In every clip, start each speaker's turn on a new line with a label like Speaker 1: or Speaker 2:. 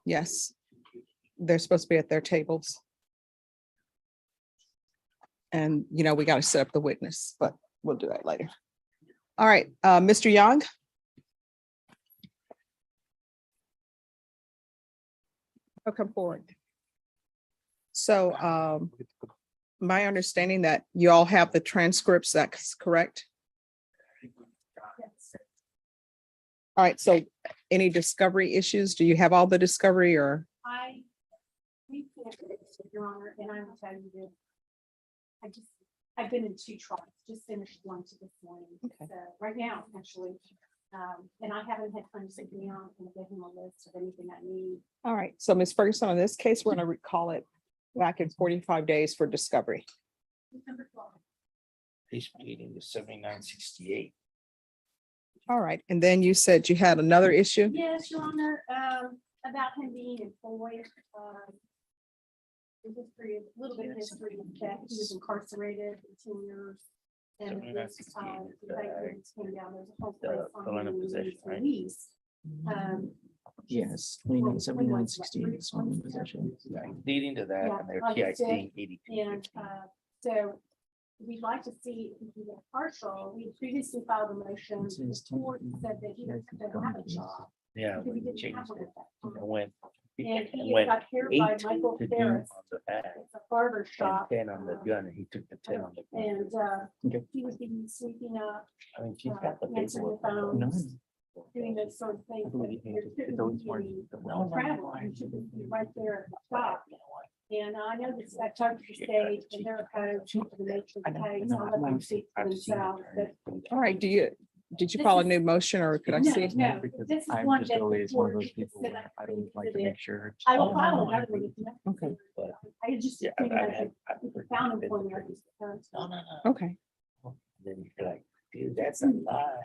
Speaker 1: Yes, they're supposed to be at their tables. And, you know, we got to set up the witness, but we'll do that later. All right, Mr. Young. Oh, come forward. So my understanding that you all have the transcripts, that's correct? All right, so any discovery issues? Do you have all the discovery or?
Speaker 2: Your Honor, and I will tell you that I've been in 2 trials, just finished one to this morning.
Speaker 1: Okay.
Speaker 2: So right now, actually, and I haven't had time to sit down and give him a list of anything I need.
Speaker 1: All right, so Ms. Ferguson, on this case, we're going to recall it back in 45 days for discovery.
Speaker 2: December 12th.
Speaker 3: Case pleading is 7968.
Speaker 1: All right, and then you said you had another issue?
Speaker 2: Yes, Your Honor, about him being employed. History, a little bit of history that he was incarcerated for 10 years. And this, the indictments came down, there's a whole place on
Speaker 3: felon in
Speaker 2: him
Speaker 3: possession,
Speaker 2: and
Speaker 3: right?
Speaker 2: release.
Speaker 4: Yes, 29/79/16 is one in possession.
Speaker 3: Leading to that,
Speaker 2: Yeah,
Speaker 3: and they're
Speaker 2: like I
Speaker 3: TIC
Speaker 2: said,
Speaker 3: 82.
Speaker 2: And so we'd like to see if he get partial. We previously filed a motion.
Speaker 4: This is
Speaker 2: The court said that he doesn't have a job.
Speaker 3: Yeah,
Speaker 2: Because he
Speaker 3: when you
Speaker 2: didn't
Speaker 3: changed
Speaker 2: have one
Speaker 3: it,
Speaker 2: at that
Speaker 3: it
Speaker 2: time.
Speaker 3: went.
Speaker 2: And
Speaker 3: it
Speaker 2: he
Speaker 3: went
Speaker 2: got hired by
Speaker 3: 8
Speaker 2: Michael
Speaker 3: to do
Speaker 2: Ferris.
Speaker 3: on the back
Speaker 2: It's a barber
Speaker 3: and
Speaker 2: shop.
Speaker 3: 10 on the gun, and he took the 10 on the gun.
Speaker 2: And
Speaker 4: Okay.
Speaker 2: he was being sweeping up,
Speaker 3: I mean, she's got the
Speaker 2: answering the
Speaker 3: paperwork.
Speaker 2: phone,
Speaker 4: None.
Speaker 2: doing those sort of things.
Speaker 4: I believe
Speaker 2: There
Speaker 4: it's
Speaker 2: shouldn't
Speaker 4: always
Speaker 2: be
Speaker 4: hard
Speaker 2: any
Speaker 4: to- well,
Speaker 2: travel. You should be right there at the shop. And I know this, I talked to the state and they're opposed to the nature of the case. I'll let them speak for
Speaker 3: I've seen
Speaker 2: themselves, but
Speaker 3: it.
Speaker 1: All right, did you file a new motion or could I
Speaker 2: No,
Speaker 1: see? it?
Speaker 2: no,
Speaker 4: Because
Speaker 2: this is
Speaker 4: I'm
Speaker 2: one
Speaker 4: just
Speaker 2: that the
Speaker 4: always one of
Speaker 2: court
Speaker 4: those people
Speaker 2: said
Speaker 4: where I don't like to
Speaker 2: that
Speaker 4: make sure.
Speaker 2: I will
Speaker 4: Oh,
Speaker 2: file
Speaker 4: no, I
Speaker 2: another one.
Speaker 4: agree.
Speaker 2: if necessary.
Speaker 1: Okay.
Speaker 2: I just
Speaker 3: Yeah,
Speaker 2: figured
Speaker 3: I've
Speaker 2: I
Speaker 3: had.
Speaker 2: could found employment. I just,
Speaker 3: No, no, no.
Speaker 1: Okay,
Speaker 3: Then you're like, dude, that's a lie.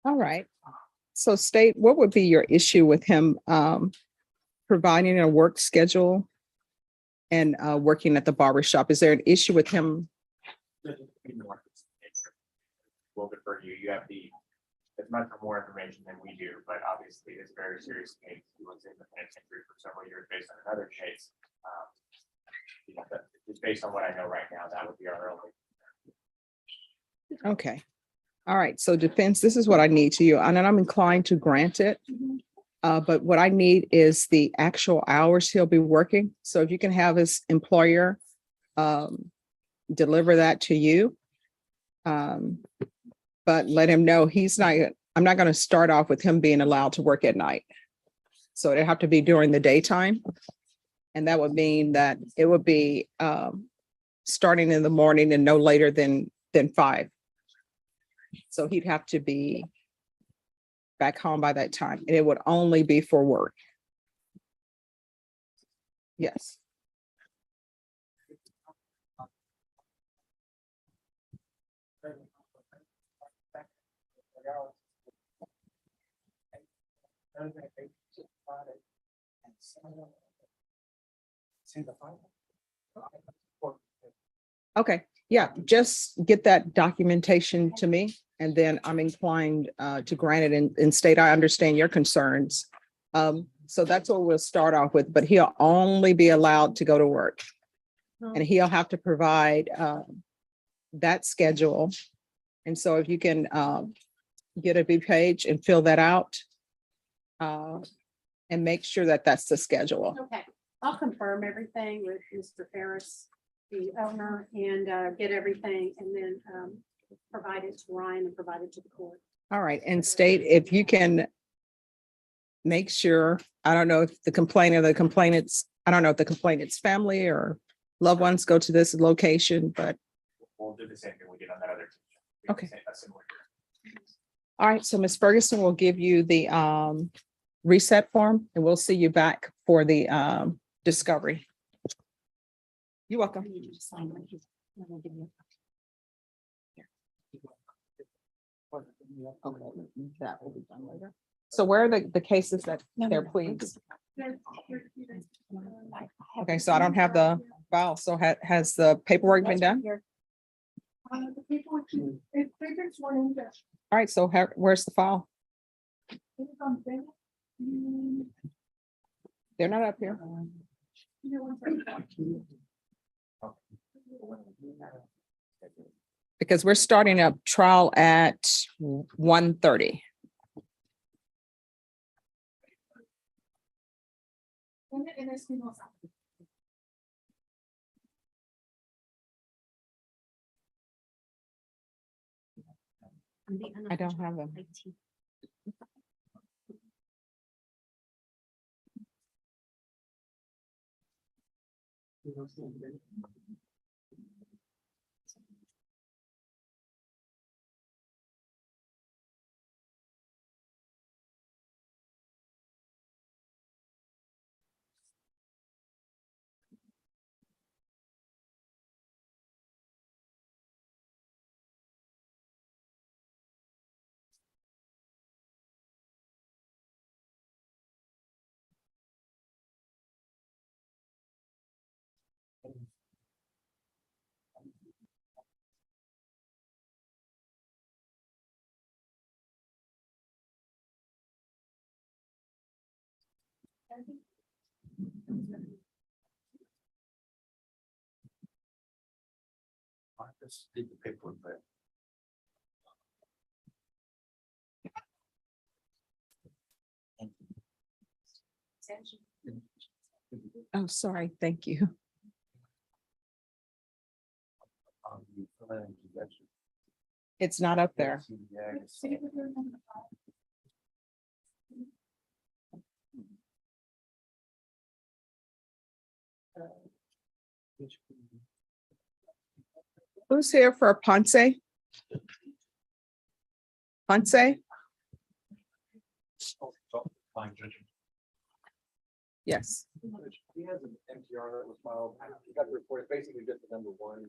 Speaker 1: all right. So state, what would be your issue with him providing a work schedule and working at the barber shop? Is there an issue with him?
Speaker 5: We'll defer to you. You have as much or more information than we do, but obviously it's a very serious case. He was in the penitentiary for several years based on another case. But just based on what I know right now, that would be our only.
Speaker 1: Okay. All right. So defense, this is what I need to you, and I'm inclined to grant it. But what I need is the actual hours he'll be working. So if you can have his employer deliver that to you. But let him know I'm not going to start off with him being allowed to work at night. So it'd have to be during the daytime. And that would mean that it would be starting in the morning and no later than 5. So he'd have to be back home by that time, and it would only be for work. Yes. Okay, yeah, just get that documentation to me, and then I'm inclined to grant it and state I understand your concerns. So that's what we'll start off with, but he'll only be allowed to go to work. And he'll have to provide that schedule. And so if you can get a B page and fill that out and make sure that that's the schedule.
Speaker 2: Okay, I'll confirm everything with Mr. Ferris, the owner, and get everything and then provide it to Ryan and provide it to the court.
Speaker 1: All right, and state if you can make sure, I don't know if the complainants, I don't know if the complainant's family or loved ones go to this location, but
Speaker 5: We'll do the same thing we did on that other.
Speaker 1: Okay.
Speaker 5: A similar.
Speaker 1: all right, so Ms. Ferguson will give you the reset form and we'll see you back for the discovery. You're welcome.
Speaker 2: You just sign right here. I'm gonna give you-
Speaker 1: Okay, that will be done later. So where are the cases that they're pleading? Okay, so I don't have the file. So has the paperwork been done?
Speaker 2: The paperwork, it figures one in there.
Speaker 1: All right, so where's the file?
Speaker 2: It's on there.
Speaker 1: They're not up here. Because we're starting up trial at 1:30. I don't have them.
Speaker 3: Marcus did the paperwork, but
Speaker 1: Oh, sorry. Thank you.
Speaker 3: you fill in introduction.
Speaker 1: It's not up there.
Speaker 3: Yeah, I guess so.
Speaker 1: Who's here for Ponce? Ponce? Yes.
Speaker 6: He has an MTR that was filed. He got the report. It's basically just the number one.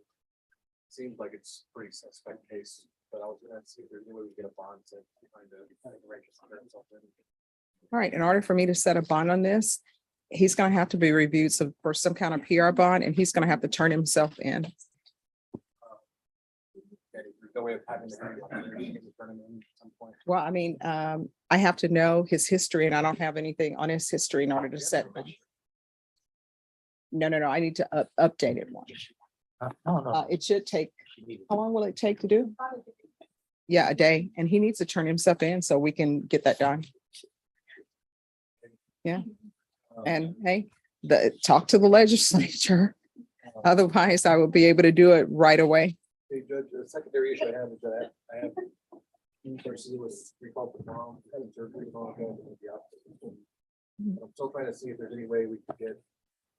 Speaker 6: Seems like it's a pretty suspect case, but I was gonna see if there's any way we get a bond to find a righteous or something.
Speaker 1: All right, in order for me to set a bond on this, he's gonna have to be reviewed for some kind of PR bond, and he's gonna have to turn himself in.
Speaker 6: And there's no way of having the tournament at some point.
Speaker 1: Well, I mean, I have to know his history, and I don't have anything on his history in order to set. No, I need to update it one.
Speaker 3: No.
Speaker 1: It should take, how long will it take to do? Yeah, a day, and he needs to turn himself in so we can get that done. Yeah, and hey, talk to the legislature. Otherwise, I will be able to do it right away.
Speaker 6: Hey, Judge, the secondary issue I have is that I have university with recall for mom, having surgery tomorrow. I'm still trying to see if there's any way we could get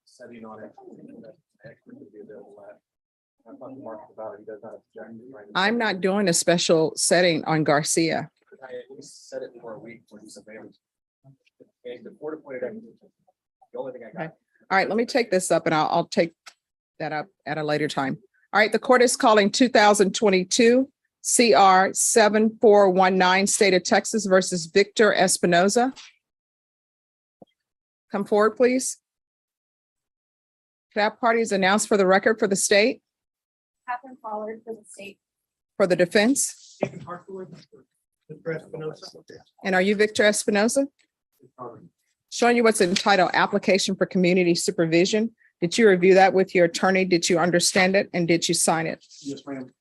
Speaker 6: setting on it. That expert could be available at. I'm talking to Mark about it. He does not object.
Speaker 1: I'm not doing a special setting on Garcia.
Speaker 6: Could I at least set it for a week when he's available? And the board appointed, the only thing I got.
Speaker 1: All right, let me take this up and I'll take that up at a later time. All right, the court is calling 2022 CR 7419 State of Texas versus Victor Espinoza. Come forward, please. Could I have parties announced for the record for the state,
Speaker 2: Catherine Pollard for the state.
Speaker 1: for the defense? And are you Victor Espinoza? Showing you what's entitled application for community supervision. Did you review that with your attorney? Did you understand it? And did you sign it?
Speaker 6: Yes, ma'am.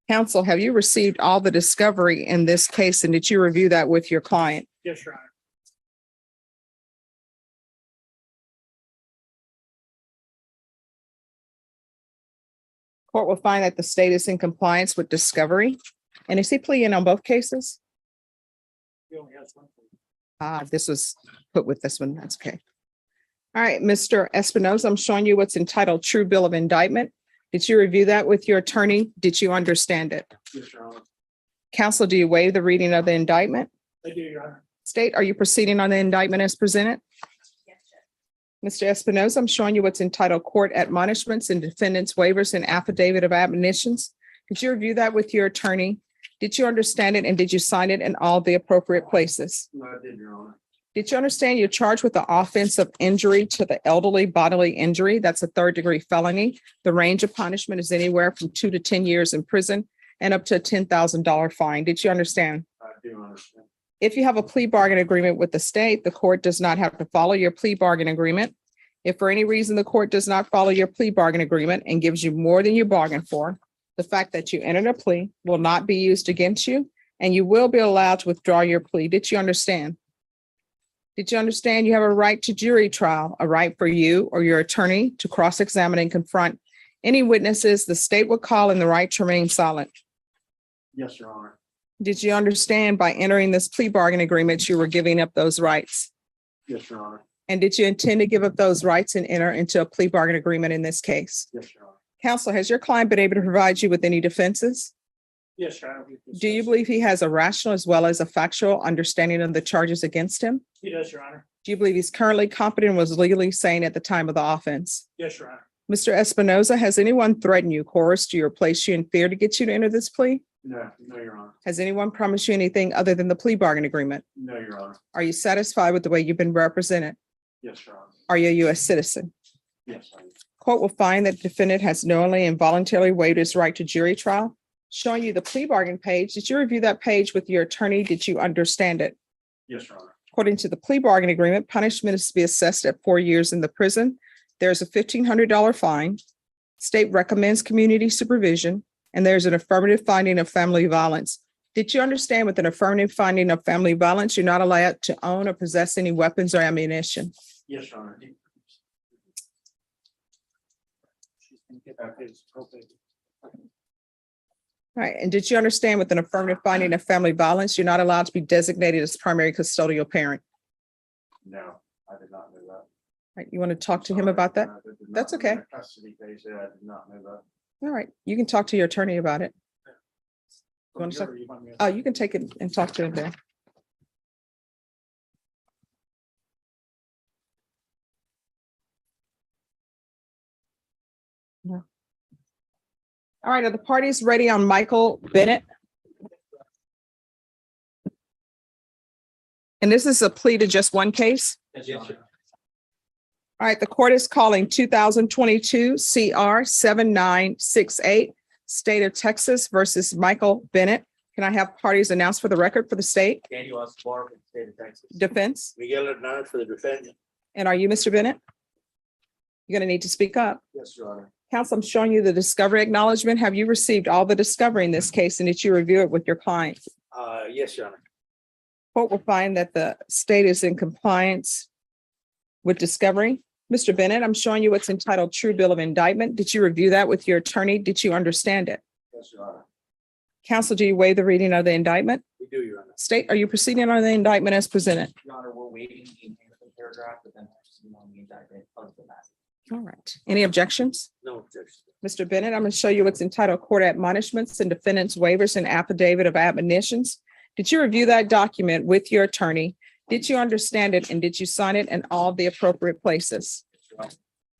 Speaker 1: Counsel, have you received all the discovery in this case? And did you review that with your client?
Speaker 6: Yes, Your Honor.
Speaker 1: Court will find that the state is in compliance with discovery. And is he pleading on both cases?
Speaker 6: He only has one.
Speaker 1: This was put with this one. That's okay. All right, Mr. Espinoza, I'm showing you what's entitled True Bill of Indictment. Did you review that with your attorney? Did you understand it?
Speaker 6: Yes, Your Honor.
Speaker 1: Counsel, do you waive the reading of the indictment?
Speaker 6: I do, Your Honor.
Speaker 1: State, are you proceeding on the indictment as presented? Mr. Espinoza, I'm showing you what's entitled Court Admonishments and Defendants Waivers and Affidavit of Admonitions. Did you review that with your attorney? Did you understand it and did you sign it in all the appropriate places?
Speaker 3: No, I did, Your Honor.
Speaker 1: Did you understand you're charged with the offense of injury to the elderly bodily injury? That's a third-degree felony. The range of punishment is anywhere from 2 to 10 years in prison and up to a $10,000 fine. Did you understand?
Speaker 3: I do understand.
Speaker 1: If you have a plea bargain agreement with the state, the court does not have to follow your plea bargain agreement. If for any reason the court does not follow your plea bargain agreement and gives you more than you bargained for, the fact that you entered a plea will not be used against you, and you will be allowed to withdraw your plea. Did you understand? Did you understand you have a right to jury trial, a right for you or your attorney to cross-examine and confront any witnesses the state would call and the right to remain silent?
Speaker 3: Yes, Your Honor.
Speaker 1: Did you understand by entering this plea bargain agreement, you were giving up those rights?
Speaker 3: Yes, Your Honor.
Speaker 1: And did you intend to give up those rights and enter into a plea bargain agreement in this case?
Speaker 3: Yes, Your Honor.
Speaker 1: Counsel, has your client been able to provide you with any defenses?
Speaker 3: Yes, Your Honor.
Speaker 1: Do you believe he has a rational as well as a factual understanding of the charges against him?
Speaker 3: He does, Your Honor.
Speaker 1: Do you believe he's currently competent and was legally sane at the time of the offense?
Speaker 3: Yes, Your Honor.
Speaker 1: Mr. Espinoza, has anyone threatened you, coerced you, or placed you in fear to get you to enter this plea?
Speaker 3: No, Your Honor.
Speaker 1: Has anyone promised you anything other than the plea bargain agreement?
Speaker 3: No, Your Honor.
Speaker 1: Are you satisfied with the way you've been represented?
Speaker 3: Yes, Your Honor.
Speaker 1: Are you a U.S. citizen?
Speaker 3: Yes, I am.
Speaker 1: Court will find that the defendant has knowingly and voluntarily waived his right to jury trial. Showing you the plea bargain page. Did you review that page with your attorney? Did you understand it?
Speaker 3: Yes, Your Honor.
Speaker 1: According to the plea bargain agreement, punishment is to be assessed at 4 years in the prison. There's a $1,500 fine. State recommends community supervision, and there's an affirmative finding of family violence. Did you understand with an affirmative finding of family violence, you're not allowed to own or possess any weapons or ammunition?
Speaker 3: Yes, Your Honor.
Speaker 1: All right. And did you understand with an affirmative finding of family violence, you're not allowed to be designated as primary custodial parent?
Speaker 3: No, I did not know that.
Speaker 1: All right. You want to talk to him about that?
Speaker 3: I did not
Speaker 1: That's
Speaker 3: know
Speaker 1: okay.
Speaker 3: that Custody case, yeah, I did not know that.
Speaker 1: All right. You can talk to your attorney about it. You want to talk?
Speaker 3: Sure, you want me to-
Speaker 1: You can take it and talk to him there. No. All right, are the parties ready on Michael Bennett? And this is a plea to just one case?
Speaker 3: Yes, Your Honor.
Speaker 1: All right, the court is calling 2022 CR 7968, State of Texas versus Michael Bennett. Can I have parties announced for the record for the state
Speaker 7: Daniel Escobar from the state of Texas.
Speaker 1: defense?
Speaker 7: Miguel Hernandez for the defendant.
Speaker 1: And are you Mr. Bennett? You're going to need to speak up.
Speaker 3: Yes, Your Honor.
Speaker 1: Counsel, I'm showing you the discovery acknowledgement. Have you received all the discovery in this case and did you review it with your client?
Speaker 7: Yes, Your Honor.
Speaker 1: Court will find that the state is in compliance with discovery. Mr. Bennett, I'm showing you what's entitled True Bill of Indictment. Did you review that with your attorney? Did you understand it?
Speaker 3: Yes, Your Honor.
Speaker 1: Counsel, do you waive the reading of the indictment?
Speaker 7: We do, Your Honor.
Speaker 1: State, are you proceeding on the indictment as presented?
Speaker 7: Your Honor, we're waiting the enhancement paragraph, but then proceeding on the indictment of the matter.
Speaker 1: All right. Any objections?
Speaker 7: No objection.
Speaker 1: Mr. Bennett, I'm going to show you what's entitled Court Admonishments and Defendants Waivers and Affidavit of Admonitions. Did you review that document with your attorney? Did you understand it and did you sign it in all the appropriate places?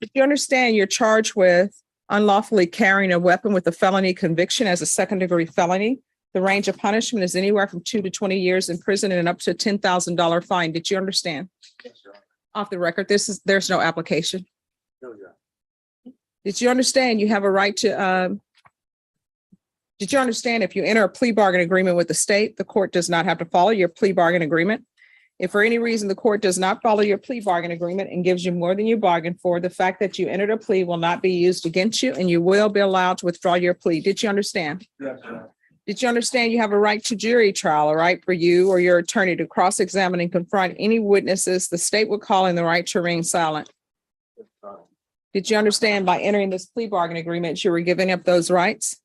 Speaker 1: Did you understand you're charged with unlawfully carrying a weapon with a felony conviction as a second-degree felony? The range of punishment is anywhere from 2 to 20 years in prison and up to a $10,000 fine. Did you understand?
Speaker 3: Yes, Your Honor.
Speaker 1: Off the record, there's no application.
Speaker 7: No, Your Honor.
Speaker 1: Did you understand you have a right to, did you understand if you enter a plea bargain agreement with the state, the court does not have to follow your plea bargain agreement? If for any reason the court does not follow your plea bargain agreement and gives you more than you bargained for, the fact that you entered a plea will not be used against you and you will be allowed to withdraw your plea. Did you understand?
Speaker 3: Yes, Your Honor.
Speaker 1: Did you understand you have a right to jury trial, a right for you or your attorney to cross-examine and confront any witnesses the state would call in the right to remain silent?
Speaker 3: Yes, Your Honor.
Speaker 1: Did you understand by entering this plea bargain agreement, you were giving up those rights?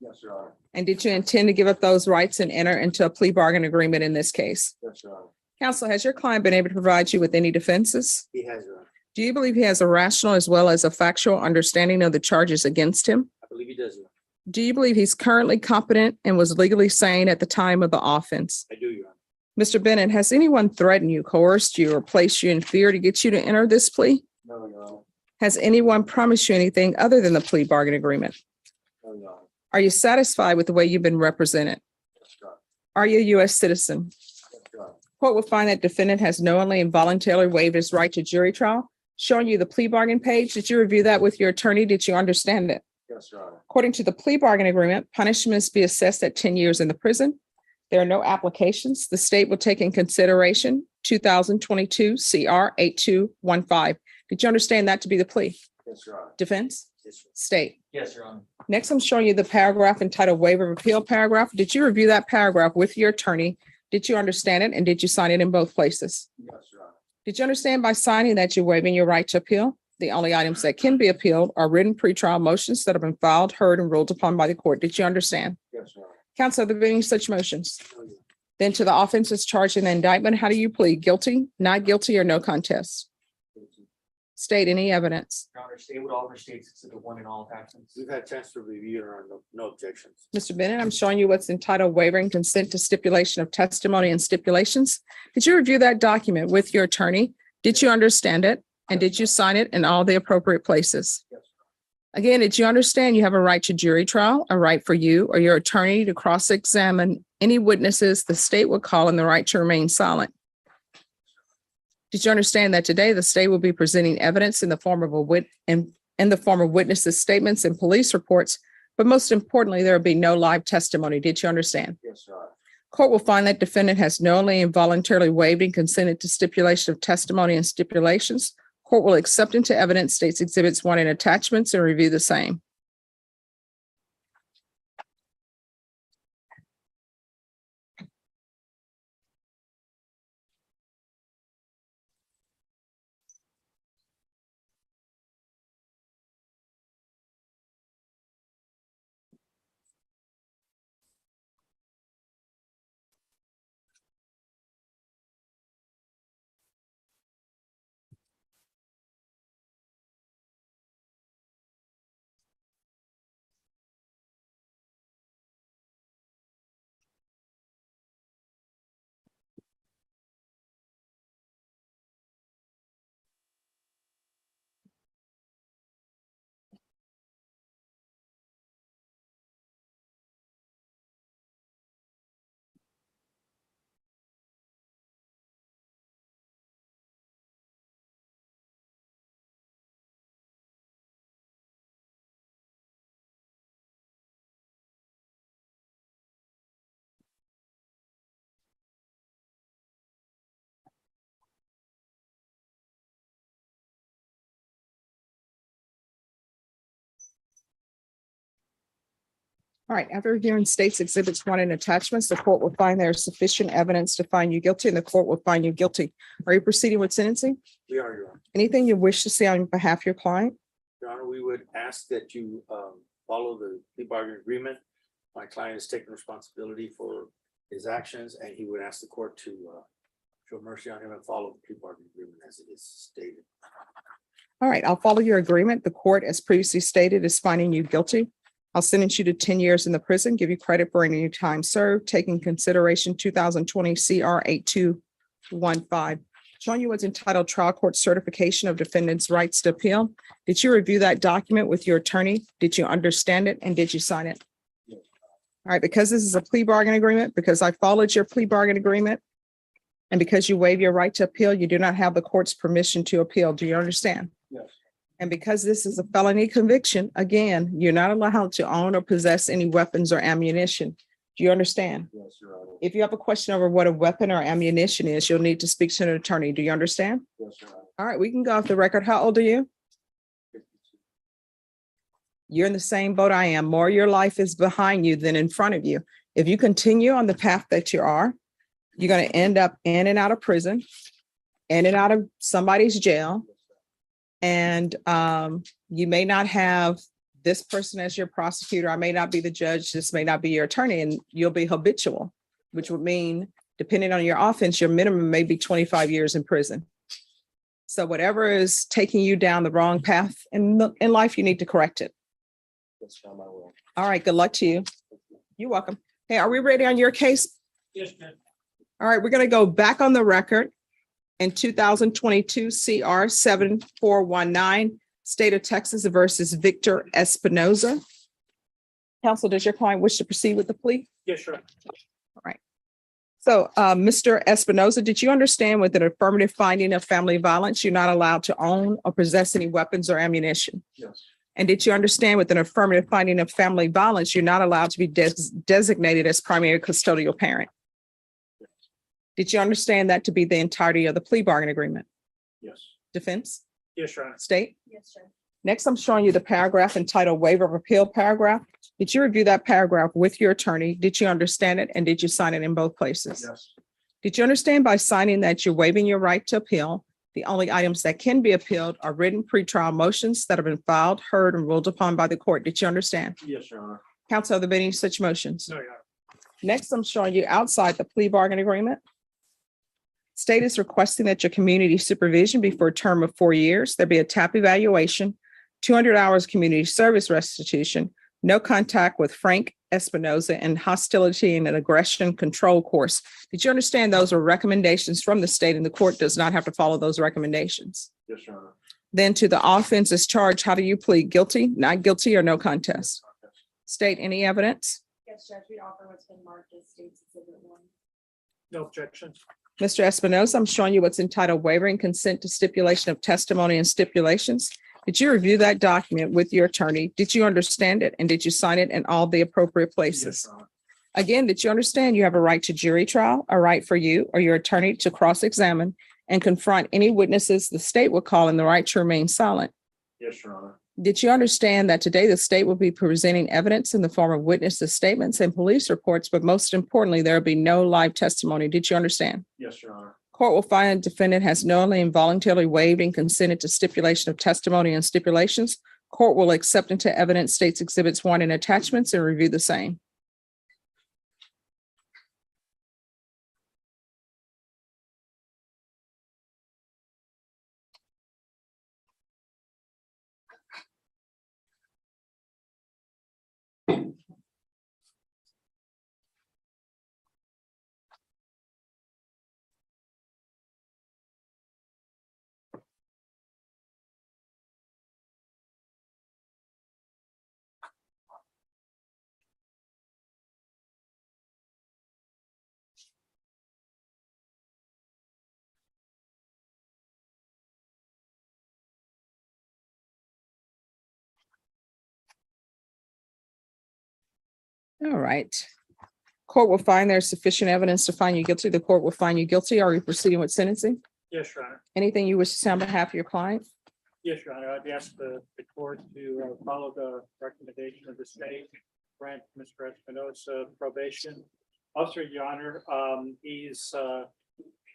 Speaker 3: Yes, Your Honor.
Speaker 1: And did you intend to give up those rights and enter into a plea bargain agreement in this case?
Speaker 3: Yes, Your Honor.
Speaker 1: Counsel, has your client been able to provide you with any defenses?
Speaker 7: He has, Your Honor.
Speaker 1: Do you believe he has a rational as well as a factual understanding of the charges against him?
Speaker 7: I believe he does, Your Honor.
Speaker 1: Do you believe he's currently competent and was legally sane at the time of the offense?
Speaker 7: I do, Your Honor.
Speaker 1: Mr. Bennett, has anyone threatened you, coerced you, or placed you in fear to get you to enter this plea?
Speaker 3: No, Your Honor.
Speaker 1: Has anyone promised you anything other than the plea bargain agreement?
Speaker 3: No, Your Honor.
Speaker 1: Are you satisfied with the way you've been represented?
Speaker 3: Yes,
Speaker 1: Are you a U.S. citizen?
Speaker 3: Yes, Your Honor.
Speaker 1: Court will find that defendant has knowingly and voluntarily waived his right to jury trial. Showing you the plea bargain page. Did you review that with your attorney? Did you understand it?
Speaker 3: Yes, Your Honor.
Speaker 1: According to the plea bargain agreement, punishments be assessed at 10 years in the prison. There are no applications. The state will take in consideration 2022 CR 8215. Did you understand that to be the plea?
Speaker 3: Yes, Your Honor.
Speaker 1: Defense?
Speaker 3: Yes, Your
Speaker 1: State.
Speaker 7: Yes, Your Honor.
Speaker 1: Next, I'm showing you the paragraph entitled waiver of appeal paragraph. Did you review that paragraph with your attorney? Did you understand it? And did you sign it in both places?
Speaker 3: Yes, Your Honor.
Speaker 1: Did you understand by signing that you're waiving your right to appeal? The only items that can be appealed are written pretrial motions that have been filed, heard, and ruled upon by the court. Did you understand?
Speaker 3: Yes, Your Honor.
Speaker 1: Counsel, are there any such motions?
Speaker 3: No, Your Honor.
Speaker 1: Then to the offenses charged in the indictment, how do you plead? Guilty, not guilty, or no contest? State any evidence.
Speaker 7: Your Honor, state would offer states exhibit 1 in all attachments.
Speaker 3: We've had a chance to review, Your Honor. No objections.
Speaker 1: Mr. Bennett, I'm showing you what's entitled wavering consent to stipulation of testimony and stipulations. Did you review that document with your attorney? Did you understand it? And did you sign it in all the appropriate places?
Speaker 3: Yes.
Speaker 1: Again, did you understand you have a right to jury trial, a right for you or your attorney to cross-examine any witnesses the state would call, and the right to remain silent? Did you understand that today the state will be presenting evidence in the form of witnesses' statements and police reports, but most importantly, there will be no live testimony? Did you understand?
Speaker 3: Yes, Your Honor.
Speaker 1: Court will find that defendant has knowingly and voluntarily waived and consented to stipulation of testimony and stipulations. Court will accept into evidence states exhibits 1 and attachments and review the same. All right, after reviewing states exhibits 1 and attachments, the court will find there is sufficient evidence to find you guilty, and the court will find you guilty. Are you proceeding with sentencing?
Speaker 3: We are, Your Honor.
Speaker 1: Anything you wish to say on behalf of your client?
Speaker 3: Your Honor, we would ask that you follow the plea bargain agreement. My client has taken responsibility for his actions, and he would ask the court to show mercy on him and follow the plea bargain agreement as it is stated.
Speaker 1: All right, I'll follow your agreement. The court, as previously stated, is finding you guilty. I'll sentence you to 10 years in the prison, give you credit for any time served, taking consideration 2020 CR 8215. Showing you what's entitled trial court certification of defendant's rights to appeal. Did you review that document with your attorney? Did you understand it? And did you sign it?
Speaker 3: Yes.
Speaker 1: All right, because this is a plea bargain agreement, because I followed your plea bargain agreement, and because you waive your right to appeal, you do not have the court's permission to appeal. Do you understand?
Speaker 3: Yes.
Speaker 1: And because this is a felony conviction, again, you're not allowed to own or possess any weapons or ammunition. Do you understand?
Speaker 3: Yes, Your Honor.
Speaker 1: If you have a question over what a weapon or ammunition is, you'll need to speak to an attorney. Do you understand?
Speaker 3: Yes, Your Honor.
Speaker 1: All right, we can go off the record. How old are you? You're in the same boat I am. More your life is behind you than in front of you. If you continue on the path that you are, you're going to end up in and out of prison, in and out of somebody's jail. And you may not have this person as your prosecutor. I may not be the judge. This may not be your attorney, and you'll be habitual, which would mean, depending on your offense, your minimum may be 25 years in prison. So whatever is taking you down the wrong path in life, you need to correct it.
Speaker 3: Yes, Your Honor, I will.
Speaker 1: All right, good luck to you. You're welcome. Hey, are we ready on your case?
Speaker 7: Yes, ma'am.
Speaker 1: All right, we're going to go back on the record in 2022 CR 7419, State of Texas versus Victor Espinoza. Counsel, does your client wish to proceed with the plea?
Speaker 7: Yes, sure.
Speaker 1: All right. So, Mr. Espinoza, did you understand with an affirmative finding of family violence, you're not allowed to own or possess any weapons or ammunition?
Speaker 6: Yes.
Speaker 1: And did you understand with an affirmative finding of family violence, you're not allowed to be designated as primary custodial parent? Did you understand that to be the entirety of the plea bargain agreement?
Speaker 6: Yes.
Speaker 1: Defense,
Speaker 3: Yes, Your Honor.
Speaker 1: state?
Speaker 2: Yes, sir.
Speaker 1: Next, I'm showing you the paragraph entitled Waiver of Appeal paragraph. Did you review that paragraph with your attorney? Did you understand it? And did you sign it in both places?
Speaker 6: Yes.
Speaker 1: Did you understand by signing that you're waiving your right to appeal? The only items that can be appealed are written pretrial motions that have been filed, heard, and ruled upon by the court. Did you understand?
Speaker 6: Yes, Your Honor.
Speaker 1: Counsel, are there any such motions?
Speaker 3: No, Your Honor.
Speaker 1: Next, I'm showing you outside the plea bargain agreement. State is requesting that your community supervision be for a term of 4 years. There be a TAP evaluation, 200 hours community service restitution, no contact with Frank Espinoza, and hostility and an aggression control course. Did you understand those are recommendations from the state and the court does not have to follow those recommendations?
Speaker 6: Yes, Your Honor.
Speaker 1: Then to the offenses charged, how do you plead? Guilty, not guilty, or no contest? State any evidence?
Speaker 2: Yes, Judge, we offer what's been marked as State's Exhibit 1.
Speaker 3: No objections.
Speaker 1: Mr. Espinoza, I'm showing you what's entitled Wavering Consent to Stipulation of Testimony and Stipulations. Did you review that document with your attorney? Did you understand it? And did you sign it in all the appropriate places?
Speaker 6: Yes, Your Honor.
Speaker 1: Again, did you understand you have a right to jury trial, a right for you or your attorney to cross-examine and confront any witnesses the state will call, and the right to remain silent?
Speaker 6: Yes, Your Honor.
Speaker 1: Did you understand that today the state will be presenting evidence in the form of witnesses' statements and police reports, but most importantly, there will be no live testimony? Did you understand?
Speaker 6: Yes, Your Honor.
Speaker 1: Court will find defendant has knowingly and voluntarily waived and consented to stipulation of testimony and stipulations. Court will accept into evidence State's Exhibits 1 and attachments and review the same. All right. Court will find there's sufficient evidence to find you guilty. The court will find you guilty. Are you proceeding with sentencing?
Speaker 3: Yes, Your Honor.
Speaker 1: Anything you wish to say on behalf of your client?
Speaker 3: Yes, Your Honor. I'd ask the court to follow the recommendation of the state, grant Mr. Espinoza probation. Also, Your Honor, he's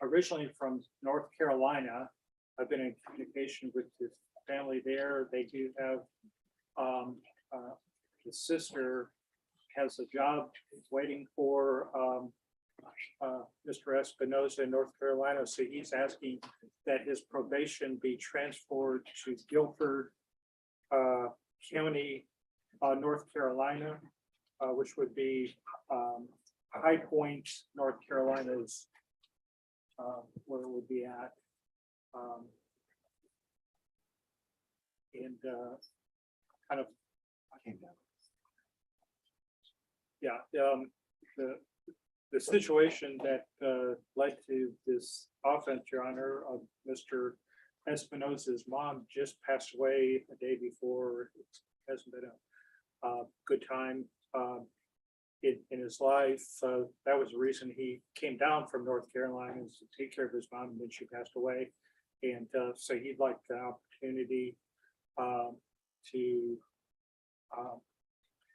Speaker 3: originally from North Carolina. I've been in communication with his family there. They do have his sister has a job waiting for Mr. Espinoza in North Carolina. So he's asking that his probation be transferred to Guilford County, North Carolina, which would be High Point, North Carolina's where it would be at. And kind of, yeah, the situation that led to this offense, Your Honor, of Mr. Espinoza's mom just passed away a day before. It hasn't been a good time in his life. That was the reason he came down from North Carolina, is to take care of his mom, and then she passed away. And so he'd like the opportunity to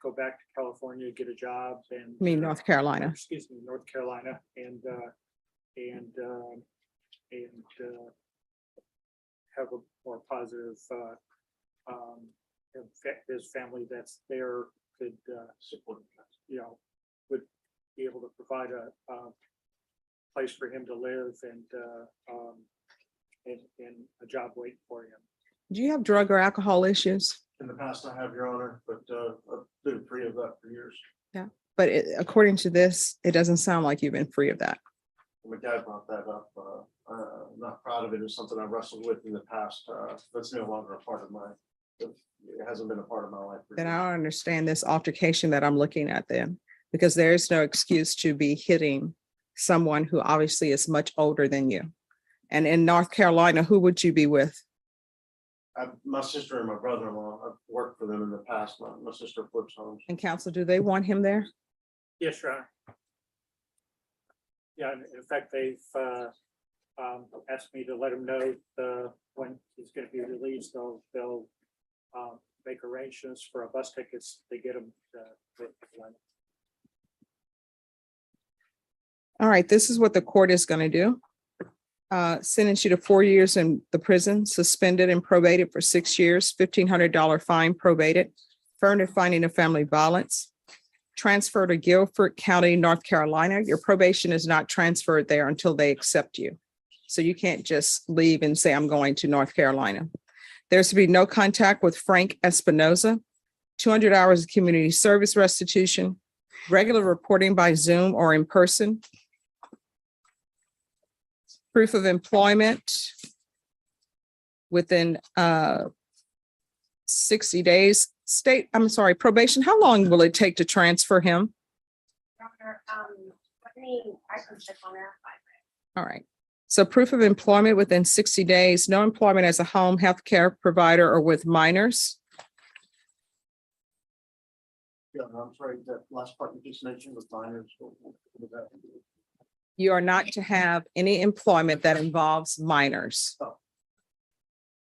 Speaker 3: go back to California, get a job, and
Speaker 1: I mean, North Carolina.
Speaker 3: excuse me, North Carolina, and have a more positive his family that's there could support, would be able to provide a place for him to live and a job waiting for him.
Speaker 1: Do you have drug or alcohol issues?
Speaker 6: In the past, I have, Your Honor, but I've been free of that for years.
Speaker 1: But according to this, it doesn't sound like you've been free of that.
Speaker 6: My dad brought that up. I'm not proud of it. It's something I've wrestled with in the past. That's no longer a part of it hasn't been a part of my life.
Speaker 1: Then I don't understand this altercation that I'm looking at then, because there is no excuse to be hitting someone who obviously is much older than you. And in North Carolina, who would you be with?
Speaker 8: My sister and my brother-in-law, I've worked for them in the past. My sister flips homes.
Speaker 1: And council, do they want him there?
Speaker 9: Yes, Your Honor. Yeah, in fact, they've asked me to let him know when he's going to be released. They'll make arrangements for a bus tickets to get him.
Speaker 1: All right, this is what the court is going to do. Sentence you to 4 years in the prison, suspended and probated for 6 years, $1,500 fine probated, affirmative finding of family violence, transfer to Guilford County, North Carolina. Your probation is not transferred there until they accept you. So you can't just leave and say, I'm going to North Carolina. There's to be no contact with Frank Espinoza, 200 hours of community service restitution, regular reporting by Zoom or in person, proof of employment within 60 days. Probation, how long will it take to transfer him?
Speaker 2: I can check on that.
Speaker 1: All right. So proof of employment within 60 days, no employment as a home health care provider or with minors.
Speaker 8: Yeah, I'm sorry, that last part you just mentioned was minors. What was that?
Speaker 1: You are not to have any employment that involves minors.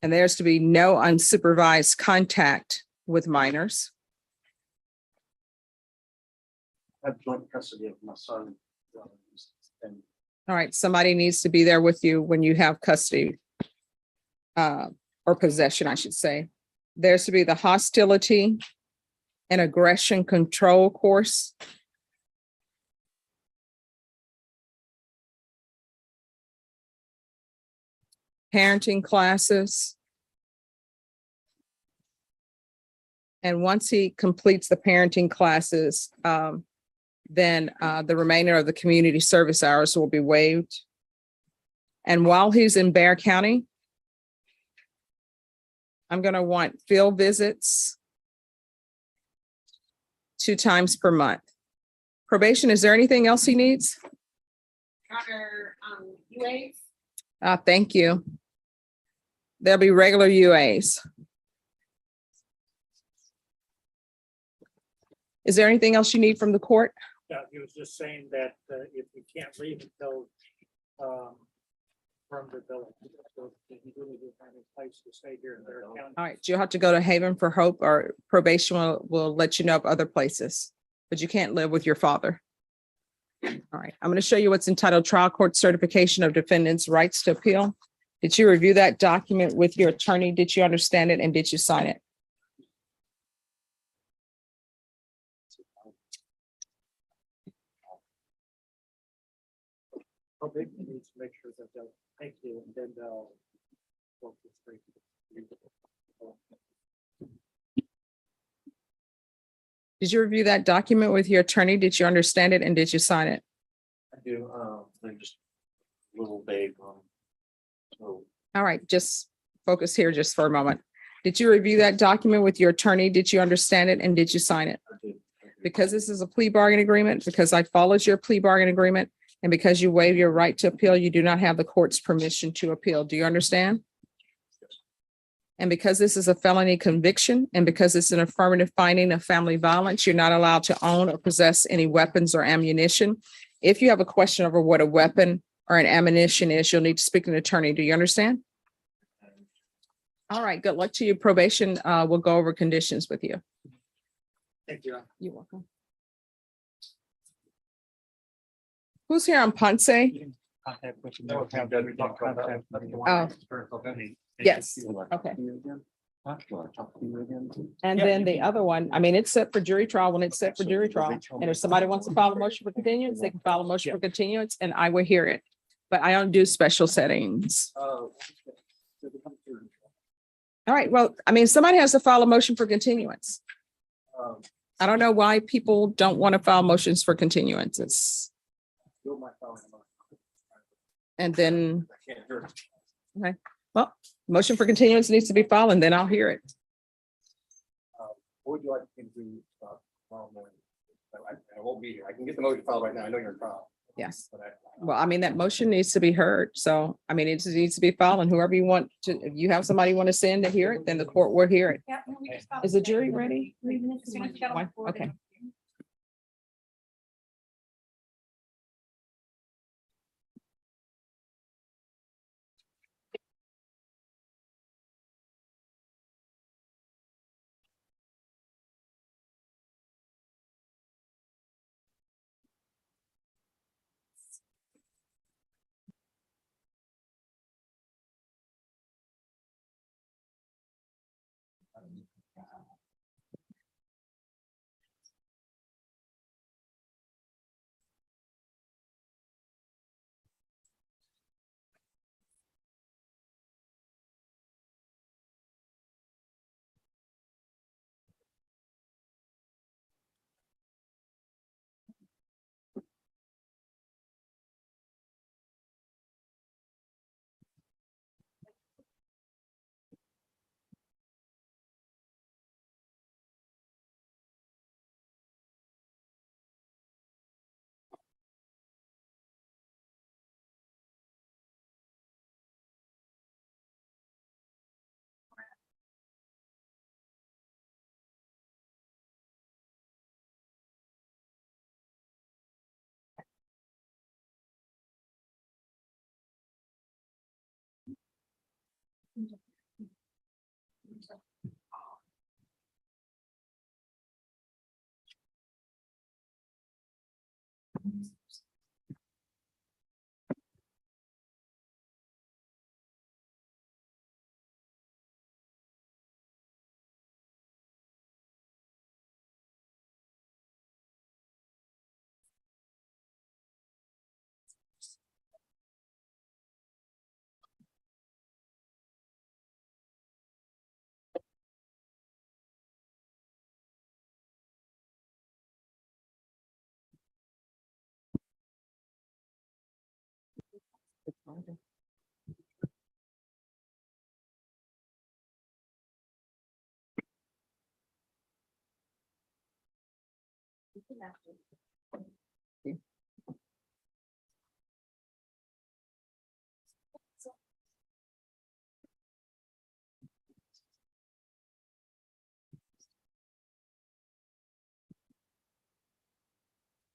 Speaker 1: And there's to be no unsupervised contact with minors.
Speaker 8: I have joint custody of my son. And
Speaker 1: All right, somebody needs to be there with you when you have custody or possession, I should say. There's to be the hostility and aggression control course. Parenting classes. And once he completes the parenting classes, then the remainder of the community service hours will be waived. And while he's in Bexar County, I'm going to want field visits 2 times per month. Probation, is there anything else he needs?
Speaker 2: UAs.
Speaker 1: Thank you. There'll be regular UAs. Is there anything else you need from the court?
Speaker 9: Yeah, he was just saying that if we can't leave until from the building, so he really doesn't have a place to stay here in Bexar County.
Speaker 1: All right, you'll have to go to Haven for Hope, or probation will let you know of other places, but you can't live with your father. All right, I'm going to show you what's entitled Trial Court Certification of Defendant's Rights to Appeal. Did you review that document with your attorney? Did you understand it and did you sign it?
Speaker 9: How big he needs to make sure that they'll thank you and then they'll. Work this through.
Speaker 1: Did you review that document with your attorney? Did you understand it and did you sign it?
Speaker 8: I do, they're just a little vague on. So
Speaker 1: All right, just focus here just for a moment. Did you review that document with your attorney? Did you understand it and did you sign it?
Speaker 8: I did.
Speaker 1: Because this is a plea bargain agreement, because I followed your plea bargain agreement, and because you waive your right to appeal, you do not have the court's permission to appeal. Do you understand? And because this is a felony conviction, and because it's an affirmative finding of family violence, you're not allowed to own or possess any weapons or ammunition. If you have a question over what a weapon or an ammunition is, you'll need to speak to an attorney. Do you understand? All right, good luck to you. Probation will go over conditions with you.
Speaker 9: Thank you.
Speaker 1: You're welcome. Who's here on Ponce?
Speaker 5: Contact with you.
Speaker 8: That was how we talked about that. That's the one
Speaker 1: Oh.
Speaker 8: that's very okay.
Speaker 1: Yes, okay. And then the other one, I mean, it's set for jury trial when it's set for jury trial. And if somebody wants to file a motion for continuance, they can file a motion for continuance and I will hear it. But I don't do special settings. All right, well, I mean, somebody has to file a motion for continuance. I don't know why people don't want to file motions for continuances. And then, well, motion for continuance needs to be filed and then I'll hear it.
Speaker 6: What would you like to do tomorrow morning? I won't be here. I can get the motion filed right now. I know you're in trial.
Speaker 1: Yes.
Speaker 5: But I-
Speaker 1: Well, I mean, that motion needs to be heard. So, I mean, it just needs to be filed and whoever you want to, if you have somebody you want to send to hear it, then the court will hear it.
Speaker 2: Yeah. we just got
Speaker 1: Is the
Speaker 2: it
Speaker 1: jury
Speaker 2: today.
Speaker 1: ready?
Speaker 2: As soon as we get on the
Speaker 1: One,
Speaker 2: board,
Speaker 1: okay.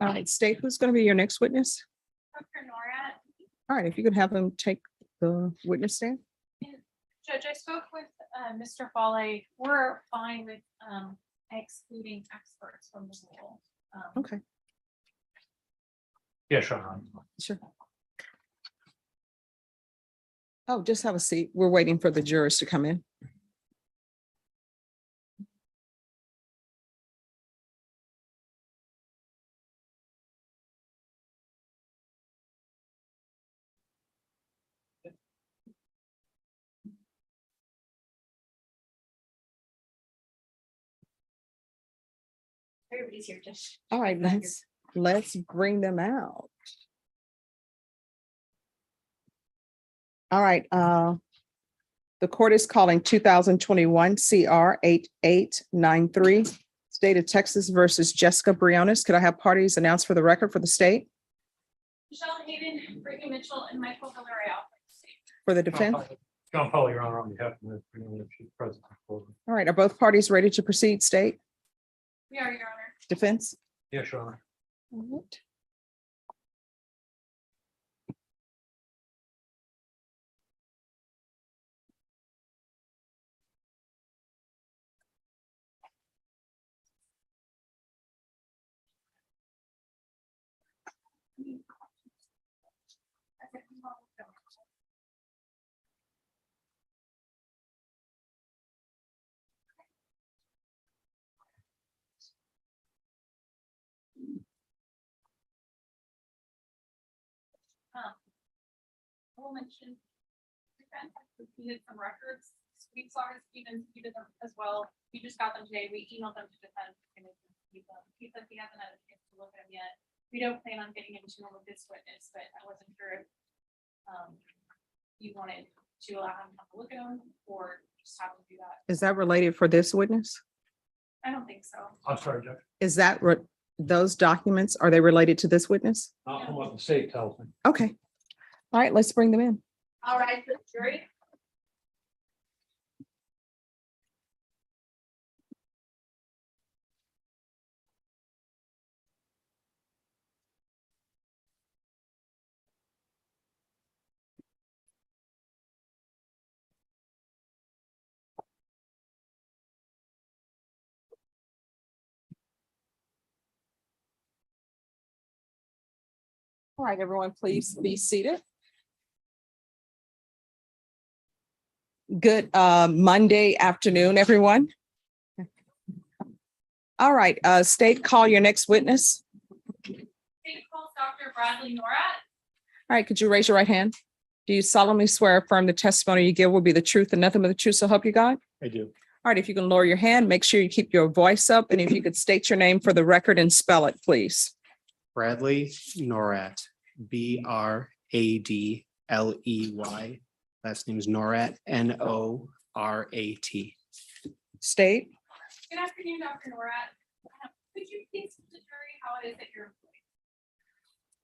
Speaker 1: All right, state, who's going to be your next witness?
Speaker 10: Dr. Nora,
Speaker 1: All right, if you could have him take the witness stand.
Speaker 10: Judge, I spoke with Mr. Foley. We're fine with excluding experts from the rule.
Speaker 1: Okay,
Speaker 9: Yeah, sure.
Speaker 1: sure. Oh, just have a seat. We're waiting for the jurors to come in.
Speaker 10: Everybody's here, just.
Speaker 1: All right, let's bring them out. All right, the court is calling 2021 CR 8893, State of Texas versus Jessica Briones. Could I have parties announced for the record for the state,
Speaker 10: Michelle Hayden, Brittany Mitchell, and Michael Villarreal.
Speaker 1: for the defense?
Speaker 9: John Paul, Your Honor, on behalf of the President.
Speaker 1: All right, are both parties ready to proceed, state,
Speaker 10: We are, Your Honor.
Speaker 1: defense?
Speaker 9: Yes, Your Honor.
Speaker 1: All right.
Speaker 10: I will mention. Defense has completed some records. We saw Stevens, he did them as well. We just got them today. We emailed them to defense. And they can keep them. He says he hasn't had a chance to look at them yet. We don't plan on getting into them with this witness, but I wasn't sure if you wanted to allow him to have a look at them or just have him do that.
Speaker 1: Is that related for this witness?
Speaker 10: I don't think so.
Speaker 9: I'm sorry, Judge.
Speaker 1: Is that those documents, are they related to this witness?
Speaker 9: From what the state tells me.
Speaker 1: Okay. All right, let's bring them in.
Speaker 10: All right, the jury.
Speaker 1: All right, everyone, please be seated. Good Monday afternoon, everyone. All right, state, call your next witness.
Speaker 10: State calls Dr. Bradley Norat.
Speaker 1: All right, could you raise your right hand? Do you solemnly swear or affirm the testimony you give will be the truth and nothing but the truth, so help you God?
Speaker 9: I do.
Speaker 1: All right, if you can lower your hand, make sure you keep your voice up, and if you could state your name for the record and spell it, please.
Speaker 11: Bradley Norat, Bradley. Last name is Norat, Norat.
Speaker 1: State.
Speaker 10: Good afternoon, Dr. Norat. Could you please tell the jury how it is that you're employed?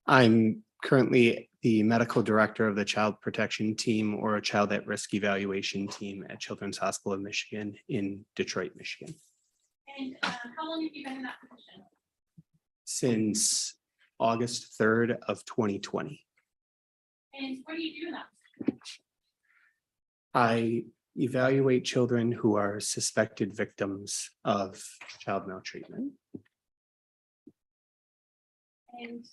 Speaker 11: I'm currently the medical director of the child protection team, or a child at risk evaluation team at Children's Hospital of Michigan in Detroit, Michigan.
Speaker 10: And how long have you been in that position?
Speaker 11: Since August 3rd of 2020.
Speaker 10: And what do you do in that?
Speaker 11: I evaluate children who are suspected victims of child maltreatment.
Speaker 10: And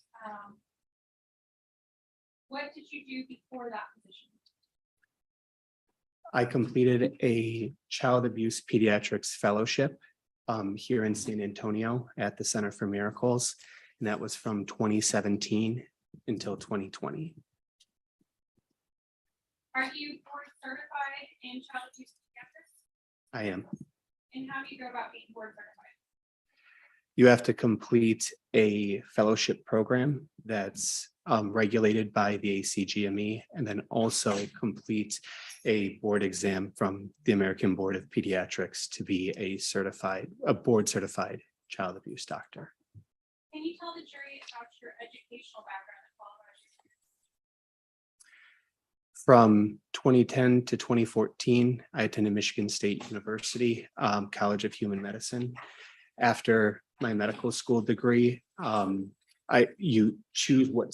Speaker 10: what did you do before that position?
Speaker 11: I completed a child abuse pediatrics fellowship here in San Antonio at the Center for Miracles, and that was from 2017 until 2020.
Speaker 10: Are you board certified in child abuse pediatrics?
Speaker 11: I am.
Speaker 10: And how do you go about being board certified?
Speaker 11: You have to complete a fellowship program that's regulated by the ACGME, and then also complete a board exam from the American Board of Pediatrics to be a board certified child abuse doctor.
Speaker 10: Can you tell the jury about your educational background and qualifications?
Speaker 11: From 2010 to 2014, I attended Michigan State University, College of Human Medicine. After my medical school degree, you choose what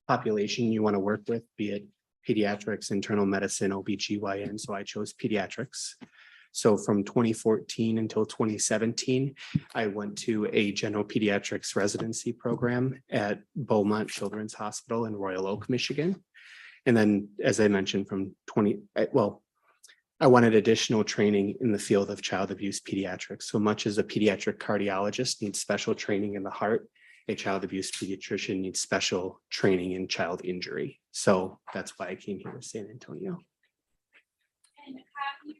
Speaker 11: population you want to work with, be it pediatrics, internal medicine, OBGYN. So I chose pediatrics. So from 2014 until 2017, I went to a general pediatrics residency program at Beaumont Children's Hospital in Royal Oak, Michigan. And then, as I mentioned, I wanted additional training in the field of child abuse pediatrics. So much as a pediatric cardiologist needs special training in the heart, a child abuse pediatrician needs special training in child injury. So that's why I came here to San Antonio.
Speaker 10: And have you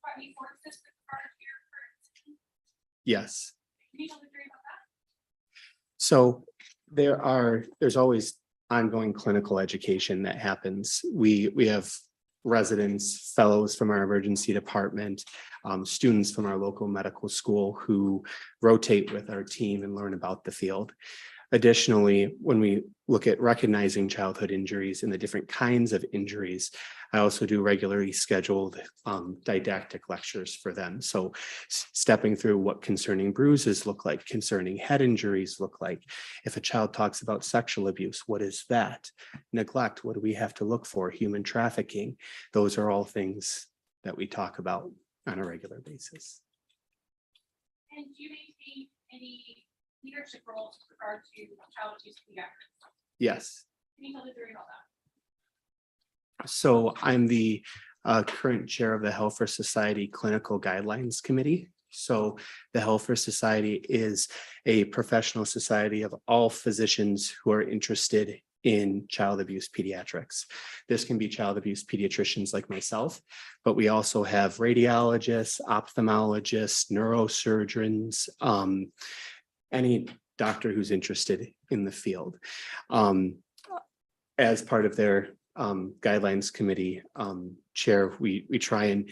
Speaker 10: taught any courses with regard to your current position?
Speaker 11: Yes.
Speaker 10: Can you tell the jury about that?
Speaker 11: So there's always ongoing clinical education that happens. We have residents, fellows from our emergency department, students from our local medical school who rotate with our team and learn about the field. Additionally, when we look at recognizing childhood injuries and the different kinds of injuries, I also do regularly scheduled didactic lectures for them. So stepping through what concerning bruises look like, concerning head injuries look like. If a child talks about sexual abuse, what is that? Neglect, what do we have to look for? Human trafficking. Those are all things that we talk about on a regular basis.
Speaker 10: And do you maintain any leadership roles with regard to child abuse pediatrics?
Speaker 11: Yes.
Speaker 10: Can you tell the jury about that?
Speaker 11: So I'm the current chair of the Helfer Society Clinical Guidelines Committee. So the Helfer Society is a professional society of all physicians who are interested in child abuse pediatrics. This can be child abuse pediatricians like myself, but we also have radiologists, ophthalmologists, neurosurgeons, any doctor who's interested in the field. As part of their guidelines committee Chair, we try and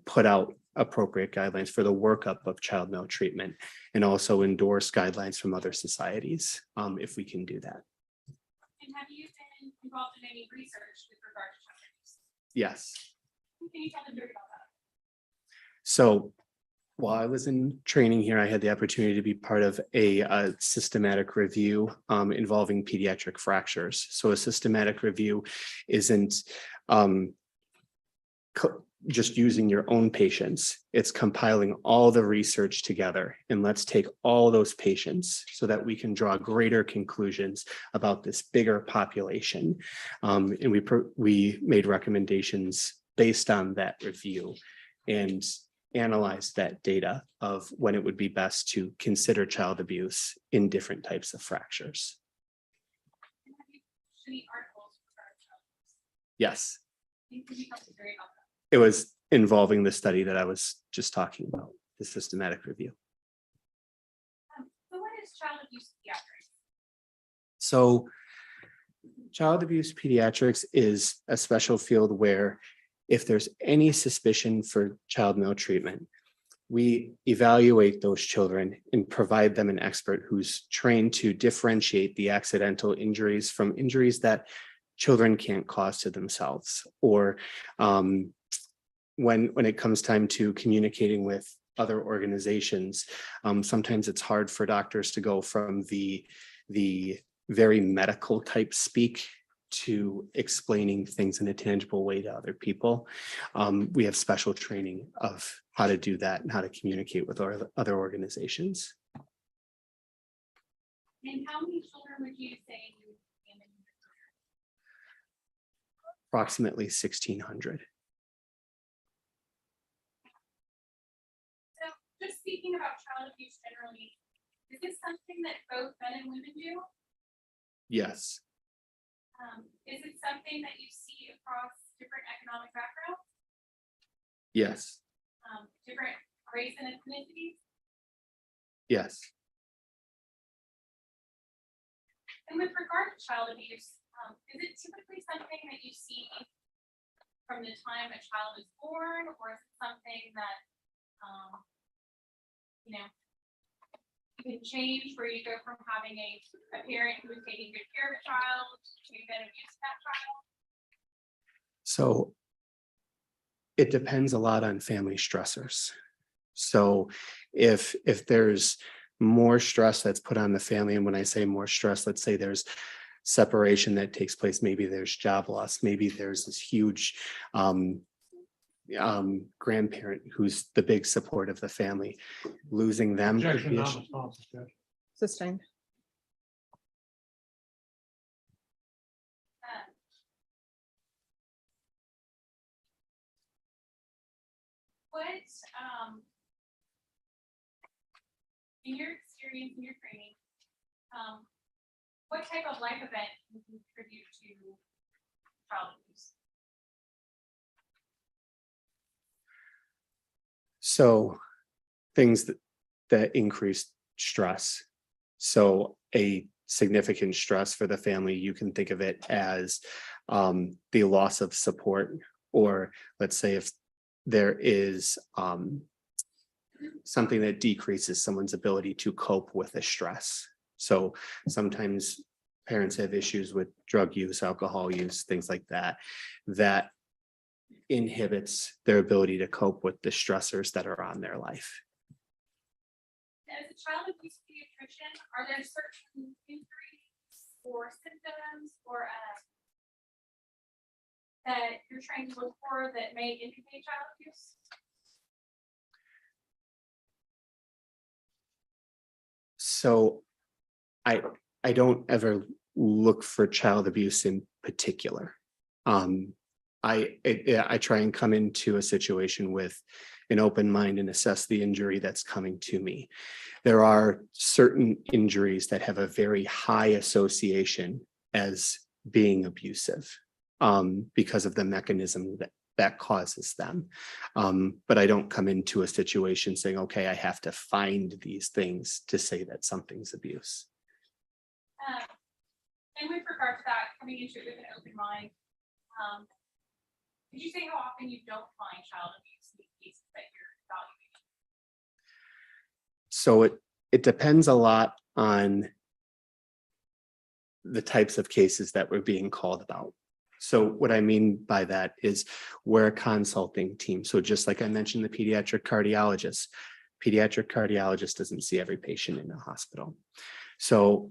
Speaker 11: put out appropriate guidelines for the workup of child maltreatment and also endorse guidelines from other societies, if we can do that.
Speaker 10: And have you been involved in any research with regard to child abuse?
Speaker 11: Yes.
Speaker 10: Can you tell the jury about that?
Speaker 11: So while I was in training here, I had the opportunity to be part of a systematic review involving pediatric fractures. So a systematic review isn't just using your own patients. It's compiling all the research together, and let's take all those patients so that we can draw greater conclusions about this bigger population. And we made recommendations based on that review and analyze that data of when it would be best to consider child abuse in different types of fractures.
Speaker 10: And have you published any articles regarding child abuse?
Speaker 11: Yes,
Speaker 10: Can you tell the jury about that?
Speaker 11: it was involving the study that I was just talking about, the systematic review.
Speaker 10: So what is child abuse pediatrics?
Speaker 11: So child abuse pediatrics is a special field where if there's any suspicion for child maltreatment, we evaluate those children and provide them an expert who's trained to differentiate the accidental injuries from injuries that children can't cause to themselves. Or when it comes time to communicating with other organizations, sometimes it's hard for doctors to go from the very medical type speak to explaining things in a tangible way to other people. We have special training of how to do that and how to communicate with our other organizations.
Speaker 10: And how many children would you say you examined in your career?
Speaker 11: Approximately 1,600.
Speaker 10: So just speaking about child abuse generally, is this something that both men and women do?
Speaker 11: Yes,
Speaker 10: Is it something that you see across different economic backgrounds,
Speaker 11: yes,
Speaker 10: different race and ethnicities?
Speaker 11: yes.
Speaker 10: And with regard to child abuse, is it typically something that you see from the time a child is born, or is it something that, you can change where you go from having a parent who is taking good care of a child to then abuse that child?
Speaker 11: So it depends a lot on family stressors. So if there's more stress that's put on the family, and when I say more stress, let's say there's separation that takes place, maybe there's job loss, maybe there's this huge grandparent who's the big support of the family, losing them could be a
Speaker 1: Sustained.
Speaker 10: What, in your experience, in your training, what type of life event can contribute to child abuse?
Speaker 11: So things that increase stress. So a significant stress for the family, you can think of it as the loss of support, or let's say if there is something that decreases someone's ability to cope with the stress. So sometimes parents have issues with drug use, alcohol use, things like that, that inhibits their ability to cope with the stressors that are on their life.
Speaker 10: As a child abuse pediatrician, are there certain injuries or symptoms or that you're trying to look for that may indicate child abuse?
Speaker 11: So I don't ever look for child abuse in particular. I try and come into a situation with an open mind and assess the injury that's coming to me. There are certain injuries that have a very high association as being abusive because of the mechanism that causes them. But I don't come into a situation saying, okay, I have to find these things to say that something's abuse.
Speaker 10: And with regard to that, coming into it with an open mind, Could you say how often you don't find child abuse in these cases that you're evaluating?
Speaker 11: So it depends a lot on the types of cases that we're being called about. So what I mean by that is we're a consulting team. So just like I mentioned, the pediatric cardiologist doesn't see every patient in the hospital. So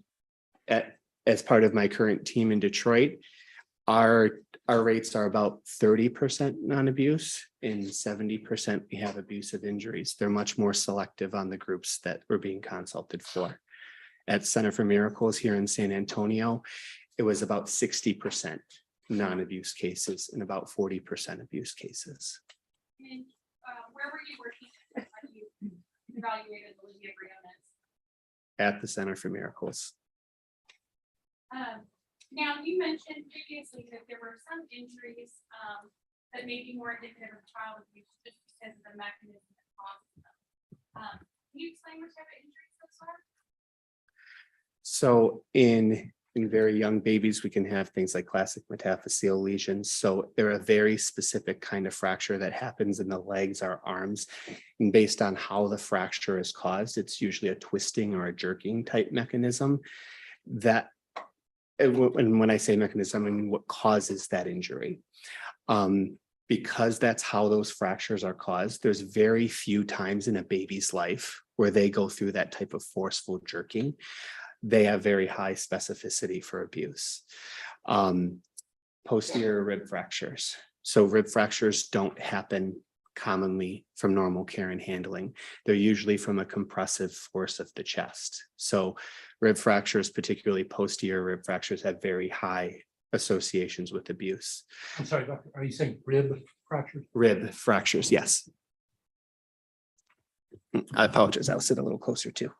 Speaker 11: as part of my current team in Detroit, our rates are about 30% non-abuse and 70% we have abusive injuries. They're much more selective on the groups that we're being consulted for. At Center for Miracles here in San Antonio, it was about 60% non-abuse cases and about 40% abuse cases.
Speaker 10: And where were you working when you evaluated Olivia Briones?
Speaker 11: At the Center for Miracles.
Speaker 10: Now, you mentioned previously that there were some injuries that may be more indicative of child abuse just because of the mechanism that causes them. Can you explain what type of injuries those are?
Speaker 11: So in very young babies, we can have things like classic metaphyseal lesions. So they're a very specific kind of fracture that happens in the legs or arms. And based on how the fracture is caused, it's usually a twisting or a jerking type mechanism. That, and when I say mechanism, I mean what causes that injury. Because that's how those fractures are caused, there's very few times in a baby's life where they go through that type of forceful jerking. They have very high specificity for abuse. Posterior rib fractures. So rib fractures don't happen commonly from normal care and handling. They're usually from a compressive force of the chest. So rib fractures, particularly posterior rib fractures, have very high associations with abuse.
Speaker 6: I'm sorry, doctor, are you saying rib fractures?
Speaker 11: Rib fractures, yes. I apologize, I'll sit a little closer too.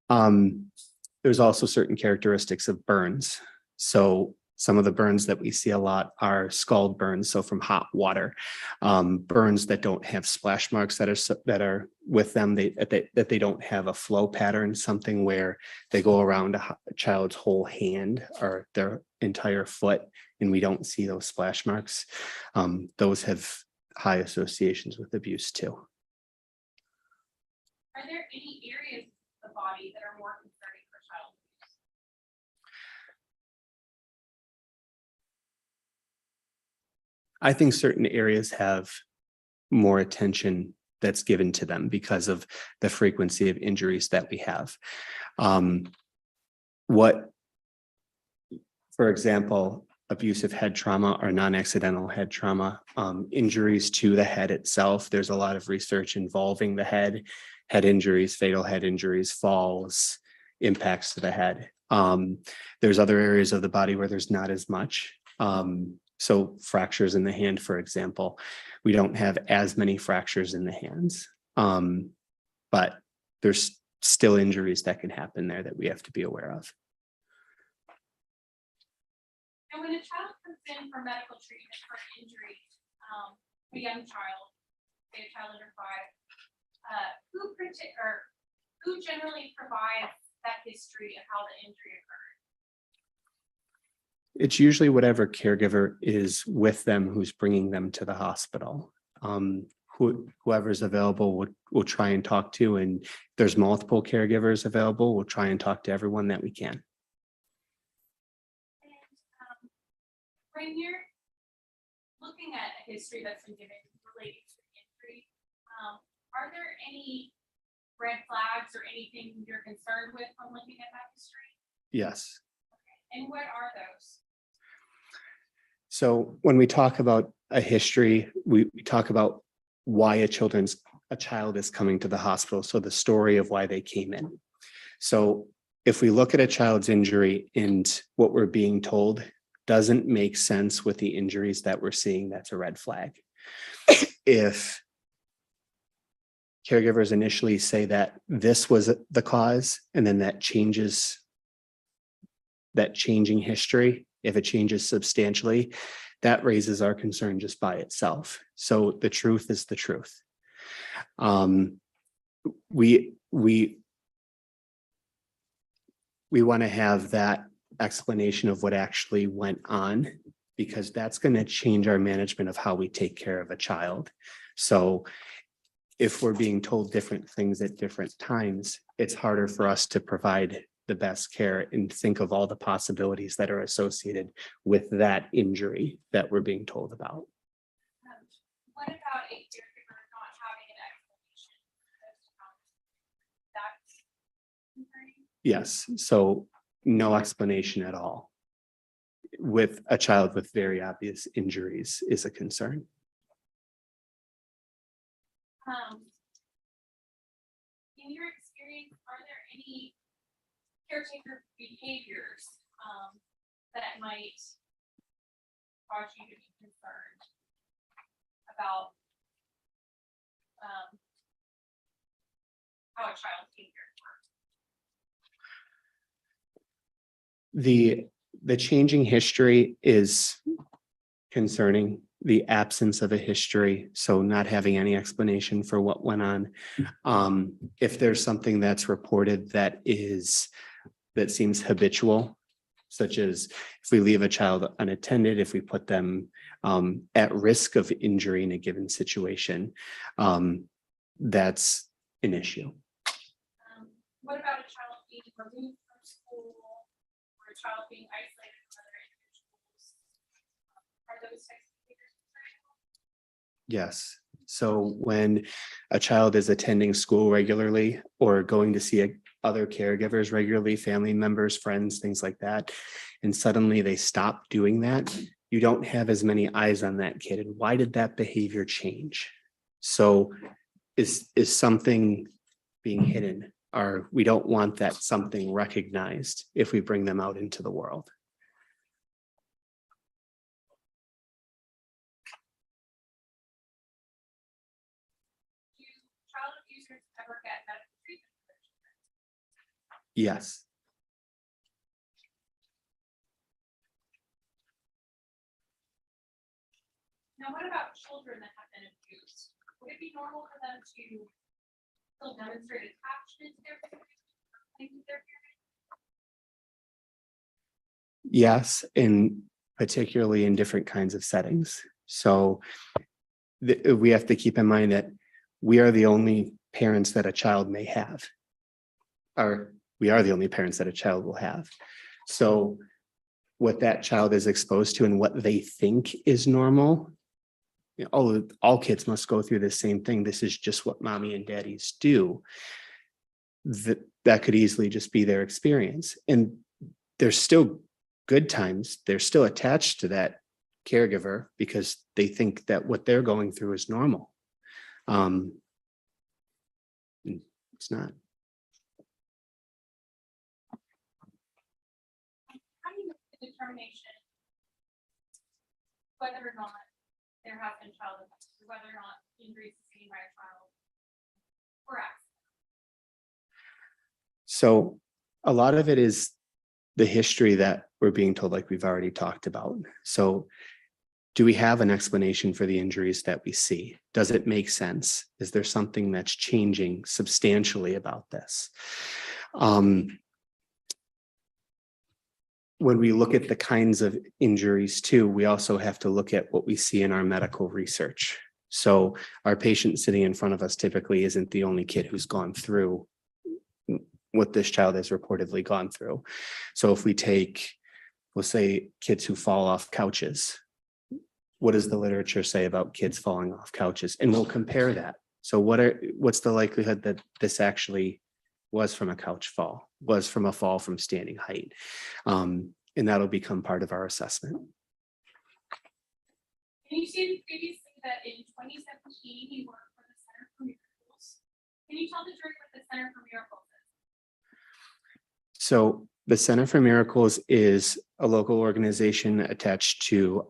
Speaker 11: There's also certain characteristics of burns. So some of the burns that we see a lot are scald burns, so from hot water. Burns that don't have splash marks that are with them, that they don't have a flow pattern, something where they go around a child's whole hand or their entire foot, and we don't see those splash marks. Those have high associations with abuse too.
Speaker 10: Are there any areas of the body that are more concerning for child abuse?
Speaker 11: I think certain areas have more attention that's given to them because of the frequency of injuries that we have. For example, abusive head trauma or non-accidental head trauma, injuries to the head itself. There's a lot of research involving the head injuries, fatal head injuries, falls, impacts to the head. There's other areas of the body where there's not as much. So fractures in the hand, for example, we don't have as many fractures in the hands, but there's still injuries that can happen there that we have to be aware of.
Speaker 10: And when a child comes in for medical treatment for an injury, a young child, say a child under 5, who generally provides that history of how the injury occurred?
Speaker 11: It's usually whatever caregiver is with them who's bringing them to the hospital. Whoever's available, we'll try and talk to, and if there's multiple caregivers available, we'll try and talk to everyone that we can.
Speaker 10: And when you're looking at a history that's been given related to the injury, are there any red flags or anything you're concerned with when looking at that history?
Speaker 11: Yes.
Speaker 10: Okay. And what are those?
Speaker 11: So when we talk about a history, we talk about why a child is coming to the hospital. So the story of why they came in. So if we look at a child's injury and what we're being told doesn't make sense with the injuries that we're seeing, that's a red flag. If caregivers initially say that this was the cause, and then that changing history, if it changes substantially, that raises our concern just by itself. So the truth is the truth. We want to have that explanation of what actually went on, because that's going to change our management of how we take care of a child. So if we're being told different things at different times, it's harder for us to provide the best care and think of all the possibilities that are associated with that injury that we're being told about.
Speaker 10: What about a caregiver not having an explanation as to how that's concerning?
Speaker 11: Yes, so no explanation at all with a child with very obvious injuries is a concern.
Speaker 10: In your experience, are there any caretaker behaviors that might cause you to be concerned about how a child's being cared for?
Speaker 11: The changing history is concerning. The absence of a history, so not having any explanation for what went on. If there's something that's reported that seems habitual, such as if we leave a child unattended, if we put them at risk of injury in a given situation, that's an issue.
Speaker 10: What about a child being removed from school or a child being isolated from other individuals? Are those types of behaviors concerning?
Speaker 11: Yes. So when a child is attending school regularly or going to see other caregivers regularly, family members, friends, things like that, and suddenly they stop doing that, you don't have as many eyes on that kid. And why did that behavior change? So is something being hidden, or we don't want that something recognized if we bring them out into the world?
Speaker 10: Do child abusers ever get medical treatment for their children?
Speaker 11: Yes.
Speaker 10: Now, what about children that have been abused? Would it be normal for them to still demonstrate attachment to their parents?
Speaker 11: Yes, and particularly in different kinds of settings. So we have to keep in mind that we are the only parents that a child may have, or we are the only parents that a child will have. So what that child is exposed to and what they think is normal, all kids must go through the same thing. This is just what mommy and daddies do. That could easily just be their experience. And there's still good times. They're still attached to that caregiver because they think that what they're going through is normal. It's not.
Speaker 10: How do you make the determination whether or not there has been child abuse, or whether or not injuries sustained by a child were accidents?
Speaker 11: So a lot of it is the history that we're being told, like we've already talked about. So do we have an explanation for the injuries that we see? Does it make sense? Is there something that's changing substantially about this? When we look at the kinds of injuries too, we also have to look at what we see in our medical research. So our patient sitting in front of us typically isn't the only kid who's gone through what this child has reportedly gone through. So if we take, we'll say, kids who fall off couches, what does the literature say about kids falling off couches? And we'll compare that. So what's the likelihood that this actually was from a couch fall, was from a fall from standing height? And that'll become part of our assessment.
Speaker 10: And you stated previously that in 2017, you worked for the Center for Miracles. Can you tell the jury what the Center for Miracles is?
Speaker 11: So the Center for Miracles is a local organization attached to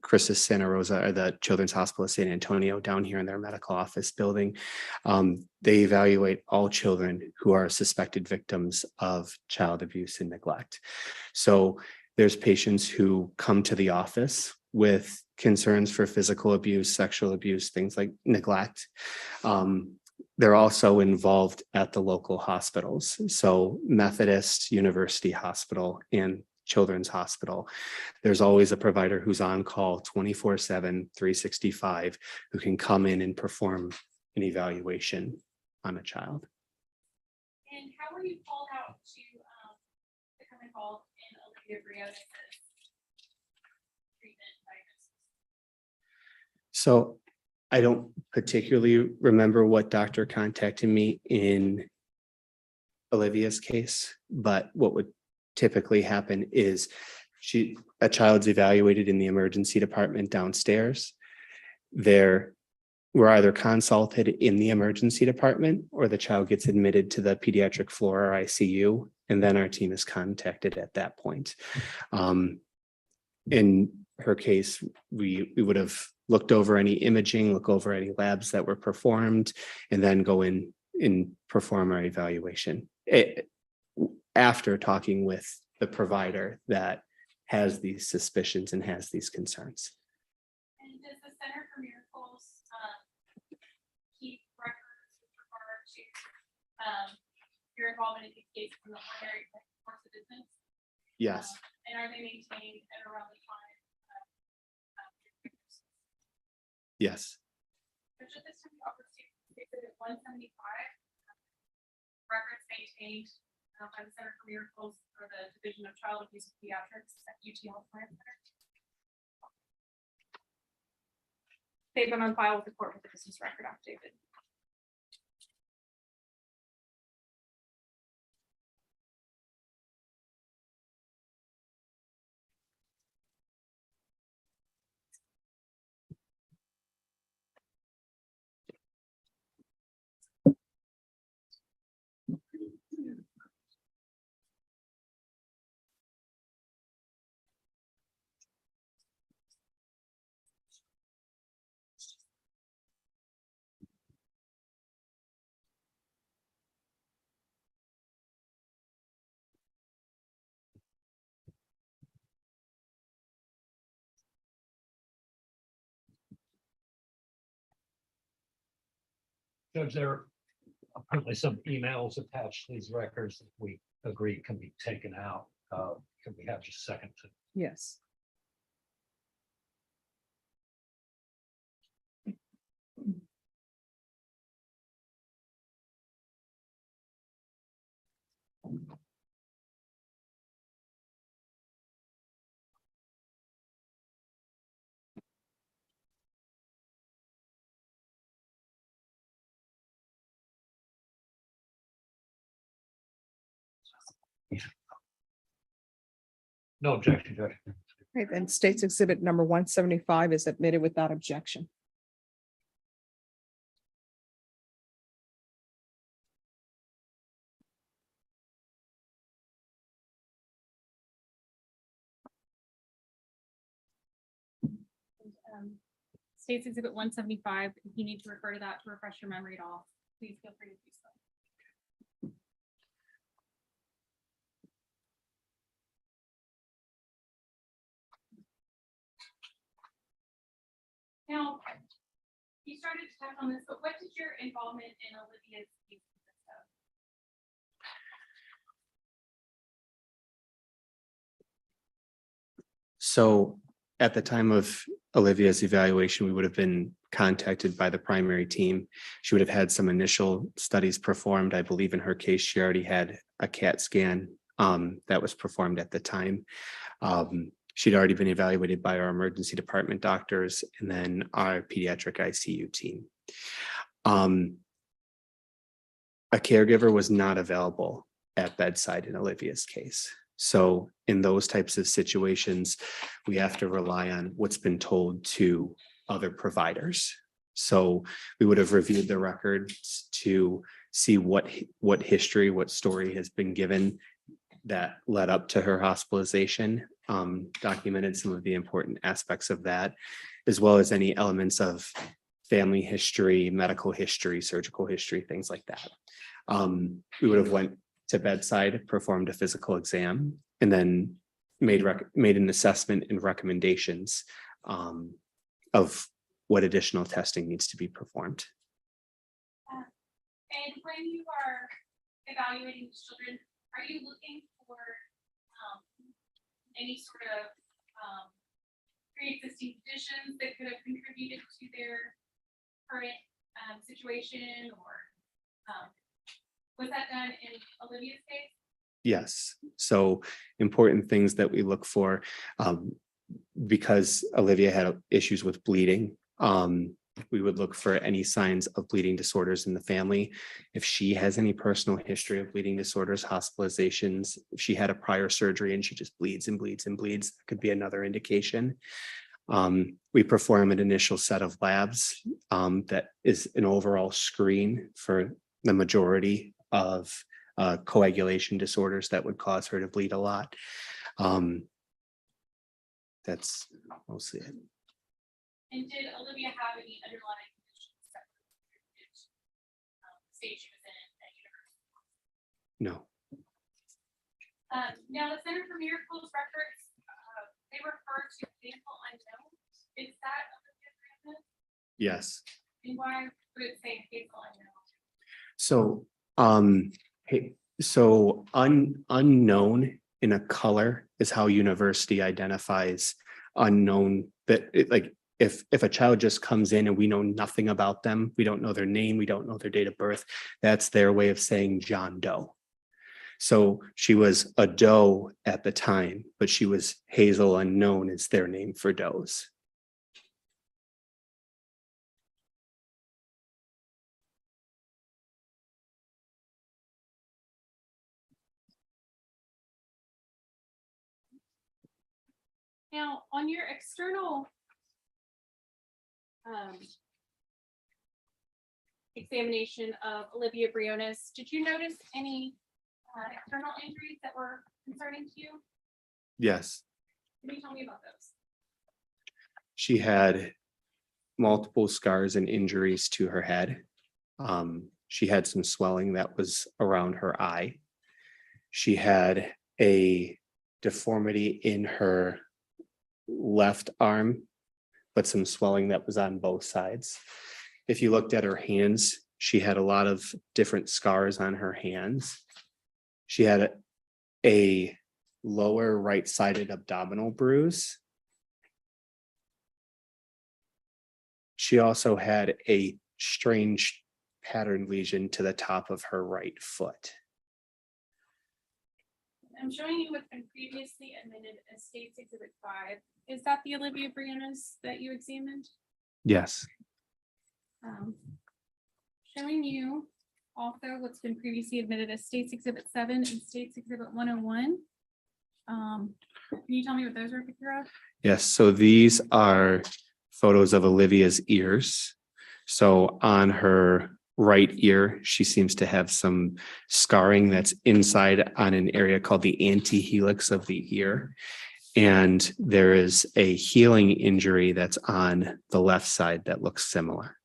Speaker 11: Christus Santa Rosa, or the Children's Hospital of San Antonio, down here in their medical office building. They evaluate all children who are suspected victims of child abuse and neglect. So there's patients who come to the office with concerns for physical abuse, sexual abuse, things like neglect. they're also involved at the local hospitals. So Methodist, University Hospital, and Children's Hospital. There's always a provider who's on call 24/7, 365, who can come in and perform an evaluation on a child.
Speaker 10: And how were you called out to become involved in Olivia Briones' treatment diagnosis?
Speaker 11: So I don't particularly remember what doctor contacted me in Olivia's case, but what would typically happen is a child's evaluated in the emergency department downstairs. We're either consulted in the emergency department or the child gets admitted to the pediatric floor or ICU, and then our team is contacted at that point. In her case, we would have looked over any imaging, look over any labs that were performed, and then go in and perform our evaluation. After talking with the provider that has these suspicions and has these concerns.
Speaker 10: And does the Center for Miracles keep records with regard to your involvement in these cases in the ordinary course of business?
Speaker 11: Yes,
Speaker 10: And are they maintained at around the time?
Speaker 11: yes.
Speaker 10: Which at this time, we offer exhibit 175, records maintained by the Center for Miracles for the Division of Child Abuse and Pediatrics at UT Health Plan Center. They've been on file with the court with the business record affidavit.
Speaker 12: Judge, there are apparently some emails attached to these records that we agree can be taken out. Can we have just a second to?
Speaker 1: Yes.
Speaker 12: No objection, Judge.
Speaker 1: Okay, then State's Exhibit number 175 is admitted without objection.
Speaker 10: States Exhibit 175, if you need to refer to that to refresh your memory at all, please feel free to do so. Now, you started to touch on this, but what did your involvement in Olivia's case consist of?
Speaker 11: So at the time of Olivia's evaluation, we would have been contacted by the primary team. She would have had some initial studies performed. I believe in her case, she already had a CAT scan that was performed at the time. She'd already been evaluated by our emergency department doctors and then our pediatric ICU team. A caregiver was not available at bedside in Olivia's case. So in those types of situations, we have to rely on what's been told to other providers. So we would have reviewed the records to see what history, what story has been given that led up to her hospitalization, documented some of the important aspects of that, as well as any elements of family history, medical history, surgical history, things like that. We would have went to bedside, performed a physical exam, and then made an assessment and recommendations of what additional testing needs to be performed.
Speaker 10: And when you are evaluating these children, are you looking for any sort of pre-existing conditions that could have contributed to their current situation, or was that done in Olivia's case?
Speaker 11: Yes, so important things that we look for, because Olivia had issues with bleeding. We would look for any signs of bleeding disorders in the family. If she has any personal history of bleeding disorders, hospitalizations, if she had a prior surgery and she just bleeds and bleeds and bleeds, that could be another indication. We perform an initial set of labs that is an overall screen for the majority of coagulation disorders that would cause her to bleed a lot. That's mostly it.
Speaker 10: And did Olivia have any underlying conditions that contributed to the stage she was in at university?
Speaker 11: No,
Speaker 10: Now, the Center for Miracles records, they refer to painful unknown. Is that Olivia Briones?
Speaker 11: yes.
Speaker 10: And why would it say painful unknown?
Speaker 11: So, unknown in a color is how university identifies unknown, that like if a child just comes in and we know nothing about them, we don't know their name, we don't know their date of birth, that's their way of saying John Doe. So she was a Doe at the time, but she was Hazel Unknown is their name for does.
Speaker 10: Now, on your external examination of Olivia Briones, did you notice any external injuries that were concerning to you?
Speaker 11: Yes,
Speaker 10: Can you tell me about those?
Speaker 11: she had multiple scars and injuries to her head. She had some swelling that was around her eye. She had a deformity in her left arm, but some swelling that was on both sides. If you looked at her hands, she had a lot of different scars on her hands. She had a lower right-sided abdominal bruise. She also had a strange pattern lesion to the top of her right foot.
Speaker 10: I'm showing you what's been previously admitted as State's Exhibit 5. Is that the Olivia Briones that you examined?
Speaker 11: Yes.
Speaker 10: Showing you also what's been previously admitted as State's Exhibit 7 and State's Exhibit 101. Can you tell me what those are a picture of?
Speaker 11: Yes, so these are photos of Olivia's ears. So on her right ear, she seems to have some scarring that's inside on an area called the antihelix of the ear. And there is a healing injury that's on the left side that looks similar.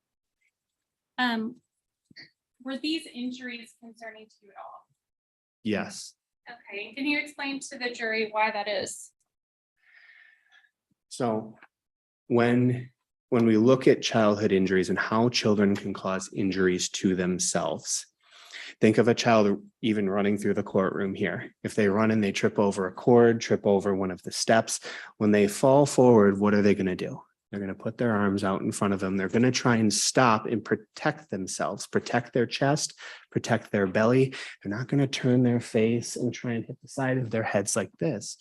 Speaker 10: Were these injuries concerning to you at all?
Speaker 11: Yes.
Speaker 10: Okay, can you explain to the jury why that is?
Speaker 11: So when we look at childhood injuries and how children can cause injuries to themselves, think of a child even running through the courtroom here. If they run and they trip over a cord, trip over one of the steps, when they fall forward, what are they going to do? They're going to put their arms out in front of them. They're going to try and stop and protect themselves, protect their chest, protect their belly. They're not going to turn their face and try and hit the side of their heads like this.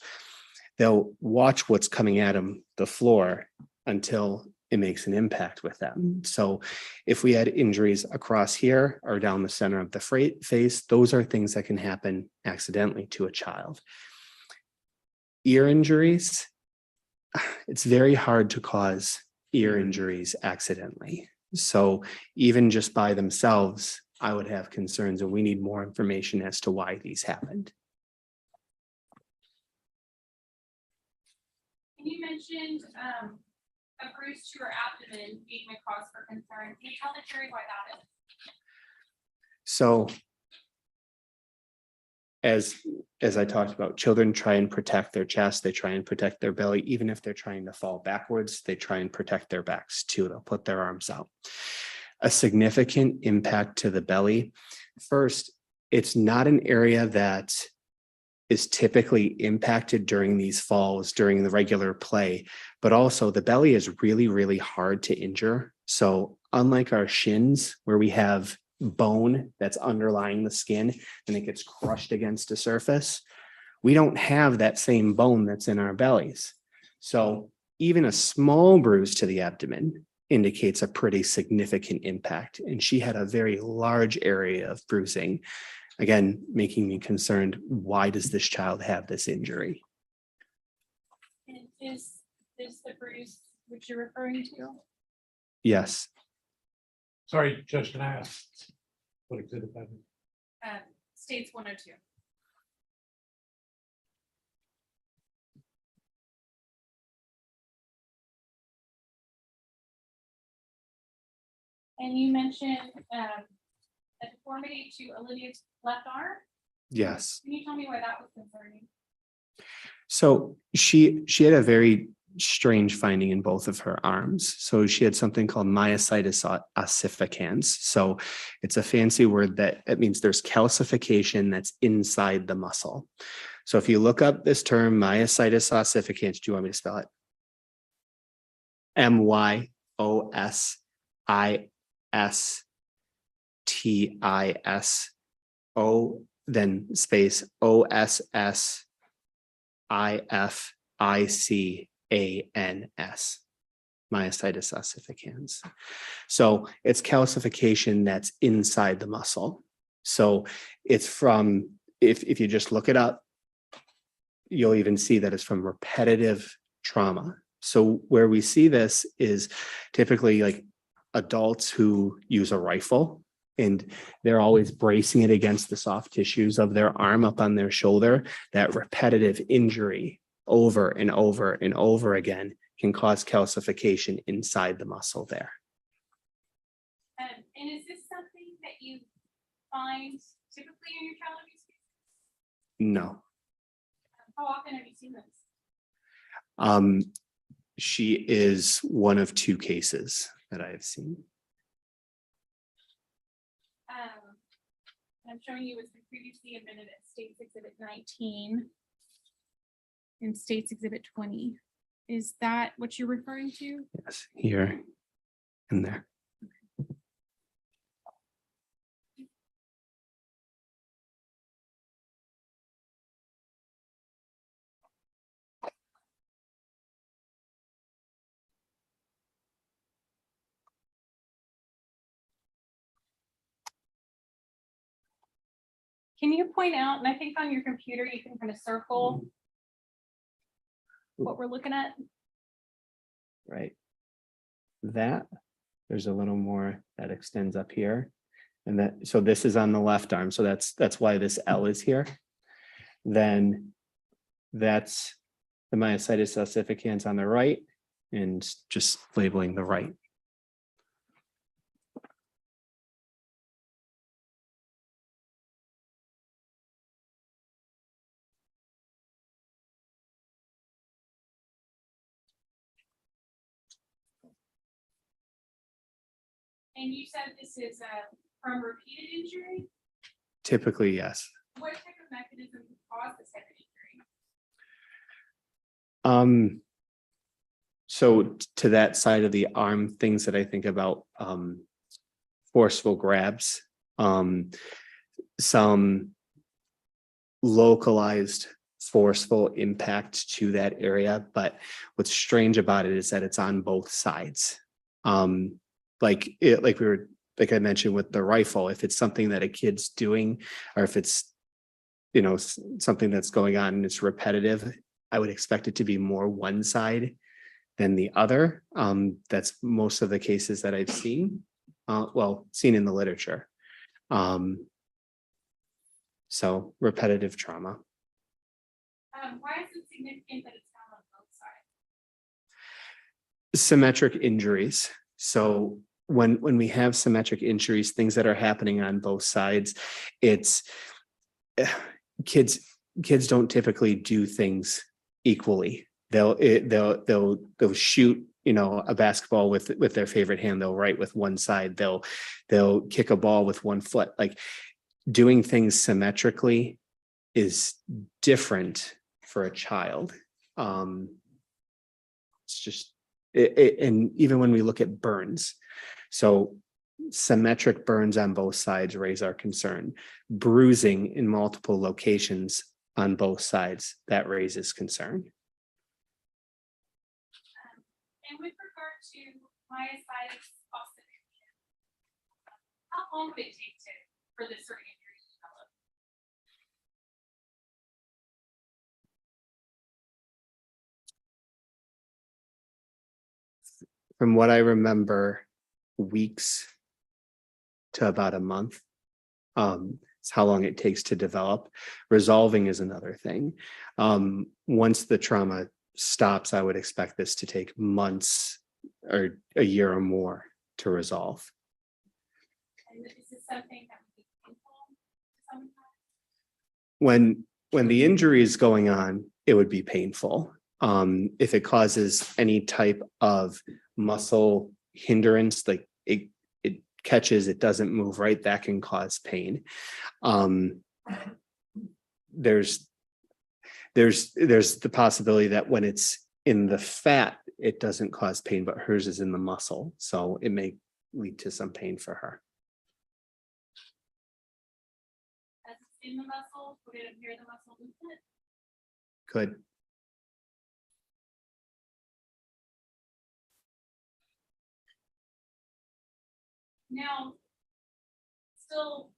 Speaker 11: They'll watch what's coming at them, the floor, until it makes an impact with them. So if we had injuries across here or down the center of the face, those are things that can happen accidentally to a child. Ear injuries, it's very hard to cause ear injuries accidentally. So even just by themselves, I would have concerns, and we need more information as to why these happened.
Speaker 10: And you mentioned a bruise to her abdomen being a cause for concern. Can you tell the jury why that is?
Speaker 11: So as I talked about, children try and protect their chest, they try and protect their belly. Even if they're trying to fall backwards, they try and protect their backs too. They'll put their arms out. a significant impact to the belly. First, it's not an area that is typically impacted during these falls, during the regular play, but also the belly is really, really hard to injure. So unlike our shins, where we have bone that's underlying the skin and it gets crushed against a surface, we don't have that same bone that's in our bellies. So even a small bruise to the abdomen indicates a pretty significant impact. And she had a very large area of bruising, again, making me concerned, why does this child have this injury?
Speaker 10: And is this the bruise which you're referring to?
Speaker 11: Yes.
Speaker 12: Sorry, Judge, can I ask? What exhibit that is?
Speaker 10: States 102. And you mentioned a deformity to Olivia's left arm.
Speaker 11: Yes.
Speaker 10: Can you tell me why that was concerning?
Speaker 11: So she had a very strange finding in both of her arms. So she had something called myositis ossificans. So it's a fancy word that it means there's calcification that's inside the muscle. So if you look up this term, myositis ossificans, do you want me to spell it? MYOSITISO, then space OSSIFICANS. Myositis ossificans. So it's calcification that's inside the muscle. So it's from, if you just look it up, you'll even see that it's from repetitive trauma. So where we see this is typically like adults who use a rifle and they're always bracing it against the soft tissues of their arm up on their shoulder. That repetitive injury over and over and over again can cause calcification inside the muscle there.
Speaker 10: And is this something that you find typically in your child abuse cases?
Speaker 11: No.
Speaker 10: How often have you seen this?
Speaker 11: She is one of two cases that I have seen.
Speaker 10: I'm showing you was previously admitted at States Exhibit 19 and States Exhibit 20. Is that what you're referring to?
Speaker 11: Yes, here and there.
Speaker 10: Can you point out, and I think on your computer, you can kind of circle what we're looking at?
Speaker 11: Right. That, there's a little more that extends up here. And that, so this is on the left arm. So that's why this L is here. Then that's the myositis ossificans on the right and just labeling the right.
Speaker 10: And you said this is from repeated injury?
Speaker 11: Typically, yes.
Speaker 10: What type of mechanism caused this type of injury?
Speaker 11: So to that side of the arm, things that I think about, forceful grabs, some localized forceful impact to that area. But what's strange about it is that it's on both sides. Like I mentioned with the rifle, if it's something that a kid's doing, or if it's, something that's going on and it's repetitive, I would expect it to be more one side than the other. That's most of the cases that I've seen, seen in the literature. So repetitive trauma.
Speaker 10: Why is it significant that it's found on both sides?
Speaker 11: Symmetric injuries. So when we have symmetric injuries, things that are happening on both sides, it's kids don't typically do things equally. They'll shoot you know, a basketball with their favorite hand, they'll write with one side, they'll kick a ball with one foot. Like doing things symmetrically is different for a child. It's just, and even when we look at burns, so symmetric burns on both sides raise our concern. Bruising in multiple locations on both sides, that raises concern.
Speaker 10: And with regard to myositis ossification, how long would it take for this sort of injury to develop?
Speaker 11: From what I remember, weeks to about a month. It's how long it takes to develop. Resolving is another thing. Once the trauma stops, I would expect this to take months or a year or more to resolve.
Speaker 10: And is this something that would be painful to someone?
Speaker 11: When the injury is going on, it would be painful. If it causes any type of muscle hindrance, like it catches, it doesn't move right, that can cause pain. There's the possibility that when it's in the fat, it doesn't cause pain, but hers is in the muscle, so it may lead to some pain for her.
Speaker 10: As it's in the muscle, would it appear the muscle movement?
Speaker 11: Could.
Speaker 10: Now, still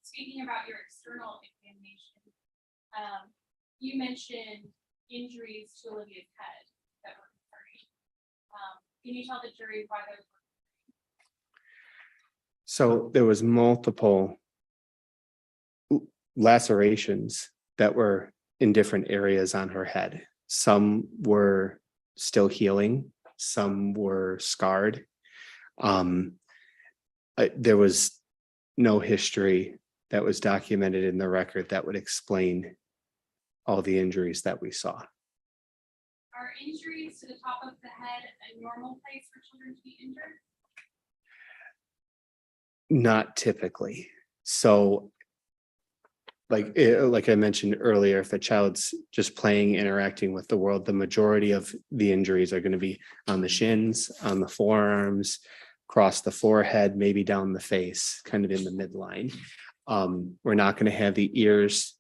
Speaker 10: speaking about your external examination, you mentioned injuries to Olivia's head that were concerning. Can you tell the jury why those were?
Speaker 11: So there was multiple lacerations that were in different areas on her head. Some were still healing, some were scarred. There was no history that was documented in the record that would explain all the injuries that we saw.
Speaker 10: Are injuries to the top of the head a normal place for children to be injured?
Speaker 11: Not typically. So like I mentioned earlier, if a child's just playing, interacting with the world, the majority of the injuries are going to be on the shins, on the forearms, across the forehead, maybe down the face, kind of in the midline. We're not going to have the ears,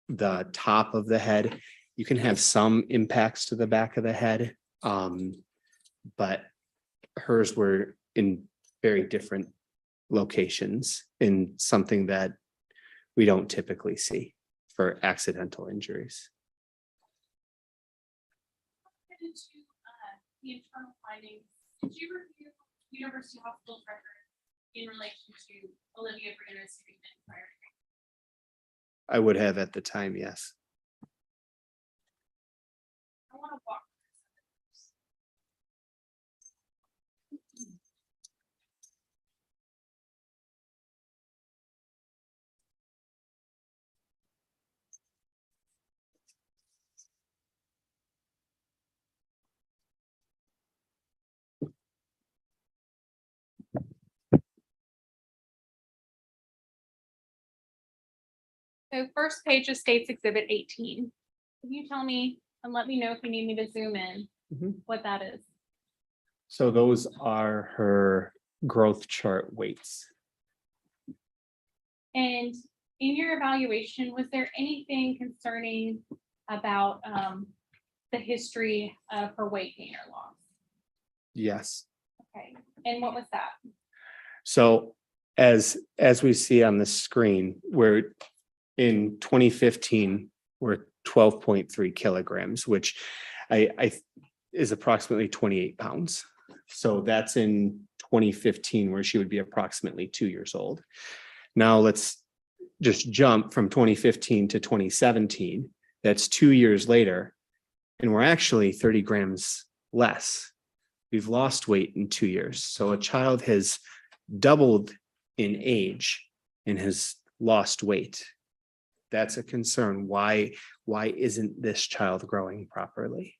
Speaker 11: the top of the head. You can have some impacts to the back of the head, but hers were in very different locations, in something that we don't typically see for accidental injuries.
Speaker 10: Get into the internal findings. Did you review University Hospital's record in relation to Olivia Briones' treatment prior to?
Speaker 11: I would have at the time, yes.
Speaker 10: I want to walk So first page of States Exhibit 18. Can you tell me and let me know if you need me to zoom in what that is?
Speaker 11: So those are her growth chart weights.
Speaker 10: And in your evaluation, was there anything concerning about the history of her weight gain or loss?
Speaker 11: Yes.
Speaker 10: Okay, and what was that?
Speaker 11: So as we see on the screen, we're in 2015, we're 12.3 kilograms, which I is approximately 28 pounds. So that's in 2015, where she would be approximately 2 years old. Now let's just jump from 2015 to 2017. That's 2 years later, and we're actually 30 grams less. We've lost weight in 2 years. So a child has doubled in age and has lost weight. That's a concern. Why isn't this child growing properly?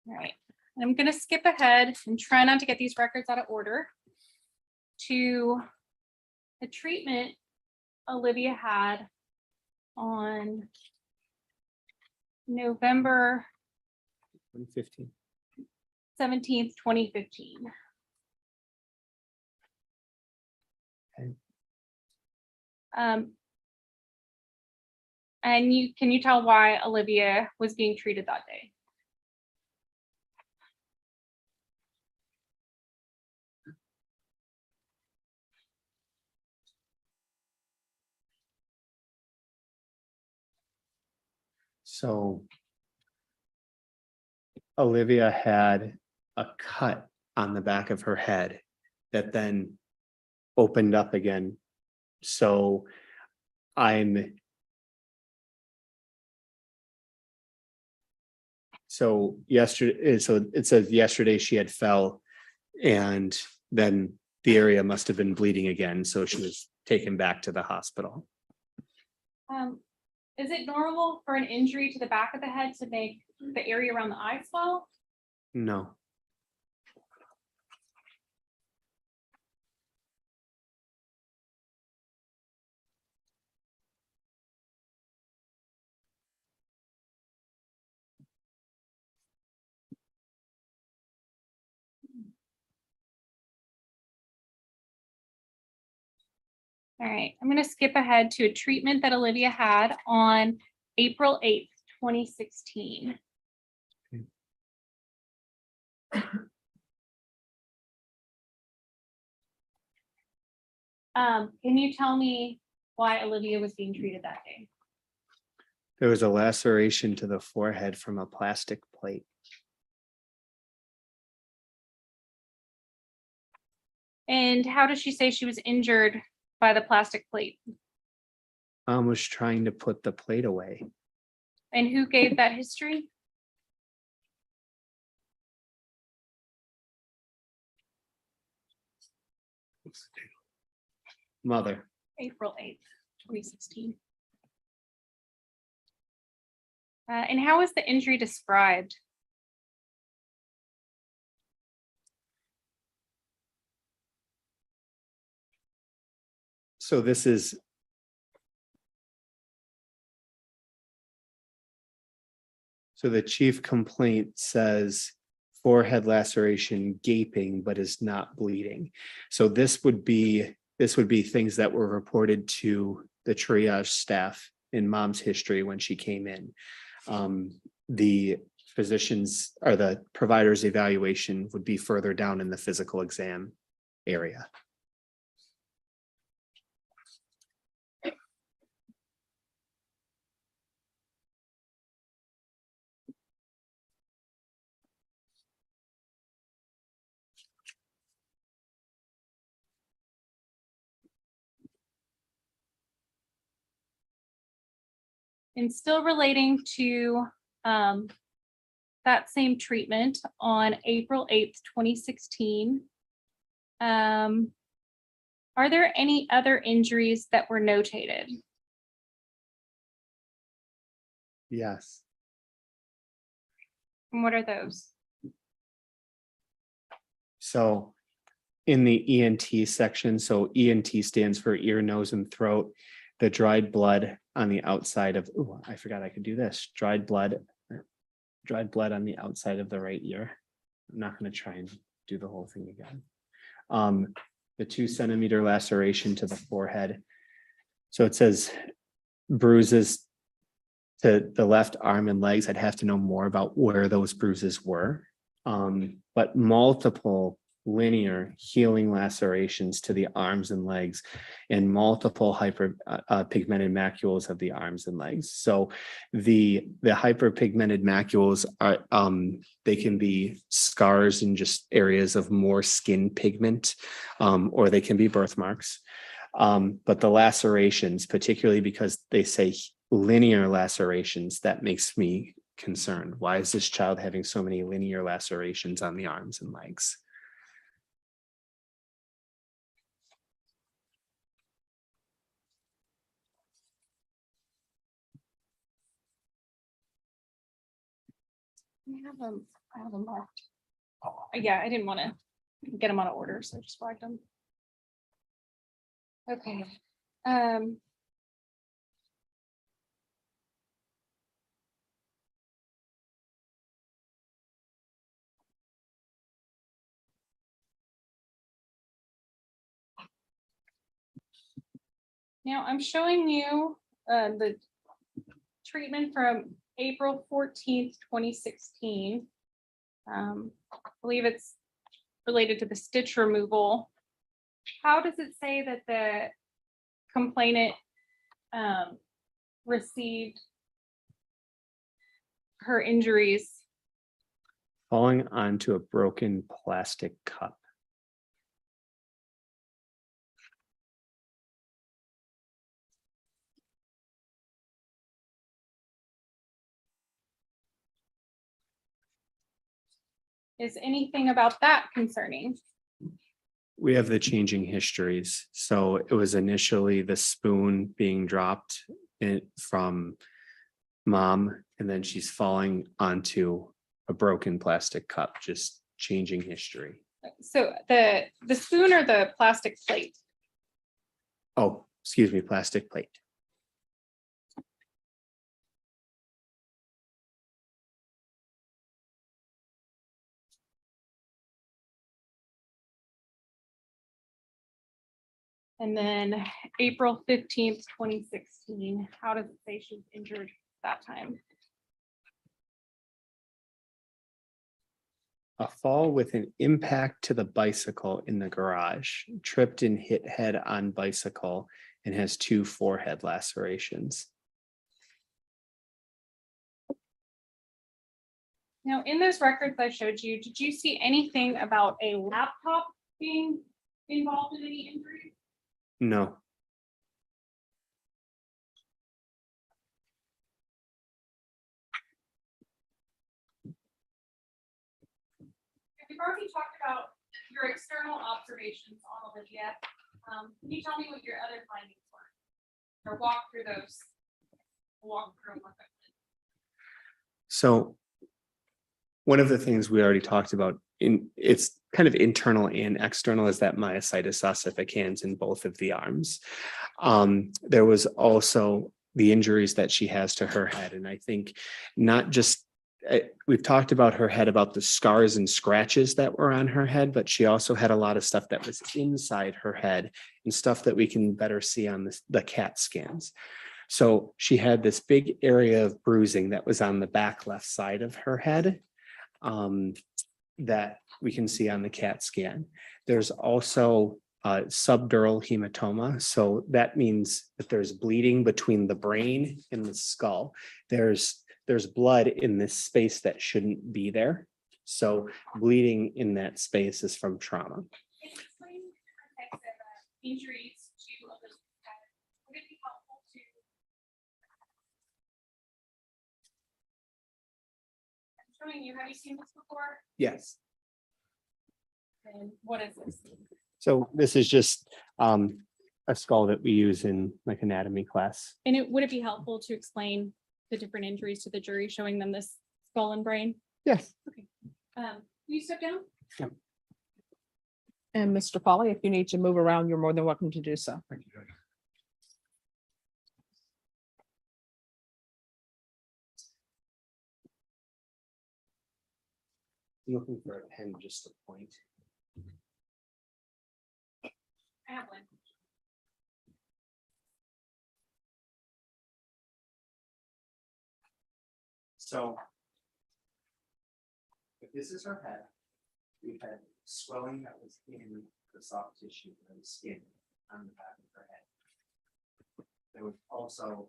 Speaker 10: All right, I'm gonna skip ahead and try not to get these records out of order to the treatment Olivia had on November
Speaker 11: 2015.
Speaker 10: 17th, 2015.
Speaker 11: Okay.
Speaker 10: And can you tell why Olivia was being treated that day?
Speaker 11: So Olivia had a cut on the back of her head that then opened up again. So yesterday, so it says yesterday she had fell and then the area must have been bleeding again. So she was taken back to the hospital.
Speaker 10: Is it normal for an injury to the back of the head to make the area around the eye swell?
Speaker 11: No.
Speaker 10: All right, I'm going to skip ahead to a treatment that Olivia had on April 8th, 2016. Can you tell me why Olivia was being treated that day?
Speaker 11: There was a laceration to the forehead from a plastic plate.
Speaker 10: And how does she say she was injured by the plastic plate?
Speaker 11: Mom was trying to put the plate away.
Speaker 10: And who gave that history?
Speaker 11: Mother.
Speaker 10: April 8th, 2016. And how is the injury described?
Speaker 11: So this is so the chief complaint says forehead laceration, gaping, but is not bleeding. So this would be things that were reported to the triage staff in mom's history when she came in. The physicians or the provider's evaluation would be further down in the physical exam area.
Speaker 10: And still relating to that same treatment on April 8th, 2016. Are there any other injuries that were notated?
Speaker 11: Yes.
Speaker 10: And what are those?
Speaker 11: So in the ENT section, so ENT stands for ear, nose, and throat. The dried blood on the outside of, oh, I forgot I could do this. Dried blood on the outside of the right ear. I'm not going to try and do the whole thing again. The 2-centimeter laceration to the forehead. So it says bruises to the left arm and legs. I'd have to know more about where those bruises were. But multiple linear healing lacerations to the arms and legs and multiple hyperpigmented macules of the arms and legs. So the hyperpigmented macules are they can be scars in just areas of more skin pigment, or they can be birthmarks. But the lacerations, particularly because they say linear lacerations, that makes me concerned. Why is this child having so many linear lacerations on the arms and legs?
Speaker 10: We have I have them marked. Yeah, I didn't want to get them out of order, so I just flagged them. Okay. Now I'm showing you the treatment from April 14th, 2016. I believe it's related to the stitch removal. How does it say that the complainant received her injuries?
Speaker 11: Falling onto a broken plastic cup.
Speaker 10: Is anything about that concerning?
Speaker 11: We have the changing histories. So it was initially the spoon being dropped from mom, and then she's falling onto a broken plastic cup, just changing history.
Speaker 10: So the spoon or the plastic plate?
Speaker 11: Oh, excuse me, plastic plate.
Speaker 10: And then April 15th, 2016, how does it say she was injured that time?
Speaker 11: A fall with an impact to the bicycle in the garage, tripped and hit head on bicycle, and has 2 forehead lacerations.
Speaker 10: Now, in those records I showed you, did you see anything about a laptop being involved in any injury?
Speaker 11: No.
Speaker 10: We've already talked about your external observations on Olivia. Can you tell me what your other findings were? Or walk through those. Walk through them.
Speaker 11: So one of the things we already talked about it's kind of internal and external is that myositis ossificans in both of the arms. There was also the injuries that she has to her head. And I think not just we've talked about her head, about the scars and scratches that were on her head, but she also had a lot of stuff that was inside her head and stuff that we can better see on the CAT scans. So she had this big area of bruising that was on the back left side of her head that we can see on the CAT scan. There's also subdural hematoma. So that means that there's bleeding between the brain and the skull. There's blood in this space that shouldn't be there. So bleeding in that space is from trauma.
Speaker 10: Can you explain the different types of injuries to Olivia? Would it be helpful to? I'm showing you, have you seen this before?
Speaker 11: Yes.
Speaker 10: And what is this?
Speaker 11: So this is just a skull that we use in like anatomy class.
Speaker 10: And would it be helpful to explain the different injuries to the jury, showing them this skull and brain?
Speaker 11: Yes.
Speaker 10: Okay. Will you step down?
Speaker 1: And Mr. Foley, if you need to move around, you're more than welcome to do so.
Speaker 12: Thank you, Judge.
Speaker 11: Looking for a pen just to point.
Speaker 10: I have one.
Speaker 11: So if this is her head, we've had swelling that was in the soft tissue of the skin on the back of her head. There was also,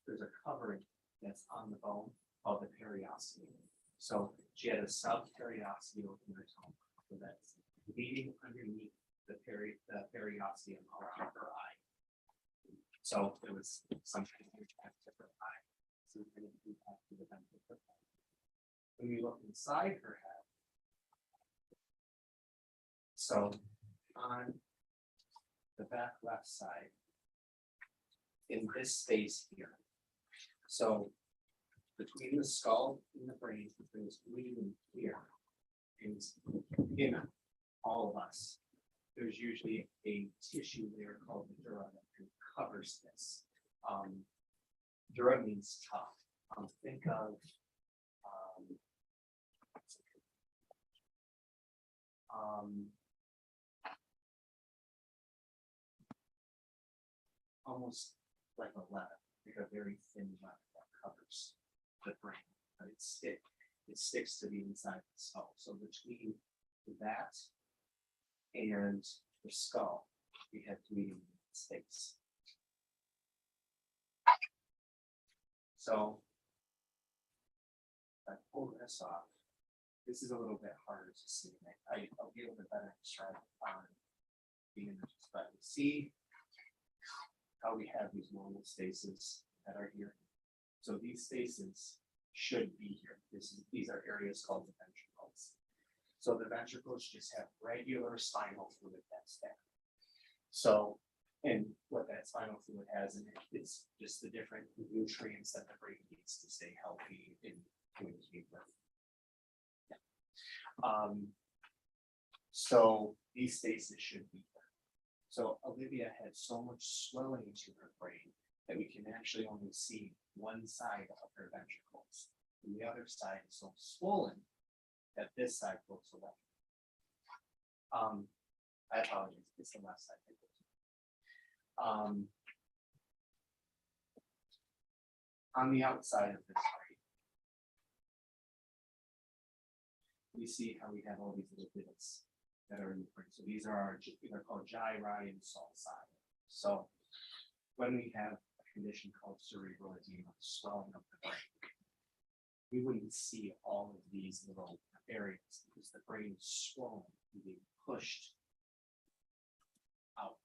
Speaker 11: there's a covering that's on the bone called the periosteum. So she had a subperiosteal hematoma, so that's bleeding underneath the periosteum around her eye. So there was some kind of impact to her eye. Some kind of impact to the vent of her head. When you look inside her head, so on the back left side, in this space here, so
Speaker 5: between the skull and the brain, between this green and here, is in all of us. There's usually a tissue layer called the dura that covers this. Dura means tough. Think of almost like a leather, like a very thin leather that covers the brain, but it sticks to the inside of the skull. So between that and the skull, we have 3 space. So if I pull this off, this is a little bit harder to see. I'll be able to better describe it on the images, but you see how we have these normal spaces that are here. So these spaces should be here. These are areas called the ventricles. So the ventricles just have regular spinal fluid that's there. So, and what that spinal fluid has in it, it's just the different nutrients that the brain needs to stay healthy and communicate with. So these spaces should be there. So Olivia had so much swelling to her brain that we can actually only see one side of her ventricles. And the other side is so swollen that this side looks away. I apologize, it's the left side. On the outside of this brain, we see how we have all these little bits that are in the brain. So these are called gyri and sulci. So when we have a condition called cerebral edema, swelling of the brain, we wouldn't see all of these little areas because the brain is swollen and being pushed out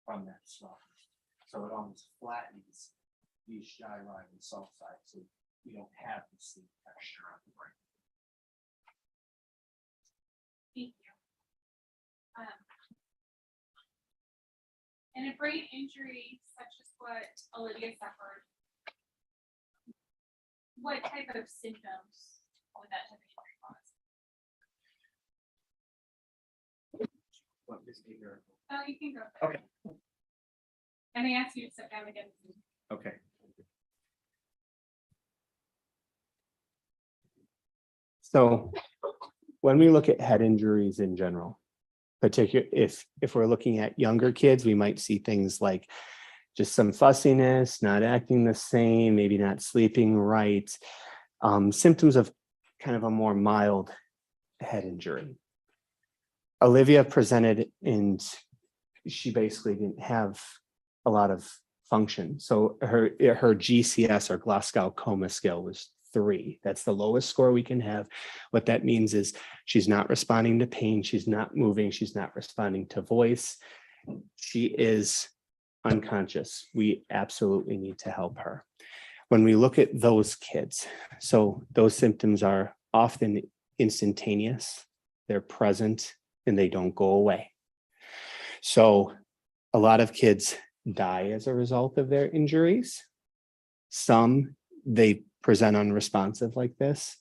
Speaker 5: from that swelling. So it almost flattens these gyri and sulci, so we don't have the same texture on the brain.
Speaker 10: Thank you. In a brain injury such as what Olivia suffered, what type of symptoms would that type of injury cause?
Speaker 5: What is a miracle?
Speaker 10: Oh, you can go.
Speaker 5: Okay.
Speaker 10: And I asked you to sit down again.
Speaker 5: Okay.
Speaker 11: So when we look at head injuries in general, particularly if we're looking at younger kids, we might see things like just some fussiness, not acting the same, maybe not sleeping right, symptoms of kind of a more mild head injury. Olivia presented and she basically didn't have a lot of function. So her GCS or Glasgow Coma Scale was 3. That's the lowest score we can have. What that means is she's not responding to pain, she's not moving, she's not responding to voice. She is unconscious. We absolutely need to help her. When we look at those kids, so those symptoms are often instantaneous, they're present, and they don't go away. So a lot of kids die as a result of their injuries. Some, they present unresponsive like this.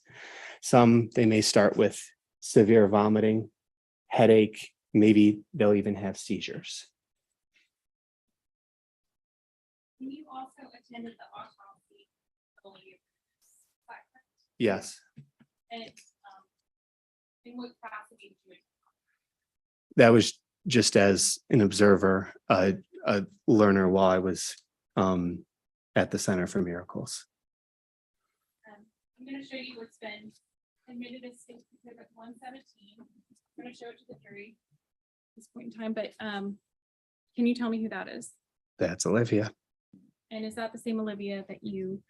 Speaker 11: Some, they may start with severe vomiting, headache, maybe they'll even have seizures.
Speaker 10: You also attended the autopsy, I believe. Is that correct?
Speaker 11: Yes,
Speaker 10: And in what capacity did you?
Speaker 11: that was just as an observer, a learner while I was at the Center for Miracles.
Speaker 10: I'm going to show you what's been admitted as State Exhibit 117. I'm going to show it to the jury at this point in time, but can you tell me who that is?
Speaker 11: That's Olivia.
Speaker 10: And is that the same Olivia that you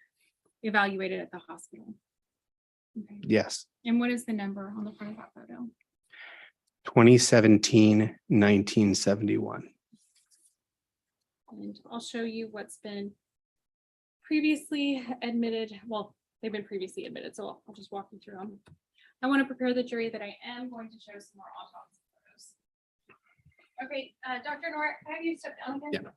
Speaker 10: evaluated at the hospital? Okay.
Speaker 11: Yes.
Speaker 10: And what is the number on the front of that photo?
Speaker 11: 2017-1971.
Speaker 10: And I'll show you what's been previously admitted. Well, they've been previously admitted, so I'll just walk you through them. I want to prepare the jury that I am going to show some more autopsy photos. Okay, Dr. Nora, have you stepped down again?
Speaker 11: Yeah.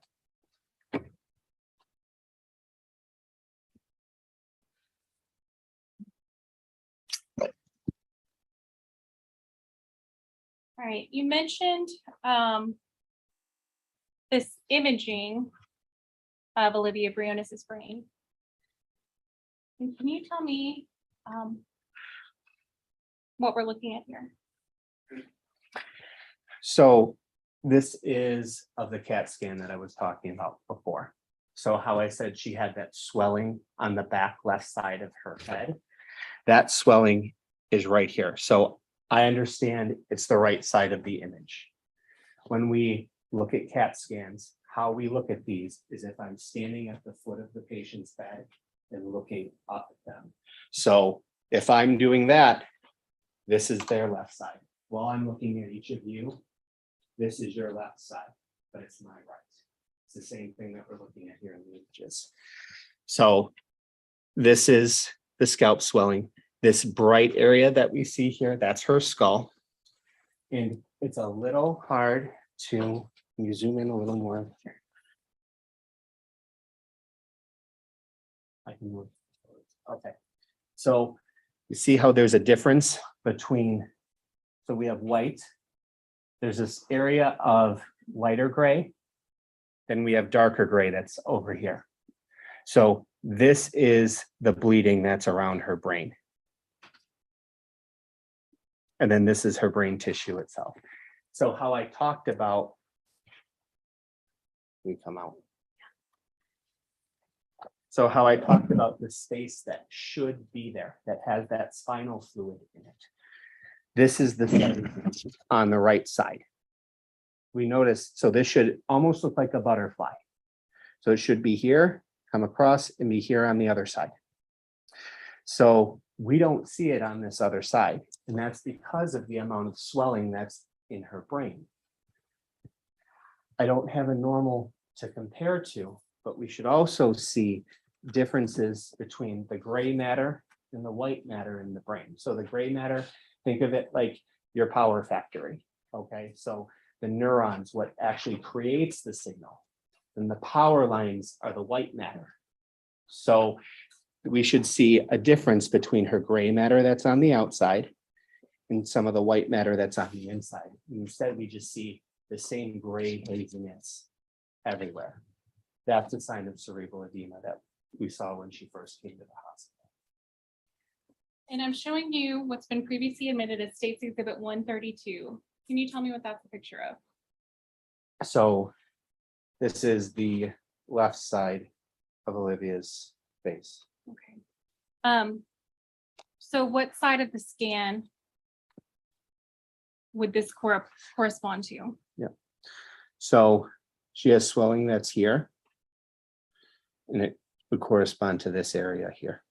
Speaker 10: All right, you mentioned this imaging of Olivia Briones' brain. And can you tell me what we're looking at here?
Speaker 11: So this is of the CAT scan that I was talking about before. So how I said she had that swelling on the back left side of her head, that swelling is right here. So I understand it's the right side of the image. When we look at CAT scans, how we look at these is if I'm standing at the foot of the patient's bed and looking up at them. So if I'm doing that, this is their left side. While I'm looking at each of you, this is your left side, but it's my right. It's the same thing that we're looking at here in the images. So this is the scalp swelling. This bright area that we see here, that's her skull. And it's a little hard to, you zoom in a little more. I can move. Okay. So you see how there's a difference between, so we have white. There's this area of lighter gray. Then we have darker gray that's over here. So this is the bleeding that's around her brain. And then this is her brain tissue itself. So how I talked about, we come out. So how I talked about the space that should be there, that has that spinal fluid in it. This is the setting on the right side. We notice, so this should almost look like a butterfly. So it should be here, come across and be here on the other side. So we don't see it on this other side. And that's because of the amount of swelling that's in her brain. I don't have a normal to compare to, but we should also see differences between the gray matter and the white matter in the brain. So the gray matter, think of it like your power factory. Okay, so the neurons, what actually creates the signal, and the power lines are the white matter. So we should see a difference between her gray matter that's on the outside and some of the white matter that's on the inside. Instead, we just see the same gray haziness everywhere. That's a sign of cerebral edema that we saw when she first came to the hospital.
Speaker 10: And I'm showing you what's been previously admitted as State's Exhibit 132. Can you tell me what that's a picture of?
Speaker 11: So this is the left side of Olivia's face.
Speaker 10: Okay. So what side of the scan would this correspond to?
Speaker 11: Yeah. So she has swelling that's here. And it would correspond to this area here.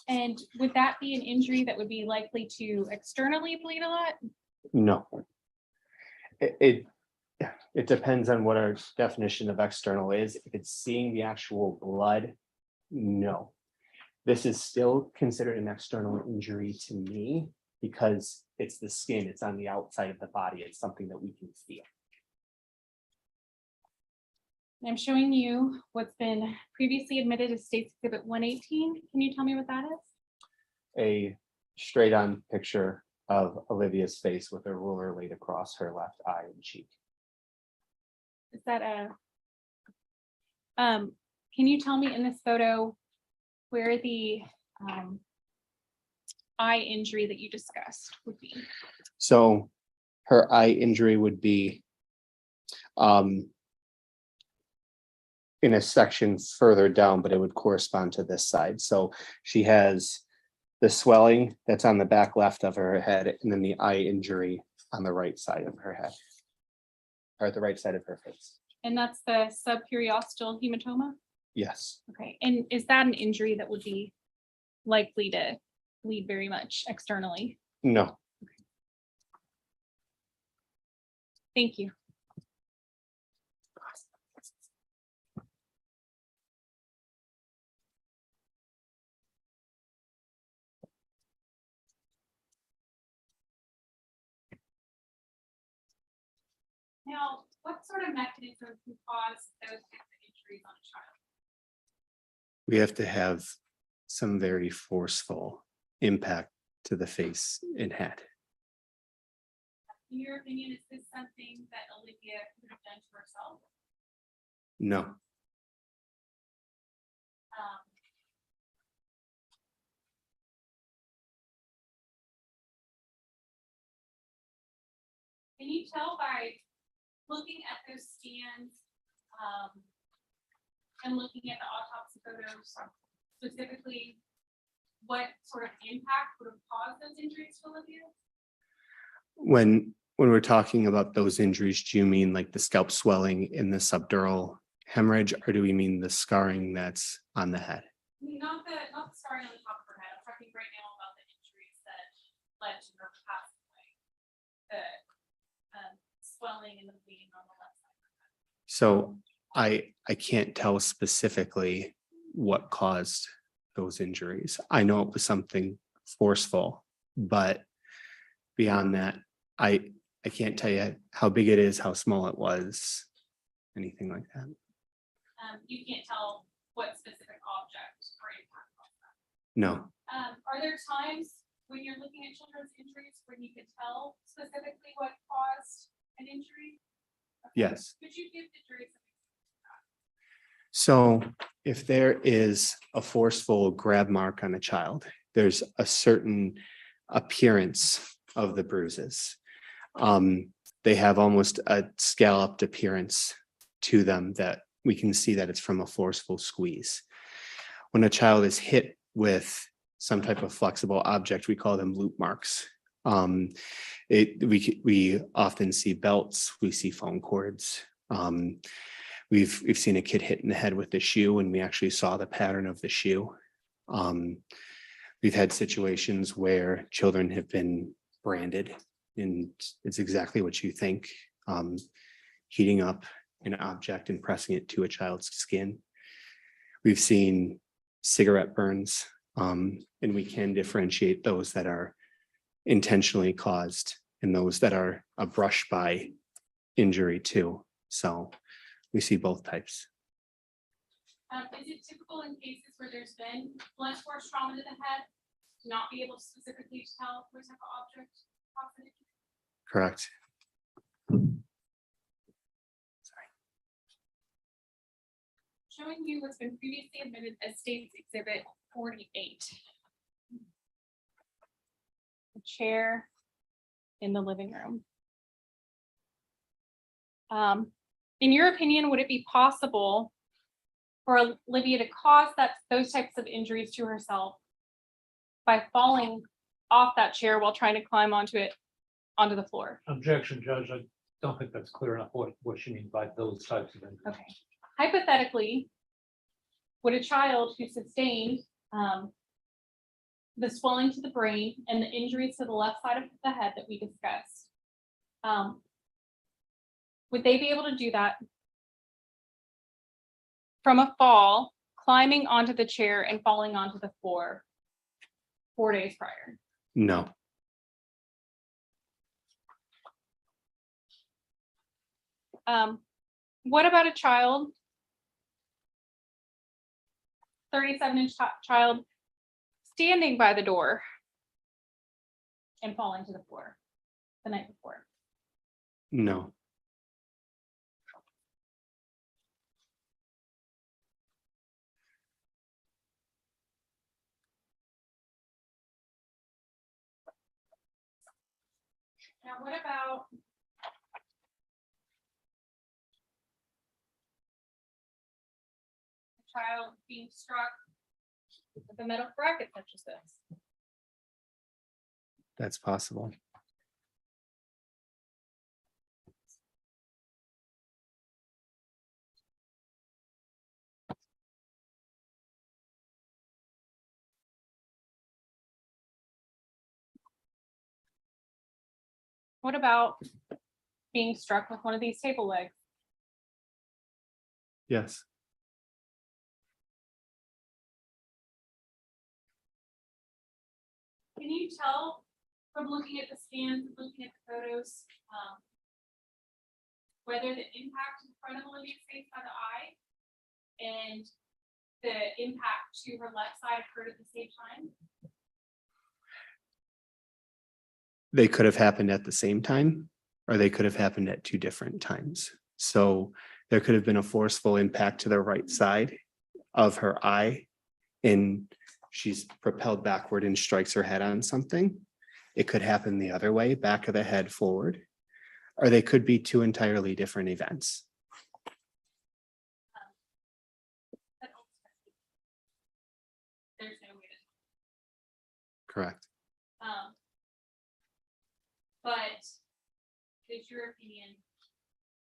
Speaker 10: And would that be an injury that would be likely to externally bleed a lot?
Speaker 11: No. It depends on what our definition of external is. If it's seeing the actual blood, no. This is still considered an external injury to me because it's the skin, it's on the outside of the body, it's something that we can feel.
Speaker 10: I'm showing you what's been previously admitted as State's Exhibit 118. Can you tell me what that is?
Speaker 11: A straight on picture of Olivia's face with a ruler laid across her left eye and cheek.
Speaker 10: Is that a, can you tell me in this photo where the eye injury that you discussed would be?
Speaker 11: So her eye injury would be in a section further down, but it would correspond to this side. So she has the swelling that's on the back left of her head, and then the eye injury on the right side of her head, or the right side of her face.
Speaker 10: And that's the subperiosteal hematoma?
Speaker 11: Yes.
Speaker 10: Okay, and is that an injury that would be likely to bleed very much externally?
Speaker 11: No.
Speaker 10: Thank you. Now, what sort of mechanism can cause those types of injuries on a child?
Speaker 11: We have to have some very forceful impact to the face and head.
Speaker 10: In your opinion, is this something that Olivia could have done to herself?
Speaker 11: No,
Speaker 10: Can you tell by looking at those scans, and looking at the autopsy photos specifically, what sort of impact would have caused those injuries to Olivia?
Speaker 11: when we're talking about those injuries, do you mean like the scalp swelling in the subdural hemorrhage, or do we mean the scarring that's on the head?
Speaker 10: I mean, not the scarring on the top of her head. I'm talking right now about the injuries that led to her passing away. The swelling and the bleeding on the left side of her head.
Speaker 11: So I can't tell specifically what caused those injuries. I know it was something forceful, but beyond that, I can't tell you how big it is, how small it was, anything like that.
Speaker 10: You can't tell what specific object or impact caused that.
Speaker 11: No,
Speaker 10: Are there times when you're looking at children's injuries when you can tell specifically what caused an injury?
Speaker 11: yes.
Speaker 10: Could you give the jury some?
Speaker 11: So if there is a forceful grab mark on a child, there's a certain appearance of the bruises. They have almost a scalloped appearance to them that we can see that it's from a forceful squeeze. When a child is hit with some type of flexible object, we call them loop marks. We often see belts, we see phone cords. We've seen a kid hit in the head with the shoe, and we actually saw the pattern of the shoe. We've had situations where children have been branded, and it's exactly what you think. Heating up an object and pressing it to a child's skin. We've seen cigarette burns, and we can differentiate those that are intentionally caused and those that are a brush by injury too. So we see both types.
Speaker 10: Is it typical in cases where there's been blunt force trauma to the head, to not be able to specifically tell what type of object caused it?
Speaker 11: Correct.
Speaker 10: Showing you what's been previously admitted as State's Exhibit 48. The chair in the living room. In your opinion, would it be possible for Olivia to cause those types of injuries to herself by falling off that chair while trying to climb onto the floor?
Speaker 12: Objection, Judge. I don't think that's clear enough what she means by those types of injuries.
Speaker 10: Okay. Hypothetically, would a child who sustained the swelling to the brain and the injuries to the left side of the head that we discussed, would they be able to do that from a fall, climbing onto the chair and falling onto the floor 4 days prior?
Speaker 11: No.
Speaker 10: What about a child, 37-inch child, standing by the door and falling to the floor the night before?
Speaker 11: No.
Speaker 10: Now, what about a child being struck with a metal bracket such as this?
Speaker 11: That's possible.
Speaker 10: What about being struck with one of these table legs?
Speaker 11: Yes.
Speaker 10: Can you tell from looking at the scans, looking at the photos, whether the impact in front of Olivia's face by the eye and the impact to her left side occurred at the same time?
Speaker 11: They could have happened at the same time. or they could have happened at two different times. So there could have been a forceful impact to the right side of her eye, and she's propelled backward and strikes her head on something. It could happen the other way, back of the head forward, or they could be two entirely different events.
Speaker 10: But ultimately, there's no way to,
Speaker 11: Correct.
Speaker 10: but is your opinion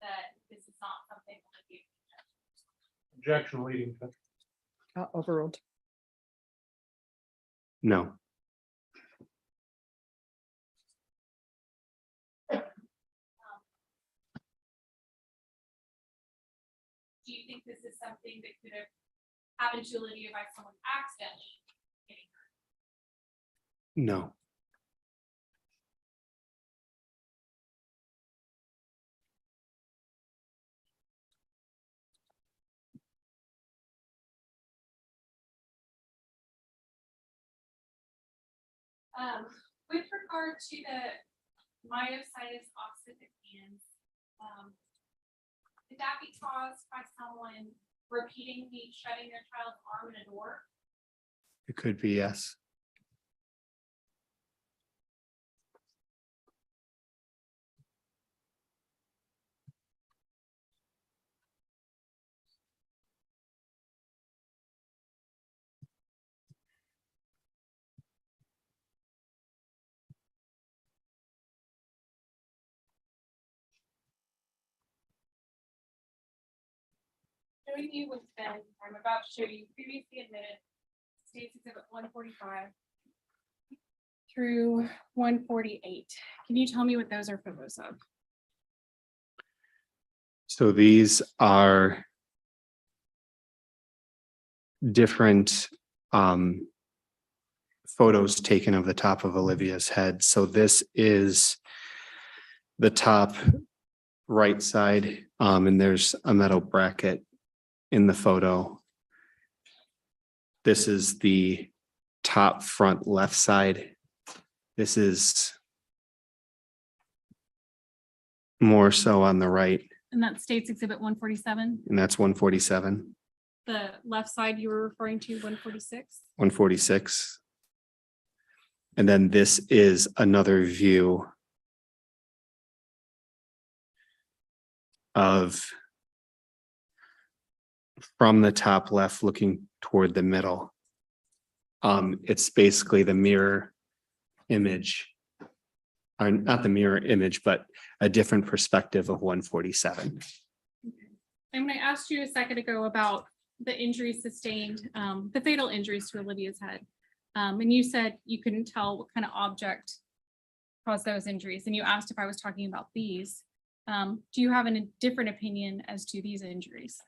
Speaker 10: that this is not something that you?
Speaker 12: Objection leading to.
Speaker 1: Overruled.
Speaker 11: No.
Speaker 10: Do you think this is something that could have happened to Olivia by someone accidentally hitting her?
Speaker 11: No.
Speaker 10: With regard to the myositis ossificans, could that be caused by someone repeatedly shutting their child's arm in a door?
Speaker 11: It could be yes.
Speaker 10: Showing you what's been, I'm about to show you previously admitted states exhibit 145 through 148. Can you tell me what those are photos of?
Speaker 11: So these are different photos taken of the top of Olivia's head. So this is the top right side, and there's a metal bracket in the photo. This is the top front left side. This is more so on the right,
Speaker 10: And that states exhibit 147.
Speaker 11: and that's 147,
Speaker 10: The left side you were referring to, 146.
Speaker 11: 146. And then this is another view of from the top left looking toward the middle. It's basically the mirror image, or not the mirror image, but a different perspective of 147.
Speaker 10: And when I asked you a second ago about the injuries sustained, the fatal injuries to Olivia's head, and you said you couldn't tell what kind of object caused those injuries, and you asked if I was talking about these. Do you have a different opinion as to these injuries?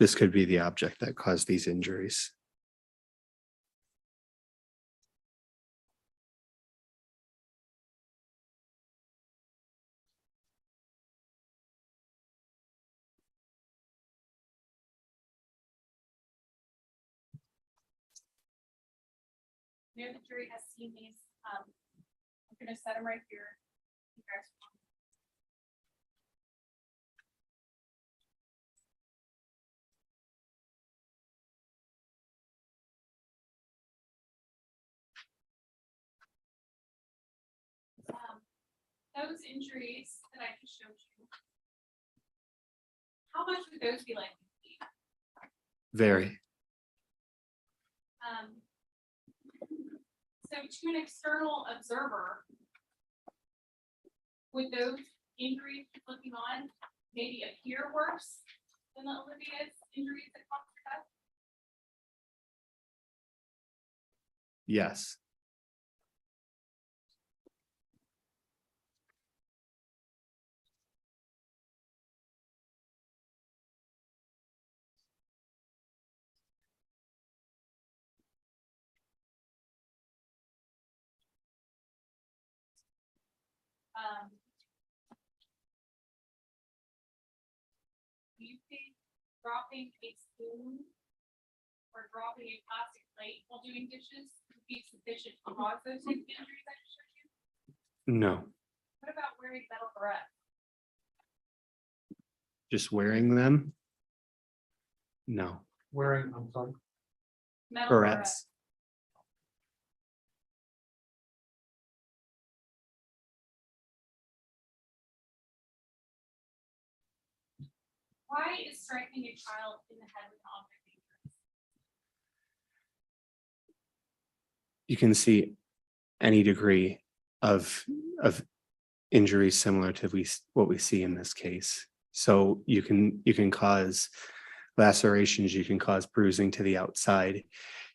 Speaker 11: This could be the object that caused these injuries.
Speaker 10: I know the jury has seen these. I'm gonna set them right here. You guys- Those injuries that I just showed you, how much would those be like?
Speaker 11: Very.
Speaker 10: So to an external observer, would those injuries looking on maybe appear worse than the Olivia's injuries that caused her death?
Speaker 11: Yes.
Speaker 10: Do you think dropping a spoon or dropping a plastic plate while doing dishes would be sufficient to cause those safety injuries I just showed you?
Speaker 11: No,
Speaker 10: What about wearing metal barrettes?
Speaker 11: just wearing them. No,
Speaker 12: Wearing, I'm sorry.
Speaker 10: Metal
Speaker 11: barrettes.
Speaker 10: Why is striking a child in the head with an object dangerous?
Speaker 11: You can see any degree of injury similar to what we see in this case. So you can cause lacerations, you can cause bruising to the outside,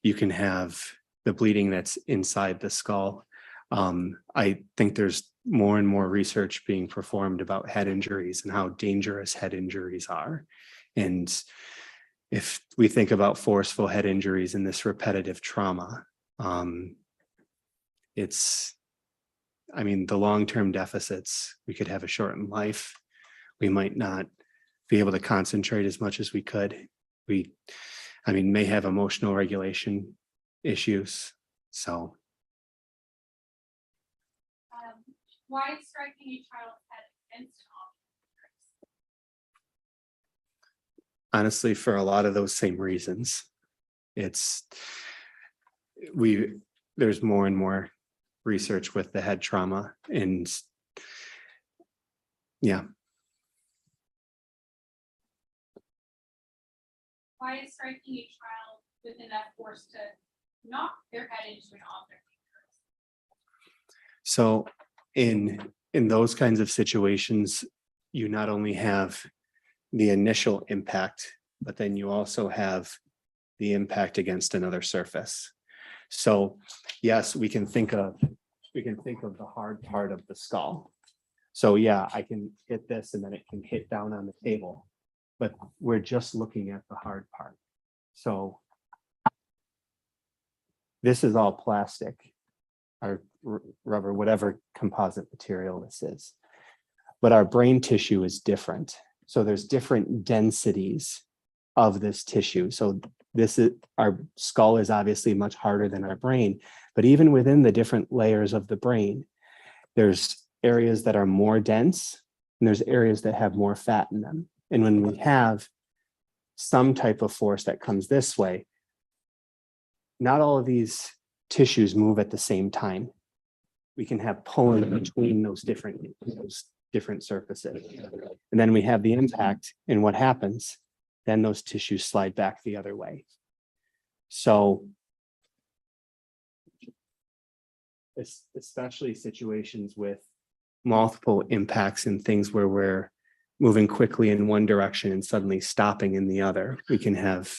Speaker 11: you can have the bleeding that's inside the skull. I think there's more and more research being performed about head injuries and how dangerous head injuries are. And if we think about forceful head injuries and this repetitive trauma, the long-term deficits, we could have a shortened life. We might not be able to concentrate as much as we could. We may have emotional regulation issues. So
Speaker 10: Why is striking a child's head against an object dangerous?
Speaker 11: honestly, for a lot of those same reasons, there's more and more research with the head trauma, and yeah.
Speaker 10: Why is striking a child with enough force to knock their head into an object dangerous?
Speaker 11: So in those kinds of situations, you not only have the initial impact, but then you also have the impact against another surface. So yes, we can think of the hard part of the skull. So yeah, I can hit this and then it can hit down on the table, but we're just looking at the hard part. So this is all plastic or rubber, whatever composite material this is. But our brain tissue is different. So there's different densities of this tissue. So our skull is obviously much harder than our brain, but even within the different layers of the brain, there's areas that are more dense and there's areas that have more fat in them. And when we have some type of force that comes this way, not all of these tissues move at the same time. We can have pulling between those different surfaces. And then we have the impact, and what happens? Then those tissues slide back the other way. So especially situations with multiple impacts and things where we're moving quickly in one direction and suddenly stopping in the other, we can have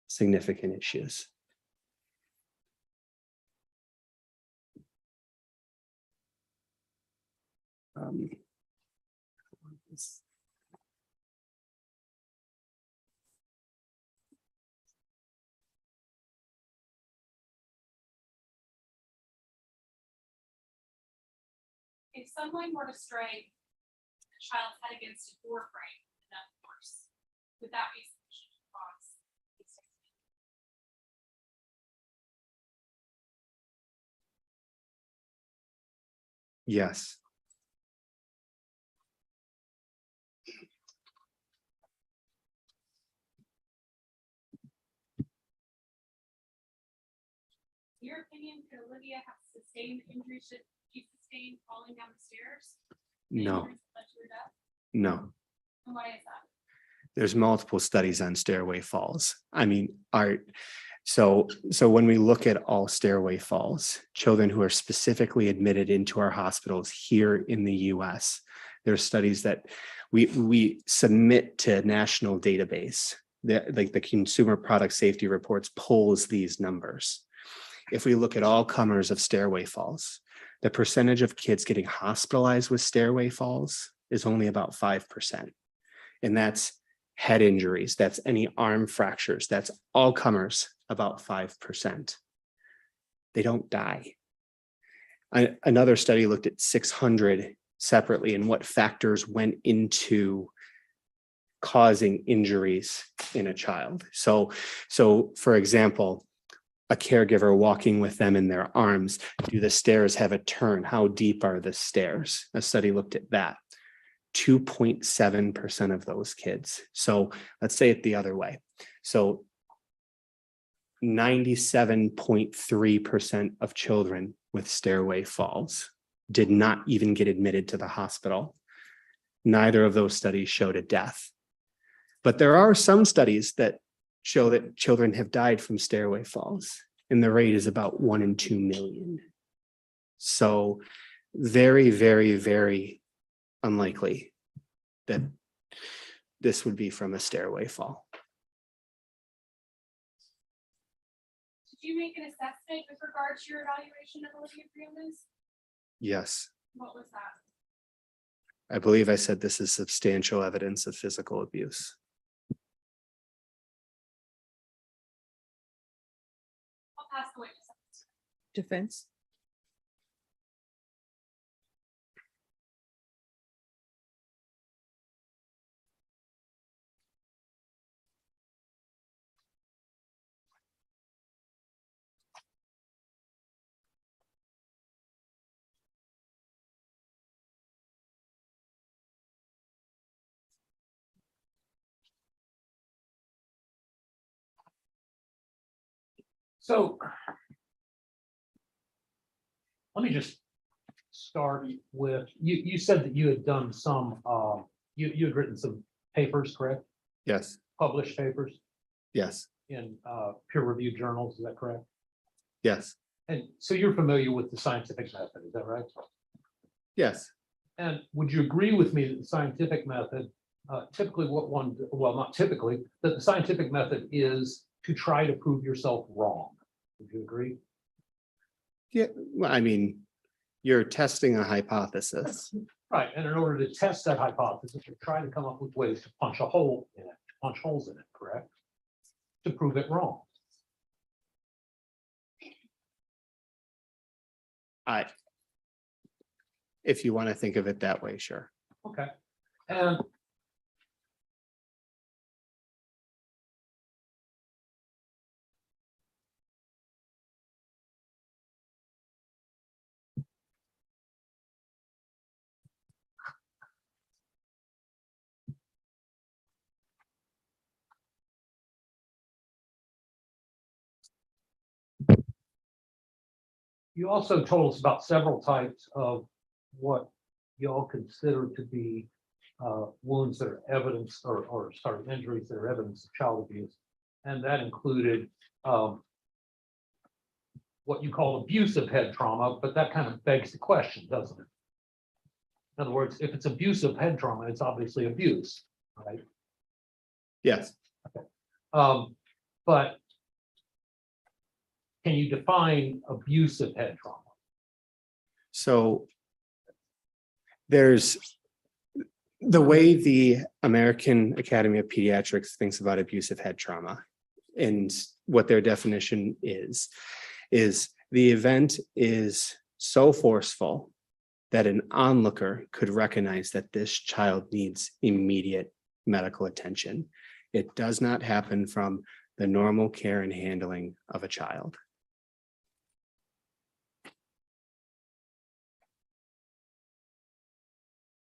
Speaker 11: significant issues.
Speaker 10: If someone were to strike a child's head against a door frame with enough force, would that be sufficient to cause these types of injuries?
Speaker 11: Yes.
Speaker 10: In your opinion, could Olivia have sustained the injuries that she sustained falling down the stairs? The
Speaker 11: No,
Speaker 10: injuries that led to her death?
Speaker 11: no.
Speaker 10: And why is that?
Speaker 11: There's multiple studies on stairway falls. So when we look at all stairway falls, children who are specifically admitted into our hospitals here in the US, there's studies that we submit to national database, like the Consumer Product Safety Reports pulls these numbers. If we look at all comers of stairway falls, the percentage of kids getting hospitalized with stairway falls is only about 5%. And that's head injuries, that's any arm fractures, that's all comers, about 5%. They don't die. Another study looked at 600 separately and what factors went into causing injuries in a child. So for example, a caregiver walking with them in their arms, do the stairs have a turn? How deep are the stairs? A study looked at that. 2.7% of those kids. So let's say it the other way. So 97.3% of children with stairway falls did not even get admitted to the hospital. Neither of those studies showed a death. But there are some studies that show that children have died from stairway falls, and the rate is about 1 in 2 million. So very, very, very unlikely that this would be from a stairway fall.
Speaker 10: Did you make an assessment with regard to your evaluation of Olivia Briones?
Speaker 11: Yes,
Speaker 10: What was that?
Speaker 11: I believe I said this is substantial evidence of physical abuse.
Speaker 10: I'll pass the witness.
Speaker 1: Defense.
Speaker 12: So let me just start with, you said that you had done some, you had written some papers, correct?
Speaker 11: Yes,
Speaker 12: Published papers
Speaker 11: yes,
Speaker 12: in peer-reviewed journals, is that correct?
Speaker 11: yes,
Speaker 12: And so you're familiar with the scientific method, is that right?
Speaker 11: yes.
Speaker 12: And would you agree with me that the scientific method, typically well, not typically, that the scientific method is to try to prove yourself wrong? Would you agree?
Speaker 11: Yeah, well, I mean, you're testing a hypothesis.
Speaker 12: Right, and in order to test that hypothesis, you try to come up with ways to punch a hole in it, punch holes in it, correct? To prove it wrong.
Speaker 11: If you want to think of it that way, sure.
Speaker 12: Okay. And you also told us about several types of what y'all consider to be wounds that are evidence or sorry, injuries that are evidence of child abuse. And that included what you call abusive head trauma, but that kind of begs the question, doesn't it? In other words, if it's abusive head trauma, it's obviously abuse, right?
Speaker 11: Yes.
Speaker 12: But can you define abusive head trauma?
Speaker 11: So there's the way the American Academy of Pediatrics thinks about abusive head trauma, and what their definition is the event is so forceful that an onlooker could recognize that this child needs immediate medical attention. It does not happen from the normal care and handling of a child.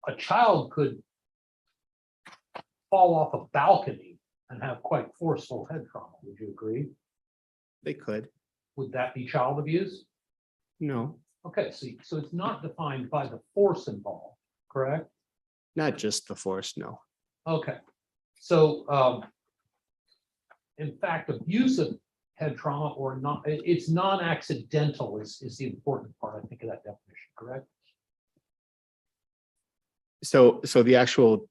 Speaker 12: A child could fall off a balcony and have quite forceful head trauma. Would you agree?
Speaker 11: They could.
Speaker 12: Would that be child abuse?
Speaker 11: No,
Speaker 12: Okay, so it's not defined by the force involved, correct?
Speaker 11: not just the force, no.
Speaker 12: Okay, so in fact, abusive head trauma or not, it's non-accidental is the important part, I think, of that definition, correct?
Speaker 11: So the actual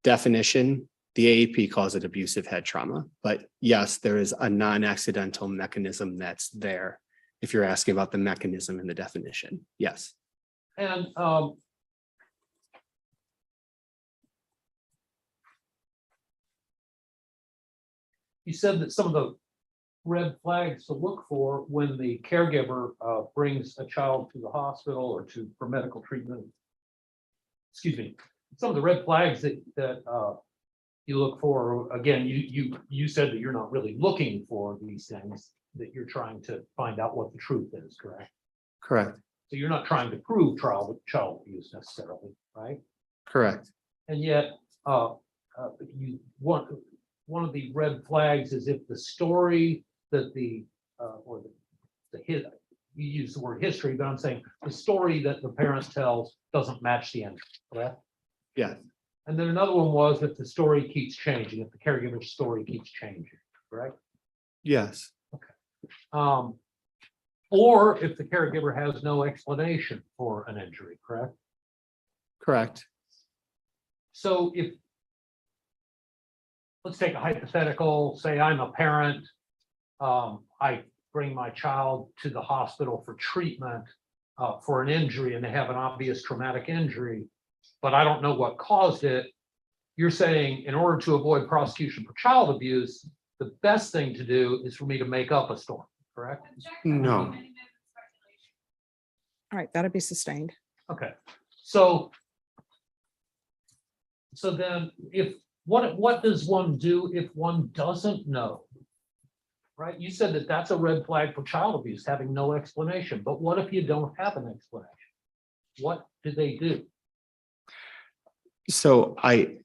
Speaker 11: definition, the AAP calls it abusive head trauma, but yes, there is a non-accidental mechanism that's there. If you're asking about the mechanism in the definition, yes.
Speaker 12: And you said that some of the red flags to look for when the caregiver brings a child to the hospital or for medical treatment. Excuse me. Some of the red flags that you look for, again, you said that you're not really looking for these things, that you're trying to find out what the truth is, correct?
Speaker 11: Correct,
Speaker 12: So you're not trying to prove child abuse necessarily, right?
Speaker 11: correct.
Speaker 12: And yet, you want, one of the red flags is if the story that or the hit, you use the word history, but I'm saying the story that the parent tells doesn't match the end, correct?
Speaker 11: Yeah,
Speaker 12: And then another one was if the story keeps changing, if the caregiver's story keeps changing, correct?
Speaker 11: yes,
Speaker 12: Or if the caregiver has no explanation for an injury, correct?
Speaker 11: correct.
Speaker 12: So if, let's take a hypothetical, say I'm a parent, I bring my child to the hospital for treatment for an injury and they have an obvious traumatic injury, but I don't know what caused it. You're saying in order to avoid prosecution for child abuse, the best thing to do is for me to make up a story, correct?
Speaker 11: No.
Speaker 1: All right, that'll be sustained.
Speaker 12: Okay, so then if, what does one do if one doesn't know? Right, you said that that's a red flag for child abuse, having no explanation, but what if you don't have an explanation? What do they do?
Speaker 11: So I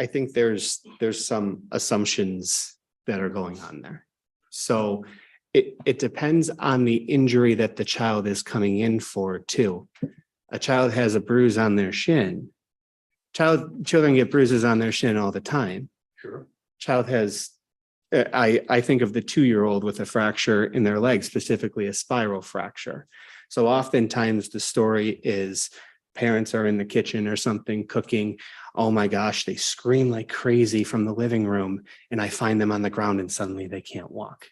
Speaker 11: think there's some assumptions that are going on there. So it depends on the injury that the child is coming in for too. A child has a bruise on their shin. Children get bruises on their shin all the time.
Speaker 12: Sure.
Speaker 11: Child has, I think of the 2-year-old with a fracture in their leg, specifically a spiral fracture. So oftentimes the story is parents are in the kitchen or something cooking. Oh my gosh, they scream like crazy from the living room and I find them on the ground and suddenly they can't walk.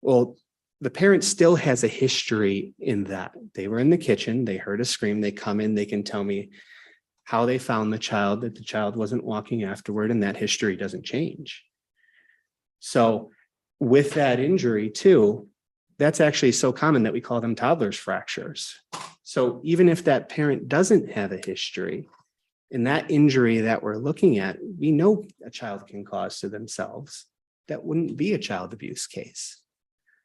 Speaker 11: Well, the parent still has a history in that. They were in the kitchen, they heard a scream, they come in, they can tell me how they found the child, that the child wasn't walking afterward, and that history doesn't change. So with that injury too, that's actually so common that we call them toddler's fractures. So even if that parent doesn't have a history, in that injury that we're looking at, we know a child can cause to themselves. That wouldn't be a child abuse case.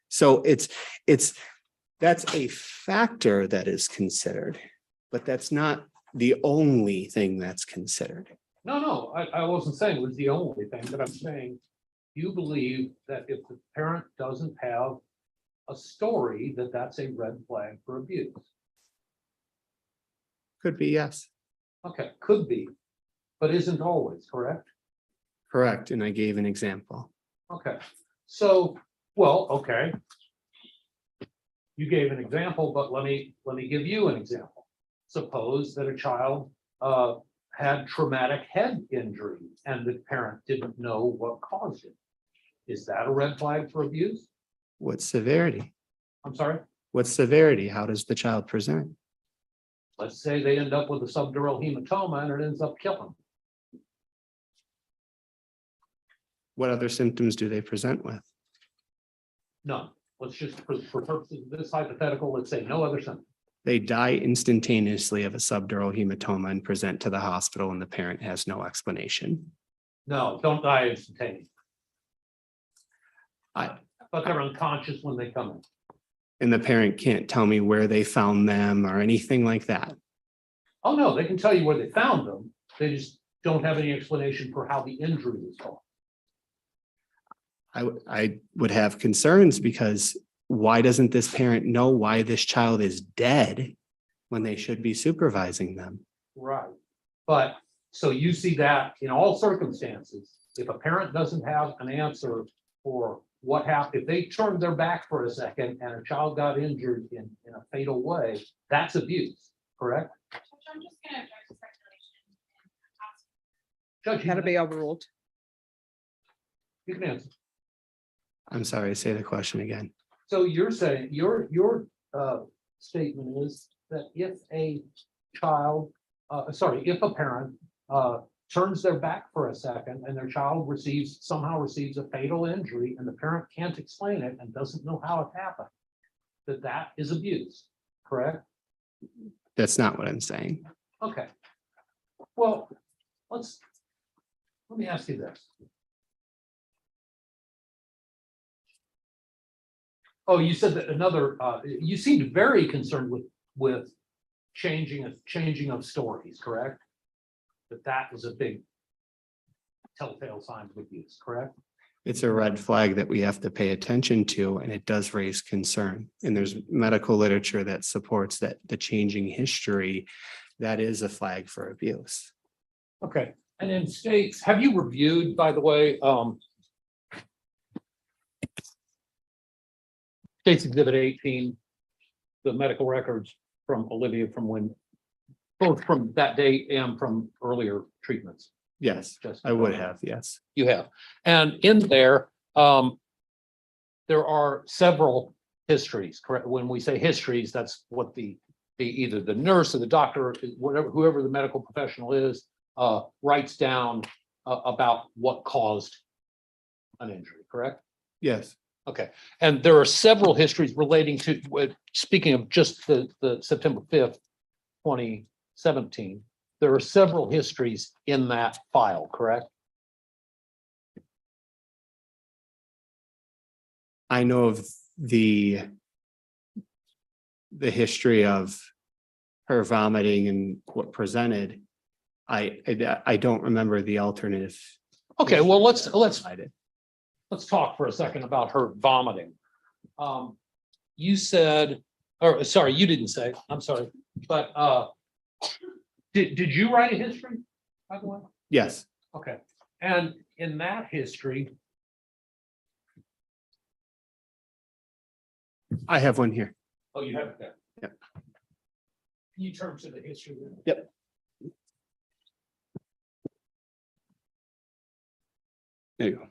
Speaker 11: So that's a factor that is considered, but that's not the only thing that's considered.
Speaker 12: No, I wasn't saying it was the only thing, but I'm saying you believe that if the parent doesn't have a story, that that's a red flag for abuse.
Speaker 11: Could be, yes.
Speaker 12: Okay, could be, but isn't always, correct?
Speaker 11: Correct. And I gave an example.
Speaker 12: Okay, so, well, okay. You gave an example, but let me give you an example. Suppose that a child had traumatic head injury and the parent didn't know what caused it. Is that a red flag for abuse?
Speaker 11: What severity?
Speaker 12: I'm sorry?
Speaker 11: What severity? How does the child present?
Speaker 12: Let's say they end up with a subdural hematoma and it ends up killing them.
Speaker 11: What other symptoms do they present with?
Speaker 12: None. Let's just, for purposes of this hypothetical, let's say no other symptom.
Speaker 11: They die instantaneously of a subdural hematoma and present to the hospital and the parent has no explanation.
Speaker 12: No, don't die instantaneously.
Speaker 11: I-
Speaker 12: But they're unconscious when they come in.
Speaker 11: And the parent can't tell me where they found them or anything like that.
Speaker 12: Oh, no, they can tell you where they found them. They just don't have any explanation for how the injury was caused.
Speaker 11: I would have concerns because why doesn't this parent know why this child is dead when they should be supervising them?
Speaker 12: Right. But so you see that in all circumstances, if a parent doesn't have an answer for what happened, if they turned their back for a second and a child got injured in a fatal way, that's abuse, correct?
Speaker 10: I'm just gonna object to speculation and ask.
Speaker 12: Judge,
Speaker 1: That'll be overruled.
Speaker 12: you can answer.
Speaker 11: I'm sorry, say the question again.
Speaker 12: So you're saying, your statement is that if a child, if a parent turns their back for a second and their child somehow receives a fatal injury and the parent can't explain it and doesn't know how it happened, that is abuse, correct?
Speaker 11: That's not what I'm saying.
Speaker 12: Okay. Well, let me me ask you this. Oh, you said that another, you seemed very concerned with changing of stories, correct? That was a big telltale sign with use, correct?
Speaker 11: It's a red flag that we have to pay attention to, and it does raise concern. And there's medical literature that supports that the changing history, that is a flag for abuse.
Speaker 12: Okay, and in states, have you reviewed, by the way, States Exhibit 18, the medical records from Olivia from when, both from that date and from earlier treatments?
Speaker 11: Yes,
Speaker 12: Just-
Speaker 11: I would have, yes.
Speaker 12: You have, and in there, there are several histories, correct? When we say histories, that's what the either the nurse or the doctor, whatever, whoever the medical professional is, writes down about what caused an injury, correct?
Speaker 11: Yes,
Speaker 12: Okay, and there are several histories relating to, speaking of just the September 5th, 2017, there are several histories in that file, correct?
Speaker 11: I know of the history of her vomiting and what presented. I don't remember the alternative.
Speaker 12: Okay, well, let's
Speaker 11: Cited.
Speaker 12: let's talk for a second about her vomiting. You said, or sorry, you didn't say, I'm sorry, but did you write a history, by the way?
Speaker 11: Yes,
Speaker 12: Okay, and in that history,
Speaker 11: I have one here.
Speaker 12: oh, you have it there.
Speaker 11: Yep.
Speaker 12: Can you turn to the history? then?
Speaker 11: Yep. There you go.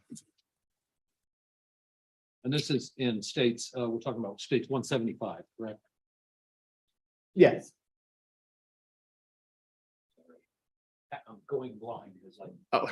Speaker 12: And this is in states, we're talking about states 175, correct?
Speaker 11: Yes.
Speaker 12: I'm going blind because I.
Speaker 11: Oh.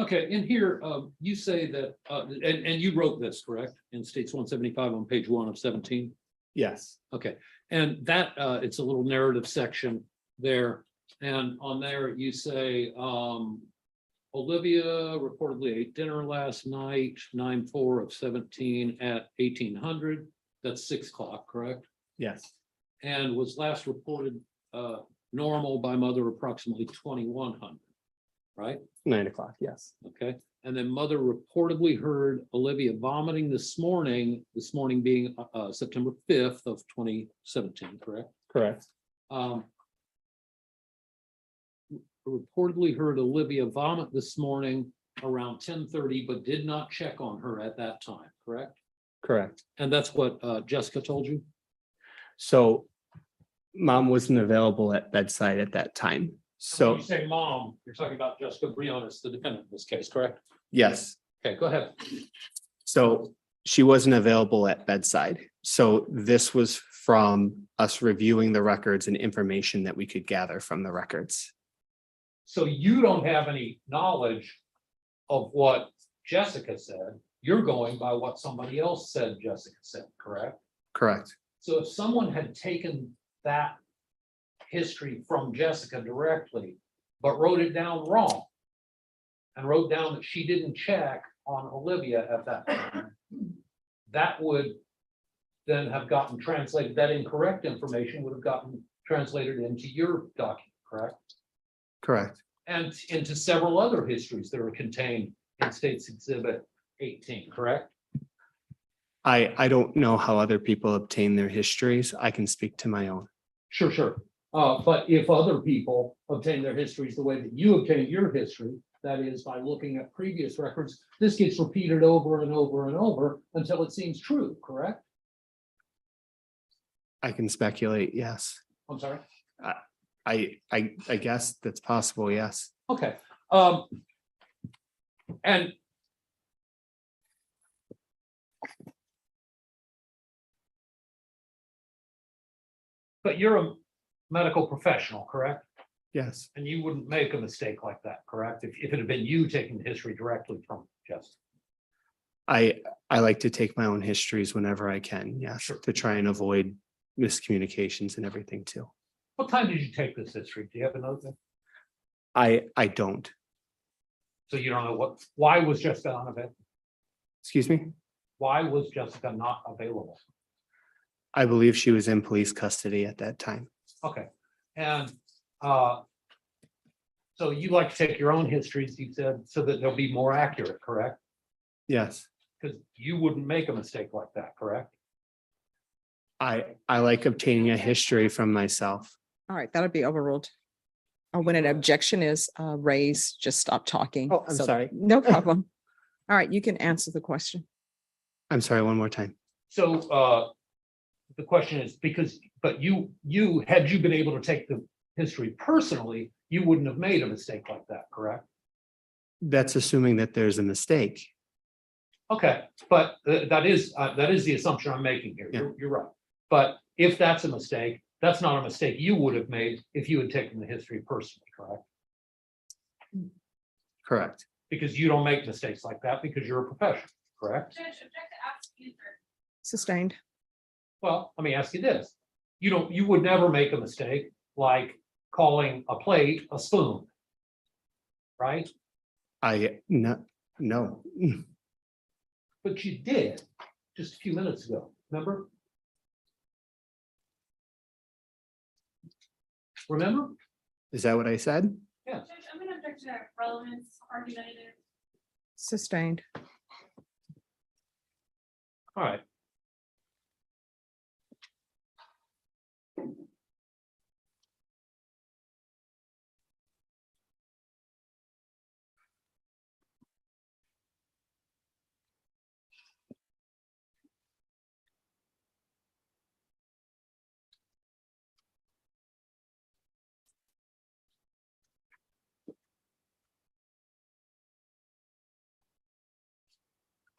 Speaker 12: Okay, in here, you say that, and you wrote this, correct? In states 175 on page 1 of 17?
Speaker 11: Yes.
Speaker 12: Okay, and that, it's a little narrative section there. And on there, you say, Olivia reportedly ate dinner last night, 9/4 of 17 at 1800. That's 6 o'clock, correct?
Speaker 11: Yes.
Speaker 12: And was last reported normal by mother approximately 2100, right?
Speaker 11: 9 o'clock. Yes.
Speaker 12: Okay, and then mother reportedly heard Olivia vomiting this morning being September 5th of 2017, correct?
Speaker 11: Correct.
Speaker 12: Reportedly heard Olivia vomit this morning around 10:30, but did not check on her at that time, correct?
Speaker 11: Correct.
Speaker 12: And that's what Jessica told you?
Speaker 11: So mom wasn't available at bedside at that time.
Speaker 12: When
Speaker 11: So
Speaker 12: you say mom, you're talking about Jessica Briones, the defendant in this case, correct?
Speaker 11: yes.
Speaker 12: Okay, go ahead.
Speaker 11: So she wasn't available at bedside. So this was from us reviewing the records and information that we could gather from the records.
Speaker 12: So you don't have any knowledge of what Jessica said. You're going by what somebody else said Jessica said, correct?
Speaker 11: Correct.
Speaker 12: So if someone had taken that history from Jessica directly, but wrote it down wrong, and wrote down that she didn't check on Olivia at that time, that would then have gotten translated, that incorrect information would have gotten translated into your document, correct?
Speaker 11: Correct.
Speaker 12: And into several other histories that are contained in States Exhibit 18, correct?
Speaker 11: I don't know how other people obtain their histories. I can speak to my own.
Speaker 12: Sure. But if other people obtain their histories the way that you obtained your history, that is by looking at previous records, this gets repeated over and over and over until it seems true, correct?
Speaker 11: I can speculate, yes.
Speaker 12: I'm sorry.
Speaker 11: I guess that's possible, yes.
Speaker 12: Okay. And But you're a medical professional, correct?
Speaker 11: Yes,
Speaker 12: And you wouldn't make a mistake like that, correct? If it had been you taking the history directly from Jessica.
Speaker 11: I like to take my own histories whenever I can, yes,
Speaker 12: Sure.
Speaker 11: to try and avoid miscommunications and everything too.
Speaker 12: What time did you take this history? Do you have a note there?
Speaker 11: I don't,
Speaker 12: So you don't know why was Jessica unavailable?
Speaker 11: excuse me,
Speaker 12: Why was Jessica not available?
Speaker 11: I believe she was in police custody at that time.
Speaker 12: Okay, and so you like to take your own histories, you said, so that they'll be more accurate, correct?
Speaker 11: Yes,
Speaker 12: Because you wouldn't make a mistake like that, correct?
Speaker 11: I like obtaining a history from myself.
Speaker 1: All right, that'll be overruled. When an objection is raised, just stop talking.
Speaker 11: Oh, I'm sorry.
Speaker 1: No problem. All right, you can answer the question.
Speaker 11: I'm sorry, one more time.
Speaker 12: So the question is, but you had you been able to take the history personally, you wouldn't have made a mistake like that, correct?
Speaker 11: That's assuming that there's a mistake.
Speaker 12: Okay, but that is the assumption I'm making here. You're right. But if that's a mistake, that's not a mistake you would have made if you had taken the history personally, correct?
Speaker 11: Correct.
Speaker 12: Because you don't make mistakes like that because you're a professional, correct?
Speaker 10: Judge, object to ask user.
Speaker 1: Sustained.
Speaker 12: Well, let me ask you this. You would never make a mistake like calling a plate a spoon. Right?
Speaker 11: No.
Speaker 12: But you did just a few minutes ago, remember? Remember?
Speaker 11: Is that what I said?
Speaker 10: Judge, I'm gonna object to that relevance argumentative.
Speaker 1: Sustained.
Speaker 12: All right.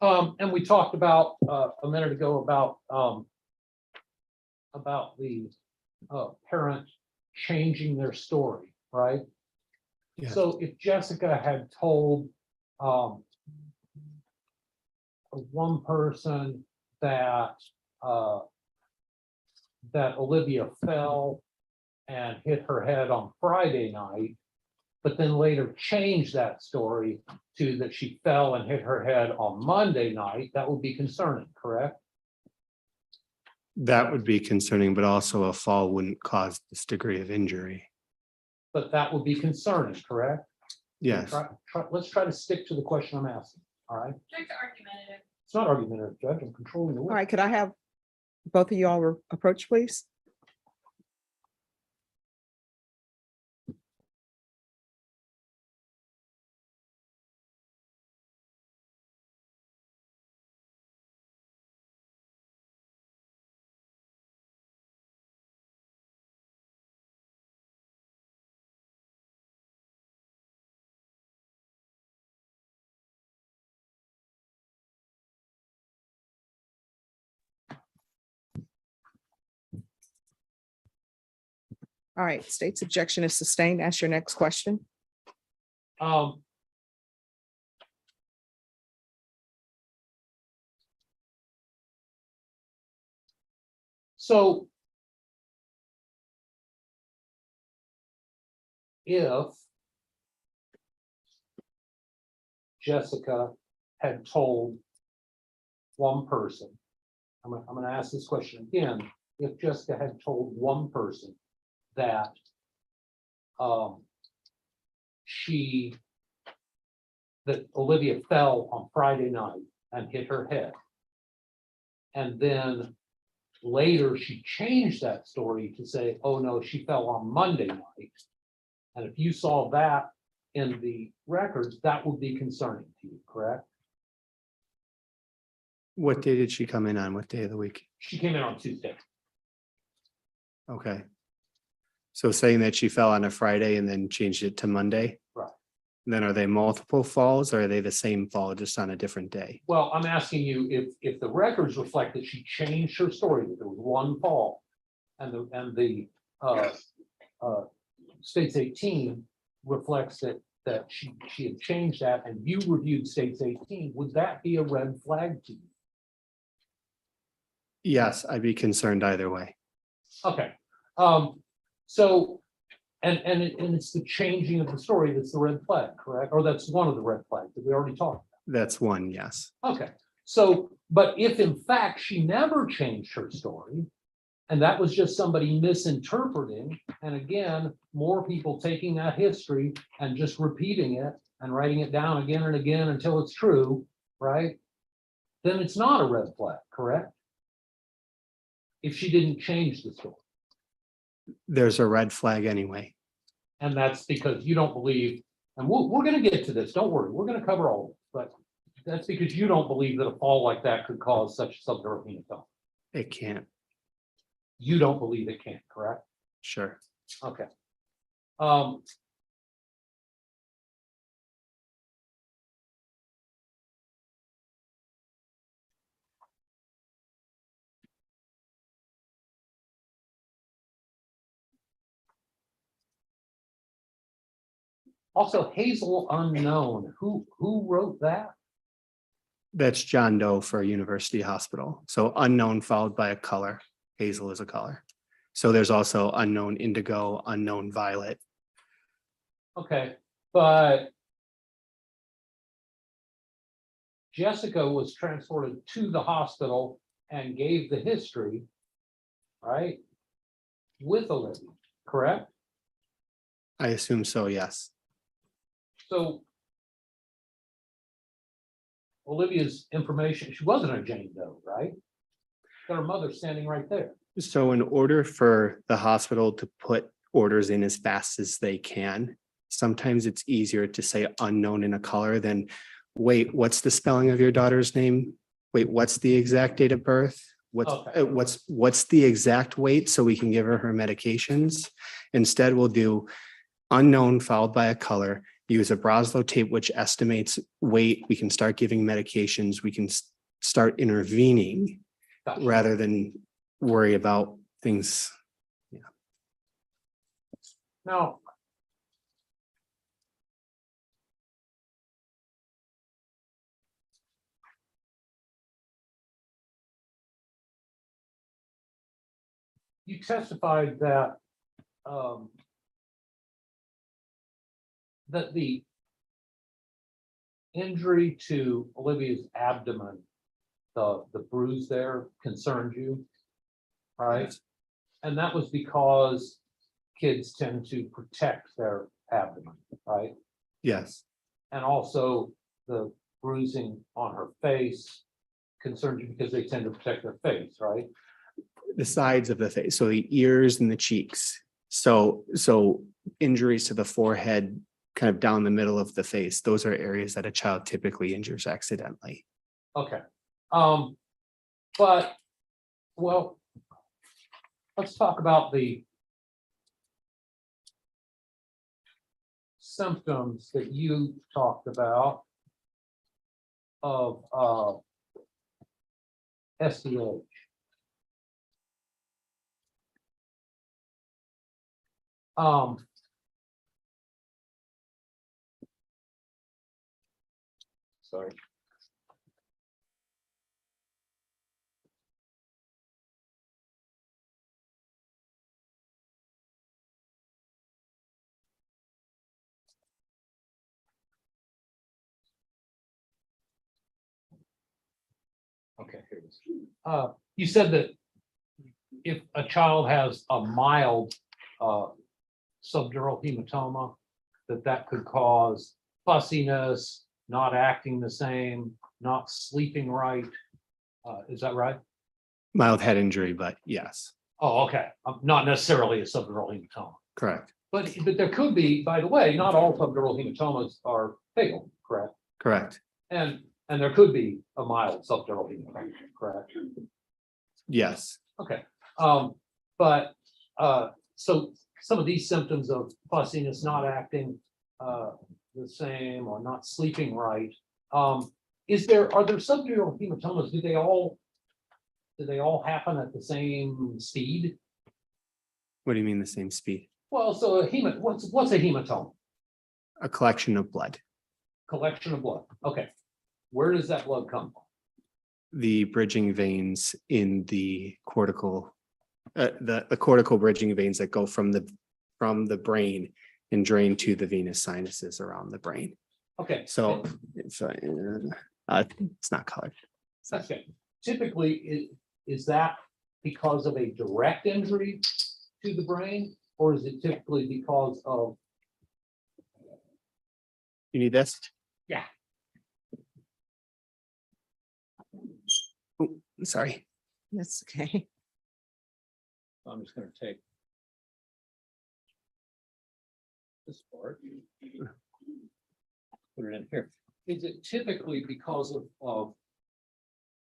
Speaker 12: And we talked about a minute ago about the parent changing their story, right?
Speaker 11: Yeah.
Speaker 12: So if Jessica had told one person that that Olivia fell and hit her head on Friday night, but then later changed that story to that she fell and hit her head on Monday night, that would be concerning, correct?
Speaker 11: That would be concerning, but also a fall wouldn't cause this degree of injury.
Speaker 12: But that would be concerning, correct?
Speaker 11: Yes.
Speaker 12: Let's try to stick to the question I'm asking, all right?
Speaker 10: Object to argumentative.
Speaker 12: It's not argumentative, Judge, I'm controlling the
Speaker 1: All
Speaker 12: word.
Speaker 1: right, could I have both of y'all approach, please? All right, state's objection is sustained. Ask your next question.
Speaker 12: So if Jessica had told one person, I'm gonna ask this question again. If Jessica had told one person that that Olivia fell on Friday night and hit her head, and then later she changed that story to say, oh no, she fell on Monday night. And if you saw that in the records, that would be concerning to you, correct?
Speaker 11: What day did she come in on? What day of the week?
Speaker 12: She came in on Tuesday.
Speaker 11: Okay. So saying that she fell on a Friday and then changed it to Monday?
Speaker 12: Right.
Speaker 11: Then are they multiple falls or are they the same fall just on a different day?
Speaker 12: Well, I'm asking you if the records reflect that she changed her story, that there was one fall, and the state's 18 reflects that she had changed that, and you reviewed state's 18, would that be a red flag to you?
Speaker 11: Yes, I'd be concerned either way.
Speaker 12: Okay, so, and it's the changing of the story that's the red flag, correct? Or that's one of the red flags that we already talked
Speaker 11: That's one, yes.
Speaker 12: about. Okay, so, but if in fact she never changed her story, and that was just somebody misinterpreting, and again, more people taking that history and just repeating it and writing it down again and again until it's true, right? Then it's not a red flag, correct? If she didn't change the story.
Speaker 11: There's a red flag anyway.
Speaker 12: And that's because you don't believe, and we're gonna get to this, don't worry, we're gonna cover all of it, but that's because you don't believe that a fall like that could cause such subdural hematoma.
Speaker 11: It can't.
Speaker 12: You don't believe it can, correct?
Speaker 11: Sure.
Speaker 12: Okay. Also, Hazel Unknown, who wrote that?
Speaker 11: That's John Doe for University Hospital. So unknown followed by a color. Hazel is a color. So there's also unknown indigo, unknown violet.
Speaker 12: Okay, but Jessica was transported to the hospital and gave the history, right? With Olivia, correct?
Speaker 11: I assume so, yes.
Speaker 12: So Olivia's information, she wasn't a Jane Doe, right? Got her mother standing right there.
Speaker 11: So in order for the hospital to put orders in as fast as they can, sometimes it's easier to say unknown in a color than, wait, what's the spelling of your daughter's name? Wait, what's the exact date of birth?
Speaker 12: Okay.
Speaker 11: What's the exact weight so we can give her medications? Instead, we'll do unknown followed by a color, use a Broslow tape which estimates weight. We can start giving medications. We can start intervening
Speaker 12: Gotcha.
Speaker 11: rather than worry about things. Yeah.
Speaker 12: Now, you testified that that the injury to Olivia's abdomen, the bruise there concerned you, right? And that was because kids tend to protect their abdomen, right?
Speaker 11: Yes.
Speaker 12: And also the bruising on her face concerned you because they tend to protect their face, right?
Speaker 11: The sides of the face, so the ears and the cheeks. So injuries to the forehead, kind of down the middle of the face, those are areas that a child typically injures accidentally.
Speaker 12: Okay. But, well, let's talk about the symptoms that you talked about of SDH. Sorry. Okay, here it is. You said that if a child has a mild subdural hematoma, that could cause fussiness, not acting the same, not sleeping right. Is that right?
Speaker 11: Mild head injury, but yes,
Speaker 12: Oh, okay. Not necessarily a subdural hematoma.
Speaker 11: correct.
Speaker 12: But there could be, by the way, not all subdural hematomas are fatal, correct?
Speaker 11: Correct.
Speaker 12: And there could be a mild subdural hematoma, correct?
Speaker 11: Yes.
Speaker 12: Okay. So some of these symptoms of fussiness, not acting the same or not sleeping right, are there subdural hematomas? Do they all happen at the same speed?
Speaker 11: What do you mean the same speed?
Speaker 12: Well, so what's a hematoma?
Speaker 11: A collection of blood.
Speaker 12: Collection of blood. Okay. Where does that blood come from?
Speaker 11: The bridging veins in the cortical, the cortical bridging veins that go from the brain and drain to the venous sinuses around the brain.
Speaker 12: Okay.
Speaker 11: So it's not colored.
Speaker 12: Okay. Typically, is that because of a direct injury to the brain, or is it typically because of?
Speaker 11: You need this?
Speaker 12: Yeah.
Speaker 11: Oh, sorry.
Speaker 1: That's okay.
Speaker 9: I'm just gonna take this part. Put it in here.
Speaker 12: Is it typically because of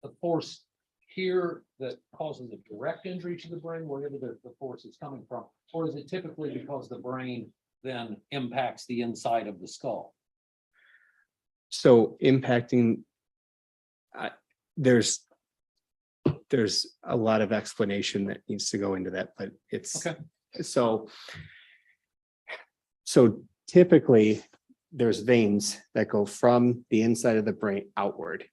Speaker 12: the force here that causes a direct injury to the brain, wherever the force is coming from? Or is it typically because the brain then impacts the inside of the skull?
Speaker 11: So impacting, there's a lot of explanation that needs to go into that, but it's
Speaker 12: Okay.
Speaker 11: so typically there's veins that go from the inside of the brain outward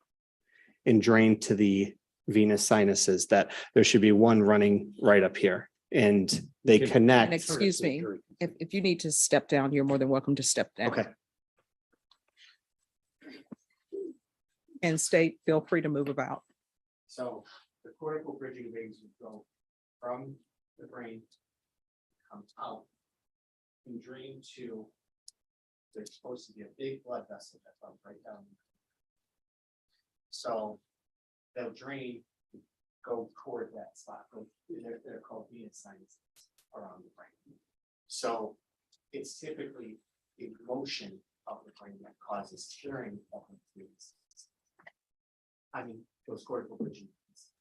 Speaker 11: and drain to the venous sinuses, that there should be one running right up here, and they
Speaker 1: And
Speaker 11: connect.
Speaker 1: excuse me, if you need to step down, you're more than welcome to step down.
Speaker 11: Okay.
Speaker 1: And state, feel free to move about.
Speaker 11: So the cortical bridging veins would go from the brain, come out and drain to, there's supposed to be a big blood vessel that comes right down. So they'll drain, go toward that spot. They're called venous sinuses around the brain. So it's typically the motion of the brain that causes tearing of the veins. I mean, those cortical bridging veins.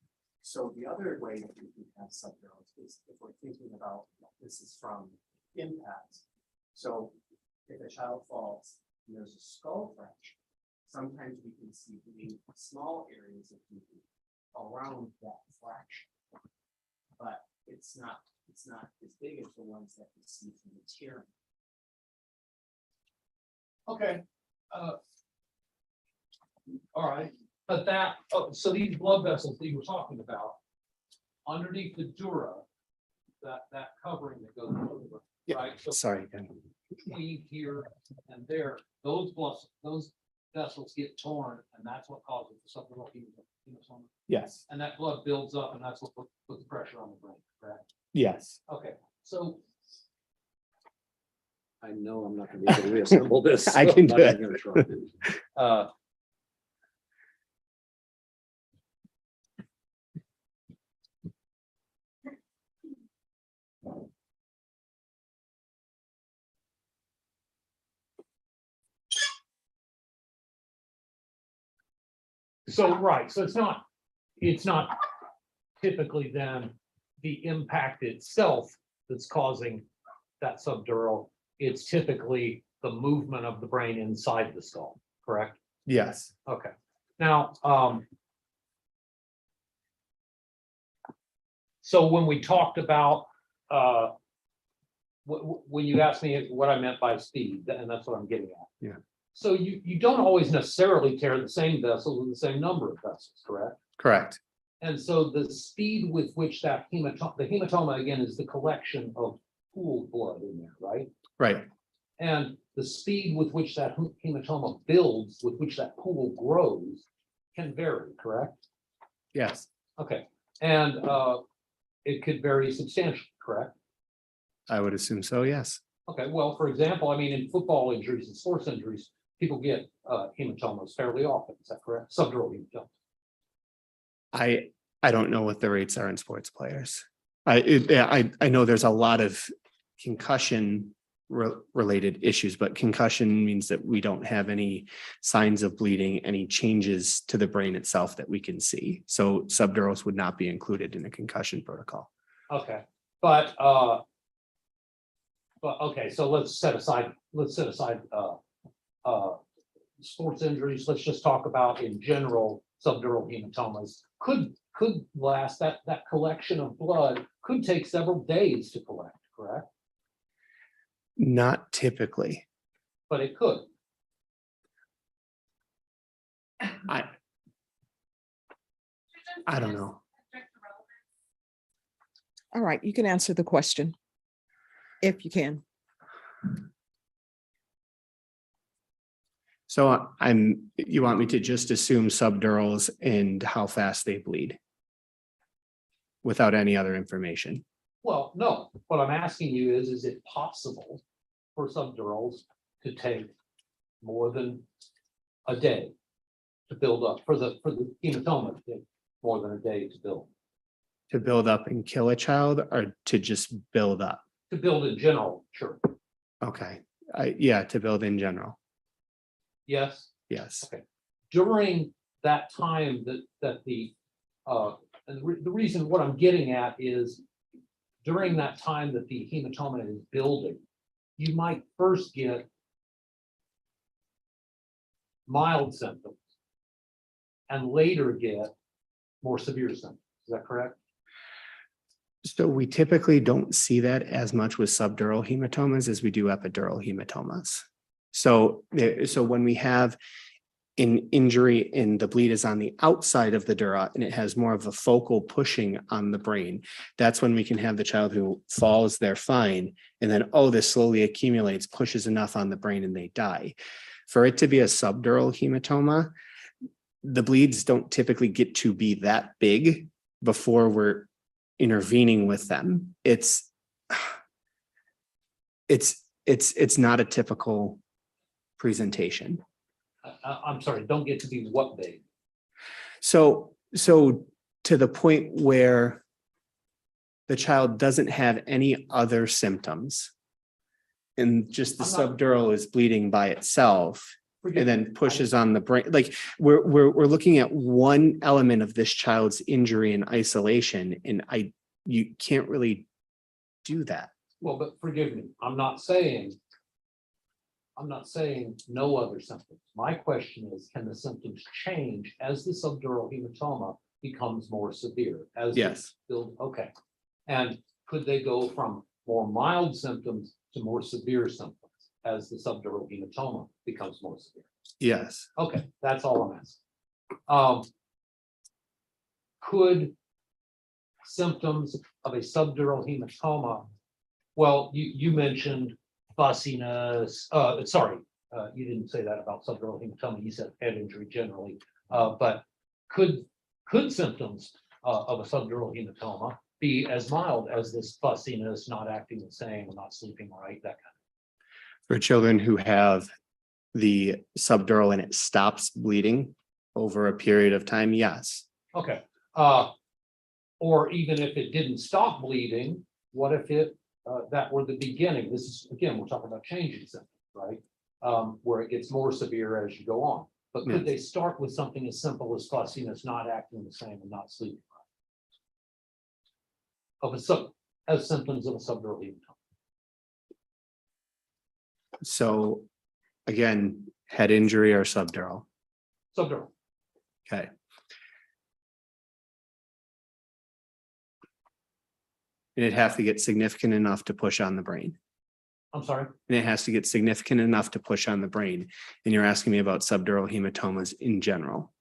Speaker 11: So the other way that we can have subneurons is if we're thinking about this is from impact. So if a child falls and there's a skull fracture, sometimes we can see bleeding small areas of bleeding around that fracture. But it's not as big as the ones that we see from the tearing.
Speaker 12: Okay. All right, but so these blood vessels that you were talking about, underneath the dura, that covering that goes over,
Speaker 11: Yeah,
Speaker 12: right? So
Speaker 11: sorry again.
Speaker 12: between here and there, those vessels get torn, and that's what causes the subdural hematoma.
Speaker 11: Yes.
Speaker 12: And that blood builds up, and that's what puts the pressure on the brain, correct?
Speaker 11: Yes.
Speaker 12: Okay, so
Speaker 9: I know I'm not gonna be able to reassemble this.
Speaker 11: I can
Speaker 9: so
Speaker 11: do
Speaker 9: I'm
Speaker 11: it.
Speaker 9: gonna try.
Speaker 12: right, so it's not typically then the impact itself that's causing that subdural. It's typically the movement of the brain inside the skull, correct?
Speaker 11: Yes.
Speaker 12: Okay, now, so when we talked about, when you asked me what I meant by speed, and that's what I'm getting at.
Speaker 11: Yeah.
Speaker 12: So you don't always necessarily tear the same vessels with the same number of vessels, correct?
Speaker 11: Correct.
Speaker 12: And so the speed with which that the hematoma again is the collection of pooled blood in there, right?
Speaker 11: Right.
Speaker 12: And the speed with which that hematoma builds, with which that pool grows, can vary, correct?
Speaker 11: Yes.
Speaker 12: Okay, and it could vary substantially, correct?
Speaker 11: I would assume so. Yes.
Speaker 12: Okay, well, for example, I mean, in football injuries and sports injuries, people get hematomas fairly often. Is that correct? Subdural hematomas.
Speaker 11: I don't know what the rates are in sports players. I know there's a lot of concussion related issues, but concussion means that we don't have any signs of bleeding, any changes to the brain itself that we can see. So subdurals would not be included in a concussion protocol.
Speaker 12: Okay, but okay, so let's set aside sports injuries. Let's just talk about in general subdural hematomas. Could last, that collection of blood could take several days to collect, correct?
Speaker 11: Not typically.
Speaker 12: But it could.
Speaker 11: I don't know.
Speaker 1: All right, you can answer the question. If you can.
Speaker 11: So you want me to just assume subdurals and how fast they bleed? Without any other information?
Speaker 12: Well, no, what I'm asking you is it possible for subdurals to take more than a day to build up for the hematoma to take more than a day to build?
Speaker 11: To build up and kill a child or to just build up?
Speaker 12: To build in general, sure.
Speaker 11: Okay, yeah, to build in general,
Speaker 12: Yes.
Speaker 11: yes.
Speaker 12: Okay. During that time that the reason what I'm getting at is during that time that the hematoma is building, you might first get mild symptoms and later get more severe symptoms. Is that correct?
Speaker 11: So we typically don't see that as much with subdural hematomas as we do epidural hematomas. So when we have an injury and the bleed is on the outside of the dura and it has more of a focal pushing on the brain, that's when we can have the child who falls, they're fine, and then, oh, this slowly accumulates, pushes enough on the brain and they die. For it to be a subdural hematoma, the bleeds don't typically get to be that big before we're intervening with them. It's not a typical presentation.
Speaker 12: I'm sorry, don't get to be what big?
Speaker 11: So to the point where the child doesn't have any other symptoms and just the subdural is bleeding by itself and then pushes on the brain. Like we're looking at one element of this child's injury in isolation, and you can't really do that.
Speaker 12: Well, but forgive me, I'm not saying no other symptoms. My question is, can the symptoms change as the subdural hematoma becomes more severe?
Speaker 11: Yes.
Speaker 12: Okay. And could they go from more mild symptoms to more severe symptoms as the subdural hematoma becomes more severe?
Speaker 11: Yes.
Speaker 12: Okay, that's all I'm asking. Could symptoms of a subdural hematoma, well, you mentioned fussiness, you didn't say that about subdural hematoma, you said head injury generally, but could symptoms of a subdural hematoma be as mild as this fussiness, not acting the same, not sleeping right, that kind of?
Speaker 11: For children who have the subdural and it stops bleeding over a period of time, yes.
Speaker 12: Okay. Or even if it didn't stop bleeding, what if that were the beginning? This is, again, we're talking about changing symptoms, right? Where it gets more severe as you go on. But could they start with something as simple as fussiness, not acting the same and not sleeping right? As symptoms of a subdural hematoma.
Speaker 11: So again, head injury or subdural?
Speaker 12: Subdural.
Speaker 11: Okay. And it'd have to get significant enough to push on the brain.
Speaker 12: I'm sorry?
Speaker 11: And it has to get significant enough to push on the brain. And you're asking me about subdural hematomas in general.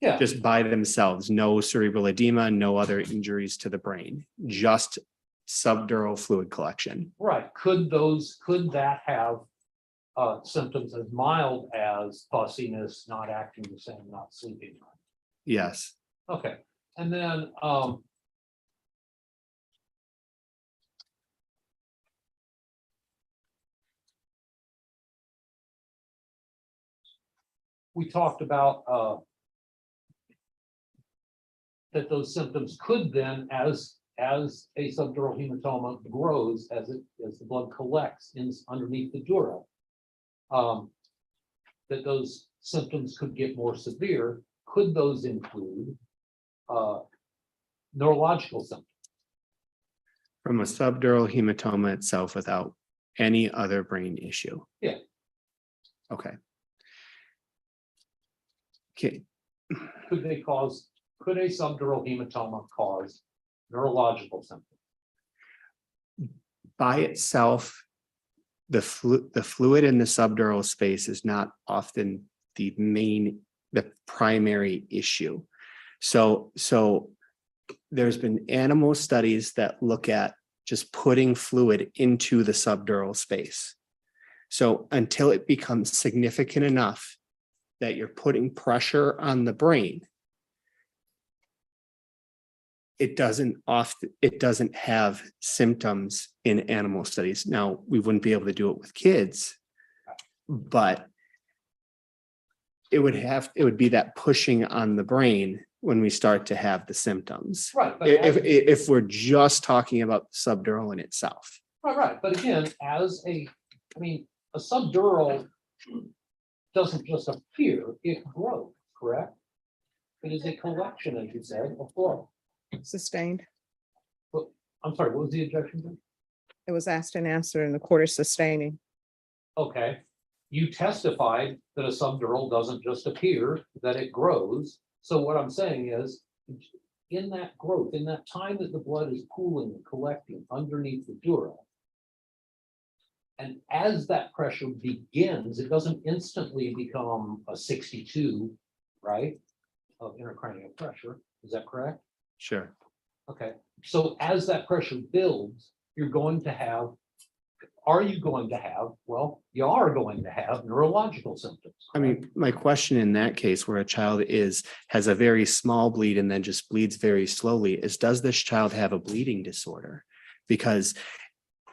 Speaker 12: Yeah.
Speaker 11: Just by themselves, no cerebral edema, no other injuries to the brain, just subdural fluid collection.
Speaker 12: Right. Could that have symptoms as mild as fussiness, not acting the same, not sleeping right?
Speaker 11: Yes.
Speaker 12: Okay. And then we talked about that those symptoms could then, as a subdural hematoma grows, as the blood collects underneath the dura, that those symptoms could get more severe. Could those include neurological symptoms?
Speaker 11: From a subdural hematoma itself without any other brain issue?
Speaker 12: Yeah.
Speaker 11: Okay. Okay.
Speaker 12: Could a subdural hematoma cause neurological symptoms.
Speaker 11: By itself, the fluid in the subdural space is not often the primary issue. So there's been animal studies that look at just putting fluid into the subdural space. So until it becomes significant enough that you're putting pressure on the brain, it doesn't have symptoms in animal studies. Now, we wouldn't be able to do it with kids, but it would be that pushing on the brain when we start to have the symptoms.
Speaker 12: Right. But
Speaker 11: If we're just talking about the subdural in itself.
Speaker 12: right. But again, a subdural doesn't just appear, it grows, correct? It is a collection, as you said, of flow.
Speaker 1: Sustained.
Speaker 12: I'm sorry, what was the objection?
Speaker 1: It was asked and answered, and the court is sustaining.
Speaker 12: Okay, you testified that a subdural doesn't just appear, that it grows. So what I'm saying is, in that growth, in that time that the blood is pooling and collecting underneath the dura, and as that pressure begins, it doesn't instantly become a 62, right, of intracranial pressure. Is that correct?
Speaker 11: Sure.
Speaker 12: Okay, so as that pressure builds, are you going to have, well, you are going to have neurological symptoms.
Speaker 11: I mean, my question in that case, where a child has a very small bleed and then just bleeds very slowly, is does this child have a bleeding disorder? Because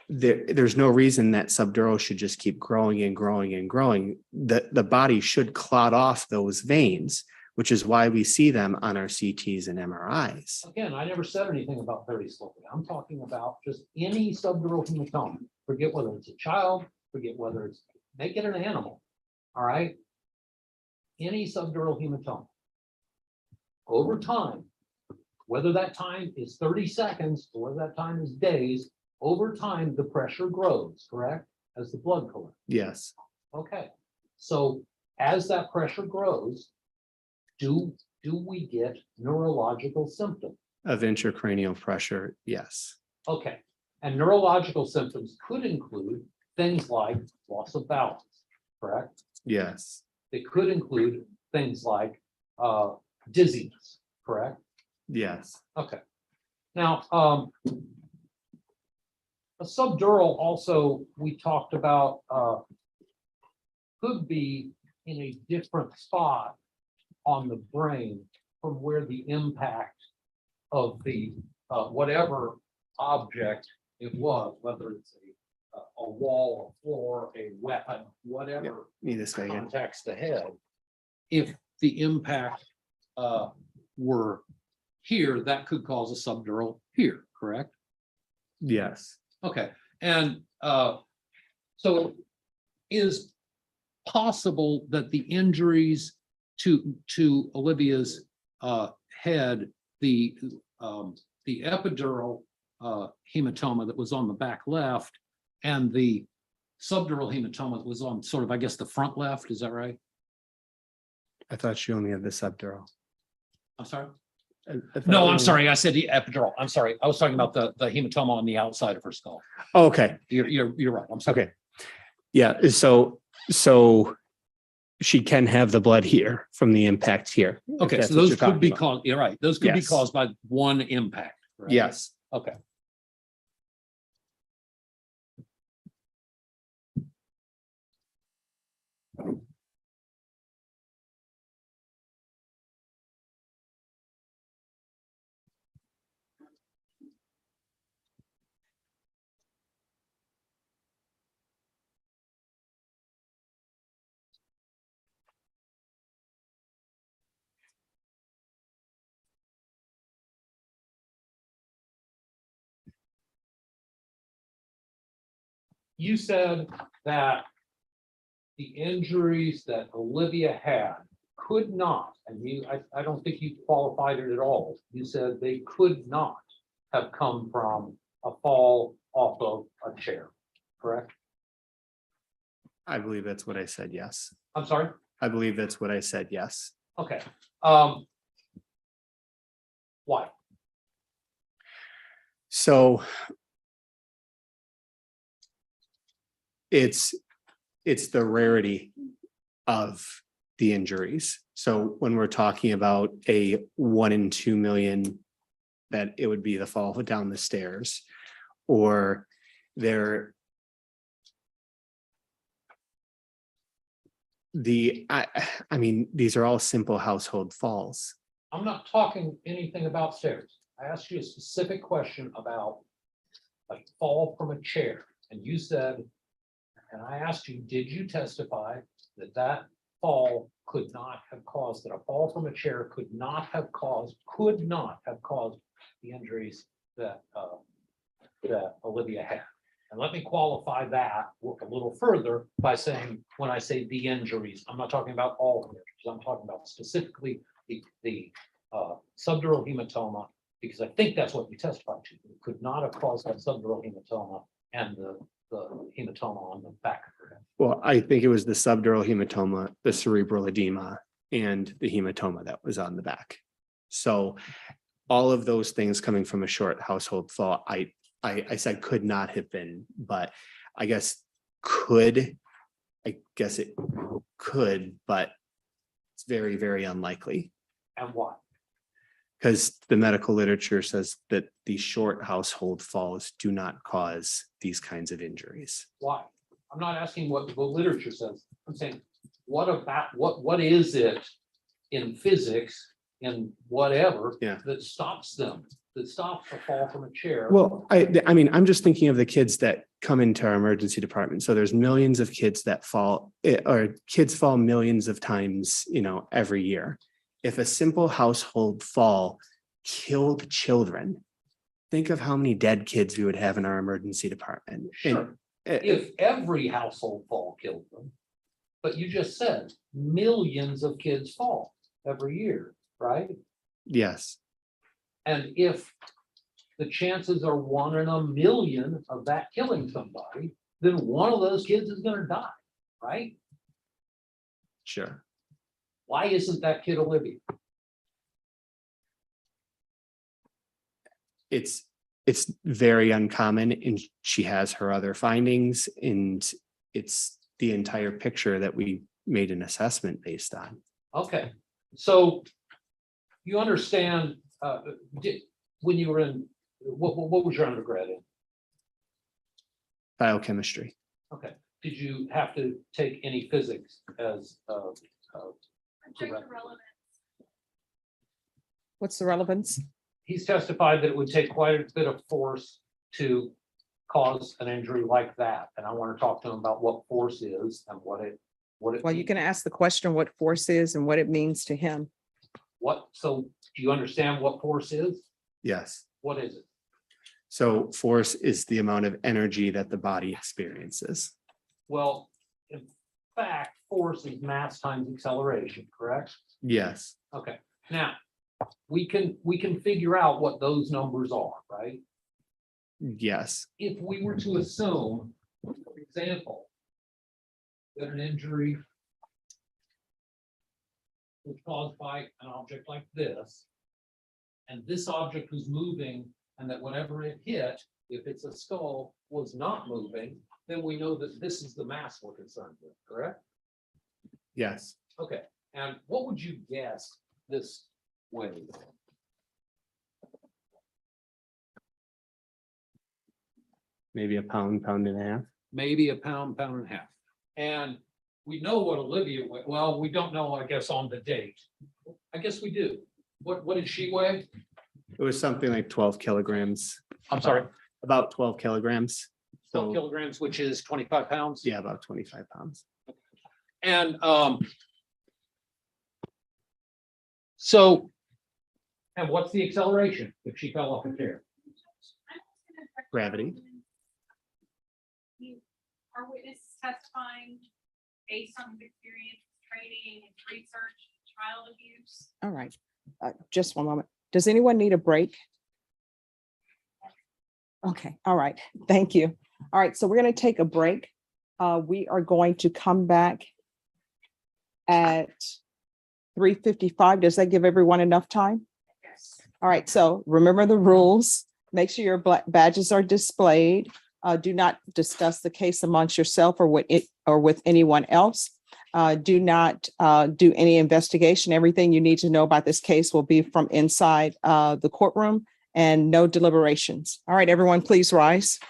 Speaker 11: there's no reason that subdural should just keep growing and growing and growing. The body should clot off those veins, which is why we see them on our CTs and MRIs.
Speaker 12: Again, I never said anything about very slowly. I'm talking about just any subdural hematoma. Forget whether it's a child, forget whether it's, make it an animal, all right? Any subdural hematoma. Over time, whether that time is 30 seconds or whether that time is days, over time, the pressure grows, correct? As the blood collects.
Speaker 11: Yes.
Speaker 12: Okay, so as that pressure grows, do we get neurological symptoms?
Speaker 11: Of intracranial pressure, yes.
Speaker 12: Okay, and neurological symptoms could include things like loss of balance, correct?
Speaker 11: Yes.
Speaker 12: They could include things like dizziness, correct?
Speaker 11: Yes.
Speaker 12: Okay. Now, a subdural also, we talked about, could be in a different spot on the brain from where the impact of the whatever object it was, whether it's a wall, a floor, a weapon, whatever
Speaker 11: Need this guy again.
Speaker 12: contacts the head. If the impact were here, that could cause a subdural here, correct?
Speaker 11: Yes.
Speaker 12: Okay, and so it is possible that the injuries to Olivia's head, the epidural hematoma that was on the back left, and the subdural hematoma that was on sort of, I guess, the front left, is that right?
Speaker 11: I thought she only had the subdural.
Speaker 12: I'm sorry?
Speaker 11: I thought
Speaker 12: No,
Speaker 11: you
Speaker 12: I'm
Speaker 11: only-
Speaker 12: sorry, I said the epidural. I'm sorry. I was talking about the hematoma on the outside of her skull.
Speaker 11: Oh, okay.
Speaker 12: You're right. I'm sorry.
Speaker 11: Okay. Yeah. So she can have the blood here from the impact here. if
Speaker 12: Okay,
Speaker 11: that's
Speaker 12: so
Speaker 11: what
Speaker 12: those
Speaker 11: you're
Speaker 12: could
Speaker 11: talking
Speaker 12: be
Speaker 11: about.
Speaker 12: caused, you're right. Those could be
Speaker 11: Yes.
Speaker 12: caused by one impact. Right?
Speaker 11: Yes.
Speaker 12: Okay. You said that the injuries that Olivia had could not, and I don't think you qualified it at all. You said they could not have come from a fall off of a chair, correct?
Speaker 11: I believe that's what I said. Yes.
Speaker 12: I'm sorry?
Speaker 11: I believe that's what I said. Yes.
Speaker 12: Okay. Why?
Speaker 11: So it's the rarity of the injuries. So when we're talking about a 1 in 2 million, that it would be the fall down the stairs, or there. I mean, these are all simple household falls.
Speaker 12: I'm not talking anything about stairs. I asked you a specific question about a fall from a chair, and you said, and I asked you, did you testify that that fall could not have caused, that a fall from a chair could not have caused the injuries that that Olivia had? And let me qualify that a little further by saying, when I say the injuries, I'm not talking about all injuries. I'm talking about specifically the subdural hematoma, because I think that's what you testified to. It could not have caused that subdural hematoma and the hematoma on the back of her head.
Speaker 11: Well, I think it was the subdural hematoma, the cerebral edema, and the hematoma that was on the back. So all of those things coming from a short household fall, I said could not have been, but I guess it could, but it's very, very unlikely.
Speaker 12: And why?
Speaker 11: Because the medical literature says that the short household falls do not cause these kinds of injuries.
Speaker 12: Why? I'm not asking what the literature says. I'm saying, what is it in physics, in whatever, that stops them, that stops a fall from a chair?
Speaker 11: Well, I mean, I'm just thinking of the kids that come into our emergency department. So there's millions of kids that fall, or kids fall millions of times, every year. If a simple household fall killed children, think of how many dead kids we would have in our emergency department.
Speaker 12: Sure. If every household fall killed them, but you just said millions of kids fall every year, right?
Speaker 11: Yes.
Speaker 12: And if the chances are 1 in a million of that killing somebody, then one of those kids is going to die, right?
Speaker 11: Sure.
Speaker 12: Why isn't that kid Olivia?
Speaker 11: It's very uncommon, and she has her other findings, and it's the entire picture that we made an assessment based on.
Speaker 12: Okay, so you understand, when you were in, what was your undergrad in?
Speaker 11: Biochemistry.
Speaker 12: Okay, did you have to take any physics as
Speaker 1: What's the relevance?
Speaker 12: he's testified that it would take quite a bit of force to cause an injury like that, and I want to talk to him about what force is and what it
Speaker 1: Well, you can ask the question what force is and what it means to him.
Speaker 12: So do you understand what force is?
Speaker 11: Yes.
Speaker 12: What is it?
Speaker 11: So force is the amount of energy that the body experiences.
Speaker 12: Well, in fact, force is mass times acceleration, correct?
Speaker 11: Yes.
Speaker 12: Okay, now, we can figure out what those numbers are, right?
Speaker 11: Yes.
Speaker 12: If we were to assume, for example, that an injury was caused by an object like this, and this object was moving, and that whenever it hit, if it's a skull, was not moving, then we know that this is the mass we're concerned with, correct?
Speaker 11: Yes.
Speaker 12: Okay, and what would you guess this weighs?
Speaker 11: Maybe a pound, pound and a half.
Speaker 12: Maybe a pound, pound and a half. And we know what Olivia weighed. Well, we don't know, I guess, on the date. I guess we do. What did she weigh?
Speaker 11: It was something like 12 kilograms.
Speaker 12: I'm sorry,
Speaker 11: About 12 kilograms.
Speaker 12: 12
Speaker 11: So
Speaker 12: kilograms, which is 25 pounds.
Speaker 11: yeah, about 25 pounds.
Speaker 12: And so, and what's the acceleration if she fell off a chair?
Speaker 11: Gravity.
Speaker 10: Our witness testifying based on his experience, training, and research, child abuse.
Speaker 1: All right, just one moment. Does anyone need a break? Okay, all right, thank you. All right, so we're going to take a break. We are going to come back at 3:55. Does that give everyone enough time?
Speaker 10: Yes.
Speaker 1: All right, so remember the rules. Make sure your badges are displayed. Do not discuss the case amongst yourself or with anyone else. Do not do any investigation. Everything you need to know about this case will be from inside the courtroom, and no deliberations. All right, everyone, please rise.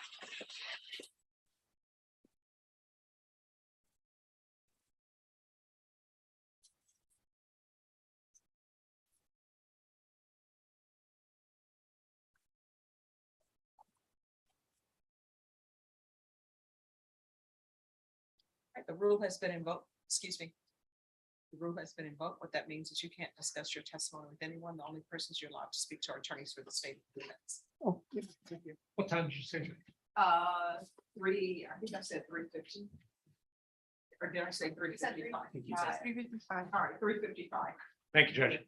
Speaker 1: The rule has been invoked, excuse me. The rule has been invoked. What that means is you can't discuss your testimony with anyone. The only persons you're allowed to speak to are attorneys for the state of the minutes.
Speaker 11: Oh, yeah, thank you.
Speaker 12: What time did you say?
Speaker 1: I think I said 3:50. Or did I say 3:55? 3:55. All right, 3:55.
Speaker 12: Thank you, Judge.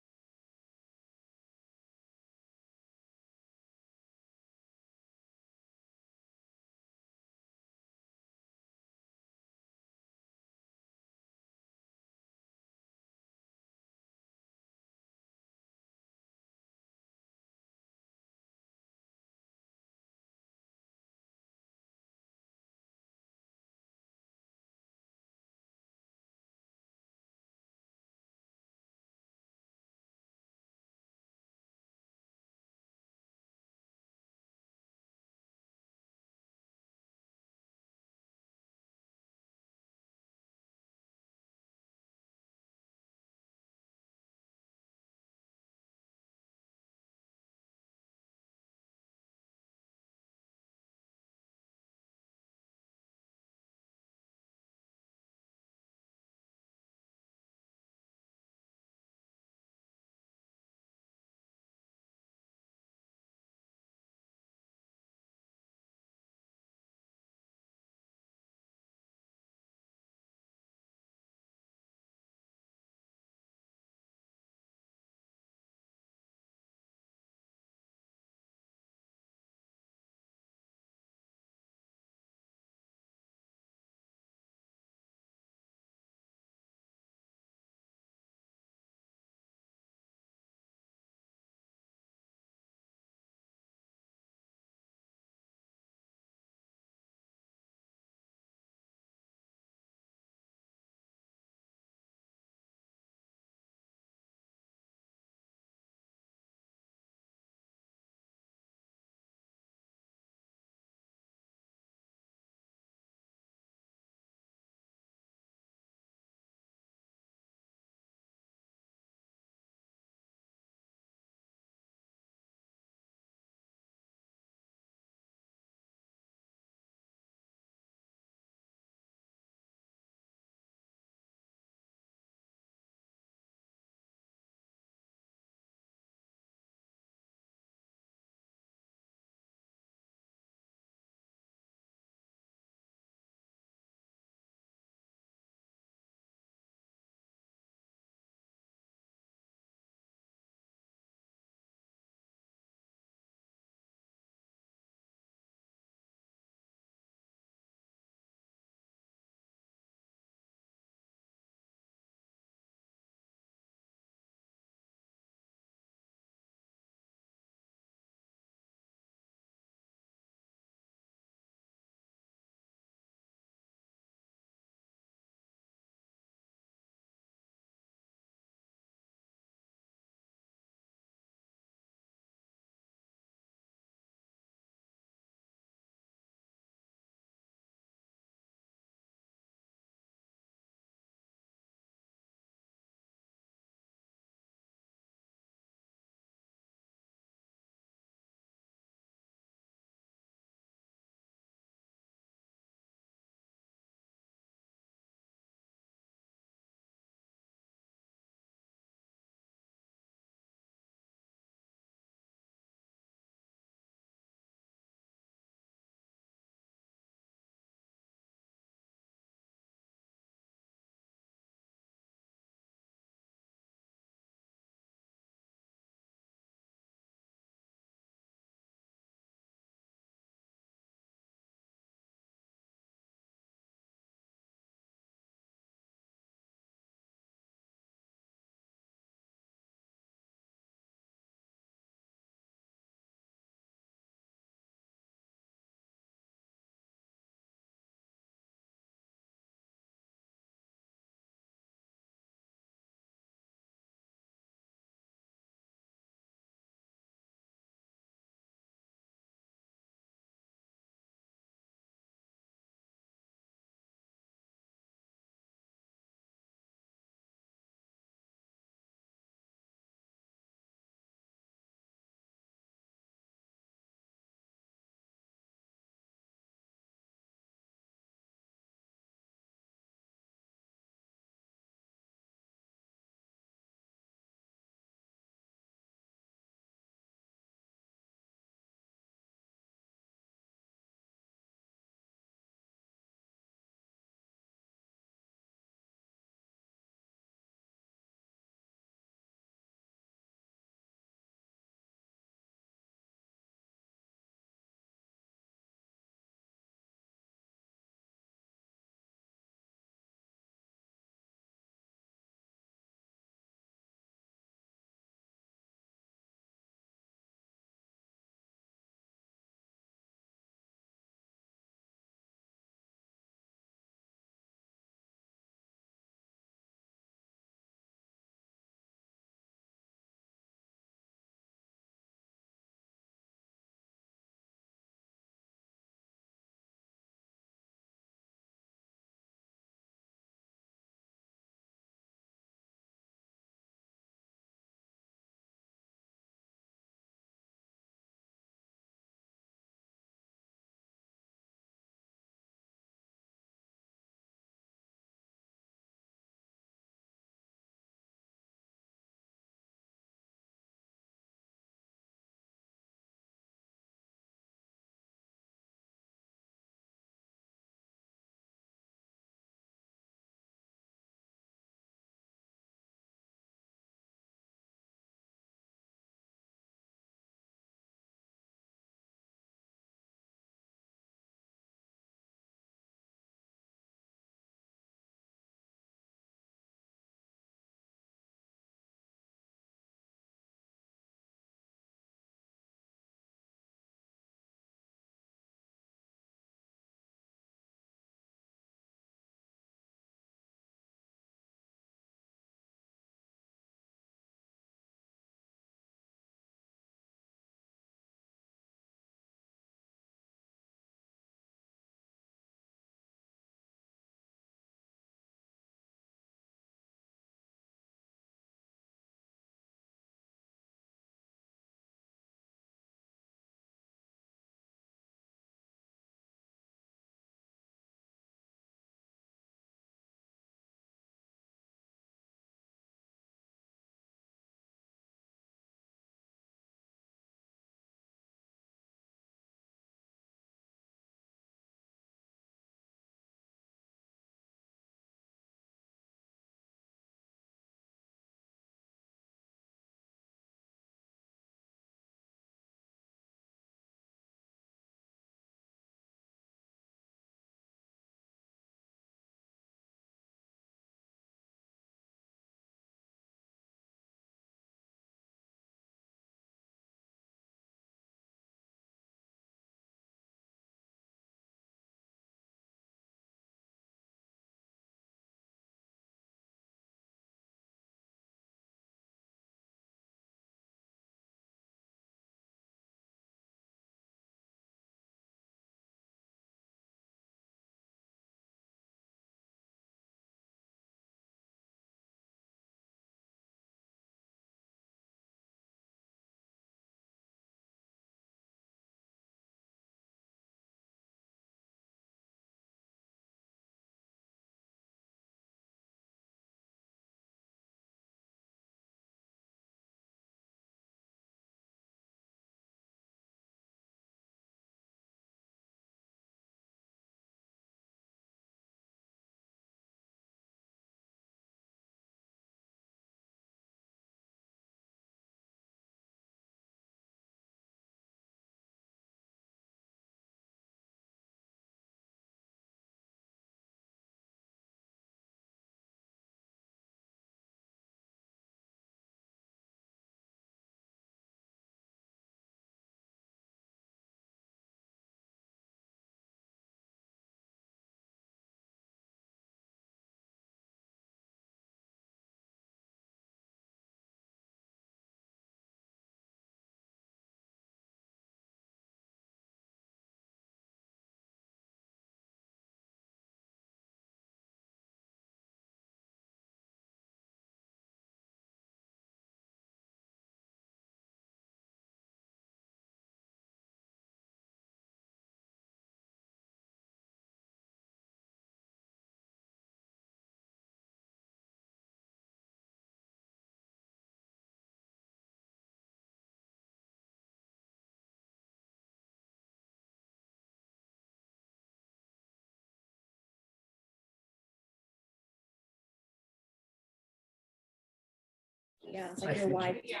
Speaker 10: Yeah,
Speaker 12: it's like your wife.
Speaker 10: Yeah.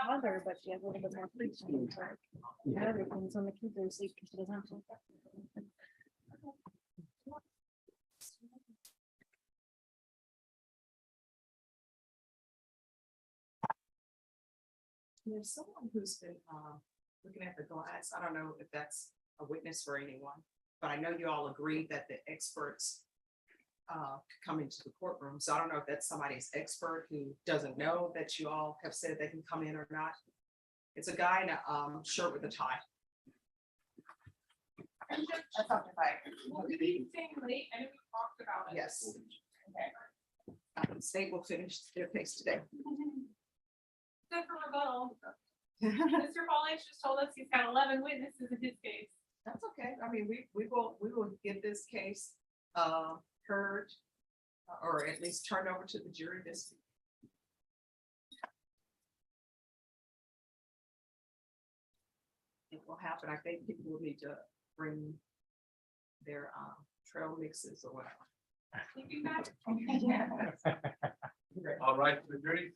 Speaker 2: Mother, but she has a little bit more free time. Everything's on the keyboard, so she doesn't have to.
Speaker 13: There's someone who's been looking at the glass. I don't know if that's a witness for anyone, but I know you all agreed that the experts could come into the courtroom. So I don't know if that's somebody's expert who doesn't know that you all have said they can come in or not. It's a guy in a shirt with a tie.
Speaker 10: I
Speaker 13: thought if I-
Speaker 10: Well, we didn't say late, I know we talked about it.
Speaker 13: Yes,
Speaker 10: Okay.
Speaker 13: the state will finish their case today.
Speaker 10: Except for rebuttal. Mr. Paulage just told us he's got 11 witnesses in his case.
Speaker 13: That's okay. I mean, we will get this case heard or at least turned over to the jury this week. It will happen. I think people will need to bring their trail mixes or whatever.
Speaker 10: Thank you, guys.
Speaker 5: All right, for the jury.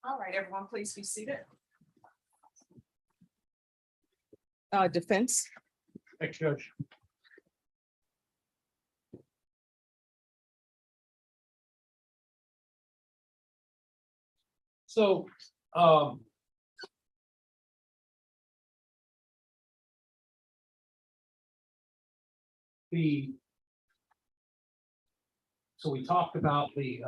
Speaker 13: All right, everyone, please be seated.
Speaker 1: Defense,
Speaker 12: Thanks, Judge. So, so we talked about the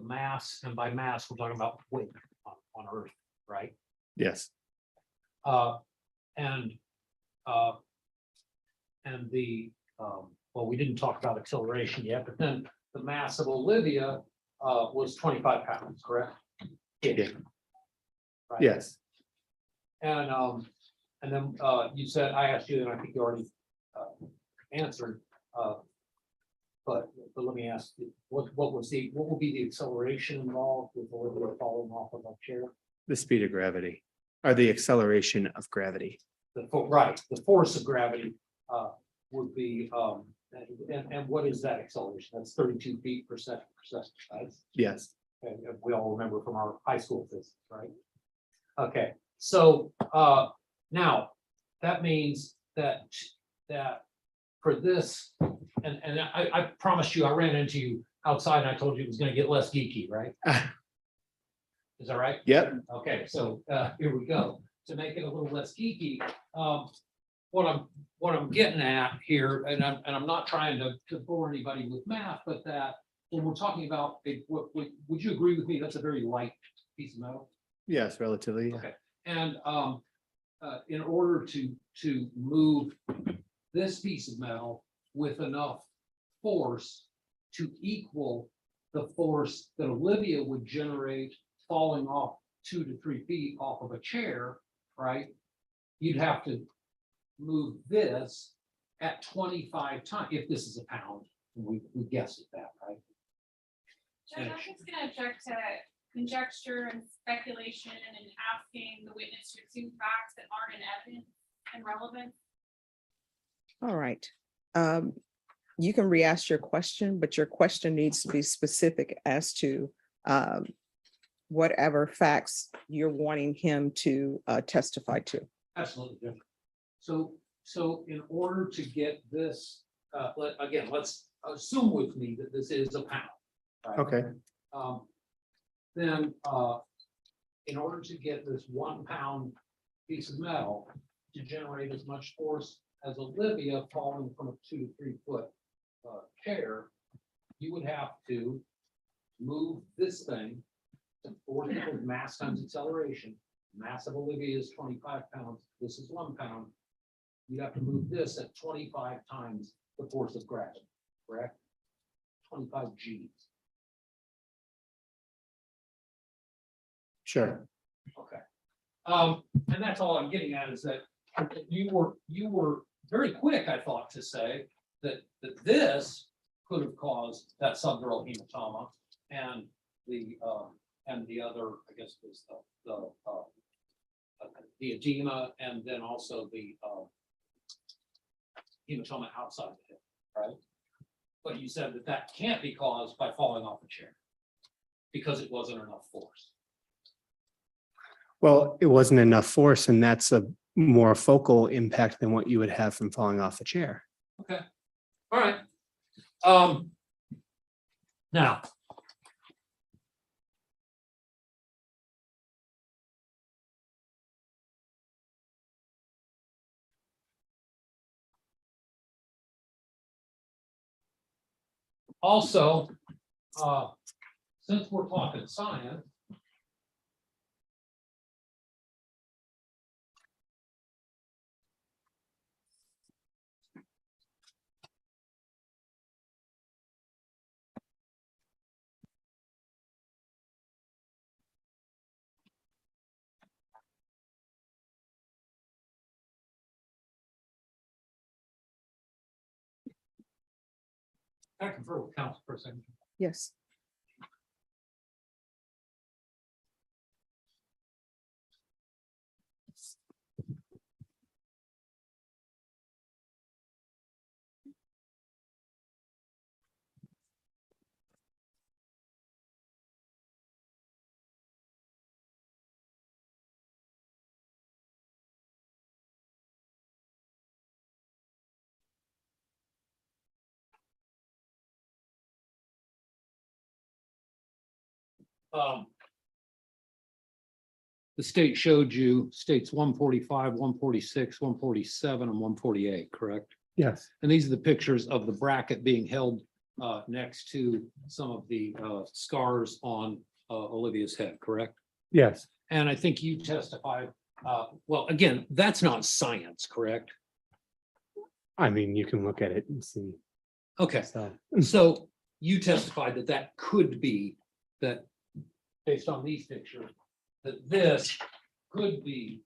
Speaker 12: mass, and by mass, we're talking about weight on Earth, right?
Speaker 11: Yes,
Speaker 12: And well, we didn't talk about acceleration yet, but then the mass of Olivia was 25 pounds, correct?
Speaker 11: Yeah.
Speaker 12: Right.
Speaker 11: yes.
Speaker 12: And then you said, I asked you, and I think you already answered, but let me ask you, what will be the acceleration involved with Olivia falling off of a chair?
Speaker 11: The speed of gravity or the acceleration of gravity.
Speaker 12: Right, the force of gravity would be, and what is that acceleration? That's 32 feet per second, right?
Speaker 11: Yes,
Speaker 12: And we all remember from our high school physics, right? Okay, so now that means that for this, and I promised you, I ran into you outside and I told you it was gonna get less geeky, right? Is that right?
Speaker 11: yep,
Speaker 12: Okay, so here we go. To make it a little less geeky, what I'm getting at here, and I'm not trying to bore anybody with math, but that when we're talking about would you agree with me? That's a very light piece of metal.
Speaker 11: yes, relatively. Yeah.
Speaker 12: Okay, and in order to move this piece of metal with enough force to equal the force that Olivia would generate falling off 2 to 3 feet off of a chair, right? You'd have to move this at 25 times, if this is a pound, and we guessed at that, right?
Speaker 10: Judge, I'm just gonna object to conjecture and speculation and asking the witness to assume facts that aren't in evidence and relevant.
Speaker 1: all right. You can re-ask your question, but your question needs to be specific as to whatever facts you're wanting him to testify to.
Speaker 12: Absolutely. Jim. So in order to get this, let's assume with me that this is a pound. Right?
Speaker 11: Okay,
Speaker 12: Then in order to get this 1 pound piece of metal to generate as much force as Olivia falling from a 2 to 3 foot chair, you would have to move this thing to 4 equals mass times acceleration. Mass of Olivia is 25 pounds. This is 1 pound. You'd have to move this at 25 times the force of gravity, correct? 25 G's.
Speaker 11: sure.
Speaker 12: And that's all I'm getting at is that you were very quick, I thought, to say that this could have caused that subdural hematoma and the other, I guess, was the edema, and then also the hematoma outside the hip, right? But you said that that can't be caused by falling off a chair because it wasn't enough force.
Speaker 11: Well, it wasn't enough force, and that's a more focal impact than what you would have from falling off a chair.
Speaker 12: Okay, all right. Now. Also, since we're talking science. I confer with council for a second.
Speaker 1: Yes.
Speaker 12: The state showed you states 145, 146, 147, and 148, correct?
Speaker 11: Yes.
Speaker 12: And these are the pictures of the bracket being held next to some of the scars on Olivia's head, correct?
Speaker 11: Yes.
Speaker 12: And I think you testified, well, again, that's not science, correct?
Speaker 11: I mean, you can look at it and see.
Speaker 12: Okay,
Speaker 11: So,
Speaker 12: so you testified that that could be, that based on these pictures, that this could be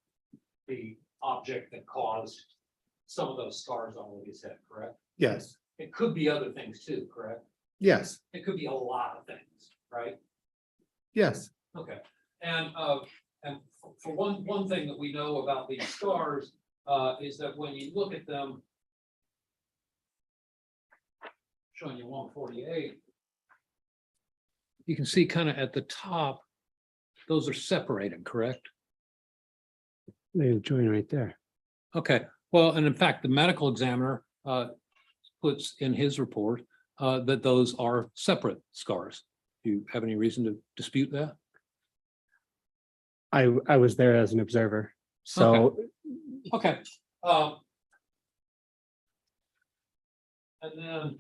Speaker 12: the object that caused some of those scars on Olivia's head, correct?
Speaker 11: yes.
Speaker 12: It could be other things too, correct?
Speaker 11: Yes.
Speaker 12: It could be a lot of things, right?
Speaker 11: Yes.
Speaker 12: Okay, and for one thing that we know about these scars is that when you look at them, showing you 148, you can see kind of at the top, those are separated, correct?
Speaker 11: They join right there.
Speaker 12: Okay, well, and in fact, the medical examiner puts in his report that those are separate scars. Do you have any reason to dispute that?
Speaker 11: I was there as an observer. So
Speaker 12: Okay. And then.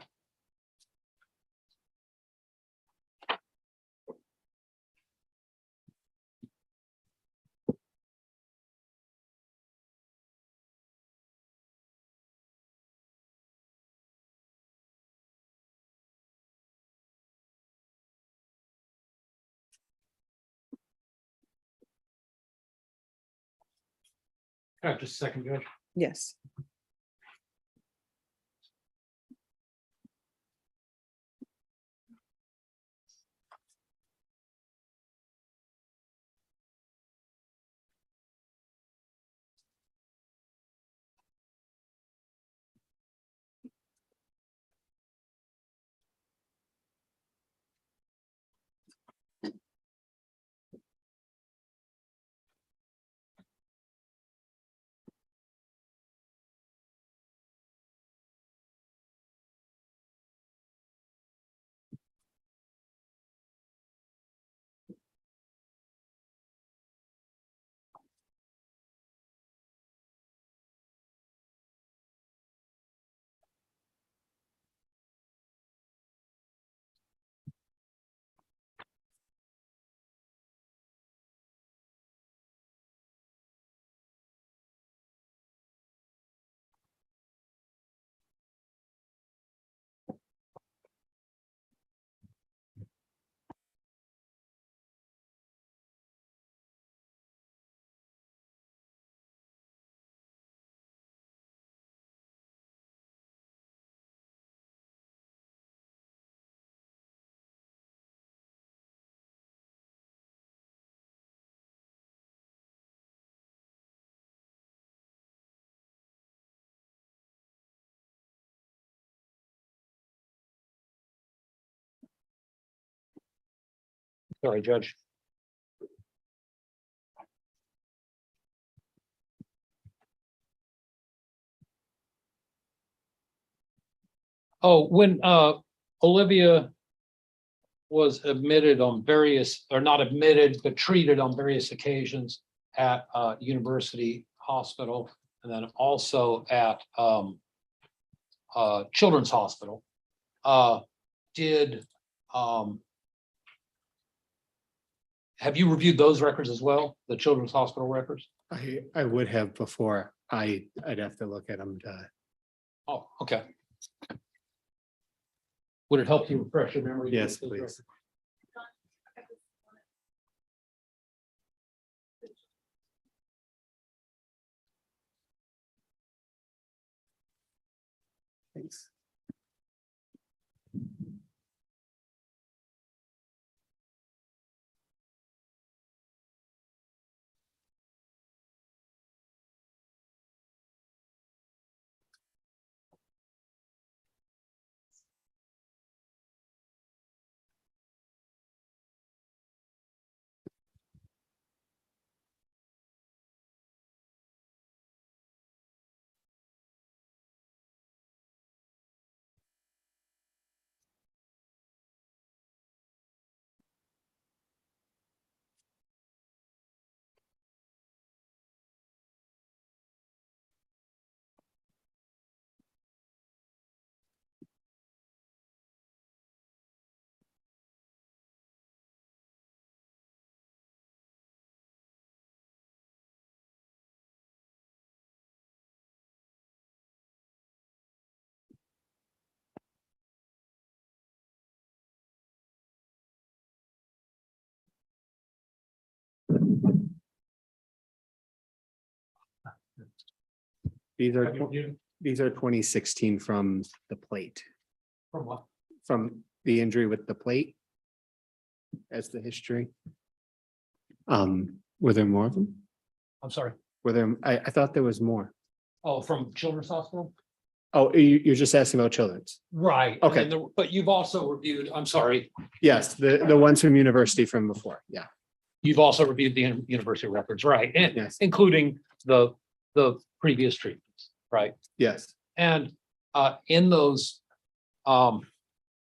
Speaker 12: Just a second, Judge.
Speaker 1: Yes.
Speaker 12: Sorry, Judge. Oh, when Olivia was admitted on various, or not admitted, but treated on various occasions at University Hospital, and then also at Children's Hospital. Have you reviewed those records as well, the Children's Hospital records?
Speaker 11: I would have before. I'd have to look at them to.
Speaker 12: Oh, okay. Would it help you refresh your memory?
Speaker 11: Yes, please. Thanks. These are 2016 from the plate,
Speaker 12: From what?
Speaker 11: from the injury with the plate. As the history. Were there more of them?
Speaker 12: I'm sorry.
Speaker 11: Were there? I thought there was more.
Speaker 12: Oh, from Children's Hospital?
Speaker 11: Oh, you're just asking about children's.
Speaker 12: Right.
Speaker 11: Okay.
Speaker 12: And but you've also reviewed, I'm sorry,
Speaker 11: Yes, the ones from university from before. Yeah.
Speaker 12: you've also reviewed the university records, right? And
Speaker 11: Yes.
Speaker 12: including the previous treatments, right?
Speaker 11: Yes.
Speaker 12: And in those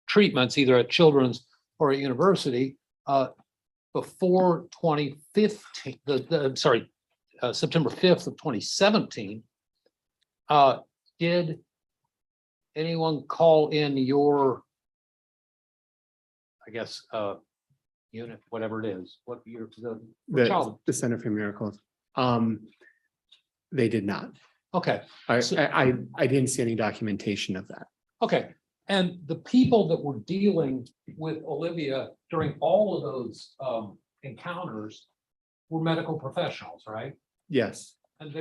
Speaker 12: treatments, either at Children's or at university, before 2015, September 5th of 2017, did anyone call in your, I guess, unit, whatever it is, what your, child?
Speaker 11: The Center for Miracles. They did not.
Speaker 12: Okay.
Speaker 11: I
Speaker 12: So-
Speaker 11: I didn't see any documentation of that.
Speaker 12: Okay, and the people that were dealing with Olivia during all of those encounters were medical professionals, right?
Speaker 11: Yes.
Speaker 12: And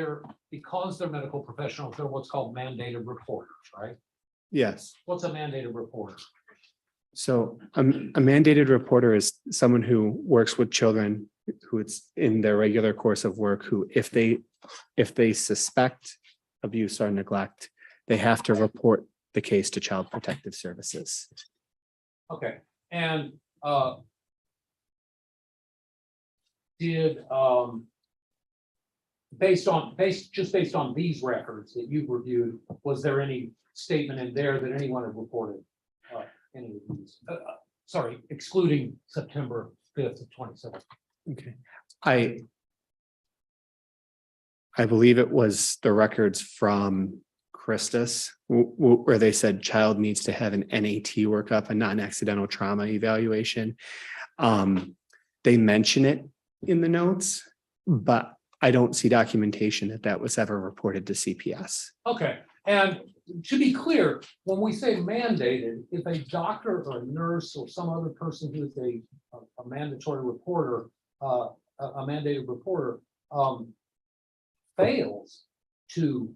Speaker 12: because they're medical professionals, they're what's called mandated reporters, right?
Speaker 11: Yes.
Speaker 12: What's a mandated reporter?
Speaker 11: So a mandated reporter is someone who works with children who it's in their regular course of work, who if they suspect abuse or neglect, they have to report the case to Child Protective Services.
Speaker 12: Okay, and did based on these records that you've reviewed, was there any statement in there that anyone had reported any of these? Sorry, excluding September 5th of 2017.
Speaker 11: Okay. I believe it was the records from Christus where they said child needs to have an NAT workup, a non-accidental trauma evaluation. They mention it in the notes, but I don't see documentation that was ever reported to CPS.
Speaker 12: Okay, and to be clear, when we say mandated, if a doctor or a nurse or some other person who is a mandatory reporter, a mandated reporter, fails to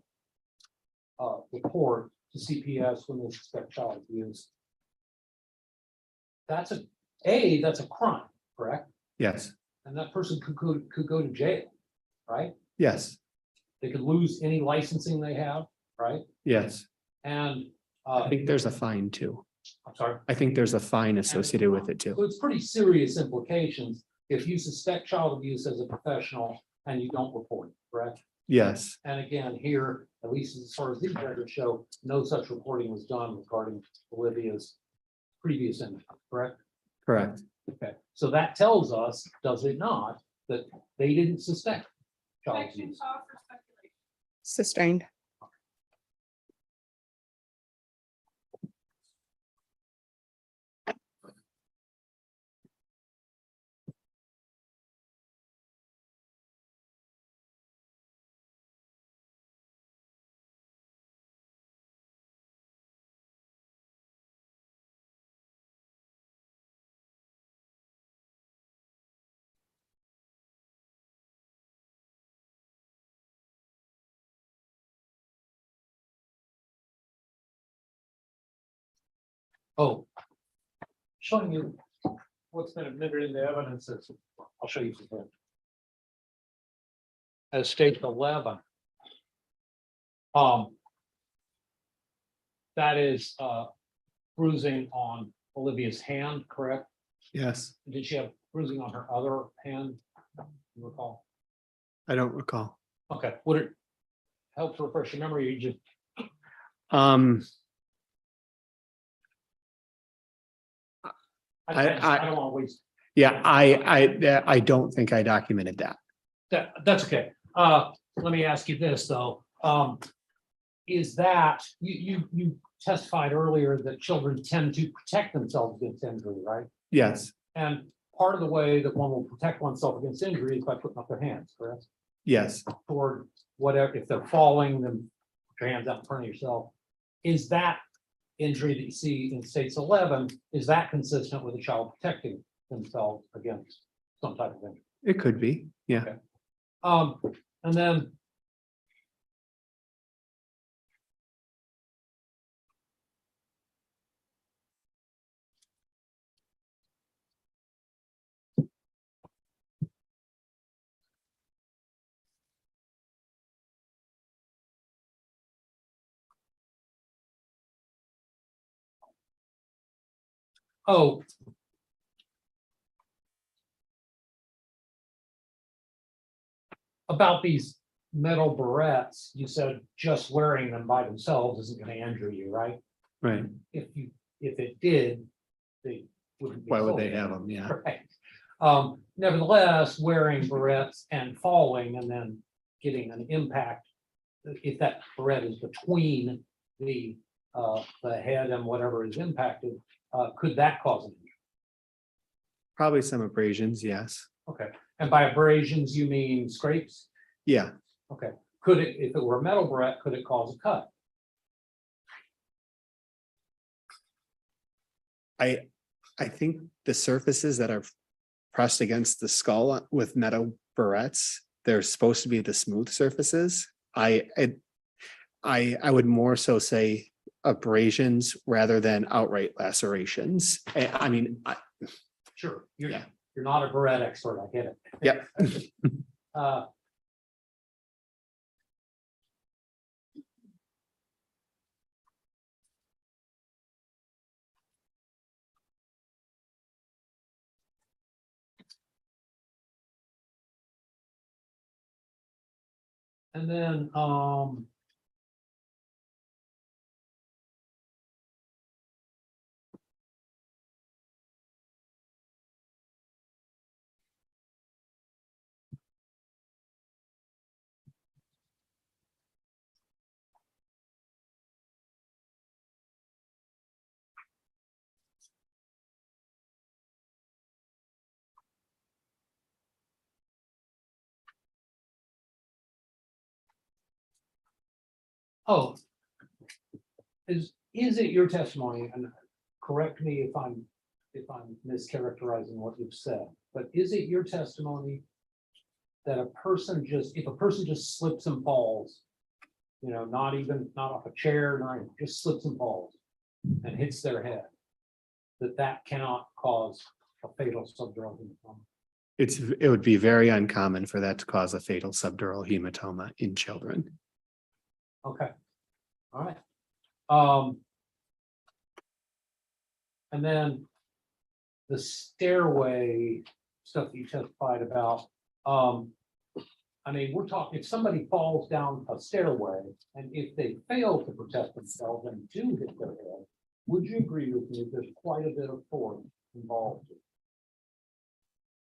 Speaker 12: report to CPS when they suspect child abuse, that's a crime, correct?
Speaker 11: Yes.
Speaker 12: And that person could go to jail, right?
Speaker 11: Yes.
Speaker 12: They could lose any licensing they have, right?
Speaker 11: Yes.
Speaker 12: And
Speaker 11: I think there's a fine too.
Speaker 12: I'm sorry.
Speaker 11: I think there's a fine associated with it too.
Speaker 12: So it's pretty serious implications if you suspect child abuse as a professional and you don't report it, correct?
Speaker 11: Yes,
Speaker 12: And again, here, at least as far as these records show, no such reporting was done regarding Olivia's previous injury, correct?
Speaker 11: correct.
Speaker 12: Okay, so that tells us, does it not, that they didn't suspect child
Speaker 10: Connection,
Speaker 12: abuse?
Speaker 10: cause, or speculation.
Speaker 1: Sustained.
Speaker 12: Oh. Showing you what's been admitted into evidence is, I'll show you something. As state 11. That is bruising on Olivia's hand, correct?
Speaker 11: Yes,
Speaker 12: Did she have bruising on her other hand? You recall?
Speaker 11: I don't recall.
Speaker 12: Okay, would it help to refresh your memory? You just, I don't want to waste.
Speaker 11: Yeah, I don't think I documented that.
Speaker 12: That's okay. Let me ask you this, though. Is that, you testified earlier that children tend to protect themselves against injury, right?
Speaker 11: Yes,
Speaker 12: And part of the way that one will protect oneself against injury is by putting up their hands, correct?
Speaker 11: yes,
Speaker 12: Toward whatever, if they're falling, then put your hands out in front of yourself. Is that injury that you see in states 11, is that consistent with a child protecting themselves against some type of injury?
Speaker 11: it could be. Yeah.
Speaker 12: Okay. And then. Oh. About these metal barrettes, you said just wearing them by themselves isn't going to injure you, right?
Speaker 11: Right.
Speaker 12: If it did, they wouldn't. be
Speaker 11: Why would
Speaker 12: sold.
Speaker 11: they have them? Yeah.
Speaker 12: Right. Nevertheless, wearing barrettes and falling and then getting an impact, if that barrette is between the head and whatever is impacted, could that cause an injury?
Speaker 11: Probably some abrasions. Yes.
Speaker 12: Okay, and by abrasions, you mean scrapes?
Speaker 11: Yeah.
Speaker 12: Okay, could it, if it were a metal barrette, could it cause a cut?
Speaker 11: I think the surfaces that are pressed against the skull with metal barrettes, they're supposed to be the smooth surfaces. I would more so say abrasions rather than outright lacerations. I mean,
Speaker 12: Sure,
Speaker 11: Yeah.
Speaker 12: you're not a barrette expert, I get it.
Speaker 11: Yep.
Speaker 12: And then, oh. Is it your testimony, and correct me if I'm mischaracterizing what you've said, but is it your testimony that if a person just slips and falls, not off a chair, just slips and falls and hits their head, that cannot cause a fatal subdural hematoma?
Speaker 11: it would be very uncommon for that to cause a fatal subdural hematoma in children.
Speaker 12: Okay, all right. And then the stairway stuff you testified about, I mean, we're talking, if somebody falls down a stairway and if they fail to protect themselves and do hit their head, would you agree with me? There's quite a bit of force involved.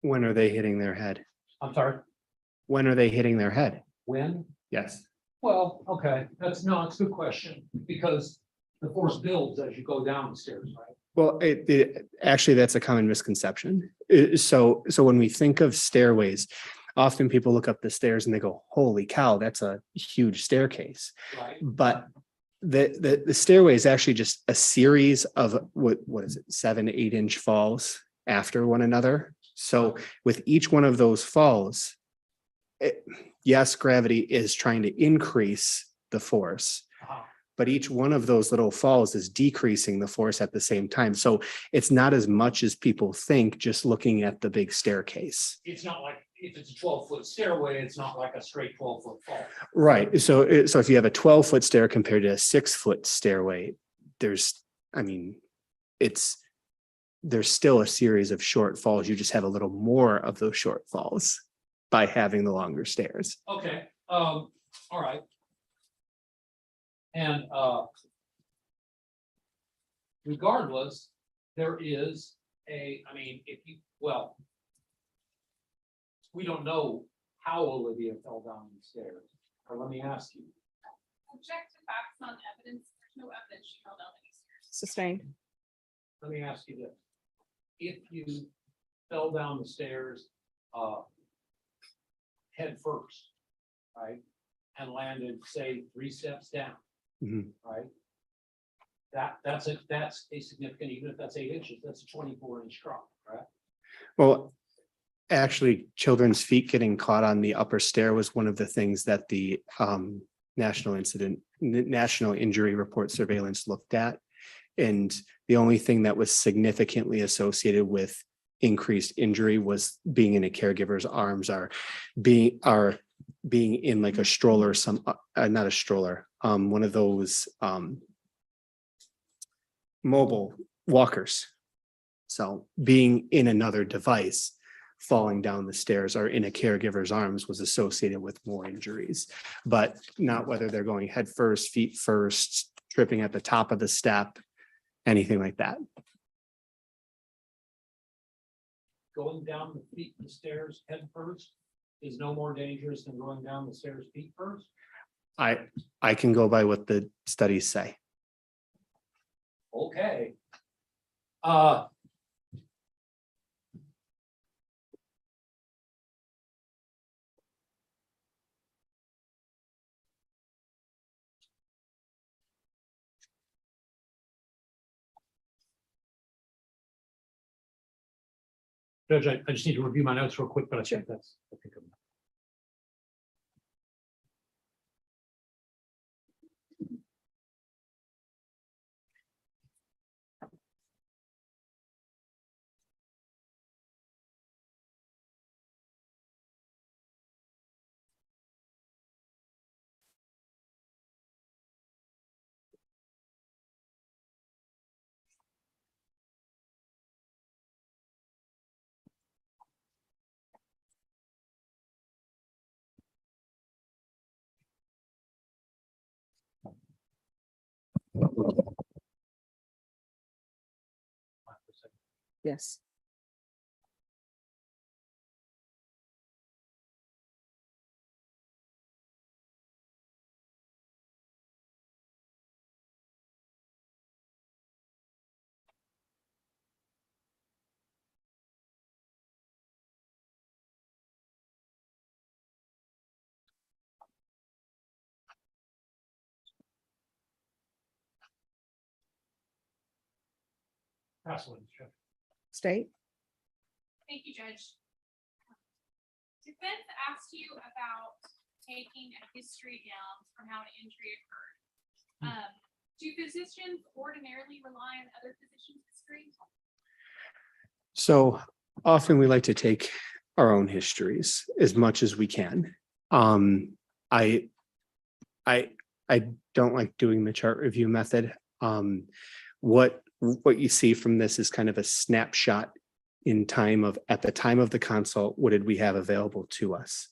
Speaker 11: When are they hitting their head?
Speaker 12: I'm sorry,
Speaker 11: When are they hitting their head?
Speaker 12: when?
Speaker 11: Yes.
Speaker 12: Well, okay, it's a good question, because the force builds as you go down the stairs, right?
Speaker 11: Well, actually, that's a common misconception. So when we think of stairways, often people look up the stairs and they go, holy cow, that's a huge staircase.
Speaker 12: Right.
Speaker 11: But the stairway is actually just a series of what is it, 7-8 inch falls after one another. So with each one of those falls, yes, gravity is trying to increase the force, but each one of those little falls is decreasing the force at the same time. So it's not as much as people think just looking at the big staircase.
Speaker 12: It's not like, if it's a 12-foot stairway, it's not like a straight 12-foot fall.
Speaker 11: Right. So if you have a 12-foot stair compared to a 6-foot stairway, there's still a series of short falls. You just have a little more of those short falls by having the longer stairs.
Speaker 12: Okay, all right. And regardless, there is we don't know how Olivia fell down the stairs. Or let me ask you,
Speaker 10: Object to facts, not evidence. There's no evidence she fell down any stairs.
Speaker 1: Sustained.
Speaker 12: let me ask you this. If you fell down the stairs, head first, right? And landed, say, 3 steps down,
Speaker 11: Mhm.
Speaker 12: right? That's a significant, even if that's 8 inches, that's a 24-inch drop, right?
Speaker 11: Well, actually, children's feet getting caught on the upper stair was one of the things that the National Injury Report Surveillance looked at. And the only thing that was significantly associated with increased injury was being in a caregiver's arms, or being in like a stroller, not a stroller, one of those mobile walkers. So being in another device, falling down the stairs or in a caregiver's arms was associated with more injuries, but not whether they're going head first, feet first, tripping at the top of the step, anything like that.
Speaker 12: Going down the stairs head first is no more dangerous than going down the stairs feet first?
Speaker 11: I can go by what the studies say.
Speaker 12: Okay. Judge, I just need to review my notes real quick, but I think that's. I think I'm-
Speaker 1: Yes.
Speaker 12: Absolutely, sure.
Speaker 1: State.
Speaker 10: Thank you, Judge. Defense asked you about taking a history down from how an injury occurred. Do physicians ordinarily rely on other physicians' histories?
Speaker 11: So often we like to take our own histories as much as we can. I don't like doing the chart review method. What what you see from this is kind of a snapshot in time of, at the time of the consult, what did we have available to us?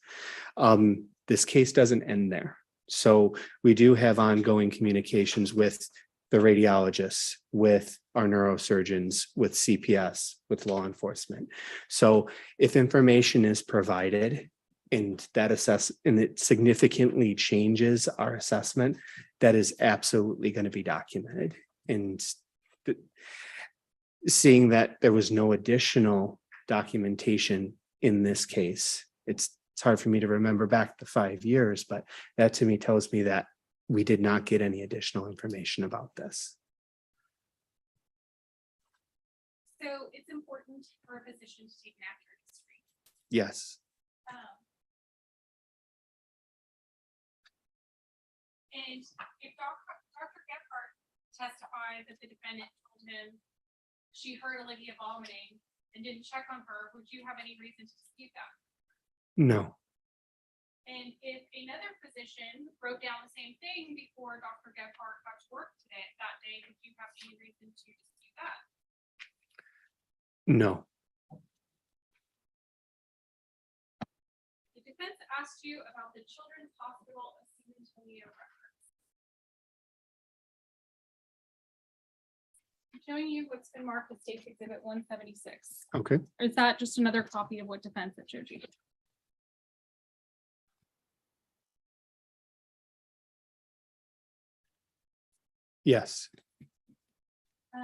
Speaker 11: This case doesn't end there. So we do have ongoing communications with the radiologists, with our neurosurgeons, with CPS, with law enforcement. So if information is provided and and it significantly changes our assessment, that is absolutely going to be documented. And seeing that there was no additional documentation in this case, it's hard for me to remember back the 5 years, but that to me tells me that we did not get any additional information about this.
Speaker 10: So it's important for a physician to take an accurate history.
Speaker 11: Yes.
Speaker 10: And if Dr. Gephardt testified that the defendant told him she heard Olivia vomiting and didn't check on her, would you have any reason to dispute that?
Speaker 11: No.
Speaker 10: And if another physician wrote down the same thing before Dr. Gephardt got to work that day, would you have any reason to dispute that?
Speaker 11: No.
Speaker 10: The defense asked you about the Children's Hospital of San Antonio records. I'm showing you what's been marked as State's Exhibit 176.
Speaker 11: Okay.
Speaker 10: Or is that just another copy of what defense that showed you?
Speaker 11: Yes.
Speaker 10: You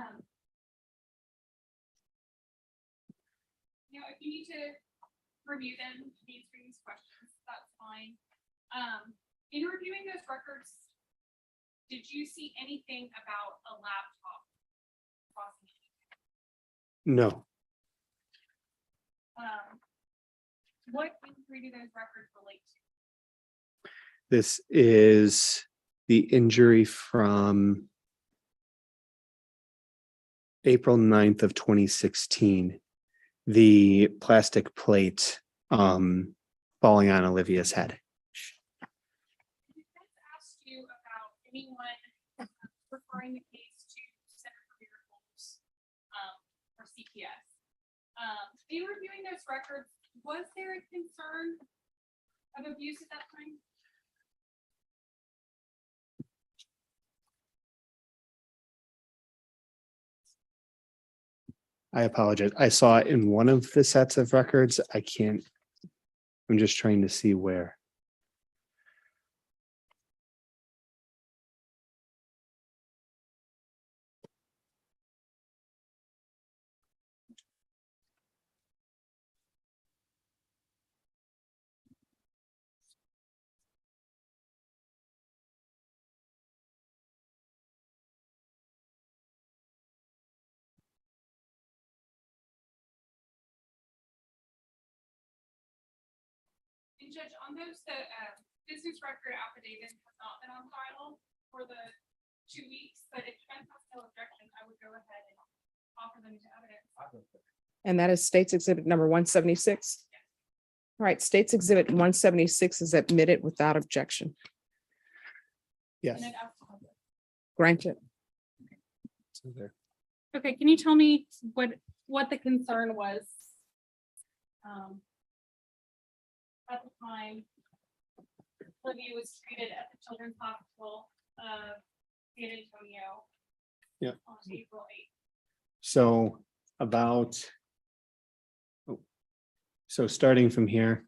Speaker 10: know, if you need to review them, answer these questions, that's fine. In reviewing those records, did you see anything about a laptop?
Speaker 11: No.
Speaker 10: What injury do those records relate to?
Speaker 11: This is the injury from April 9th of 2016. The plastic plate falling on Olivia's head.
Speaker 10: The defense asked you about anyone referring the case to Center for Miracles or CPS. In reviewing those records, was there a concern of abuse at that time?
Speaker 11: I apologize. I saw it in one of the sets of records. I can't, I'm just trying to see where.
Speaker 10: And Judge, on those, the business record affidavit has not been on file for the 2 weeks, but if defense has no objection, I would go ahead and offer them to evidence.
Speaker 1: And that is State's Exhibit number 176. All right, State's Exhibit 176 is admitted without objection.
Speaker 11: Yes.
Speaker 10: And I'd ask to have it.
Speaker 1: Granted.
Speaker 10: Okay, can you tell me what the concern was? At the time Olivia was treated at the Children's Hospital of San Antonio.
Speaker 11: Yeah.
Speaker 10: On April 8th.
Speaker 11: So about, so starting from here,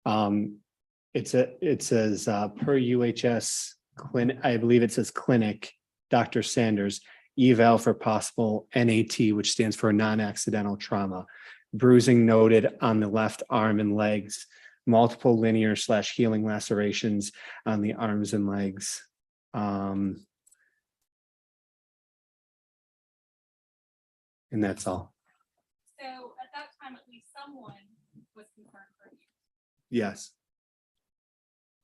Speaker 11: it says per UHS clinic, I believe it says clinic, Dr. Sanders, eval for possible NAT, which stands for non-accidental trauma. Bruising noted on the left arm and legs, multiple linear / healing lacerations on the arms and legs. And that's all.
Speaker 10: So at that time, at least someone was concerned for you.
Speaker 11: Yes.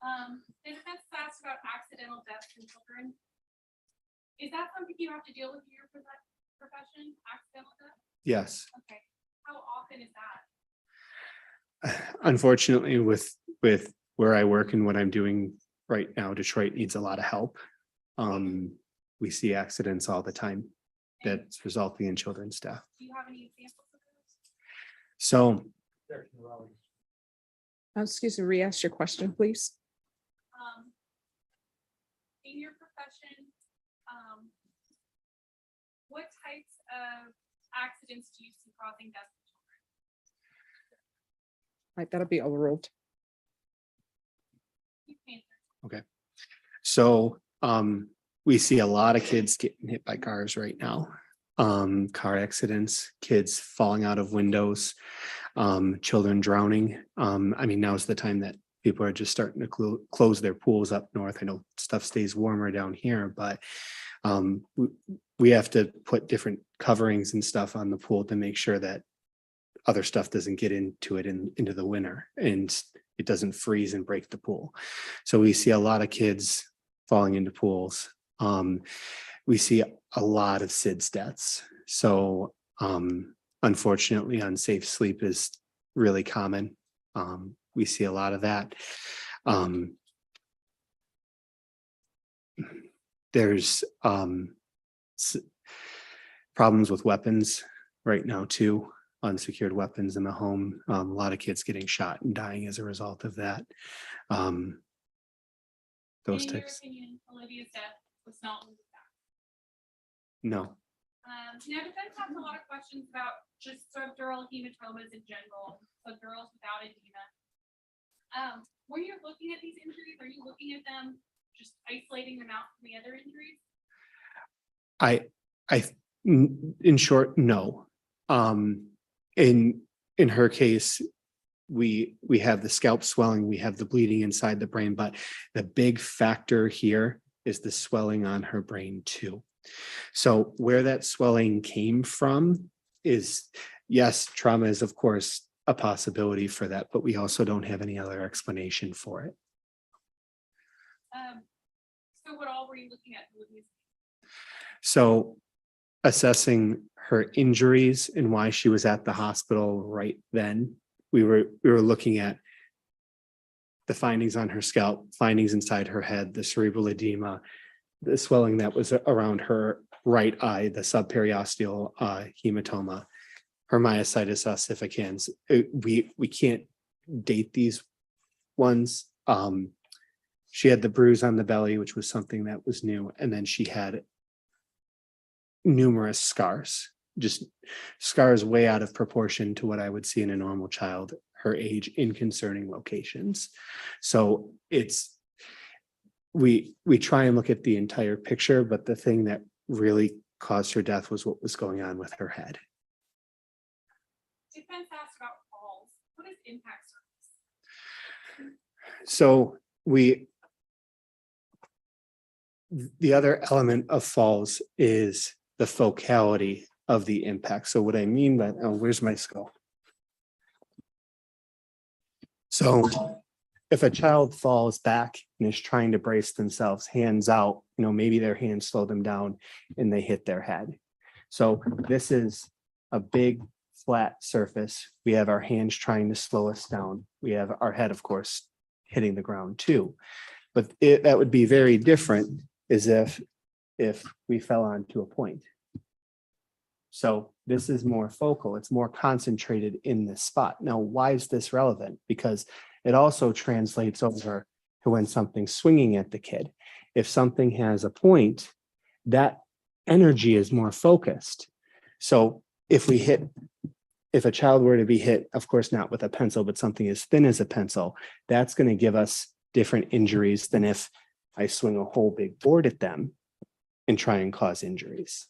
Speaker 10: The defense asked about accidental deaths in children. Is that something you have to deal with in your profession, accidental death?
Speaker 11: Yes.
Speaker 10: Okay. How often is that?
Speaker 11: Unfortunately, with where I work and what I'm doing right now, Detroit needs a lot of help. we see accidents all the time that's resulting in children's death.
Speaker 10: Do you have any examples of those?
Speaker 11: So
Speaker 1: Excuse me, re-ask your question, please.
Speaker 10: In your profession, what types of accidents do you see causing death in children?
Speaker 1: Right, that'll be overruled.
Speaker 10: You can answer.
Speaker 11: okay. So we see a lot of kids getting hit by cars right now. Car accidents, kids falling out of windows, children drowning. I mean, now's the time that people are just starting to close their pools up north. I know stuff stays warmer down here, but we have to put different coverings and stuff on the pool to make sure that other stuff doesn't get into it into the winter and it doesn't freeze and break the pool. So we see a lot of kids falling into pools. We see a lot of SIDS deaths. So unfortunately, unsafe sleep is really common. We see a lot of that. There's problems with weapons right now too, unsecured weapons in the home. A lot of kids getting shot and dying as a result of that. Those
Speaker 10: In your
Speaker 11: types.
Speaker 10: opinion, Olivia's death was not moved back.
Speaker 11: No.
Speaker 10: Now, defense has a lot of questions about just subdural hematomas in general, subdurals without edema. When you're looking at these injuries, are you looking at them just isolating them out from the other injuries?
Speaker 11: In short, no. In her case, we have the scalp swelling, we have the bleeding inside the brain, but the big factor here is the swelling on her brain too. So where that swelling came from is, yes, trauma is of course a possibility for that, but we also don't have any other explanation for it.
Speaker 10: So what all were you looking at, Olivia's?
Speaker 11: So assessing her injuries and why she was at the hospital right then, we were looking at the findings on her scalp, findings inside her head, the cerebral edema, the swelling that was around her right eye, the subperiosteal hematoma, her myositis ossificans. We can't date these ones. She had the bruise on the belly, which was something that was new, and then she had numerous scars, just scars way out of proportion to what I would see in a normal child her age in concerning locations. So we try and look at the entire picture, but the thing that really caused her death was what was going on with her head.
Speaker 10: Defense asked about falls. What is impact surface?
Speaker 11: So the other element of falls is the focality of the impact. So what I mean by, oh, where's my skull? So if a child falls back and is trying to brace themselves, hands out, maybe their hands slow them down and they hit their head. So this is a big flat surface. We have our hands trying to slow us down. We have our head, of course, hitting the ground too. But that would be very different as if we fell onto a point. So this is more focal. It's more concentrated in this spot. Now, why is this relevant? Because it also translates over to when something's swinging at the kid. If something has a point, that energy is more focused. So if a child were to be hit, of course, not with a pencil, but something as thin as a pencil, that's going to give us different injuries than if I swing a whole big board at them and try and cause injuries.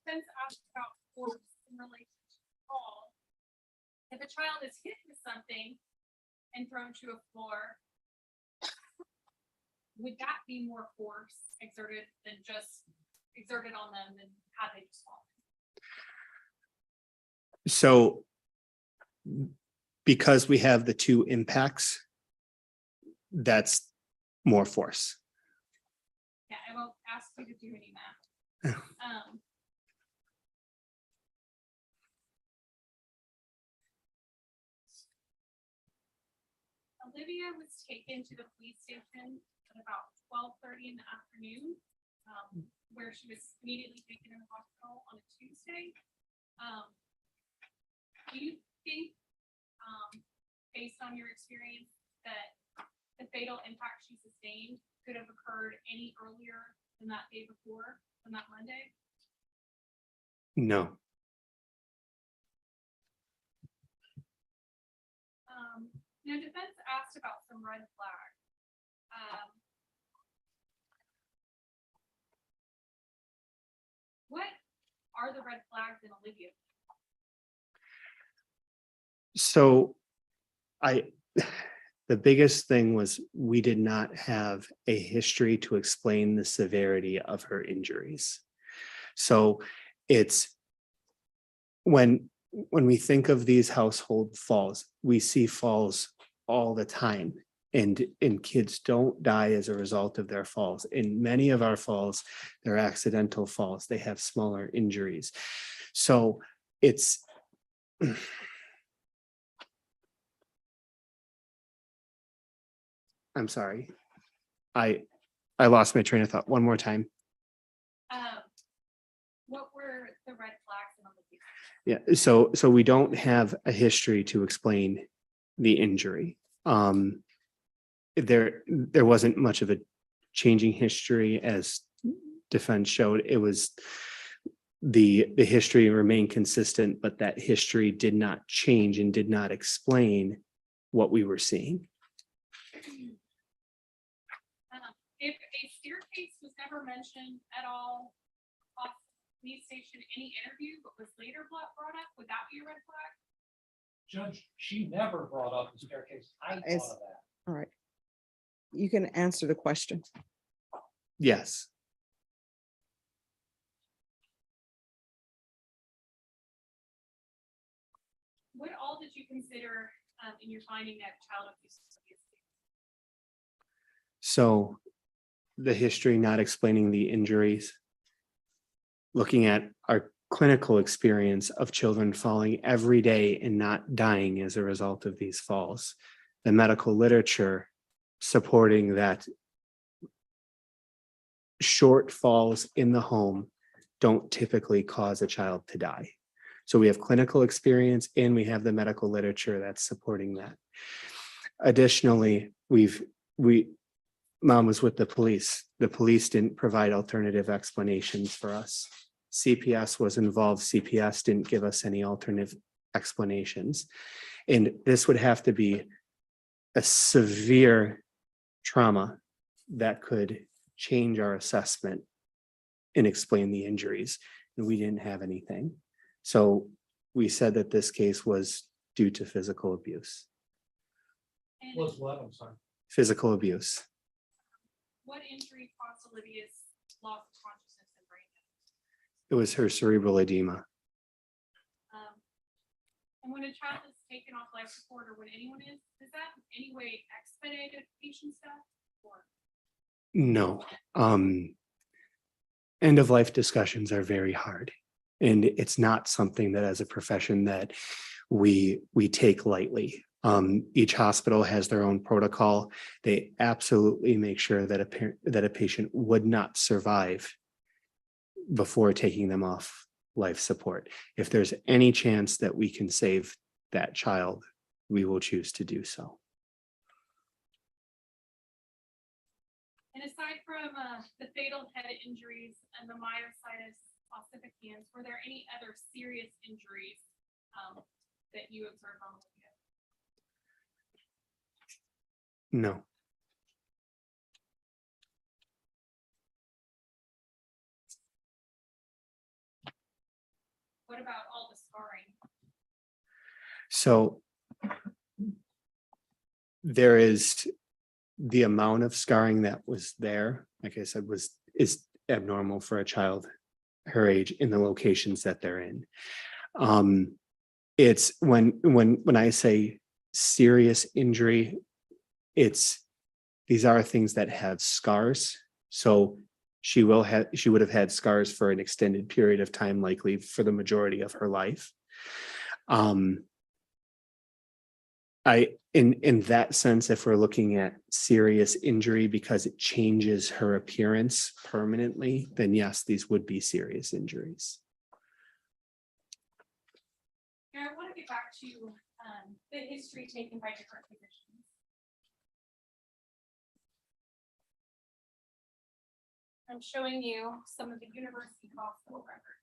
Speaker 10: Defense asked about force in relation to fall. If a child is hit with something and thrown to a floor, would that be more force exerted than just exerted on them and had they just fallen?
Speaker 11: So because we have the two impacts, that's more force.
Speaker 10: Yeah, I won't ask you to do any math. Olivia was taken to the police station at about 12:30 5:30 in the afternoon, where she was immediately taken in the hospital on a Tuesday. Do you think, based on your experience, that the fatal impact she sustained could have occurred any earlier than that day before, than that Monday?
Speaker 11: No.
Speaker 10: Defense asked about some red flags. What are the red flags in Olivia?
Speaker 11: So the biggest thing was we did not have a history to explain the severity of her injuries. So it's when we think of these household falls, we see falls all the time. And kids don't die as a result of their falls. In many of our falls, they're accidental falls. They have smaller injuries. So it's I'm sorry. I lost my train of thought. One more time.
Speaker 10: What were the red flags in Olivia?
Speaker 11: Yeah, so we don't have a history to explain the injury. There wasn't much of a changing history as defense showed. It was the history remained consistent, but that history did not change and did not explain what we were seeing.
Speaker 10: If a staircase was never mentioned at all off police station, any interview, but was later brought up, would that be a red flag?
Speaker 12: Judge, she never brought up the staircase. I thought
Speaker 1: It's-
Speaker 12: of that.
Speaker 1: All right. You can answer the question.
Speaker 11: Yes.
Speaker 10: What all did you consider in your finding that child abuse?
Speaker 11: So the history not explaining the injuries, looking at our clinical experience of children falling every day and not dying as a result of these falls, the medical literature supporting that short falls in the home don't typically cause a child to die. So we have clinical experience and we have the medical literature that's supporting that. Additionally, Mom was with the police. The police didn't provide alternative explanations for us. CPS was involved. CPS didn't give us any alternative explanations. And this would have to be a severe trauma that could change our assessment and explain the injuries. And we didn't have anything. So we said that this case was due to physical abuse.
Speaker 10: And
Speaker 12: Was what? I'm sorry.
Speaker 11: Physical abuse.
Speaker 10: what injury caused Olivia's loss of consciousness and brain damage?
Speaker 11: It was her cerebral edema.
Speaker 10: And when a child is taken off life support, or when anyone is that in any way expedited patient's death? Or
Speaker 11: No. End of life discussions are very hard. And it's not something that as a profession that we take lightly. Each hospital has their own protocol. They absolutely make sure that a patient would not survive before taking them off life support. If there's any chance that we can save that child, we will choose to do so.
Speaker 10: And aside from the fatal head injuries and the myositis ossificans, were there any other serious injuries that you observed on Olivia?
Speaker 11: No.
Speaker 10: What about all the scarring?
Speaker 11: So there is the amount of scarring that was there, like I said, is abnormal for a child her age in the locations that they're in. It's when I say serious injury, these are things that have scars. So she would have had scars for an extended period of time, likely for the majority of her life. in that sense, if we're looking at serious injury because it changes her appearance permanently, then yes, these would be serious injuries.
Speaker 10: Now, I want to get back to the history taken by different physicians. I'm showing you some of the university hospital records.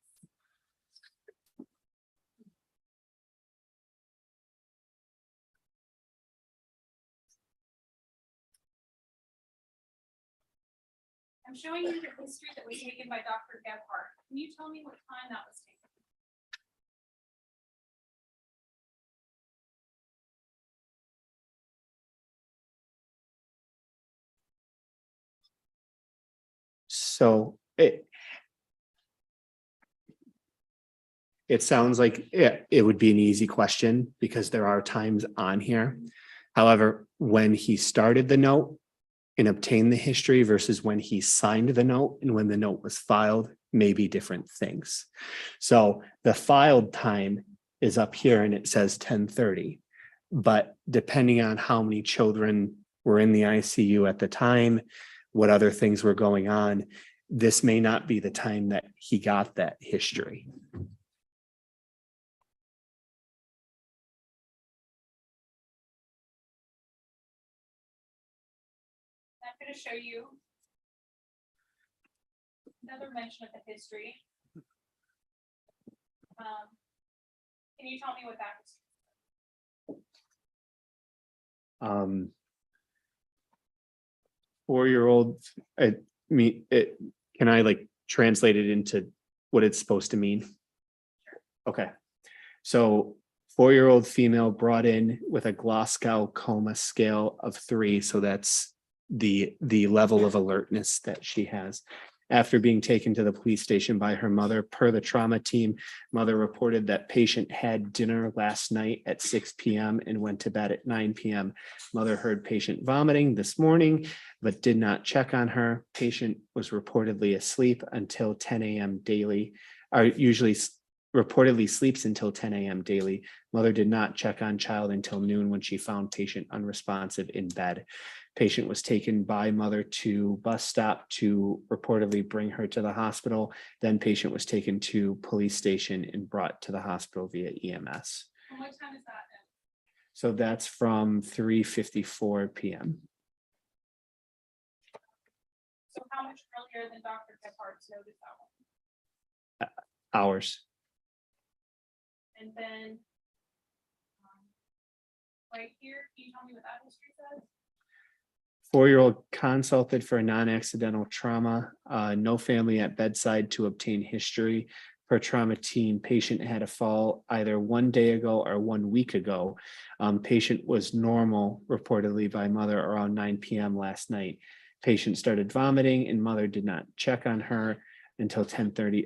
Speaker 10: I'm showing you the history that was taken by Dr. Gebhardt. Can you tell me what time that was taken?
Speaker 11: So it sounds like it would be an easy question because there are times on here. However, when he started the note and obtained the history versus when he signed the note and when the note was filed may be different things. So the filed time is up here and it says 10:30. But depending on how many children were in the ICU at the time, what other things were going on, this may not be the time that he got that history.
Speaker 10: I'm going to show you another mention of the history. Can you tell me what that is?
Speaker 11: 4-year-old, can I like translate it into what it's supposed to mean? Okay, so 4-year-old female brought in with a Glasgow coma scale of 3. So that's the level of alertness that she has. After being taken to the police station by her mother, per the trauma team, mother reported that patient had dinner last night at 6 p.m. and went to bed at 9 p.m. Mother heard patient vomiting this morning, but did not check on her. Patient was reportedly asleep until 10 a.m. daily, or usually reportedly sleeps until 10 a.m. daily. Mother did not check on child until noon when she found patient unresponsive in bed. Patient was taken by mother to bus stop to reportedly bring her to the hospital. Then patient was taken to police station and brought to the hospital via EMS.
Speaker 10: And what time is that then?
Speaker 11: So that's from 3:54 p.m.
Speaker 10: So how much earlier than Dr. Gephardt's noted that one?
Speaker 11: Hours.
Speaker 10: And then right here, can you tell me what that history says?
Speaker 11: 4-year-old consulted for a non-accidental trauma, no family at bedside to obtain history. Per trauma team, patient had a fall either 1 day ago or 1 week ago. Patient was normal, reportedly by mother around 9 p.m. last night. Patient started vomiting and mother did not check on her until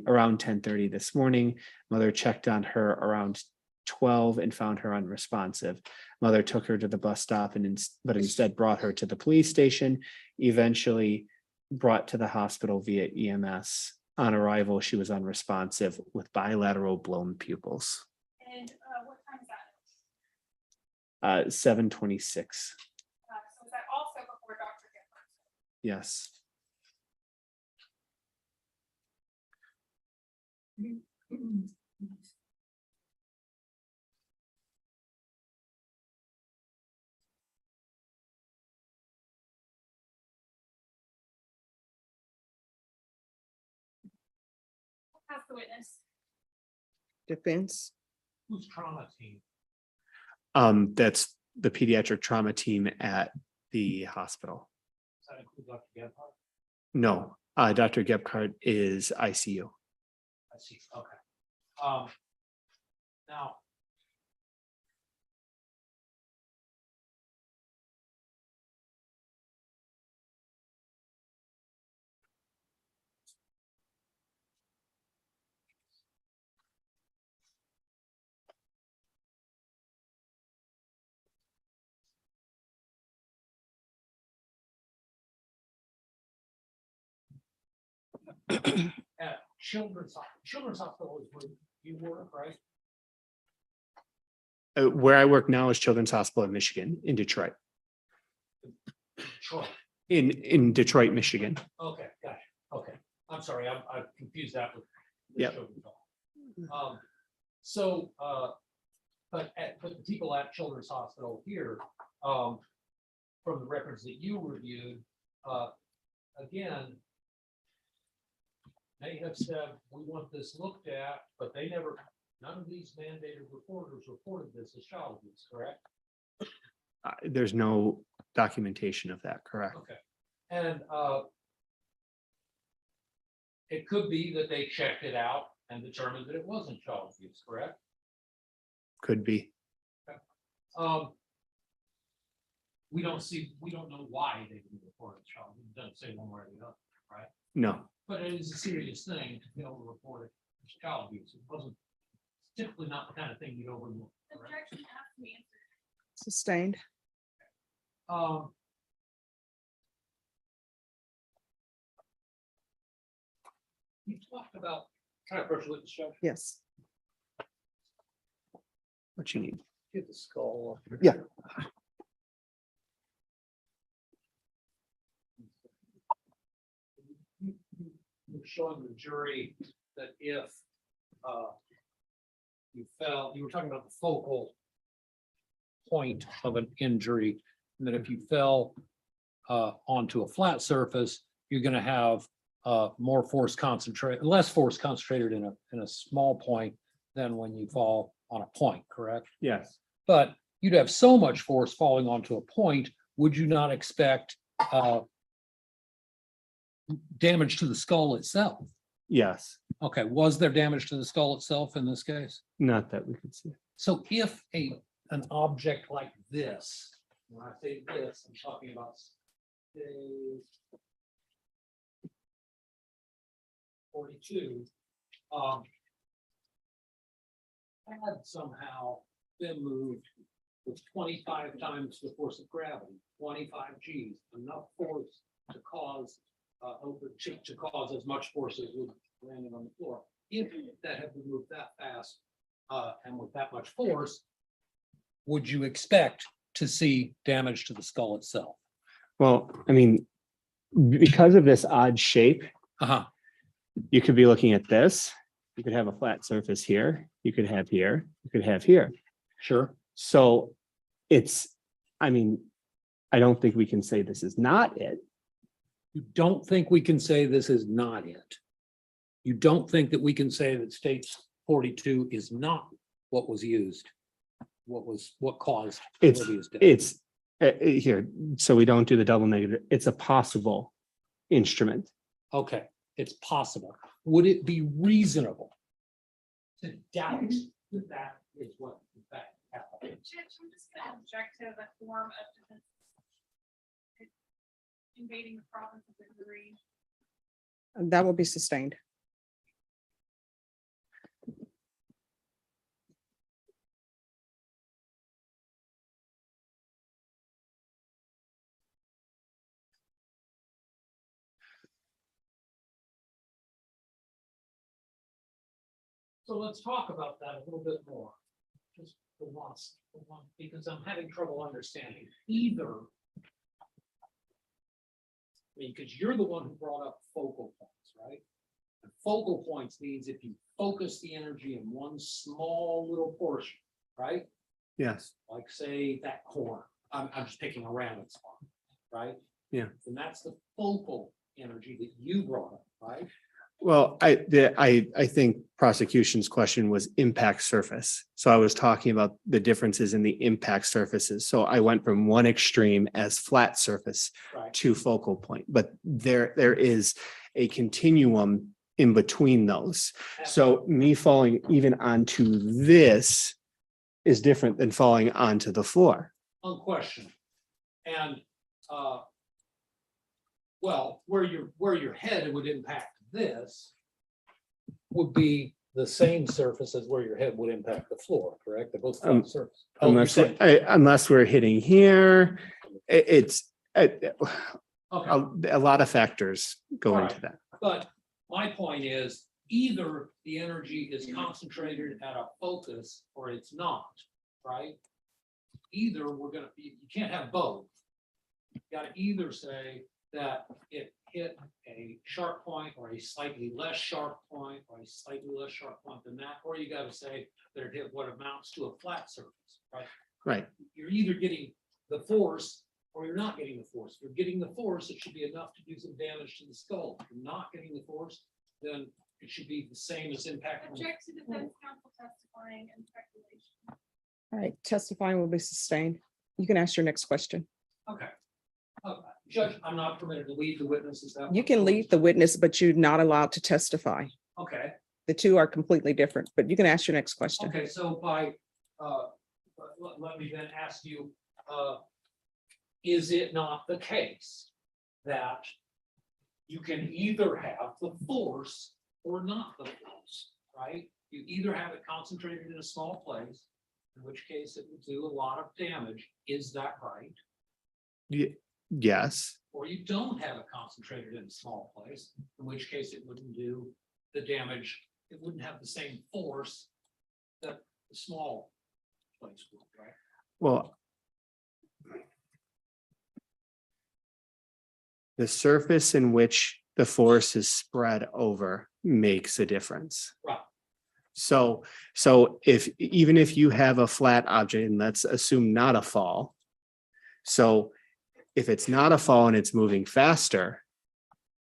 Speaker 11: around 10:30 this morning. Mother checked on her around 12 and found her unresponsive. Mother took her to the bus stop but instead brought her to the police station, eventually brought to the hospital via EMS. On arrival, she was unresponsive with bilateral blown pupils.
Speaker 10: And what time is that?
Speaker 11: 7:26.
Speaker 10: So is that also before Dr. Gebhardt?
Speaker 11: Yes.
Speaker 10: How's the witness?
Speaker 1: Defense.
Speaker 12: Who's trauma team?
Speaker 11: That's the pediatric trauma team at the hospital.
Speaker 12: Does that include Dr. Gebhardt?
Speaker 11: No, Dr. Gebhardt is ICU.
Speaker 12: I see, okay. Now. At Children's Hospital is where you work, right?
Speaker 11: Where I work now is Children's Hospital in Michigan, in Detroit,
Speaker 12: Detroit.
Speaker 11: in Detroit, Michigan.
Speaker 12: Okay, gotcha. Okay, I'm sorry, I'm confused that with.
Speaker 11: Yep.
Speaker 12: children's home. So, but the people at Children's Hospital here, from the records that you reviewed, again, they have said, we want this looked at, but they never, none of these mandated reporters reported this as child abuse, correct?
Speaker 11: There's no documentation of that, correct?
Speaker 12: Okay, and it could be that they checked it out and determined that it wasn't child abuse, correct?
Speaker 11: Could be.
Speaker 12: We don't know why they didn't report it child. It doesn't say one way or the other, right?
Speaker 11: No.
Speaker 12: But it is a serious thing to be able to report it as child abuse. It wasn't typically not the kind of thing you'd overlook. correct?
Speaker 10: Objection has to be answered.
Speaker 1: Sustained.
Speaker 12: You talked about, can I approach with the show?
Speaker 1: Yes.
Speaker 11: What you need?
Speaker 12: Get the skull. up.
Speaker 11: Yeah.
Speaker 12: You're showing the jury that if you were talking about the focal point of an injury, and that if you fell onto a flat surface, you're going to have more force concentrated, less force concentrated in a small point than when you fall on a point, correct?
Speaker 11: Yes.
Speaker 12: But you'd have so much force falling onto a point, would you not expect damage to the skull itself?
Speaker 11: Yes.
Speaker 12: Okay, was there damage to the skull itself in this case?
Speaker 11: Not that we could see.
Speaker 12: So if an object like this, when I say this, I'm talking about say 42, had somehow been moved with 25 times the force of gravity, 25 G's, enough force to cause to cause as much force as would landing on the floor. If that had been moved that fast and with that much force, would you expect to see damage to the skull itself?
Speaker 11: Well, I mean, because of this odd shape, you could be looking at this. You could have a flat surface here. You could have here. You could have here.
Speaker 12: Sure.
Speaker 11: So I mean, I don't think we can say this is not it.
Speaker 12: You don't think we can say this is not it? You don't think that we can say that state 42 is not what was used? What caused Olivia's death?
Speaker 11: It's here, so we don't do the double negative. It's a possible instrument.
Speaker 12: Okay, it's possible. Would it be reasonable to doubt that that is what in fact happened?
Speaker 10: Judge, I'm just gonna object to the form of defense invading the province of the jury.
Speaker 1: That will be sustained.
Speaker 12: So let's talk about that a little bit more. Just for once, because I'm having trouble understanding either. Because you're the one who brought up focal points, right? And focal points means if you focus the energy in one small little portion, right?
Speaker 11: Yes.
Speaker 12: Like say that corner, I'm just picking a random spot, right?
Speaker 11: Yeah.
Speaker 12: And that's the focal energy that you brought up, right?
Speaker 11: Well, I think prosecution's question was impact surface. So I was talking about the differences in the impact surfaces. So I went from one extreme as flat surface
Speaker 12: Right.
Speaker 11: to focal point, but there is a continuum in between those. So me falling even onto this is different than falling onto the floor.
Speaker 12: Unquestioned. And well, where your head would impact this would be the same surface as where your head would impact the floor, correct? They're both flat surface. Oh, you're saying-
Speaker 11: Unless we're hitting here, it's
Speaker 12: Okay.
Speaker 11: a lot of factors go
Speaker 12: All
Speaker 11: into
Speaker 12: right.
Speaker 11: that.
Speaker 12: But my point is either the energy is concentrated at a focus or it's not, right? Either we're gonna, you can't have both. You gotta either say that it hit a sharp point or a slightly less sharp point or a slightly less sharp point than that, or you gotta say that it hit what amounts to a flat surface, right?
Speaker 11: Right.
Speaker 12: You're either getting the force or you're not getting the force. If you're getting the force, it should be enough to do some damage to the skull. If you're not getting the force, then it should be the same as impact.
Speaker 10: Object to defense counsel testifying and speculation.
Speaker 1: All right, testifying will be sustained. You can ask your next question.
Speaker 12: Okay. Judge, I'm not permitted to lead the witness, is that?
Speaker 1: You can lead the witness, but you're not allowed to testify.
Speaker 12: Okay,
Speaker 1: The two are completely different, but you can ask your next question.
Speaker 12: okay, so by, let me then ask you, is it not the case that you can either have the force or not the force, right? You either have it concentrated in a small place, in which case it would do a lot of damage, is that right?
Speaker 11: Yes,
Speaker 12: Or you don't have it concentrated in a small place, in which case it wouldn't do the damage, it wouldn't have the same force that the small place would, right?
Speaker 11: well. The surface in which the force is spread over makes a difference.
Speaker 12: Right.
Speaker 11: So even if you have a flat object, and let's assume not a fall. So if it's not a fall and it's moving faster,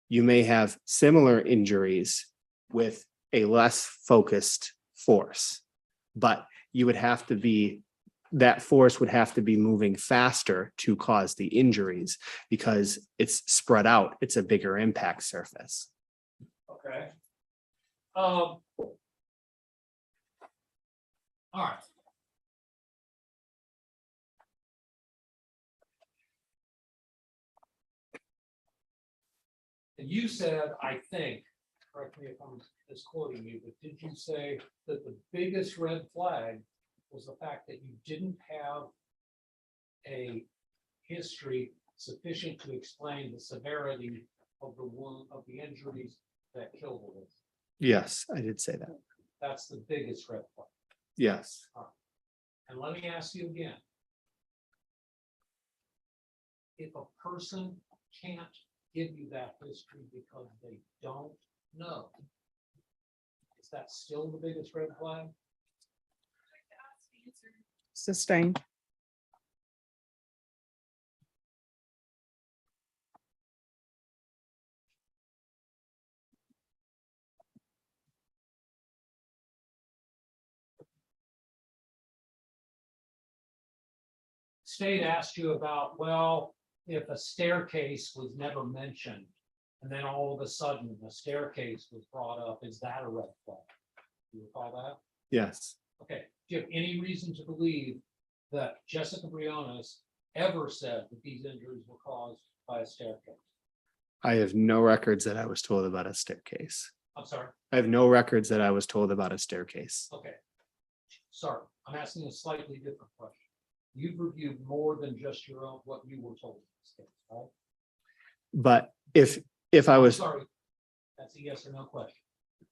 Speaker 11: you may have similar injuries with a less focused force. But you would have to be, that force would have to be moving faster to cause the injuries because it's spread out. It's a bigger impact surface.
Speaker 12: Okay. All right. And you said, I think, correct me if I'm misquoting you, but did you say that the biggest red flag was the fact that you didn't have a history sufficient to explain the severity of the wound, of the injuries that killed the victim?
Speaker 11: Yes, I did say that.
Speaker 12: That's the biggest red flag.
Speaker 11: Yes.
Speaker 12: And let me ask you again. If a person can't give you that history because they don't know, is that still the biggest red flag?
Speaker 1: Sustained.
Speaker 12: State asked you about, well, if a staircase was never mentioned, and then all of a sudden the staircase was brought up, is that a red flag? Do you recall that?
Speaker 11: Yes.
Speaker 12: Okay, do you have any reason to believe that Jessica Briones ever said that these injuries were caused by a staircase?
Speaker 11: I have no records that I was told about a staircase.
Speaker 12: I'm sorry,
Speaker 11: I have no records that I was told about a staircase.
Speaker 12: okay. Sorry, I'm asking a slightly different question. You've reviewed more than just your own, what you were told in this case, right?
Speaker 11: But if I
Speaker 12: I'm
Speaker 11: was,
Speaker 12: sorry, that's a yes or no question.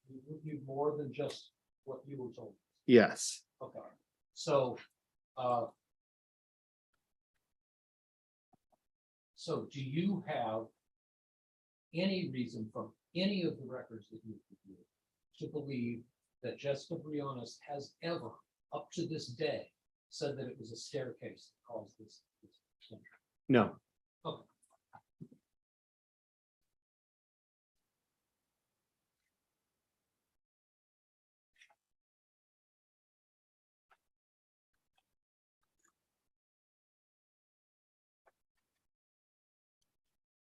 Speaker 12: You reviewed more than just what you were told.
Speaker 11: yes,
Speaker 12: Okay, so, so do you have any reason from any of the records that you've reviewed to believe that Jessica Briones has ever, up to this day, said that it was a staircase that caused this injury?
Speaker 11: no,
Speaker 12: Okay.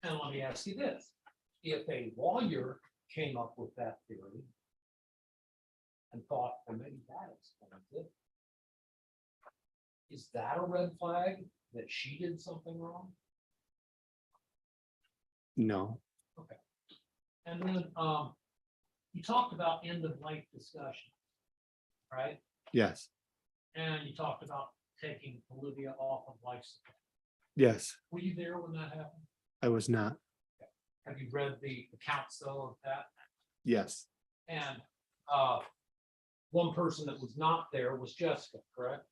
Speaker 12: And let me ask you this, if a lawyer came up with that theory and thought, well, maybe that explains it, is that a red flag that she did something wrong?
Speaker 11: no,
Speaker 12: And then, you talked about end of life discussion, right?
Speaker 11: yes,
Speaker 12: And you talked about taking Olivia off of life support.
Speaker 11: yes,
Speaker 12: Were you there when that happened?
Speaker 11: I was not.
Speaker 12: Have you read the accounts though of that?
Speaker 11: Yes,
Speaker 12: And one person that was not there was Jessica, correct?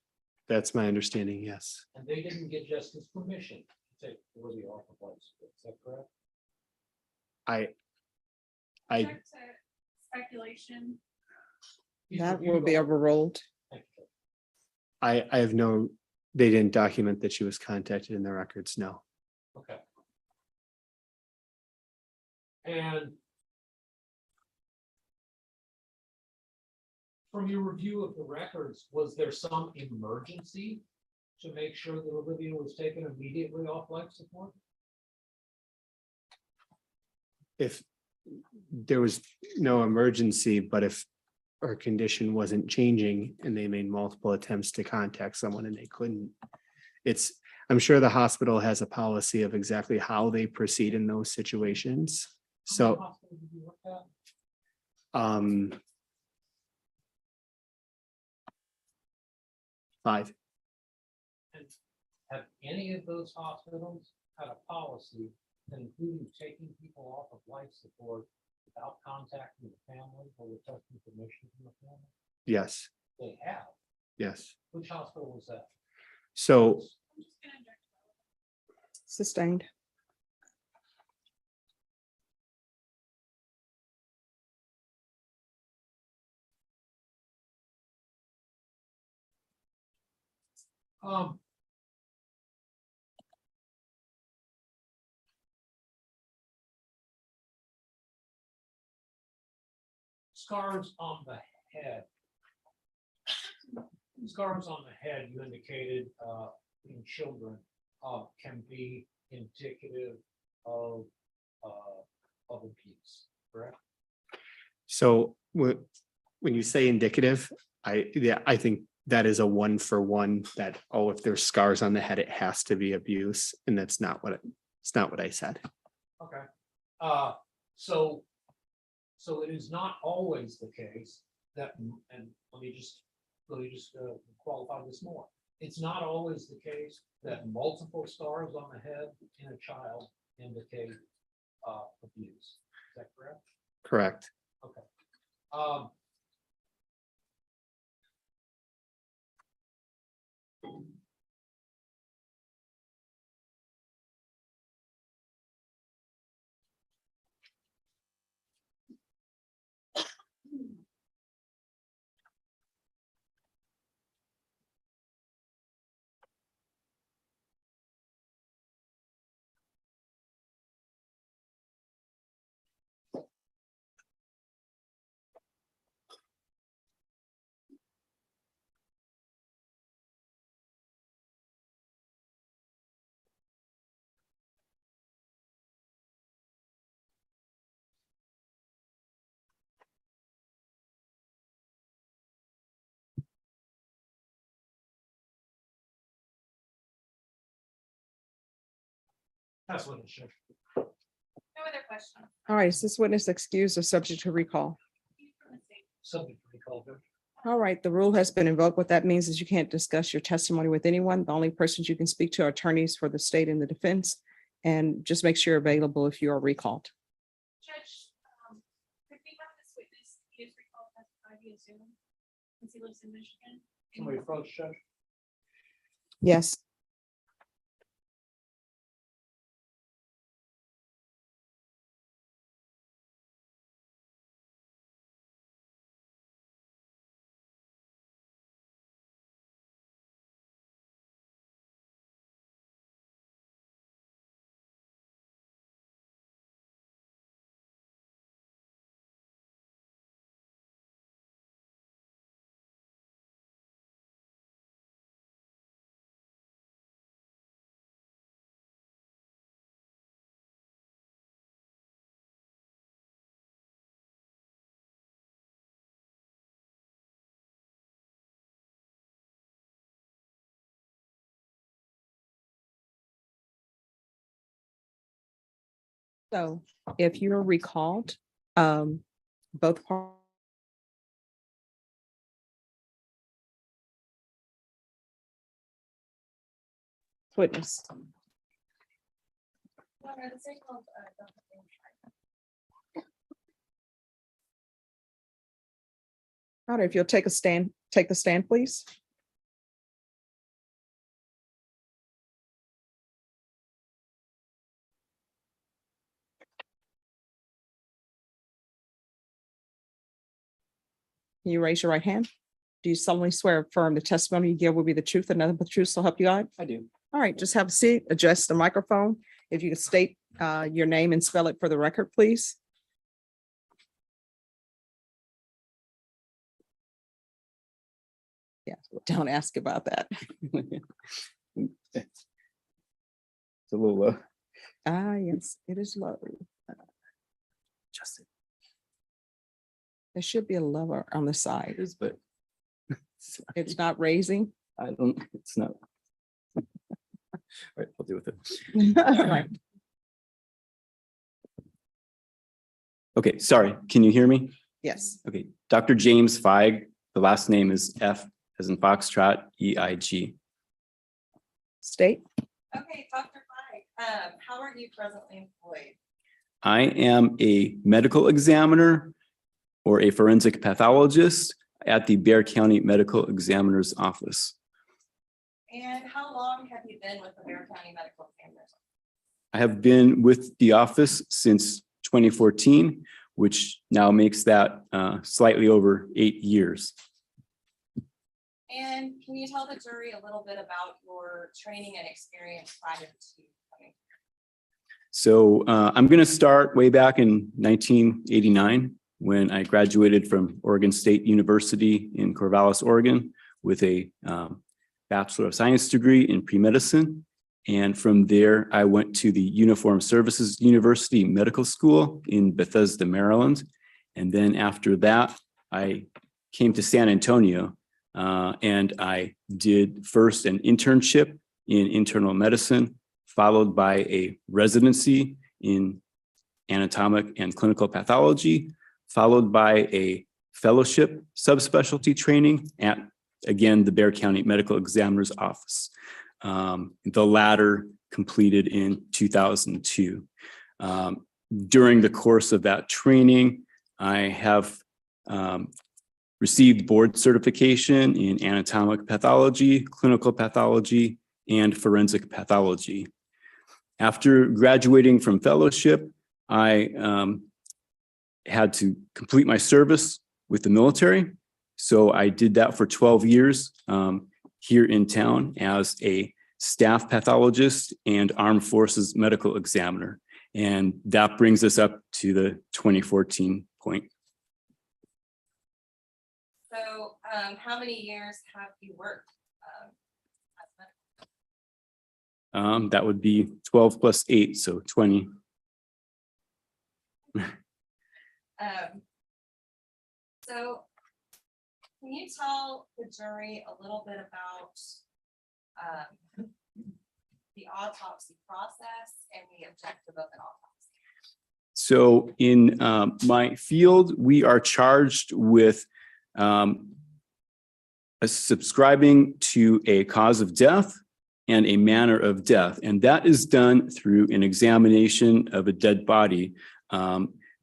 Speaker 11: That's my understanding, yes.
Speaker 12: And they didn't get justice permission to take Olivia off of life support. Is that correct?
Speaker 11: I,
Speaker 10: Subject to speculation.
Speaker 12: He's
Speaker 1: That will
Speaker 12: reviewed
Speaker 1: be
Speaker 12: all-
Speaker 1: overruled.
Speaker 12: Thank you.
Speaker 11: I have no, they didn't document that she was contacted in the records, no.
Speaker 12: Okay. And from your review of the records, was there some emergency to make sure that Olivia was taken immediately off life support?
Speaker 11: If there was no emergency, but if her condition wasn't changing and they made multiple attempts to contact someone and they couldn't, I'm sure the hospital has a policy of exactly how they proceed in those situations.
Speaker 12: How many
Speaker 11: So,
Speaker 12: hospitals did you work at?
Speaker 11: five.
Speaker 12: And have any of those hospitals had a policy that including taking people off of life support without contacting the family or requesting permission from the family?
Speaker 11: Yes,
Speaker 12: They have.
Speaker 11: yes.
Speaker 12: Which hospital was that?
Speaker 11: So
Speaker 10: I'm just gonna inject.
Speaker 1: Sustained.
Speaker 12: Um. Scars on the head. Scars on the head, you indicated, in children, can be indicative of abuse, correct?
Speaker 11: So when you say indicative, I think that is a 1-for-1 that, oh, if there's scars on the head, it has to be abuse. And it's not what I said.
Speaker 12: Okay, so it is not always the case that, and let me just qualify this more. It's not always the case that multiple scars on the head in a child indicate abuse. Is that correct?
Speaker 11: Correct.
Speaker 12: Okay. That's what it should.
Speaker 10: No other questions.
Speaker 1: All right, is this witness excused or subject to recall?
Speaker 12: Subject to recall, Judge.
Speaker 1: All right, the rule has been invoked. What that means is you can't discuss your testimony with anyone. The only persons you can speak to are attorneys for the state and the defense. And just make sure you're available if you are recalled.
Speaker 10: Judge, could we have this witness, he is recalled testify via Zoom, since he lives in Michigan?
Speaker 12: Somebody approach, Judge.
Speaker 1: Yes. So if you're recalled, both parties. Witness. All right, if you'll take the stand, please. Can you raise your right hand? Do you solemnly swear or affirm the testimony you give will be the truth and nothing but the truth, so help you God?
Speaker 11: I do.
Speaker 1: All right, just have a seat, address the microphone. If you could state your name and spell it for the record, please. Yeah, don't ask about that.
Speaker 11: It's a little low.
Speaker 1: Ah, yes, it is low.
Speaker 11: Justin.
Speaker 1: There should be a lever on the side.
Speaker 11: It is, but
Speaker 1: It's not raising.
Speaker 11: I don't, it's not. All right, I'll deal with it.
Speaker 1: All right.
Speaker 11: Okay, sorry. Can you hear me?
Speaker 1: Yes,
Speaker 11: Okay, Dr. James Feig. The last name is F as in Foxtrot, EIG.
Speaker 1: state.
Speaker 14: Okay, Dr. Feig, how are you presently employed?
Speaker 11: I am a medical examiner or a forensic pathologist at the Bexar County Medical Examiner's Office.
Speaker 14: And how long have you been with the Bexar County Medical Examiner's?
Speaker 11: I have been with the office since 2014, which now makes that slightly over 8 years.
Speaker 14: And can you tell the jury a little bit about your training and experience prior to coming?
Speaker 11: So I'm going to start way back in 1989 when I graduated from Oregon State University in Corvallis, Oregon, with a Bachelor of Science degree in pre-medicine. And from there, I went to the Uniformed Services University Medical School in Bethesda, Maryland. And then after that, I came to San Antonio and I did first an internship in internal medicine, followed by a residency in anatomic and clinical pathology, followed by a fellowship subspecialty training at, again, the Bexar County Medical Examiner's Office. The latter completed in 2002. During the course of that training, I have received board certification in anatomic pathology, clinical pathology, and forensic pathology. After graduating from fellowship, I had to complete my service with the military. So I did that for 12 years here in town as a staff pathologist and armed forces medical examiner. And that brings us up to the 2014 point.
Speaker 14: So how many years have you worked as medical?
Speaker 11: That would be 12 plus 8, so 20.
Speaker 14: So can you tell the jury a little bit about the autopsy process and the objective of an autopsy?
Speaker 11: So in my field, we are charged with subscribing to a cause of death and a manner of death. And that is done through an examination of a dead body.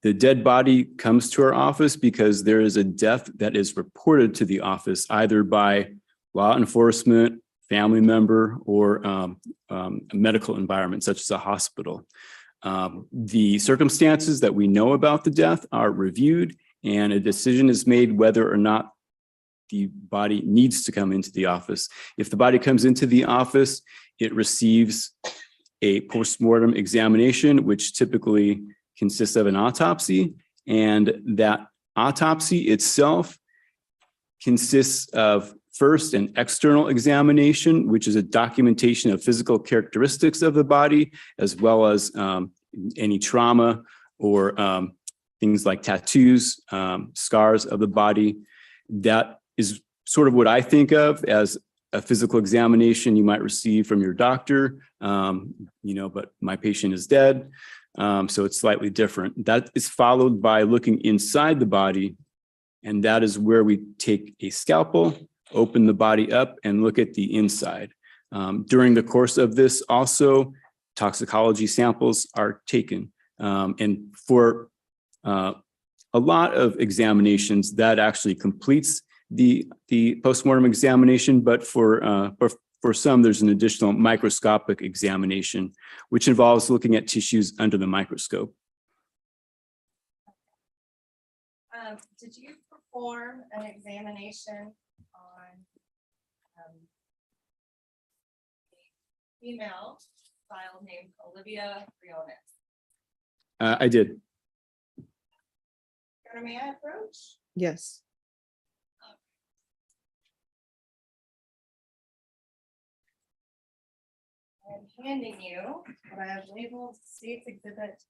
Speaker 11: The dead body comes to our office because there is a death that is reported to the office either by law enforcement, family member, or a medical environment such as a hospital. The circumstances that we know about the death are reviewed and a decision is made whether or not the body needs to come into the office. If the body comes into the office, it receives a postmortem examination, which typically consists of an autopsy, and that autopsy itself consists of first an external examination, which is a documentation of physical characteristics of the body, as well as any trauma or things like tattoos, scars of the body. That is sort of what I think of as a physical examination you might receive from your doctor, but my patient is dead. So it's slightly different. That is followed by looking inside the body. And that is where we take a scalpel, open the body up and look at the inside. During the course of this also, toxicology samples are taken. And for a lot of examinations, that actually completes the postmortem examination, but for some, there's an additional microscopic examination, which involves looking at tissues under the microscope.
Speaker 14: Did you perform an examination on a female child named Olivia Briones?
Speaker 11: I did.
Speaker 14: Your Honor, may I approach?
Speaker 1: Yes.
Speaker 14: I'm handing you what I have labeled State's Exhibit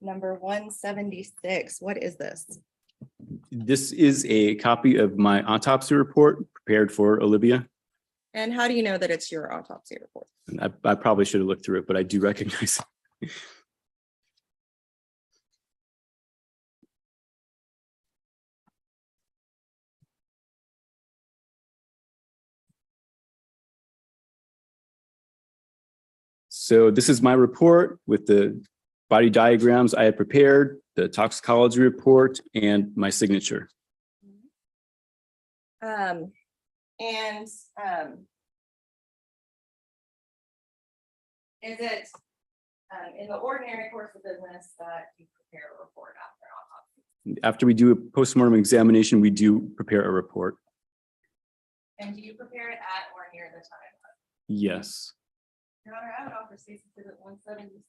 Speaker 14: number 176. What is this?
Speaker 11: This is a copy of my autopsy report prepared for Olivia.
Speaker 14: And how do you know that it's your autopsy report?
Speaker 11: And I probably should have looked through it, but I do recognize it. So this is my report with the body diagrams I had prepared, the toxicology report, and my signature.
Speaker 14: Is it in the ordinary course of business that you prepare a report after autopsy?
Speaker 11: After we do a postmortem examination, we do prepare a report.
Speaker 14: And do you prepare it at or near the time?
Speaker 11: Yes.
Speaker 14: Your Honor, I would offer State's Exhibit 176.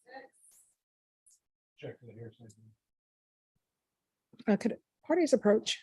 Speaker 12: Check it here.
Speaker 1: Could parties approach?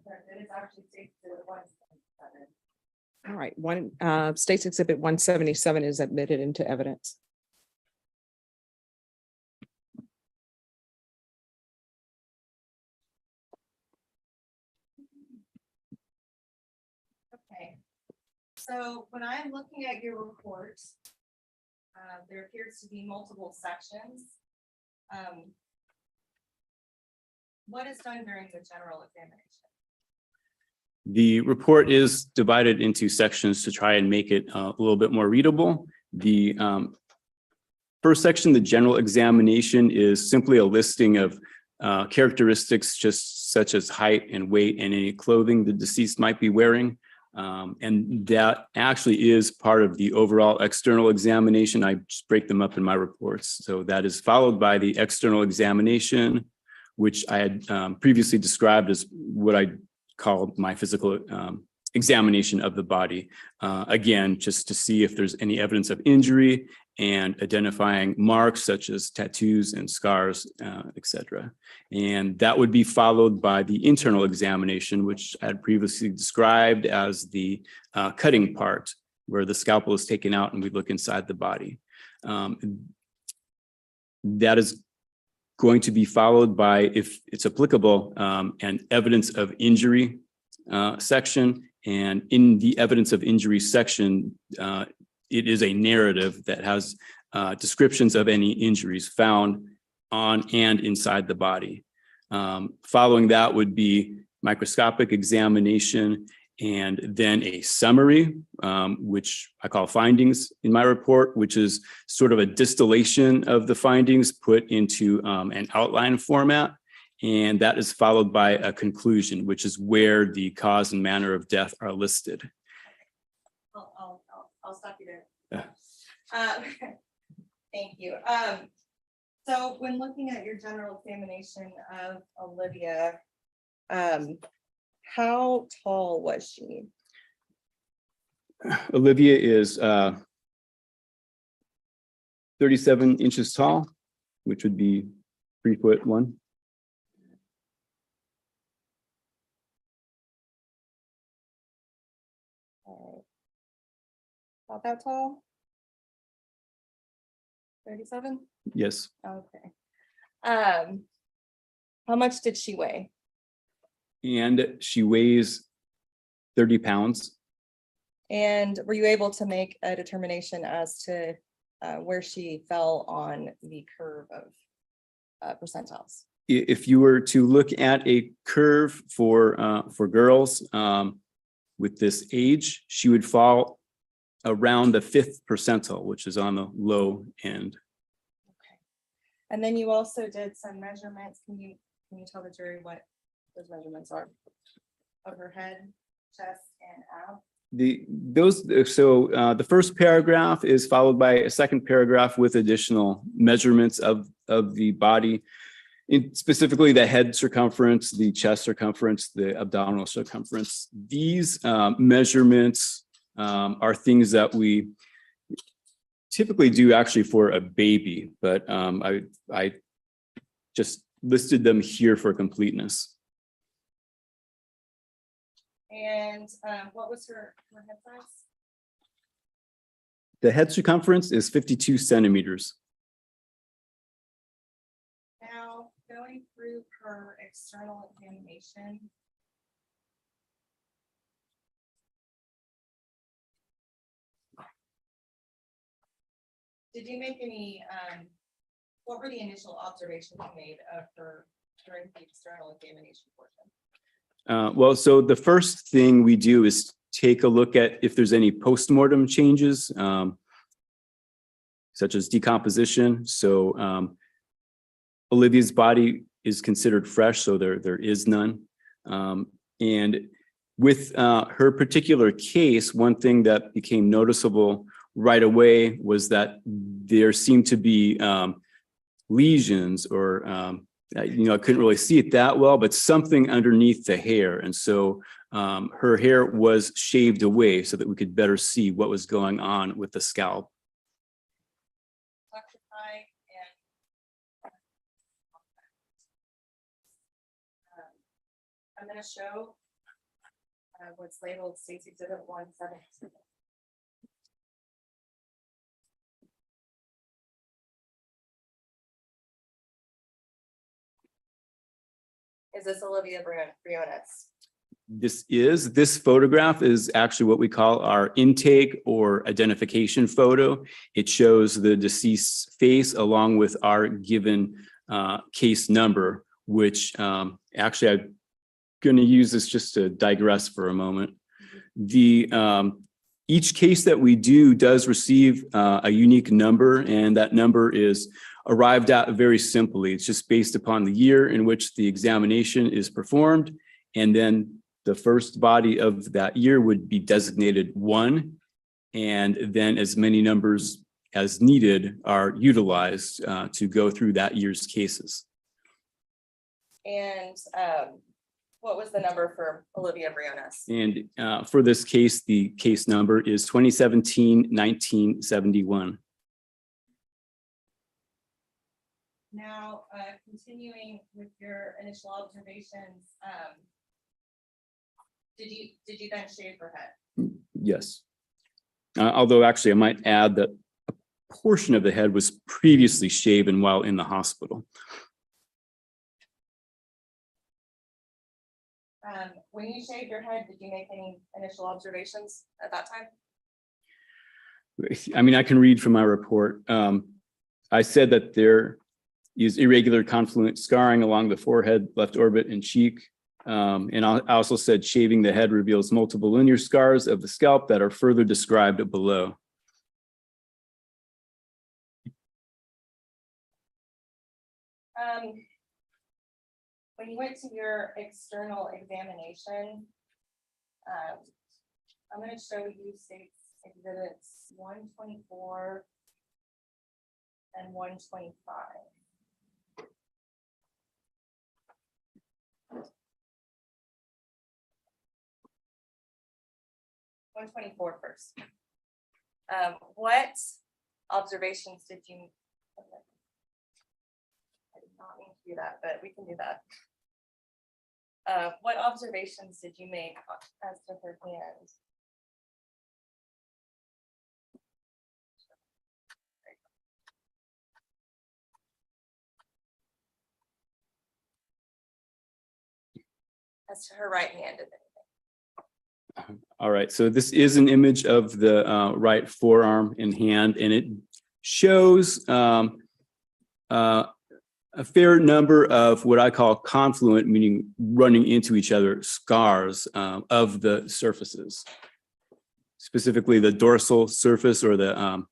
Speaker 14: It is actually State's Exhibit 177.
Speaker 1: All right, State's Exhibit 177 is admitted into evidence.
Speaker 14: Okay, so when I'm looking at your report, there appears to be multiple sections. What is done during the general examination?
Speaker 11: The report is divided into sections to try and make it a little bit more readable. The first section, the general examination, is simply a listing of characteristics just such as height and weight and any clothing the deceased might be wearing. And that actually is part of the overall external examination. I just break them up in my reports. So that is followed by the external examination, which I had previously described as what I called my physical examination of the body. Again, just to see if there's any evidence of injury and identifying marks such as tattoos and scars, etc. And that would be followed by the internal examination, which I had previously described as the cutting part, where the scalpel is taken out and we look inside the body. That is going to be followed by, if it's applicable, an evidence of injury section. And in the evidence of injury section, it is a narrative that has descriptions of any injuries found on and inside the body. Following that would be microscopic examination, and then a summary, which I call findings in my report, which is sort of a distillation of the findings put into an outline format. And that is followed by a conclusion, which is where the cause and manner of death are listed.
Speaker 14: I'll stop you there.
Speaker 11: Yeah.
Speaker 14: Thank you. So when looking at your general examination of Olivia, how tall was she?
Speaker 11: Olivia is 37 inches tall, which would be 3'1".
Speaker 14: About that tall? 37?
Speaker 11: Yes.
Speaker 14: Okay. How much did she weigh?
Speaker 11: And she weighs 30 pounds.
Speaker 14: And were you able to make a determination as to where she fell on the curve of percentiles?
Speaker 15: if you were to look at a curve for girls with this age, she would fall around the 5th percentile, which is on the low end.
Speaker 14: And then you also did some measurements. Can you tell the jury what those measurements are of her head, chest, and abs?
Speaker 15: The first paragraph is followed by a second paragraph with additional measurements of the body, specifically the head circumference, the chest circumference, the abdominal circumference. These measurements are things that we typically do actually for a baby, but I just listed them here for completeness.
Speaker 14: And what was her head size?
Speaker 15: The head circumference is 52 centimeters.
Speaker 14: Now, going through her external examination. Did you make any, what were the initial observations you made of her during the external examination portion?
Speaker 15: Well, so the first thing we do is take a look at if there's any postmortem changes, such as decomposition. So Olivia's body is considered fresh, so there is none. And with her particular case, one thing that became noticeable right away was that there seemed to be lesions or I couldn't really see it that well, but something underneath the hair. And so her hair was shaved away so that we could better see what was going on with the scalp.
Speaker 14: I'm going to show what's labeled State's Exhibit 117. Is this Olivia Briones?
Speaker 15: This photograph is actually what we call our intake or identification photo. It shows the deceased's face along with our given case number, which actually I'm going to use this just to digress for a moment. Each case that we do does receive a unique number, and that number is arrived at very simply. It's just based upon the year in which the examination is performed, and then the first body of that year would be designated 1, and then as many numbers as needed are utilized to go through that year's cases.
Speaker 14: And what was the number for Olivia Briones?
Speaker 15: And for this case, the case number is 2017-1971.
Speaker 14: Now, continuing with your initial observations, did you then shave her head?
Speaker 15: Yes. Although actually I might add that a portion of the head was previously shaven while in the hospital.
Speaker 14: When you shaved your head, did you make any initial observations at that time?
Speaker 15: I mean, I can read from my report. I said that there is irregular confluent scarring along the forehead, left orbit, and cheek. And I also said shaving the head reveals multiple linear scars of the scalp that are further described below.
Speaker 14: When you went to your external examination, I'm going to show you State's Exhibits 124 and 125. First. What observations did you? I did not mean to do that, but we can do that. What observations did you make as to her hand? As to her right hand, if anything.
Speaker 15: All right, so this is an image of the right forearm and hand, and it shows a a fair number of what I call confluent, meaning running into each other, scars of the surfaces. Specifically the dorsal surface or the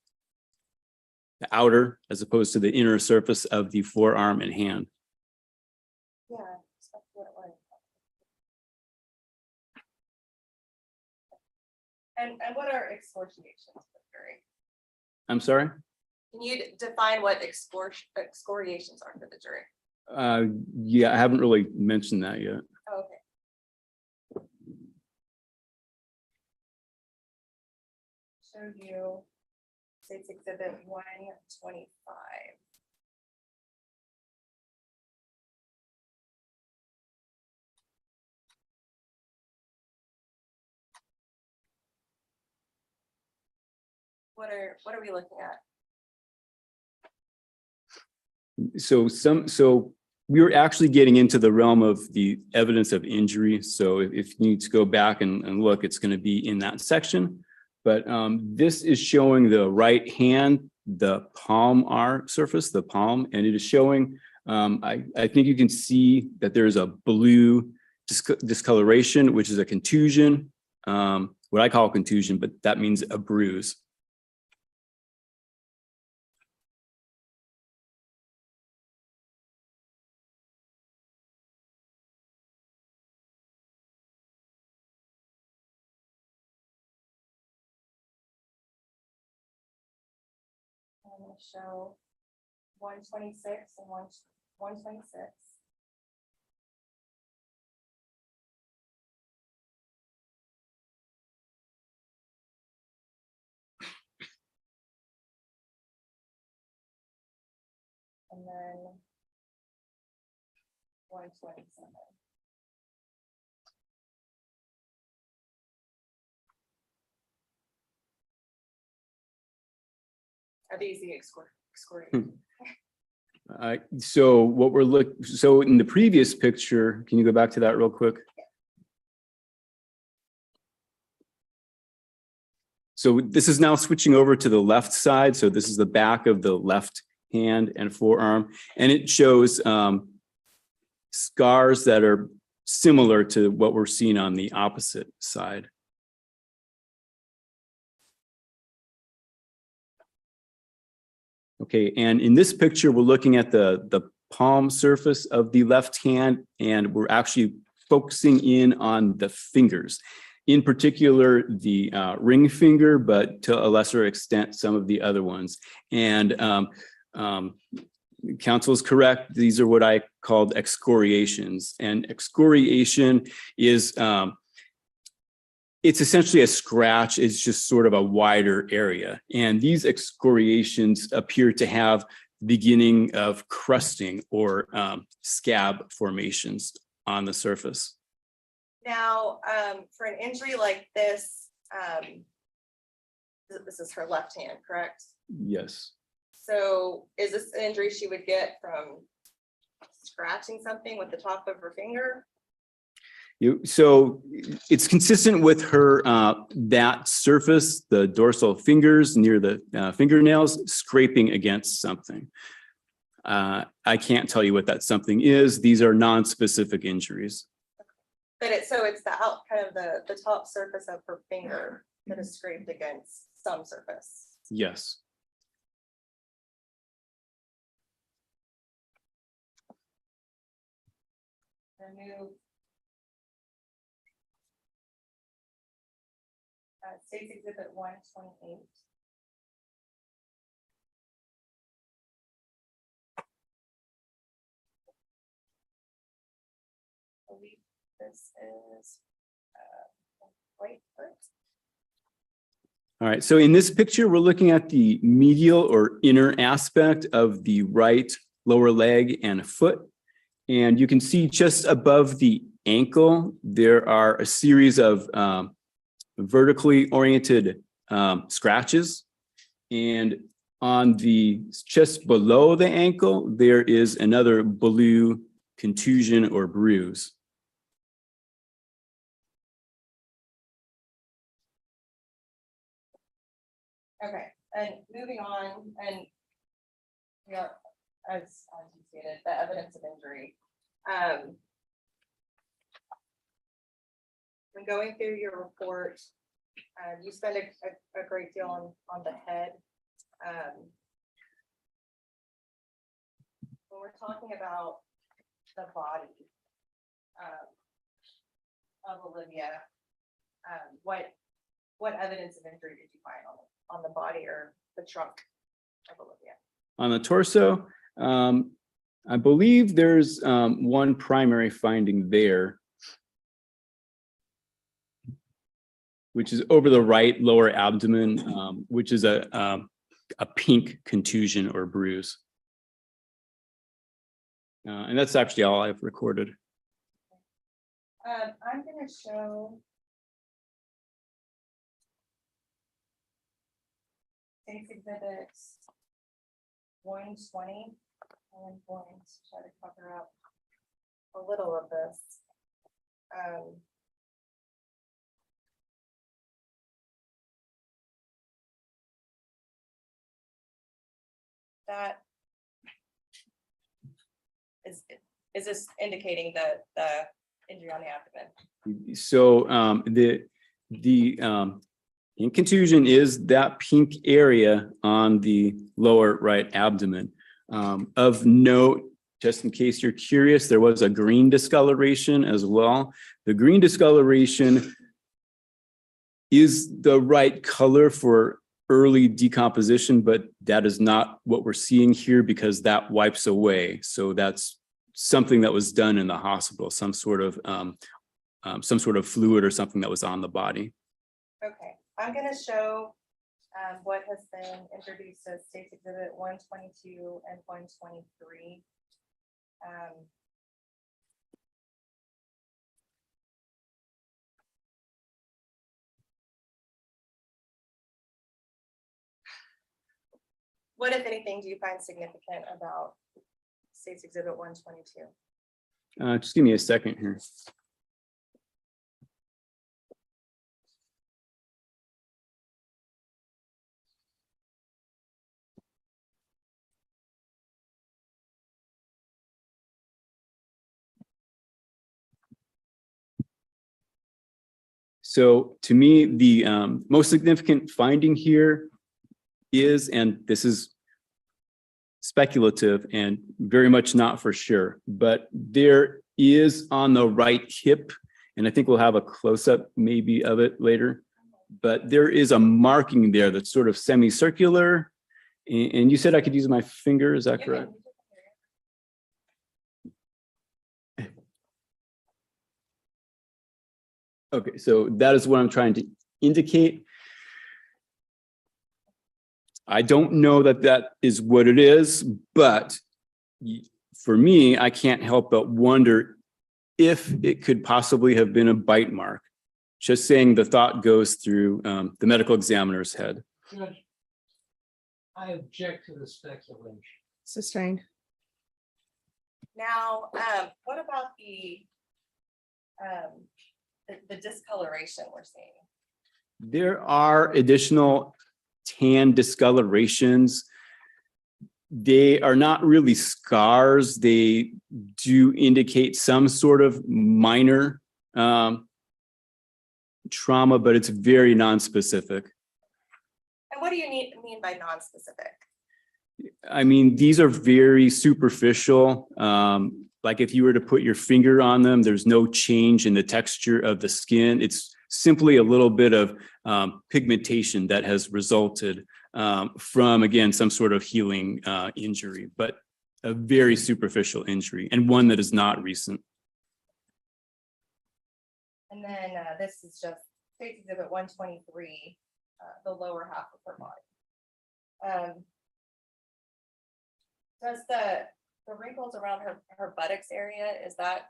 Speaker 15: outer as opposed to the inner surface of the forearm and hand.
Speaker 14: Yeah. That's what it was. And what are excoriations?
Speaker 15: I'm sorry?
Speaker 14: Can you define what excoriations are for the jury?
Speaker 15: Yeah, I haven't really mentioned that yet.
Speaker 14: Oh, okay. Show you State's Exhibit 125. What are we looking at?
Speaker 15: So we were actually getting into the realm of the evidence of injury. So if you need to go back and look, it's going to be in that section. But this is showing the right hand, the palmar surface, the palm, and it is showing, I think you can see that there's a blue discoloration, which is a contusion, what I call contusion, but that means a bruise.
Speaker 14: I'm going to show 126 and 126. And then 127. Are these the excoriations?
Speaker 15: So what we're so in the previous picture, can you go back to that real quick? So this is now switching over to the left side. So this is the back of the left hand and forearm, and it shows scars that are similar to what we're seeing on the opposite side. Okay, and in this picture, we're looking at the palm surface of the left hand, and we're actually focusing in on the fingers. In particular, the ring finger, but to a lesser extent, some of the other ones. And counsel is correct. These are what I called excoriations. And excoriation is, it's essentially a scratch. It's just sort of a wider area. And these excoriations appear to have the beginning of crusting or scab formations on the surface.
Speaker 14: Now, for an injury like this, this is her left hand, correct?
Speaker 15: Yes.
Speaker 14: So is this an injury she would get from scratching something with the top of her finger?
Speaker 15: So it's consistent with her, that surface, the dorsal fingers near the fingernails, scraping against something. I can't tell you what that something is. These are non-specific injuries.
Speaker 14: But it's the kind of the top surface of her finger that is scraped against some surface.
Speaker 15: Yes.
Speaker 14: Remove State's Exhibit 128. I believe this is right foot.
Speaker 15: All right, so in this picture, we're looking at the medial or inner aspect of the right lower leg and foot. And you can see just above the ankle, there are a series of vertically oriented scratches. And on the just below the ankle, there is another blue contusion or bruise.
Speaker 14: Okay, and moving on, and we are as you stated, the evidence of injury. When going through your report, you spend a great deal on the head. When we're talking about the body of Olivia, what evidence of injury did you find on the body or the trunk of Olivia?
Speaker 15: On the torso, I believe there's one primary finding there, which is over the right lower abdomen, which is a pink contusion or bruise. And that's actually all I've recorded.
Speaker 14: I'm going to show case exhibits 120. I'm going to try to cover up a little of this. That is this indicating the injury on the abdomen?
Speaker 15: So the ink contusion is that pink area on the lower right abdomen. Of note, just in case you're curious, there was a green discoloration as well. The green discoloration is the right color for early decomposition, but that is not what we're seeing here because that wipes away. So that's something that was done in the hospital, some sort of fluid or something that was on the body.
Speaker 14: Okay, I'm going to show what has been introduced as State's Exhibit 122 and 123. What, if anything, do you find significant about State's Exhibit 122?
Speaker 15: Just give me a second here. So to me, the most significant finding here is, and this is speculative and very much not for sure, but there is on the right hip, and I think we'll have a close-up maybe of it later, but there is a marking there that's sort of semicircular. And you said I could use my finger, is that correct? Okay, so that is what I'm trying to indicate. I don't know that that is what it is, but for me, I can't help but wonder if it could possibly have been a bite mark. Just saying the thought goes through the medical examiner's head.
Speaker 12: Judge, I object to the speculation.
Speaker 1: Sustained.
Speaker 14: Now, what about the discoloration we're seeing?
Speaker 15: There are additional tan discolorations. They are not really scars. They do indicate some sort of minor trauma, but it's very nonspecific.
Speaker 14: And what do you mean by nonspecific?
Speaker 15: I mean, these are very superficial. Like if you were to put your finger on them, there's no change in the texture of the skin. It's simply a little bit of pigmentation that has resulted from, again, some sort of healing injury, but a very superficial injury and one that is not recent.
Speaker 14: And then this is just State's Exhibit 123, the lower half of her body. Does the wrinkles around her buttocks area, is that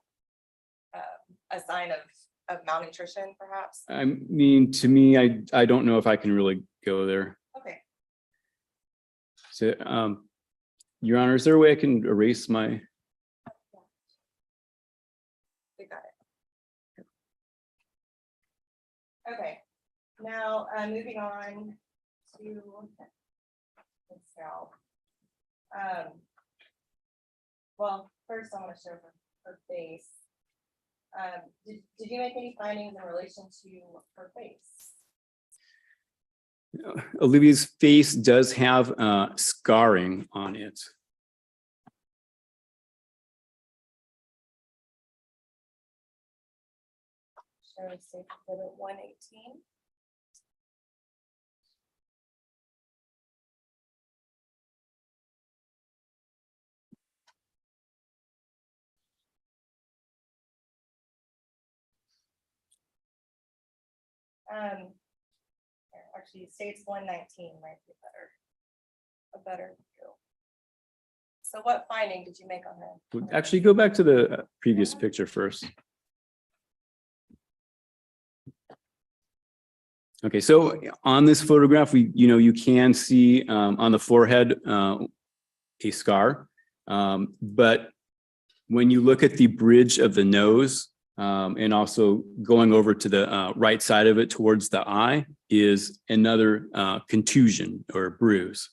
Speaker 14: a sign of malnutrition perhaps?
Speaker 15: I mean, to me, I don't know if I can really go there.
Speaker 14: Okay.
Speaker 15: So, Your Honor, is there a way I can erase my?
Speaker 14: We got it. Okay, now moving on to the scalp. well, first I want to show her face. Did you make any findings in relation to her face?
Speaker 15: Olivia's face does have scarring on it.
Speaker 14: Show safe exhibit 118. Actually, states 119 might be a better view. So what finding did you make on her?
Speaker 15: Actually, go back to the previous picture first. Okay, so on this photograph, you can see on the forehead a scar, but when you look at the bridge of the nose and also going over to the right side of it towards the eye is another contusion or bruise.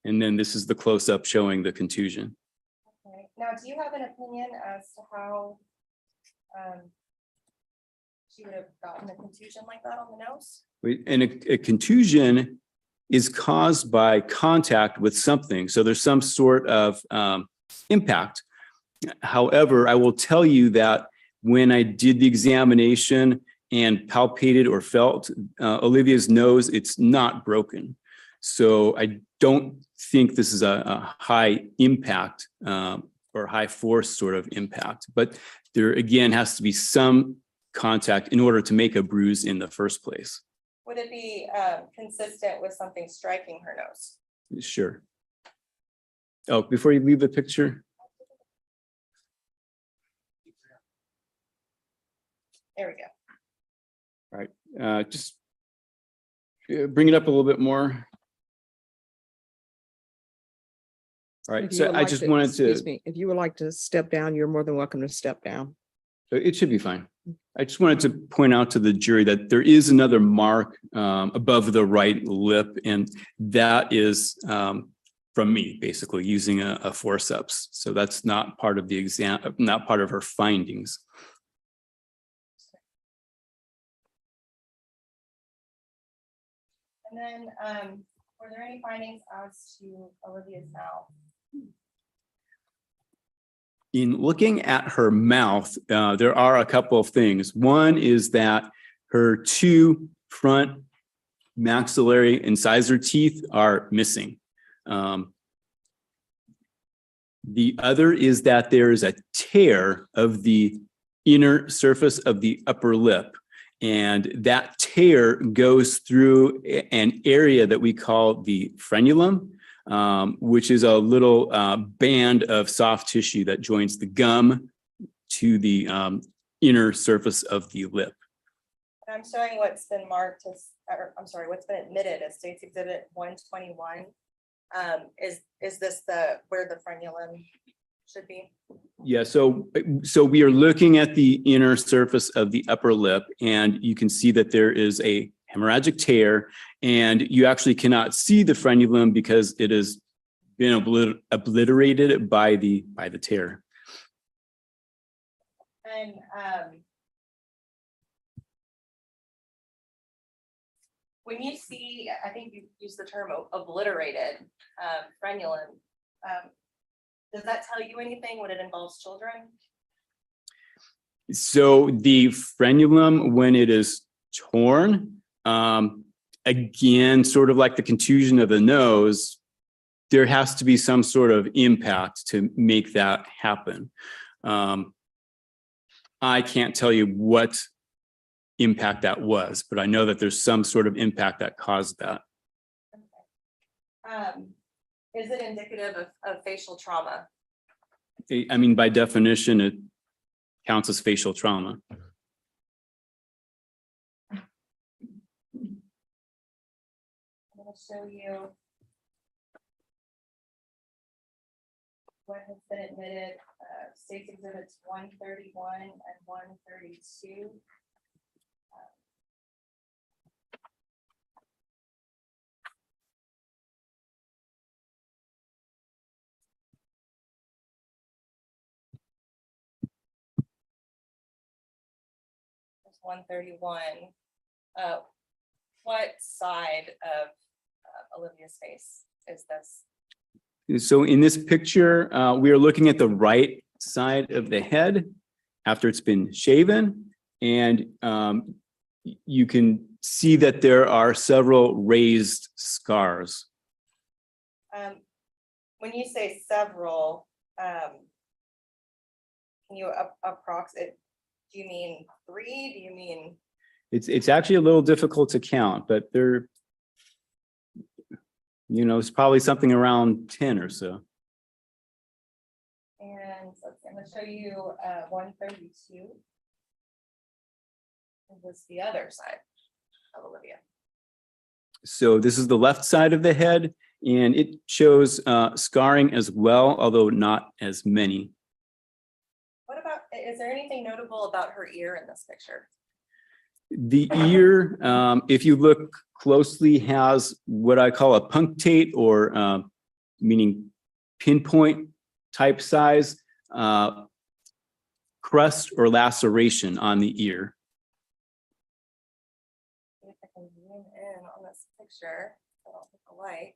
Speaker 15: And then this is the close-up showing the contusion.
Speaker 14: Okay. Now, do you have an opinion as to how she would have gotten a contusion like that on the nose?
Speaker 15: And a contusion is caused by contact with something. So there's some sort of impact. However, I will tell you that when I did the examination and palpated or felt Olivia's nose, it's not broken. So I don't think this is a high impact or high force sort of impact, but there again has to be some contact in order to make a bruise in the first place.
Speaker 14: Would it be consistent with something striking her nose?
Speaker 15: Sure. Oh, before you leave the picture.
Speaker 14: There we go.
Speaker 15: All right, just bring it up a little bit more. All right,
Speaker 1: If you
Speaker 15: so
Speaker 1: would
Speaker 15: I
Speaker 1: like
Speaker 15: just
Speaker 1: to-
Speaker 15: wanted
Speaker 1: excuse
Speaker 15: to,
Speaker 1: me, if you would like to step down, you're more than welcome to step down.
Speaker 15: it should be fine. I just wanted to point out to the jury that there is another mark above the right lip, and that is from me, basically using a forceps. So that's not part of the exam, not part of her findings.
Speaker 14: And then, were there any findings as to Olivia's mouth?
Speaker 15: In looking at her mouth, there are a couple of things. One is that her two front maxillary incisor teeth are missing. The other is that there is a tear of the inner surface of the upper lip, and that tear goes through an area that we call the frenulum, which is a little band of soft tissue that joins the gum to the inner surface of the lip.
Speaker 14: And I'm showing what's been marked as, or I'm sorry, what's been admitted as State's Exhibit 121. Is this where the frenulum should be?
Speaker 15: Yeah, so we are looking at the inner surface of the upper lip, and you can see that there is a hemorrhagic tear, and you actually cannot see the frenulum because it has been obliterated by the tear.
Speaker 14: And when you see, I think you used the term obliterated frenulum, does that tell you anything when it involves children?
Speaker 15: So the frenulum, when it is torn, again, sort of like the contusion of the nose, there has to be some sort of impact to make that happen. I can't tell you what impact that was, but I know that there's some sort of impact that caused that.
Speaker 14: Okay. Is it indicative of facial trauma?
Speaker 15: I mean, by definition, it counts as facial trauma.
Speaker 14: I'm going to show you what has been admitted, State's Exhibits 131 and 132. 131. What side of Olivia's face is this?
Speaker 15: So in this picture, we are looking at the right side of the head after it's been shaven. And you can see that there are several raised scars.
Speaker 14: When you say several, can you approximate? Do you mean 3? Do you mean?
Speaker 15: It's actually a little difficult to count, but there, it's probably something around 10 or so.
Speaker 14: And let's see, I'm gonna show you 132. What's the other side of Olivia?
Speaker 15: So this is the left side of the head, and it shows scarring as well, although not as many.
Speaker 14: What about, is there anything notable about her ear in this picture?
Speaker 15: The ear, if you look closely, has what I call a punctate, or meaning pinpoint type size crust or laceration on the ear.
Speaker 14: See if I can zoom in on this picture. I don't hit the light.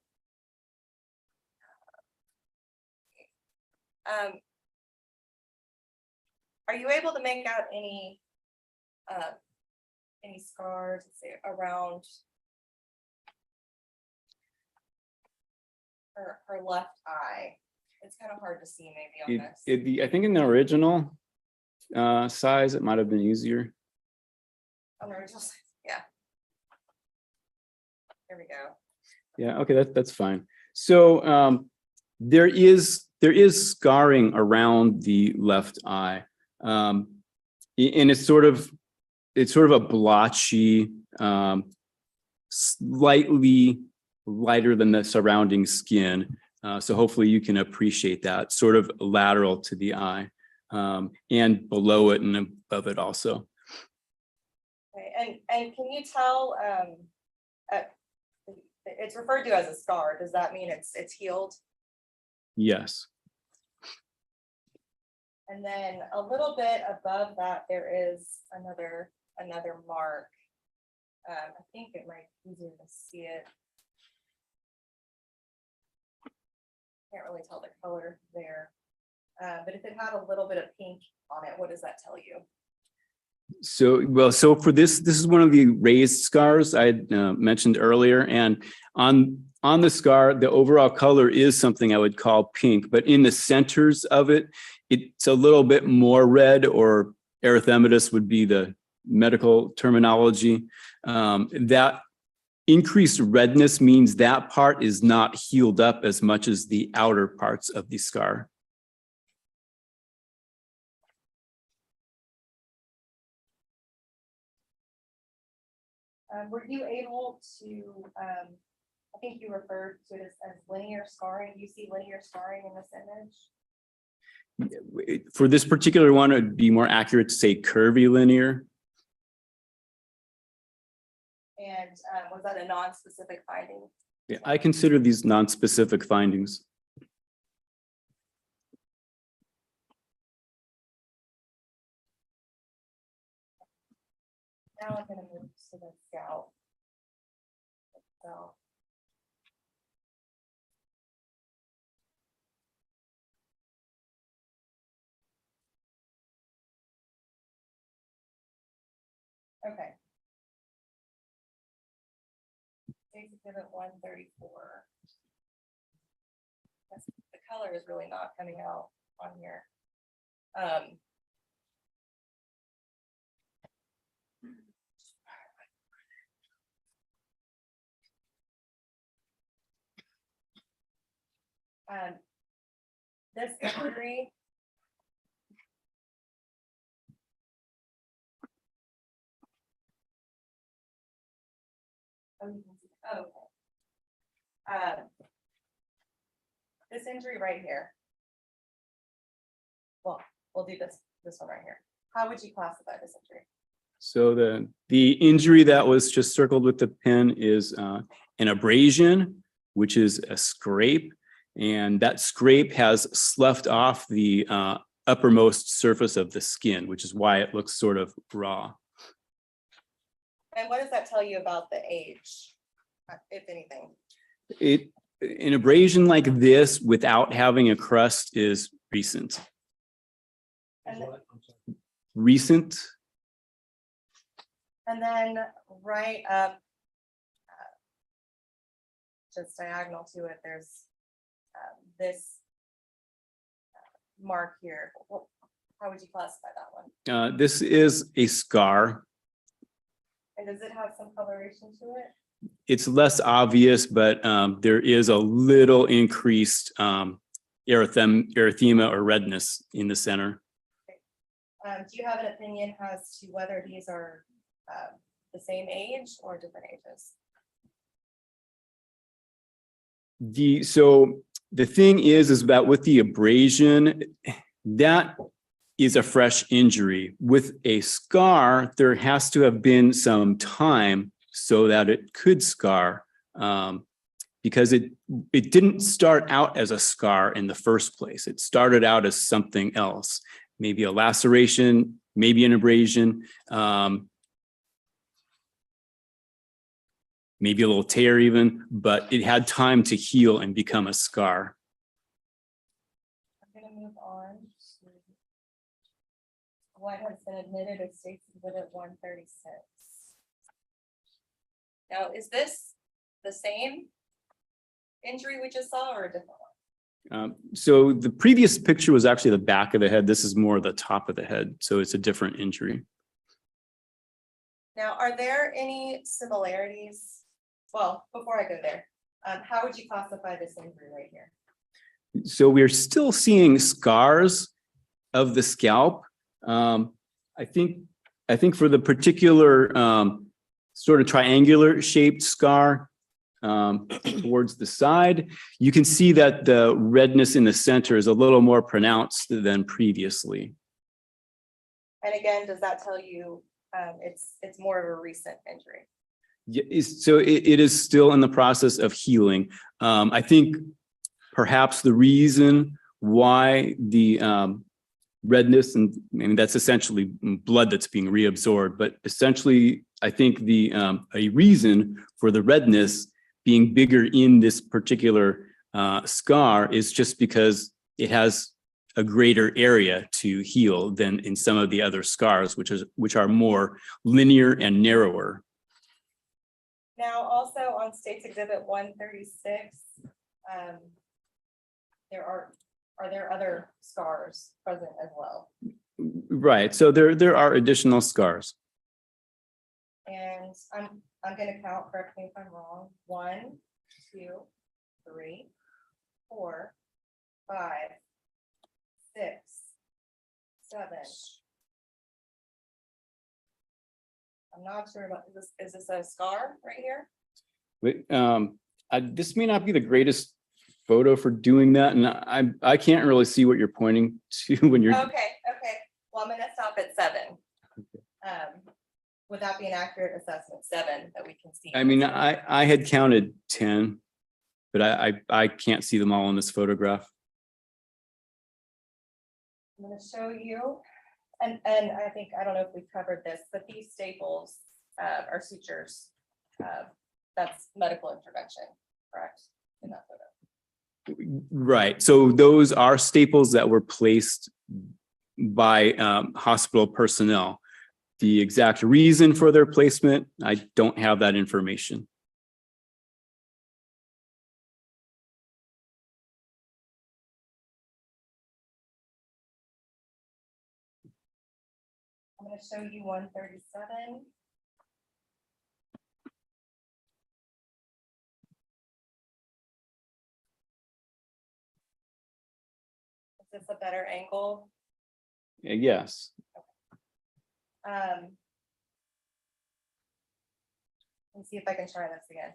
Speaker 14: Are you able to make out any scars, let's say, around her left eye? It's kind of hard to see maybe on this.
Speaker 15: I think in the original size, it might have been easier.
Speaker 14: On the original size, yeah. There we go.
Speaker 15: Yeah, okay, that's fine. So there is scarring around the left eye. And it's sort of a blotchy, slightly lighter than the surrounding skin. So hopefully you can appreciate that, sort of lateral to the eye, and below it and above it also.
Speaker 14: Okay, and can you tell, it's referred to as a scar. Does that mean it's healed?
Speaker 15: Yes.
Speaker 14: And then a little bit above that, there is another mark. I think it might be easier to see it. Can't really tell the color there. But if it had a little bit of pink on it, what does that tell you?
Speaker 15: So for this is one of the raised scars I had mentioned earlier, and on the scar, the overall color is something I would call pink, but in the centers of it, it's a little bit more red, or erythematous would be the medical terminology. That increased redness means that part is not healed up as much as the outer parts of the scar.
Speaker 14: Were you able to, I think you referred to it as linear scarring. Do you see linear scarring in this image?
Speaker 15: For this particular one, it would be more accurate to say curvy linear.
Speaker 14: And was that a non-specific finding?
Speaker 15: Yeah, I consider these non-specific findings.
Speaker 14: Now I'm going to move to the scalp. So. Okay. Exhibit 134. The color is really not coming out on here. This injury. Oh, okay. This injury right here. Well, we'll do this one right here. How would you classify this injury?
Speaker 15: So the injury that was just circled with the pin is an abrasion, which is a scrape, and that scrape has sloughed off the uppermost surface of the skin, which is why it looks sort of raw.
Speaker 14: And what does that tell you about the age, if anything?
Speaker 15: An abrasion like this without having a crust is recent.
Speaker 14: And,
Speaker 15: Recent,
Speaker 14: and then right up, just diagonal to it, there's this mark here. How would you classify that one?
Speaker 15: this is a scar.
Speaker 14: And does it have some coloration to it?
Speaker 15: It's less obvious, but there is a little increased erythema or redness in the center.
Speaker 14: Do you have an opinion as to whether these are the same age or different ages?
Speaker 15: So the thing is that with the abrasion, that is a fresh injury. With a scar, there has to have been some time so that it could scar, because it didn't start out as a scar in the first place. It started out as something else, maybe a laceration, maybe an abrasion, maybe a little tear even, but it had time to heal and become a scar.
Speaker 14: I'm gonna move on to what has been admitted as State's Exhibit 136. Now, is this the same injury we just saw or a different one?
Speaker 15: So the previous picture was actually the back of the head. This is more the top of the head. So it's a different injury.
Speaker 14: Now, are there any similarities? Well, before I go there, how would you classify this injury right here?
Speaker 15: So we're still seeing scars of the scalp. I think for the particular sort of triangular shaped scar towards the side, you can see that the redness in the center is a little more pronounced than previously.
Speaker 14: And again, does that tell you it's more of a recent injury?
Speaker 15: Yeah, so it is still in the process of healing. I think perhaps the reason why the redness, and I mean, that's essentially blood that's being reabsorbed, but essentially, I think a reason for the redness being bigger in this particular scar is just because it has a greater area to heal than in some of the other scars, which are more linear and narrower.
Speaker 14: Now, also on State's Exhibit 136, are there other scars present as well?
Speaker 15: Right. So there are additional scars.
Speaker 14: And I'm gonna count, correct me if I'm wrong. 1, 2, 3, 4, 5, 6, 7. I'm not sure about, is this a scar right here?
Speaker 15: But this may not be the greatest photo for doing that, and I can't really see what you're pointing to when you're.
Speaker 14: Okay. Well, I'm gonna stop at 7. Would that be an accurate assessment? 7 that we can see?
Speaker 15: I mean, I had counted 10, but I can't see them all in this photograph.
Speaker 14: I'm gonna show you, and I think, I don't know if we've covered this, but these staples are sutures. That's medical intervention, correct? In that photo.
Speaker 15: Right. So those are staples that were placed by hospital personnel. The exact reason for their placement, I don't have that information.
Speaker 14: I'm gonna show you 137. Is this a better angle?
Speaker 15: Yes.
Speaker 14: Let me see if I can try this again.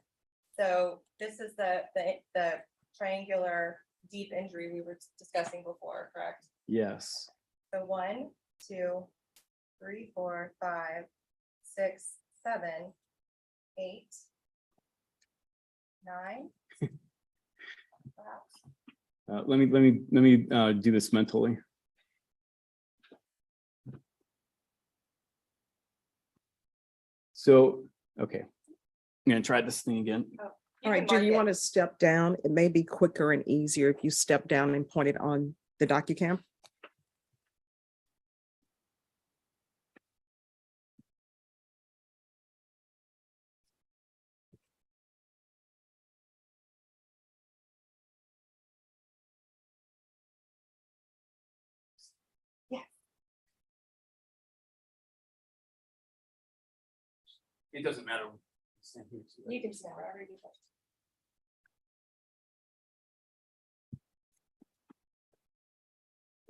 Speaker 14: So this is the triangular deep injury we were discussing before, correct?
Speaker 15: Yes.
Speaker 14: So 1, 2, 3, 4, 5, 6, 7, 8, 9. Perhaps.
Speaker 15: Let me do this mentally. So Okay. I'm gonna try this thing again.
Speaker 1: All right, Judy, you want to step down? It may be quicker and easier if you step down and point it on the DocuCam.
Speaker 15: It doesn't matter.
Speaker 14: You can stand wherever you want.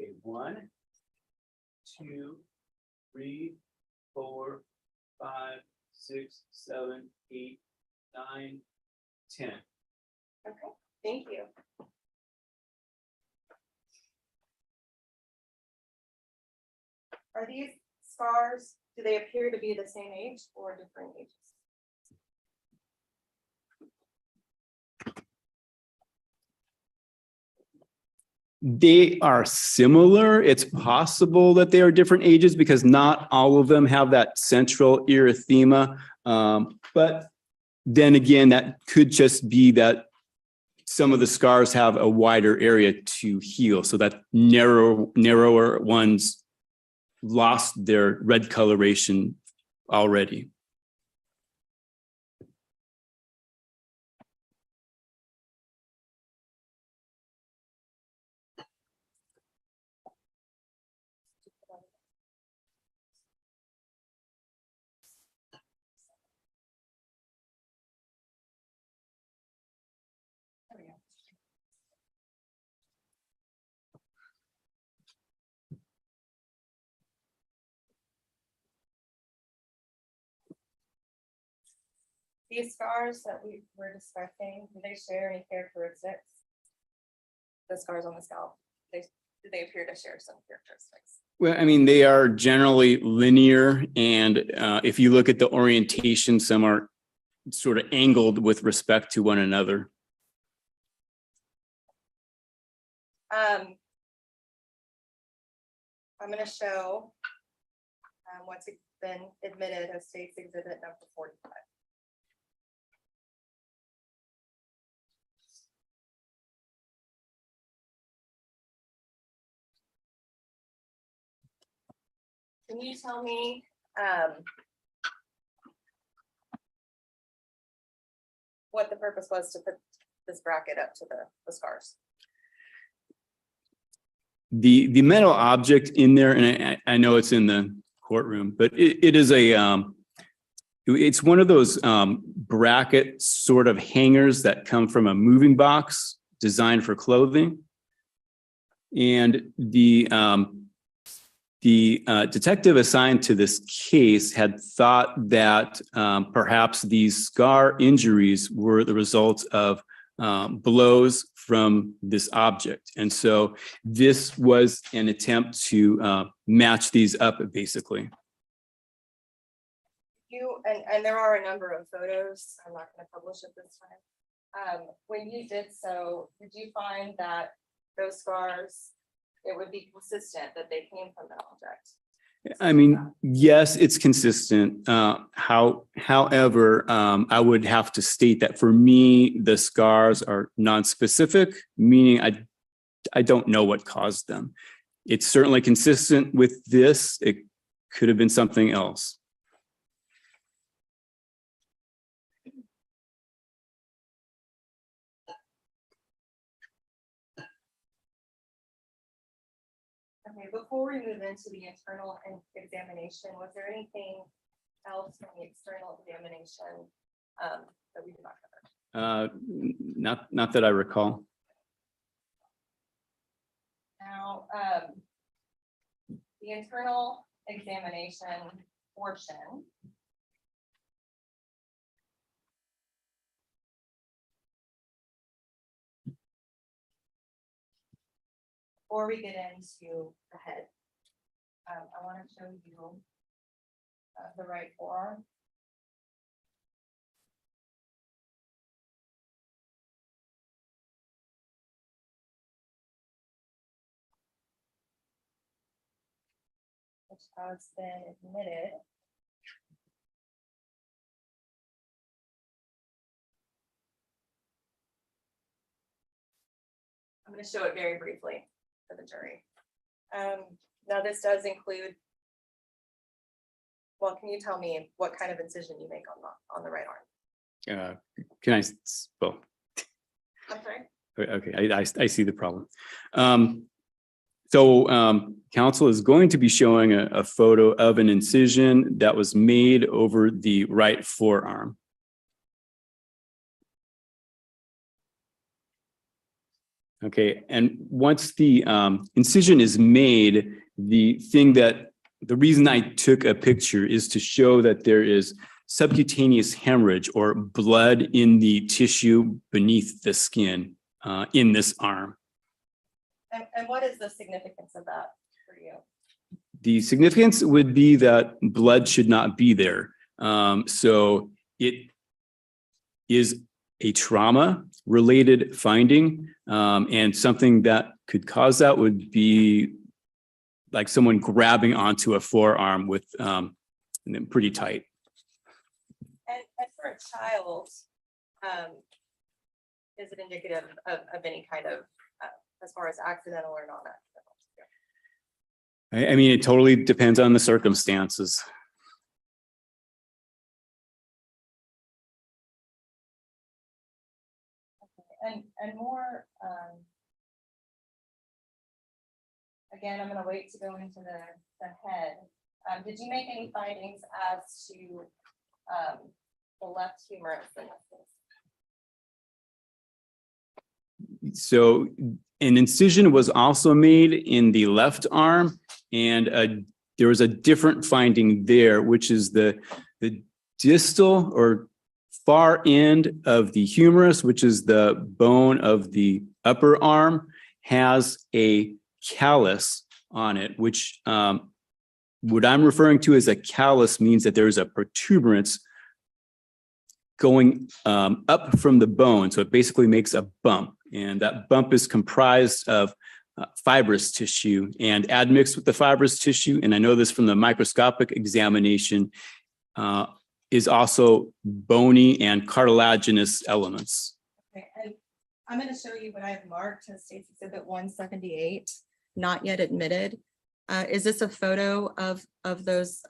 Speaker 15: Okay, 1, 2, 3, 4, 5, 6, 7, 8, 9, 10.
Speaker 14: Okay, thank you. Are these scars, do they appear to be the same age or different ages?
Speaker 15: They are similar. It's possible that they are different ages because not all of them have that central erythema. But then again, that could just be that some of the scars have a wider area to heal, so that narrower ones lost their red coloration already.
Speaker 14: These scars that we were discussing, do they share any characteristics? The scars on the scalp, do they appear to share some characteristics?
Speaker 15: Well, I mean, they are generally linear, and if you look at the orientation, some are sort of angled with respect to one another.
Speaker 14: I'm going to show what's been admitted as state's exhibit number 45. Can you tell me what the purpose was to put this bracket up to the scars?
Speaker 15: The metal object in there, and I know it's in the courtroom, but it is it's one of those bracket sort of hangers that come from a moving box designed for clothing. And the detective assigned to this case had thought that perhaps these scar injuries were the result of blows from this object. And so this was an attempt to match these up, basically.
Speaker 14: And there are a number of photos. I'm not going to publish it this time. When you did so, did you find that those scars, it would be consistent that they came from that object?
Speaker 15: I mean, yes, it's consistent. However, I would have to state that for me, the scars are non-specific, meaning I don't know what caused them. It's certainly consistent with this. It could have been something else.
Speaker 14: Okay, before we move into the internal examination, was there anything else from the external examination that we did not cover?
Speaker 15: Not that I recall.
Speaker 14: Now, the internal examination portion. Before we get into the head, I want to show you the right forearm. Which has been admitted I'm gonna show it very briefly for the jury. Now this does include. Well, can you tell me what kind of incision you make on the right arm?
Speaker 15: Can I, well,
Speaker 14: I'm sorry?
Speaker 15: okay, I see the problem. Council is going to be showing a photo of an incision that was made over the right forearm. Okay, and once the incision is made, the reason I took a picture is to show that there is subcutaneous hemorrhage or blood in the tissue beneath the skin in this arm.
Speaker 14: And what is the significance of that for you?
Speaker 15: The significance would be that blood should not be there. So it is a trauma-related finding, and something that could cause that would be like someone grabbing onto a forearm with and then pretty tight.
Speaker 14: And for a child, is it indicative of any kind of, as far as accidental or non-accidental?
Speaker 15: I mean, it totally depends on the circumstances.
Speaker 14: And more, again, I'm gonna wait to go into the head. Did you make any findings as to the left humerus in this case?
Speaker 15: So an incision was also made in the left arm, and there was a different finding there, which is the distal or far end of the humerus, which is the bone of the upper arm, has a callus on it, which what I'm referring to as a callus means that there's a protuberance going up from the bone. So it basically makes a bump, and that bump is comprised of fibrous tissue, and admixed with the fibrous tissue, and I know this from the microscopic examination, is also bony and cartilaginous elements.
Speaker 14: Okay, and I'm gonna show you what I have marked as State's Exhibit 178, not yet admitted. Is this a photo of those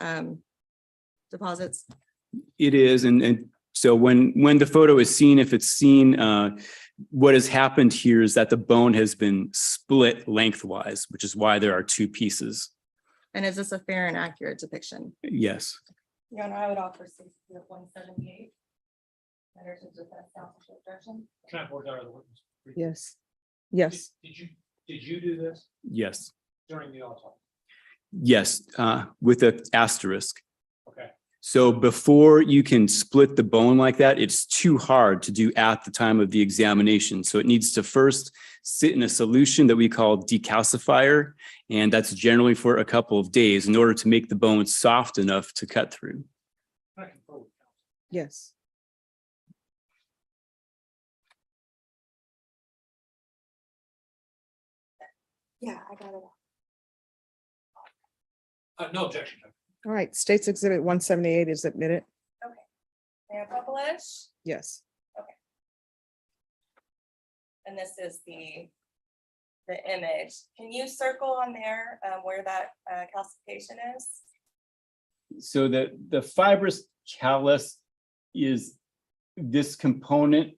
Speaker 14: deposits?
Speaker 15: It is, and so when the photo is seen, if it's seen, what has happened here is that the bone has been split lengthwise, which is why there are two pieces.
Speaker 14: And is this a fair and accurate depiction?
Speaker 15: Yes.
Speaker 14: Your Honor, I would offer State's Exhibit 178. Letters of defense counsel objection.
Speaker 12: Can I point out the witness?
Speaker 1: Yes. Yes.
Speaker 12: Did you do this
Speaker 15: Yes.
Speaker 12: during the autopsy?
Speaker 15: Yes, with an asterisk.
Speaker 12: Okay.
Speaker 15: So before you can split the bone like that, it's too hard to do at the time of the examination. So it needs to first sit in a solution that we call decalcifier, and that's generally for a couple of days in order to make the bone soft enough to cut through.
Speaker 1: Yes.
Speaker 14: Yeah, I got it.
Speaker 12: No objection.
Speaker 1: All right, State's Exhibit 178 is admitted.
Speaker 14: May I publish?
Speaker 1: Yes.
Speaker 14: And this is the image. Can you circle on there where that calcification is?
Speaker 15: So the fibrous callus is this component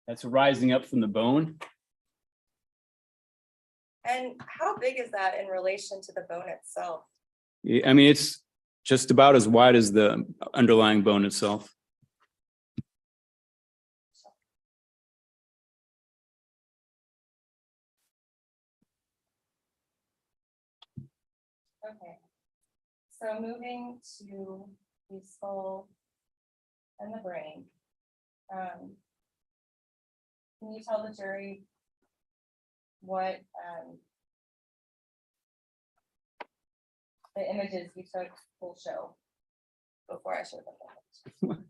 Speaker 15: that's rising up from the bone.
Speaker 14: And how big is that in relation to the bone itself?
Speaker 15: I mean, it's just about as wide as the underlying bone itself.
Speaker 14: Okay. So moving to the skull and the brain. Can you tell the jury what the images you took will show before I show them?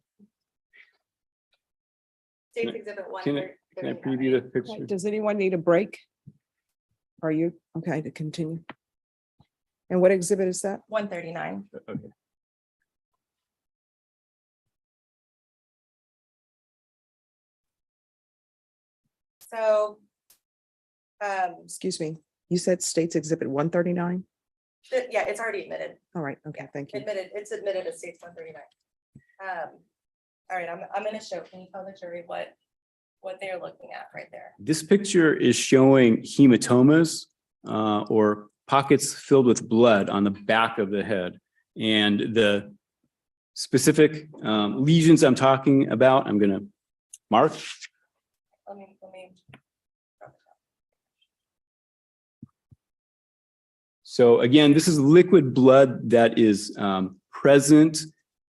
Speaker 14: State's Exhibit 1.
Speaker 15: Can I preview the picture?
Speaker 1: Does anyone need a break? Are you okay to continue? And what exhibit is that?
Speaker 14: 139.
Speaker 15: Okay.
Speaker 14: So,
Speaker 1: Excuse me, you said States Exhibit 139?
Speaker 14: yeah, it's already admitted.
Speaker 1: All right, okay, thank you.
Speaker 14: Admitted, it's admitted as states 139. All right, I'm gonna show, can you tell the jury what they're looking at right there?
Speaker 15: This picture is showing hematomas or pockets filled with blood on the back of the head. And the specific lesions I'm talking about, I'm gonna mark.
Speaker 14: Let me.
Speaker 15: So again, this is liquid blood that is present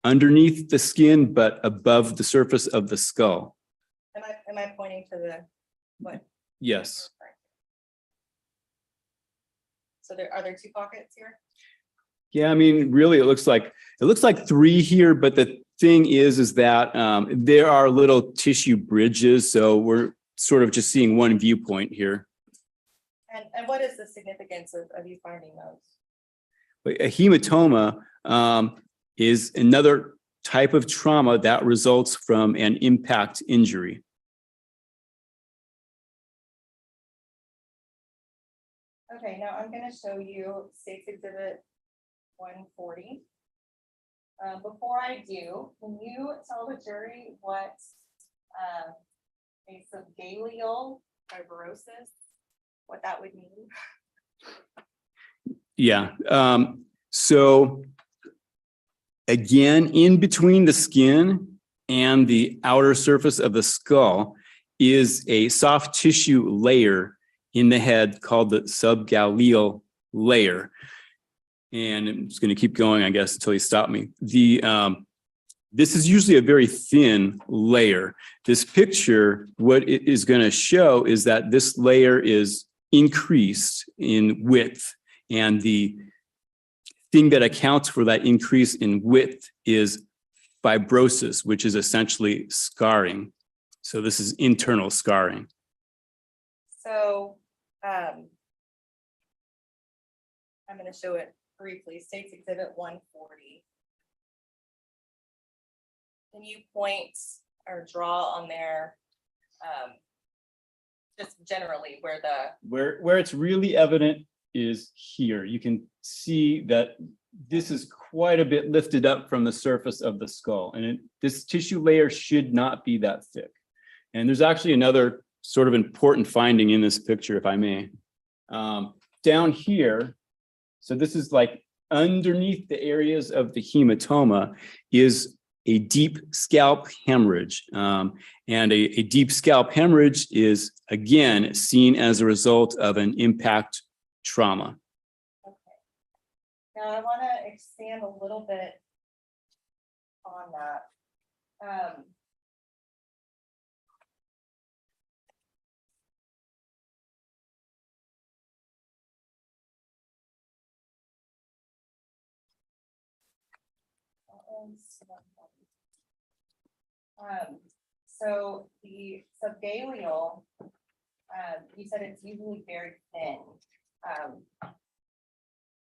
Speaker 15: underneath the skin, but above the surface of the skull.
Speaker 14: Am I pointing to the, what?
Speaker 15: Yes.
Speaker 14: So are there 2 pockets here?
Speaker 15: Yeah, I mean, really, it looks like 3 here, but the thing is that there are little tissue bridges, so we're sort of just seeing one viewpoint here.
Speaker 14: And what is the significance of you finding those?
Speaker 15: A hematoma is another type of trauma that results from an impact injury.
Speaker 14: Okay, now I'm gonna show you States Exhibit 140. Before I do, can you tell the jury what a subgaleal fibrosis, what that would mean?
Speaker 15: Yeah. So again, in between the skin and the outer surface of the skull is a soft tissue layer in the head called the subgaleal layer. And I'm just going to keep going, I guess, until you stop me. This is usually a very thin layer. This picture, what it is going to show is that this layer is increased in width. And the thing that accounts for that increase in width is fibrosis, which is essentially scarring. So this is internal scarring.
Speaker 14: So I'm going to show it briefly. States Exhibit 140. Can you point or draw on there, just generally where
Speaker 15: Where it's really evident is here. You can see that this is quite a bit lifted up from the surface of the skull, and this tissue layer should not be that thick. And there's actually another sort of important finding in this picture, if I may. Down here, so this is like underneath the areas of the hematoma is a deep scalp hemorrhage. And a deep scalp hemorrhage is, again, seen as a result of an impact trauma.
Speaker 14: Okay. Now I want to expand a little bit on that. So the subgaleal, you said it's usually very thin.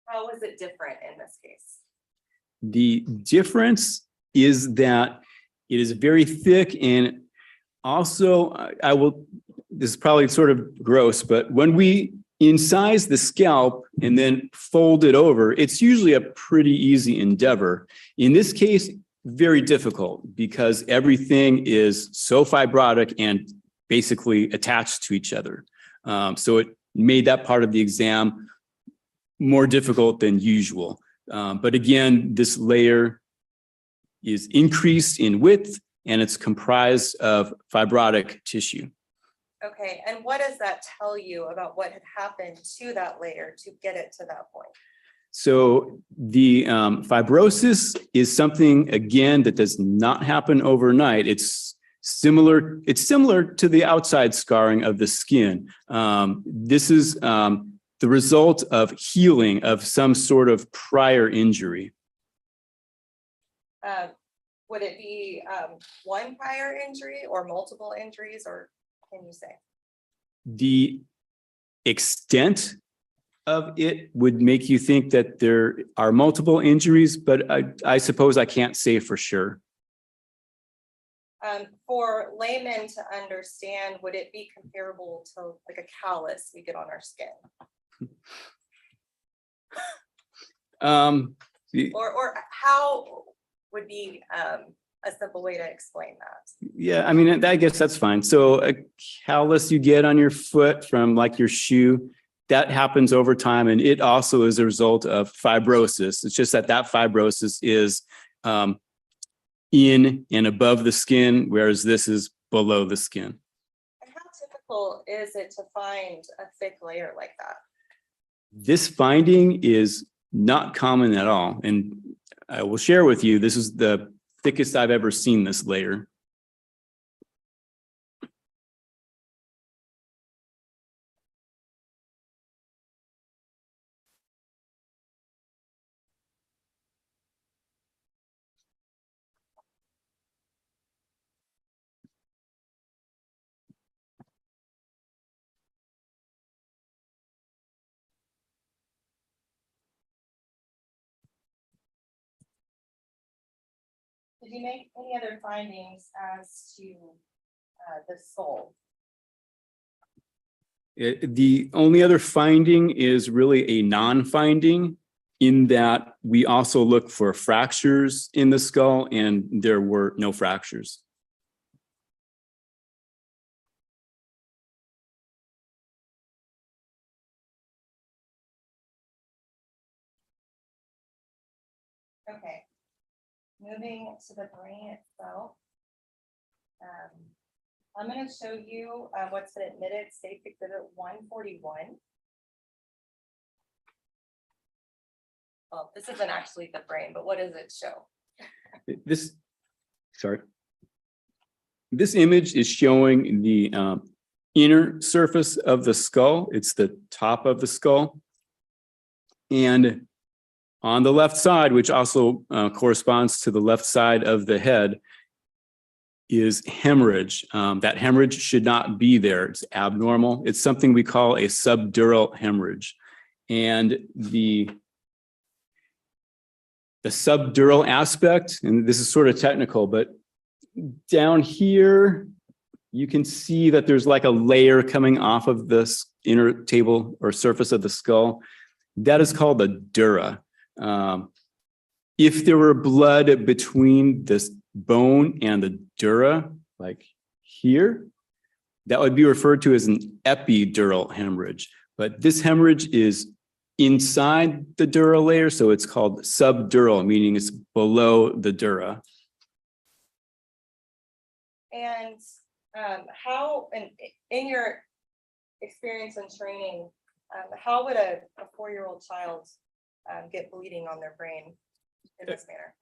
Speaker 14: How is it different in this case?
Speaker 15: The difference is that it is very thick, and also this is probably sort of gross, but when we incise the scalp and then fold it over, it's usually a pretty easy endeavor. In this case, very difficult because everything is so fibrotic and basically attached to each other. So it made that part of the exam more difficult than usual. But again, this layer is increased in width and it's comprised of fibrotic tissue.
Speaker 14: Okay, and what does that tell you about what had happened to that layer to get it to that point?
Speaker 15: So the fibrosis is something, again, that does not happen overnight. It's similar to the outside scarring of the skin. This is the result of healing of some sort of prior injury.
Speaker 14: Would it be one prior injury or multiple injuries, or can you say?
Speaker 15: The extent of it would make you think that there are multiple injuries, but I suppose I can't say for sure.
Speaker 14: For laymen to understand, would it be comparable to like a callus we get on our skin? Or how would be a simple way to explain that?
Speaker 15: Yeah, I mean, I guess that's fine. So a callus you get on your foot from like your shoe, that happens over time, and it also is a result of fibrosis. It's just that fibrosis is in and above the skin, whereas this is below the skin.
Speaker 14: And how typical is it to find a thick layer like that?
Speaker 15: This finding is not common at all. And I will share with you, this is the thickest I've ever seen this layer.
Speaker 14: Did you make any other findings as to the skull?
Speaker 15: The only other finding is really a non-finding in that we also look for fractures in the skull, and there were no fractures.
Speaker 14: Okay. Moving to the brain itself. I'm going to show you what's been admitted, State Exhibit 141. Well, this isn't actually the brain, but what does it show?
Speaker 15: This image is showing the inner surface of the skull. It's the top of the skull. And on the left side, which also corresponds to the left side of the head, is hemorrhage. That hemorrhage should not be there. It's abnormal. It's something we call a subdural hemorrhage. And the subdural aspect, and this is sort of technical, but down here, you can see that there's like a layer coming off of this inner table or surface of the skull. That is called the dura. If there were blood between this bone and the dura, like here, that would be referred to as an epidural hemorrhage. But this hemorrhage is inside the dura layer, so it's called subdural, meaning it's below the dura.
Speaker 14: And how, in your experience and training, how would a 4-year-old child get bleeding on their brain in this manner?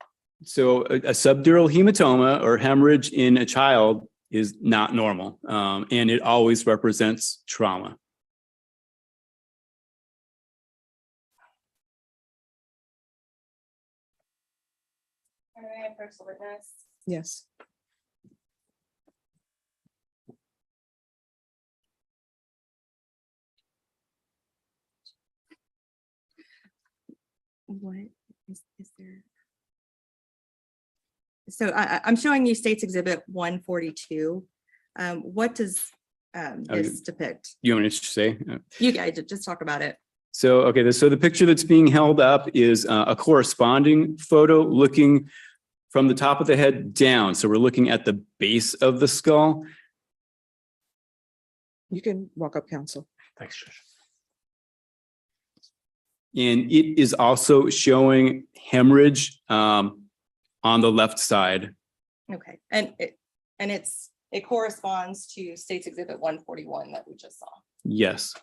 Speaker 15: So a subdural hematoma or hemorrhage in a child is not normal, and it always represents trauma.
Speaker 14: Can I have first witness?
Speaker 1: Yes.
Speaker 16: What is there? So I'm showing you States Exhibit 142. What does this depict?
Speaker 15: You want me to say?
Speaker 16: You guys just talk about it.
Speaker 15: So, okay, so the picture that's being held up is a corresponding photo looking from the top of the head down. So we're looking at the base of the skull.
Speaker 1: You can walk up, counsel.
Speaker 15: Thanks, Josh. And it is also showing hemorrhage on the left side.
Speaker 14: Okay, and it corresponds to States Exhibit 141 that we just saw.
Speaker 15: Yes.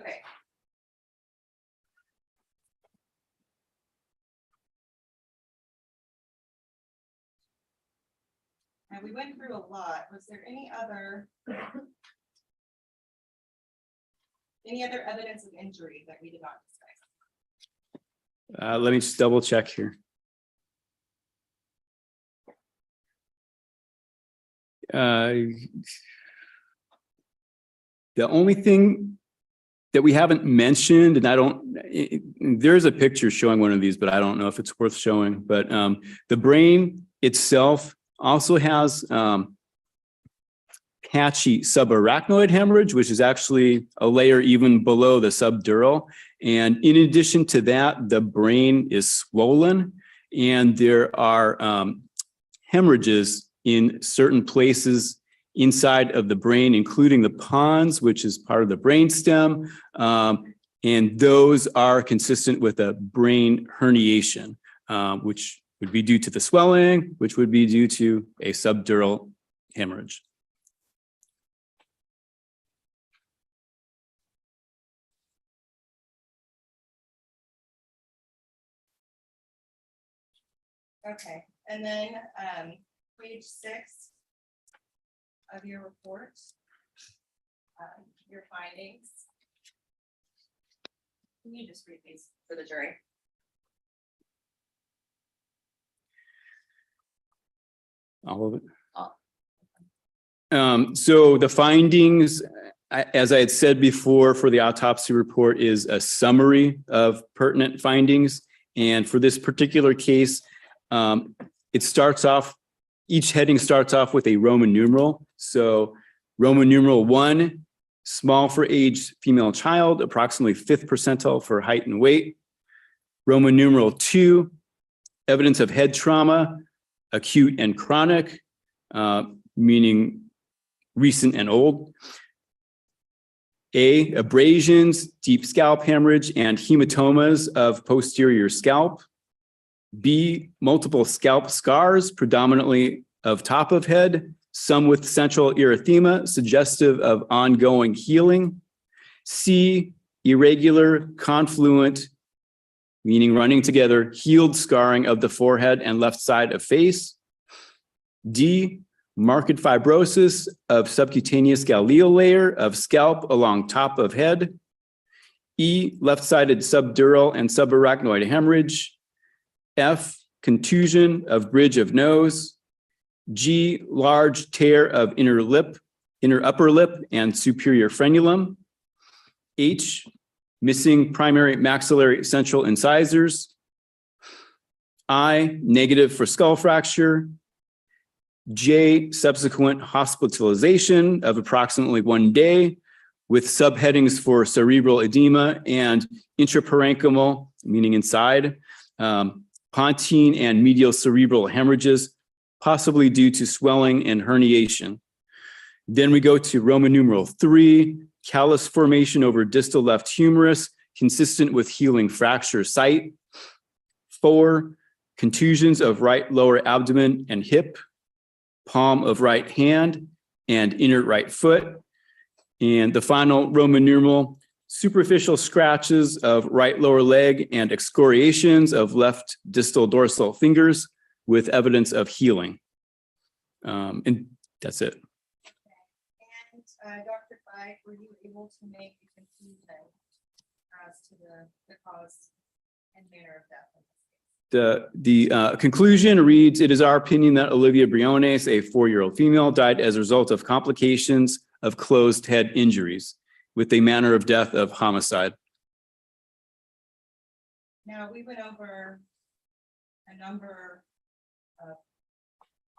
Speaker 14: Okay.
Speaker 16: we went through a lot. Was there any other evidence of injury that we did not discuss?
Speaker 15: Let me just double check here. The only thing that we haven't mentioned, and I don't, there's a picture showing one of these, but I don't know if it's worth showing, but the brain itself also has patchy subarachnoid hemorrhage, which is actually a layer even below the subdural. And in addition to that, the brain is swollen and there are hemorrhages in certain places inside of the brain, including the pons, which is part of the brainstem. And those are consistent with a brain herniation, which would be due to the swelling, which would be due to a subdural hemorrhage.
Speaker 16: Okay, and then page 6 of your report, your findings. Can you just read these for the jury?
Speaker 15: All of it. So the findings, as I had said before, for the autopsy report is a summary of pertinent findings. And for this particular case, it starts off, each heading starts off with a Roman numeral. So Roman numeral 1, small for age female child, approximately 5th percentile for height and weight. Roman numeral 2, evidence of head trauma, acute and chronic, meaning recent and old. A, abrasions, deep scalp hemorrhage, and hematomas of posterior scalp. B, multiple scalp scars, predominantly of top of head, some with central erythema, suggestive of ongoing healing. C, irregular, confluent, meaning running together, healed scarring of the forehead and left side of face. D, marked fibrosis of subcutaneous galeal layer of scalp along top of head. E, left-sided subdural and subarachnoid hemorrhage. F, contusion of bridge of nose. G, large tear of inner upper lip and superior frenulum. H, missing primary maxillary central incisors. I, negative for skull fracture. J, subsequent hospitalization of approximately 1 day with subheadings for cerebral edema and intraparenchymal, meaning inside, pontine and medial cerebral hemorrhages, possibly due to swelling and herniation. Then we go to Roman numeral 3, callus formation over distal left humerus, consistent with healing fracture site. 4, contusions of right lower abdomen and hip, palm of right hand, and inner right foot. And the final Roman numeral, superficial scratches of right lower leg and excoriations of left distal dorsal fingers with evidence of healing. And that's it.
Speaker 16: And Dr. Fike, were you able to make a conclusion as to the cause and manner of death?
Speaker 15: The conclusion reads, it is our opinion that Olivia Briones, a 4-year-old female, died as a result of complications of closed head injuries with a manner of death of homicide.
Speaker 16: Now, we went over a number of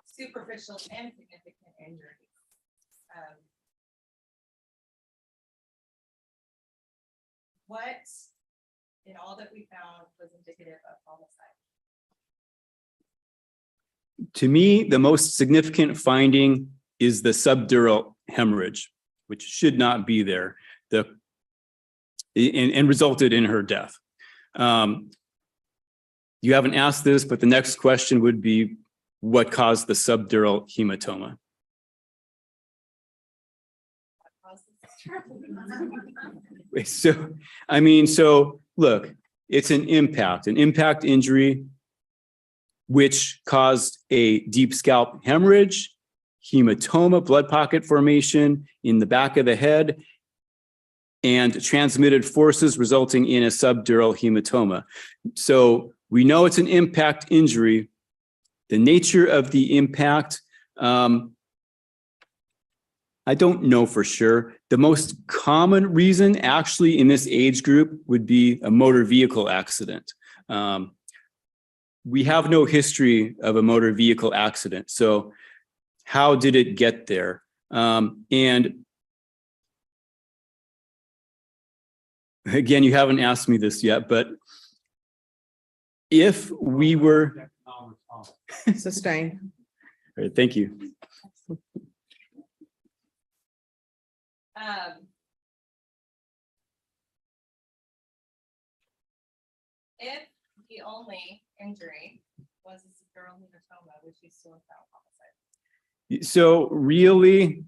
Speaker 16: superficial and significant injuries. What in all that we found was indicative of homicide?
Speaker 15: To me, the most significant finding is the subdural hemorrhage, which should not be there, and resulted in her death. You haven't asked this, but the next question would be, what caused the subdural hematoma? So look, it's an impact injury, which caused a deep scalp hemorrhage hematoma, blood pocket formation in the back of the head, and transmitted forces resulting in a subdural hematoma. So we know it's an impact injury. The nature of the impact, I don't know for sure. The most common reason actually in this age group would be a motor vehicle accident. We have no history of a motor vehicle accident. So how did it get there? And again, you haven't asked me this yet, but if we were,
Speaker 1: Sustain.
Speaker 15: all right, thank you.
Speaker 14: If the only injury was a subdural hematoma, would you still have found homicide?
Speaker 15: So really,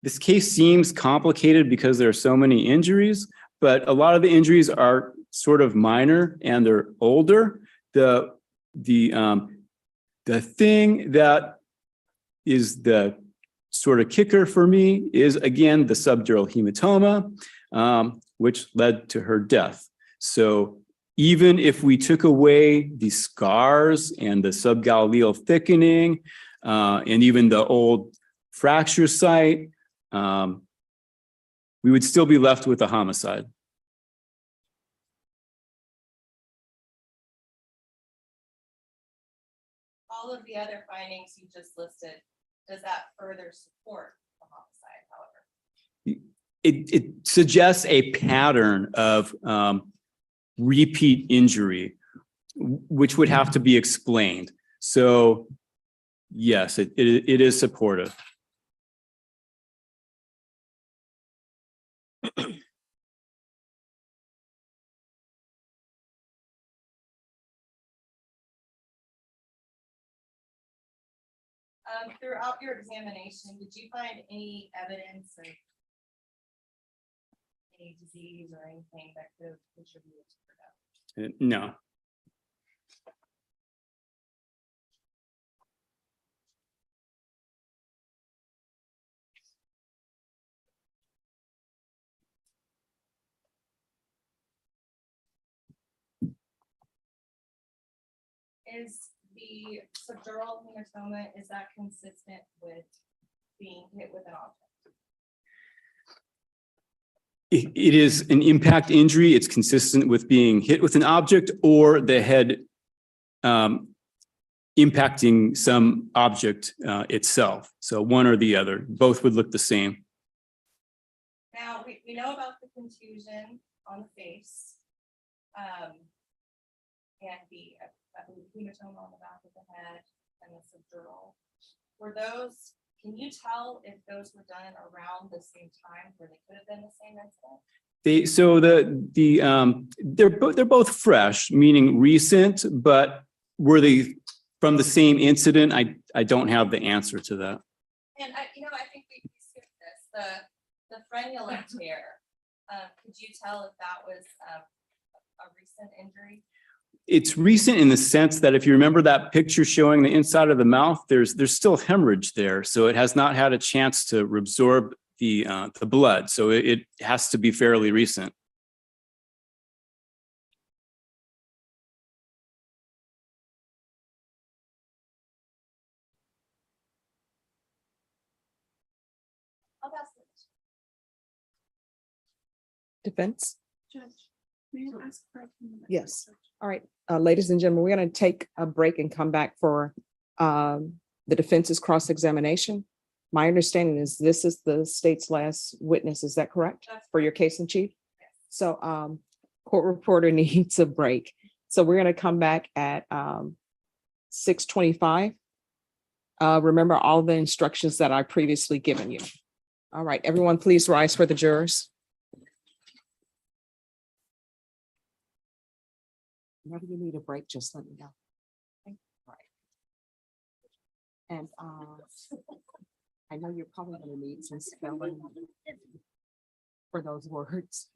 Speaker 15: this case seems complicated because there are so many injuries, but a lot of the injuries are sort of minor and they're older. The thing that is the sort of kicker for me is, again, the subdural hematoma, which led to her death. So even if we took away the scars and the subgaleal thickening, and even the old fracture site, we would still be left with a homicide.
Speaker 14: All of the other findings you just listed, does that further support the homicide, however?
Speaker 15: It suggests a pattern of repeat injury, which would have to be explained. So yes, it is supportive.
Speaker 14: Throughout your examination, did you find any evidence of any disease or anything that could have contributed to her death?
Speaker 15: No.
Speaker 14: Is the subdural hematoma, is that consistent with being hit with an object?
Speaker 15: It is an impact injury. It's consistent with being hit with an object or the head impacting some object itself. So one or the other, both would look the same.
Speaker 14: Now, we know about the contusion on the face. And the I believe, hematoma on the back of the head and the subdural. Were those, can you tell if those were done around the same time where they could have been the same incident?
Speaker 15: They're both fresh, meaning recent, but were they from the same incident? I don't have the answer to that.
Speaker 14: And I think we skipped this, the frenulum tear. Could you tell if that was a recent injury?
Speaker 15: It's recent in the sense that if you remember that picture showing the inside of the mouth, there's still hemorrhage there. So it has not had a chance to absorb the blood. So it has to be fairly recent.
Speaker 1: Defense?
Speaker 2: Judge, may I ask a question?
Speaker 1: Yes. All right, ladies and gentlemen, we're going to take a break and come back for the defense's cross-examination. My understanding is this is the state's last witness. Is that correct? For your case in chief? So court reporter needs a break. So we're going to come back at 6:25. Remember all the instructions that I previously given you. All right, everyone, please rise for the jurors. Whenever you need a break, just let me know. Okay? All right. And I know you're probably going to need some spelling for those words.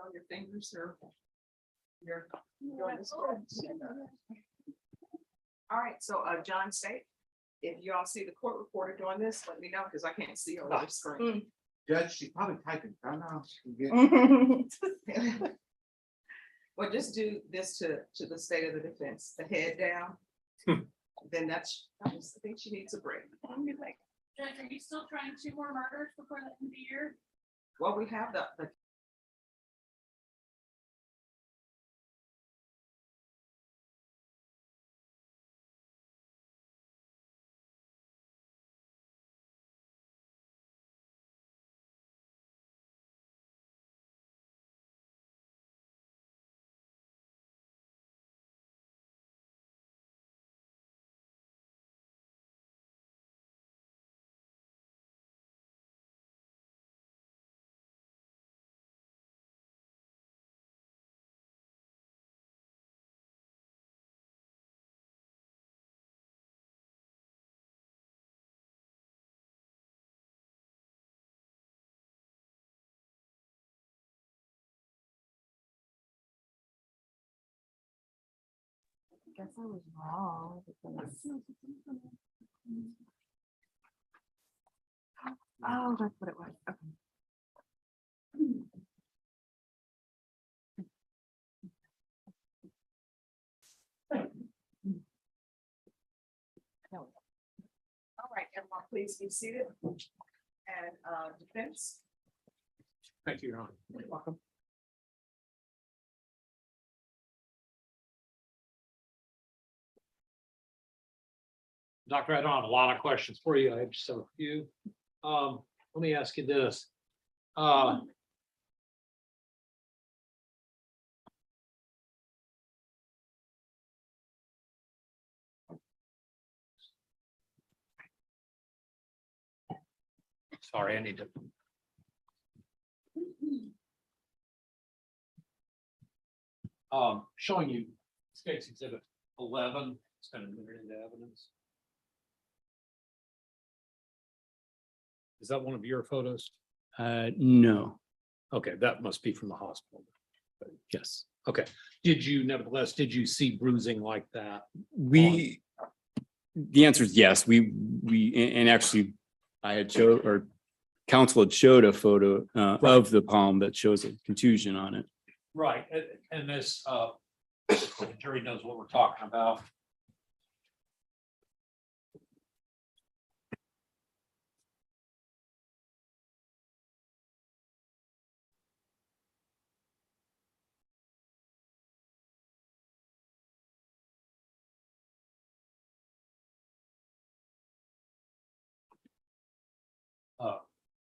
Speaker 13: on your fingers or you're doing this? All right, so John State, if you all see the court reporter doing this, let me know because I can't see over the screen.
Speaker 6: Judge, she's probably typing. I don't know.
Speaker 13: Well, just do this to the state of the defense, the head down. Then that's, I just think she needs a break.
Speaker 10: Judge, are you still trying 2 more murders before the end of the year?
Speaker 13: Well, we have the
Speaker 14: Guess I was wrong. Oh, that's what it was. Okay.
Speaker 13: All right, everyone, please be seated. And defense.
Speaker 12: Thank you, Your Honor.
Speaker 13: You're welcome.
Speaker 12: Doctor, I don't have a lot of questions for you. I have just a few. Let me ask you this. Sorry, I need to. Showing you State's Exhibit 11. It's kind of entered into evidence. Is that one of your photos?
Speaker 15: No,
Speaker 12: Okay, that must be from the hospital.
Speaker 15: yes.
Speaker 12: Okay. Did you see bruising like that?
Speaker 15: The answer is yes. And actually, I had showed, or counsel had showed a photo of the palm that shows a contusion on it.
Speaker 12: Right, and this, the jury knows what we're talking about.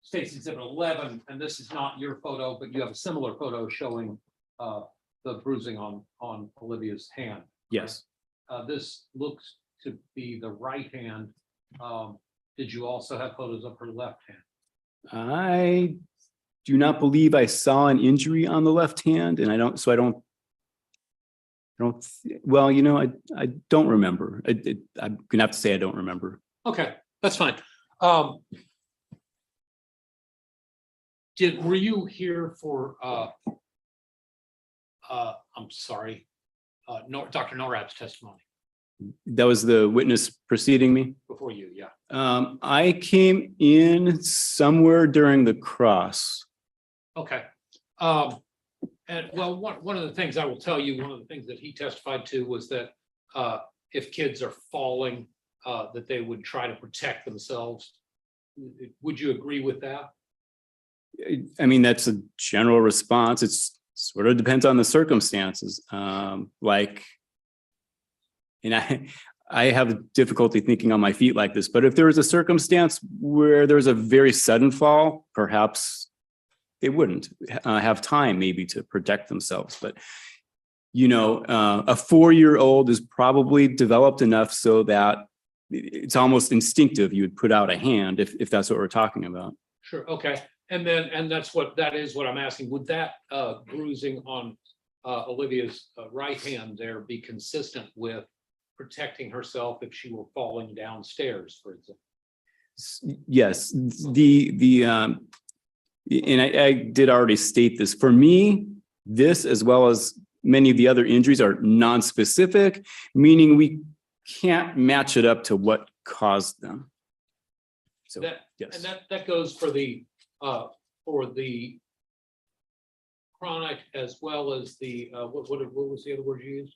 Speaker 12: State's Exhibit 11, and this is not your photo, but you have a similar photo showing the bruising on Olivia's hand.
Speaker 15: Yes.
Speaker 12: This looks to be the right hand. Did you also have photos of her left hand?
Speaker 15: I do not believe I saw an injury on the left hand, and I don't, well, you know, I don't remember. I'm gonna have to say I don't remember.
Speaker 12: Okay, that's fine. Were you here for, I'm sorry, Dr. Norrad's testimony
Speaker 15: That was the witness preceding me.
Speaker 12: before you? Yeah.
Speaker 15: I came in somewhere during the cross.
Speaker 12: Okay. And well, one of the things I will tell you, one of the things that he testified to was that if kids are falling, that they would try to protect themselves. Would you agree with that?
Speaker 15: I mean, that's a general response. It's sort of depends on the circumstances. Like, and I have difficulty thinking on my feet like this, but if there is a circumstance where there's a very sudden fall, perhaps they wouldn't have time maybe to protect themselves. But, you know, a 4-year-old is probably developed enough so that it's almost instinctive. You would put out a hand if that's what we're talking about.
Speaker 12: Sure. Okay. And that is what I'm asking. Would that bruising on Olivia's right hand there be consistent with protecting herself if she were falling downstairs, for example?
Speaker 15: Yes, and I did already state this. For me, this, as well as many of the other injuries, are non-specific, meaning we can't match it up to what caused them. So,
Speaker 12: That,
Speaker 15: yes.
Speaker 12: and that goes for the chronic as well as the, what was the other word you used?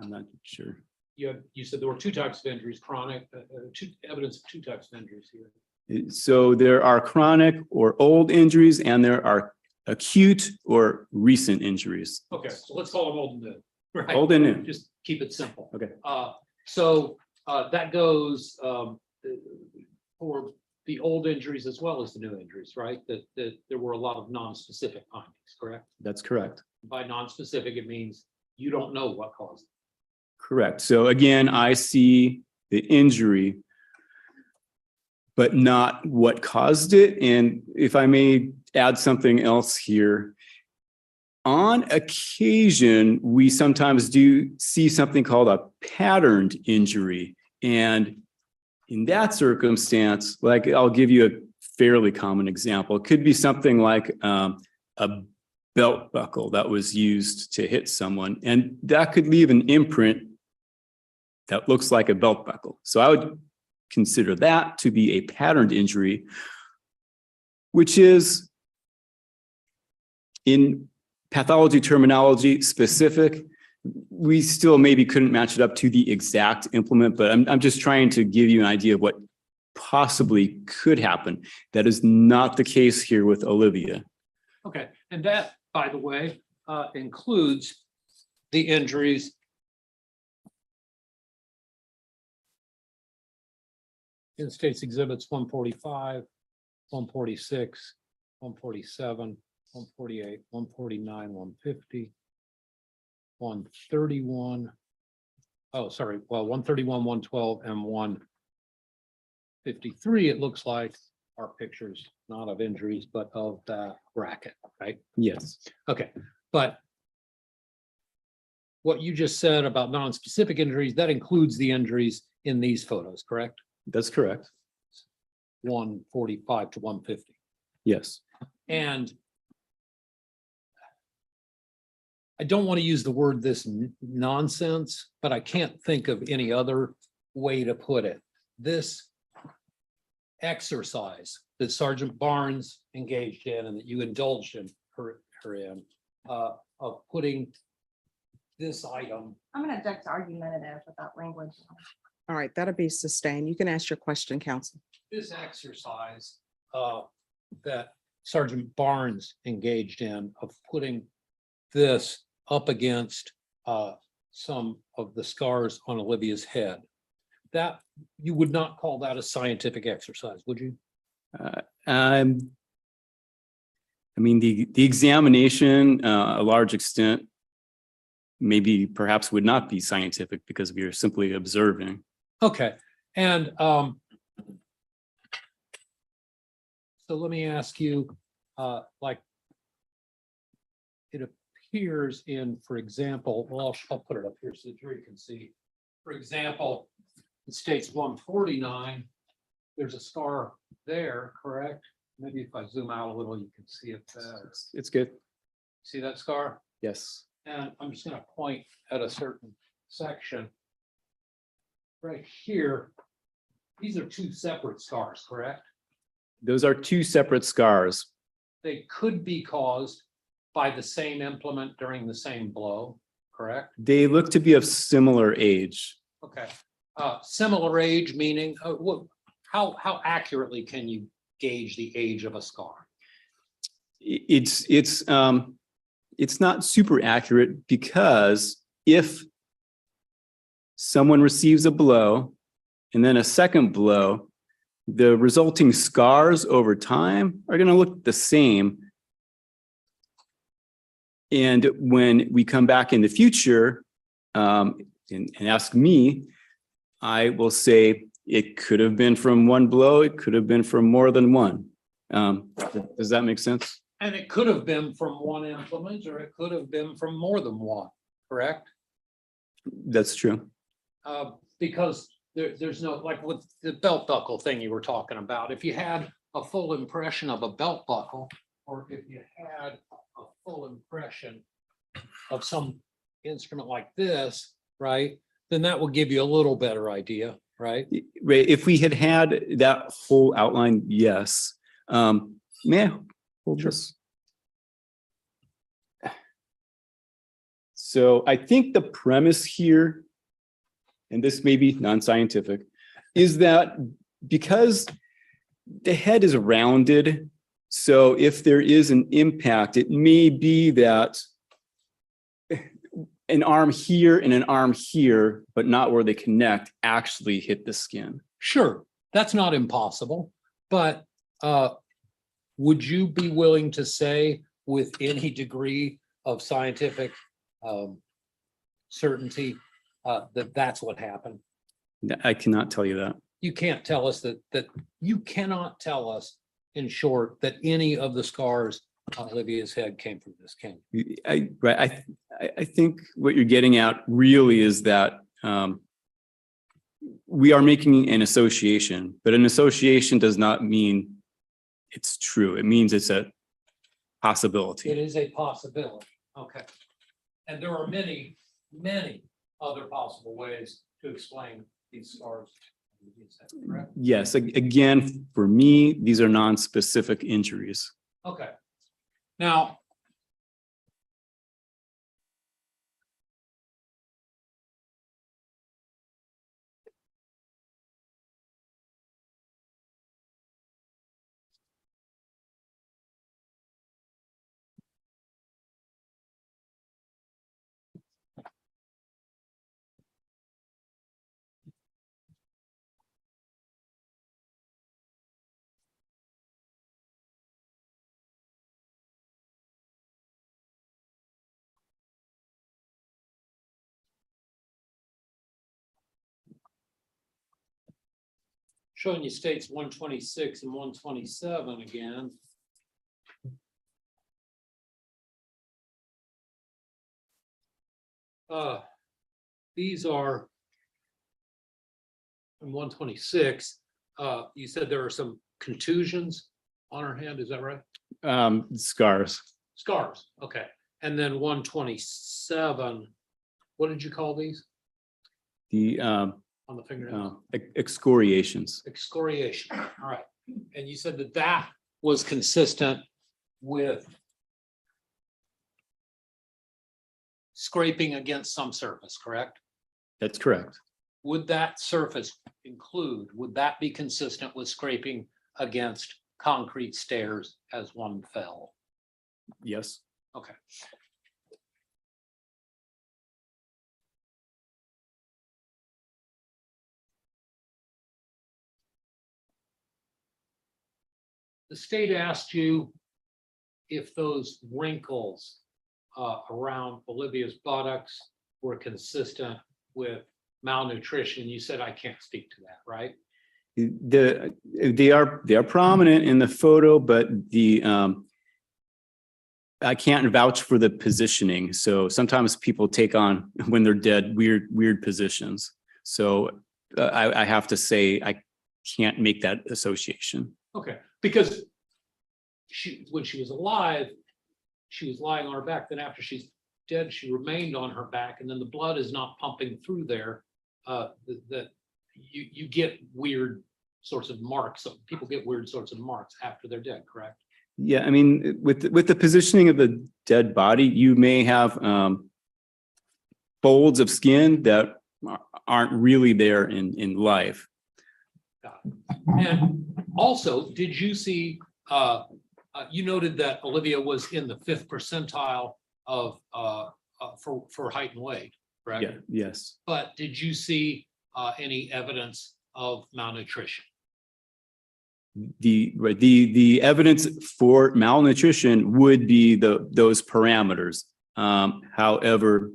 Speaker 15: I'm not sure.
Speaker 12: You said there were two types of injuries, chronic, evidence of two types of injuries here.
Speaker 15: So there are chronic or old injuries, and there are acute or recent injuries.
Speaker 12: Okay, so let's call them old and new. Right.
Speaker 15: Old and new.
Speaker 12: Just keep it simple.
Speaker 15: Okay.
Speaker 12: So that goes for the old injuries as well as the new injuries, right? That there were a lot of non-specific findings, correct?
Speaker 15: That's correct.
Speaker 12: By non-specific, it means you don't know what caused it.
Speaker 15: Correct. So again, I see the injury, but not what caused it. And if I may add something else here, on occasion, we sometimes do see something called a patterned injury. And in that circumstance, like I'll give you a fairly common example. It could be something like a belt buckle that was used to hit someone, and that could leave an imprint that looks like a belt buckle. So I would consider that to be a patterned injury, which is, in pathology terminology, specific. We still maybe couldn't match it up to the exact implement, but I'm just trying to give you an idea of what possibly could happen. That is not the case here with Olivia.
Speaker 12: Okay, and that, by the way, includes the injuries in States Exhibits 145, 146, 147, 148, 149, 150, 131. Oh, sorry. Well, 131, 112, and 153, it looks like, are pictures not of injuries, but of that bracket, right?
Speaker 15: Yes.
Speaker 12: Okay, but what you just said about non-specific injuries, that includes the injuries in these photos, correct?
Speaker 15: That's correct.
Speaker 12: 145 to 150.
Speaker 15: Yes.
Speaker 12: And I don't want to use the word this nonsense, but I can't think of any other way to put it. This exercise that Sergeant Barnes engaged in and that you indulged in her in, of putting this item.
Speaker 14: I'm gonna object to argumentative with that language.
Speaker 1: All right, that'll be sustained. You can ask your question, counsel.
Speaker 12: This exercise that Sergeant Barnes engaged in of putting this up against some of the scars on Olivia's head, that you would not call that a scientific exercise, would you?
Speaker 15: I mean, the examination, a large extent, maybe perhaps would not be scientific because we are simply observing.
Speaker 12: Okay, and so let me ask you, like, it appears in, for example, well, I'll put it up here so the jury can see. For example, it states 149. There's a scar there, correct? Maybe if I zoom out a little, you can see it better.
Speaker 15: It's good.
Speaker 12: See that scar?
Speaker 15: Yes.
Speaker 12: And I'm just going to point at a certain section. Right here, these are two separate scars, correct?
Speaker 15: Those are two separate scars.
Speaker 12: They could be caused by the same implement during the same blow, correct?
Speaker 15: They look to be of similar age.
Speaker 12: Okay. Similar age meaning, how accurately can you gauge the age of a scar?
Speaker 15: It's not super accurate because if someone receives a blow and then a second blow, the resulting scars over time are going to look the same. And when we come back in the future and ask me, I will say it could have been from one blow. It could have been from more than one. Does that make sense?
Speaker 12: And it could have been from one implement or it could have been from more than one, correct?
Speaker 15: That's true.
Speaker 12: Because there's no, like with the belt buckle thing you were talking about, if you had a full impression of a belt buckle, or if you had a full impression of some instrument like this, right? Then that will give you a little better idea, right?
Speaker 15: Right, if we had that whole outline, yes. May I hold this? So I think the premise here, and this may be non-scientific, is that because the head is rounded, so if there is an impact, it may be that an arm here and an arm here, but not where they connect, actually hit the skin.
Speaker 12: Sure, that's not impossible, but would you be willing to say with any degree of scientific certainty that that's what happened?
Speaker 15: I cannot tell you that.
Speaker 12: You can't tell us that you cannot tell us, in short, that any of the scars on Olivia's head came from this, can you?
Speaker 15: I think what you're getting at really is that we are making an association, but an association does not mean it's true. It means it's a possibility.
Speaker 12: It is a possibility, okay. And there are many, many other possible ways to explain these scars. Is that correct?
Speaker 15: Yes, again, for me, these are non-specific injuries.
Speaker 12: Okay. Now, showing you states 126 and 127 again. These are in 126. You said there are some contusions on her hand, is that right?
Speaker 15: Scars.
Speaker 12: Scars, okay. And then 127, what did you call these
Speaker 15: The
Speaker 12: on the fingernails?
Speaker 15: excoriations.
Speaker 12: Excoriation, all right. And you said that that was consistent with scraping against some surface, correct?
Speaker 15: That's correct.
Speaker 12: Would that surface would that be consistent with scraping against concrete stairs as one fell?
Speaker 15: Yes.
Speaker 12: Okay. The state asked you if those wrinkles around Olivia's buttocks were consistent with malnutrition. You said, I can't speak to that, right?
Speaker 15: They are prominent in the photo, but I can't vouch for the positioning. So sometimes people take on, when they're dead, weird positions. So I have to say I can't make that association.
Speaker 12: Okay, because when she was alive, she was lying on her back. Then after she's dead, she remained on her back, and then the blood is not pumping through there. That you get weird sorts of marks. So people get weird sorts of marks after they're dead, correct?
Speaker 15: Yeah, I mean, with the positioning of the dead body, you may have folds of skin that aren't really there in life.
Speaker 12: And also, did you see, you noted that Olivia was in the 5th percentile of for height and weight, correct?
Speaker 15: Yeah, yes.
Speaker 12: But did you see any evidence of malnutrition?
Speaker 15: The evidence for malnutrition would be those parameters. However,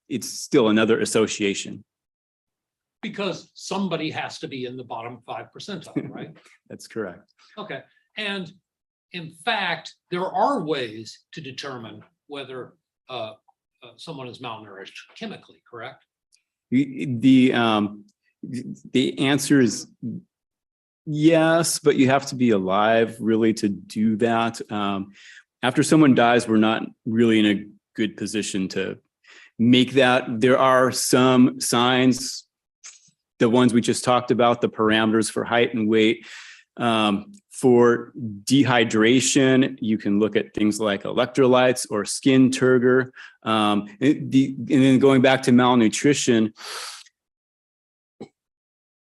Speaker 15: it's still another association.
Speaker 12: Because somebody has to be in the bottom 5 percentile, right?
Speaker 15: That's correct.
Speaker 12: Okay, and in fact, there are ways to determine whether someone is malnourished chemically, correct?
Speaker 15: The answer is yes, but you have to be alive really to do that. after someone dies, we're not really in a good position to make that. There are some signs, the ones we just talked about, the parameters for height and weight. For dehydration, you can look at things like electrolytes or skin turgor. And then going back to malnutrition,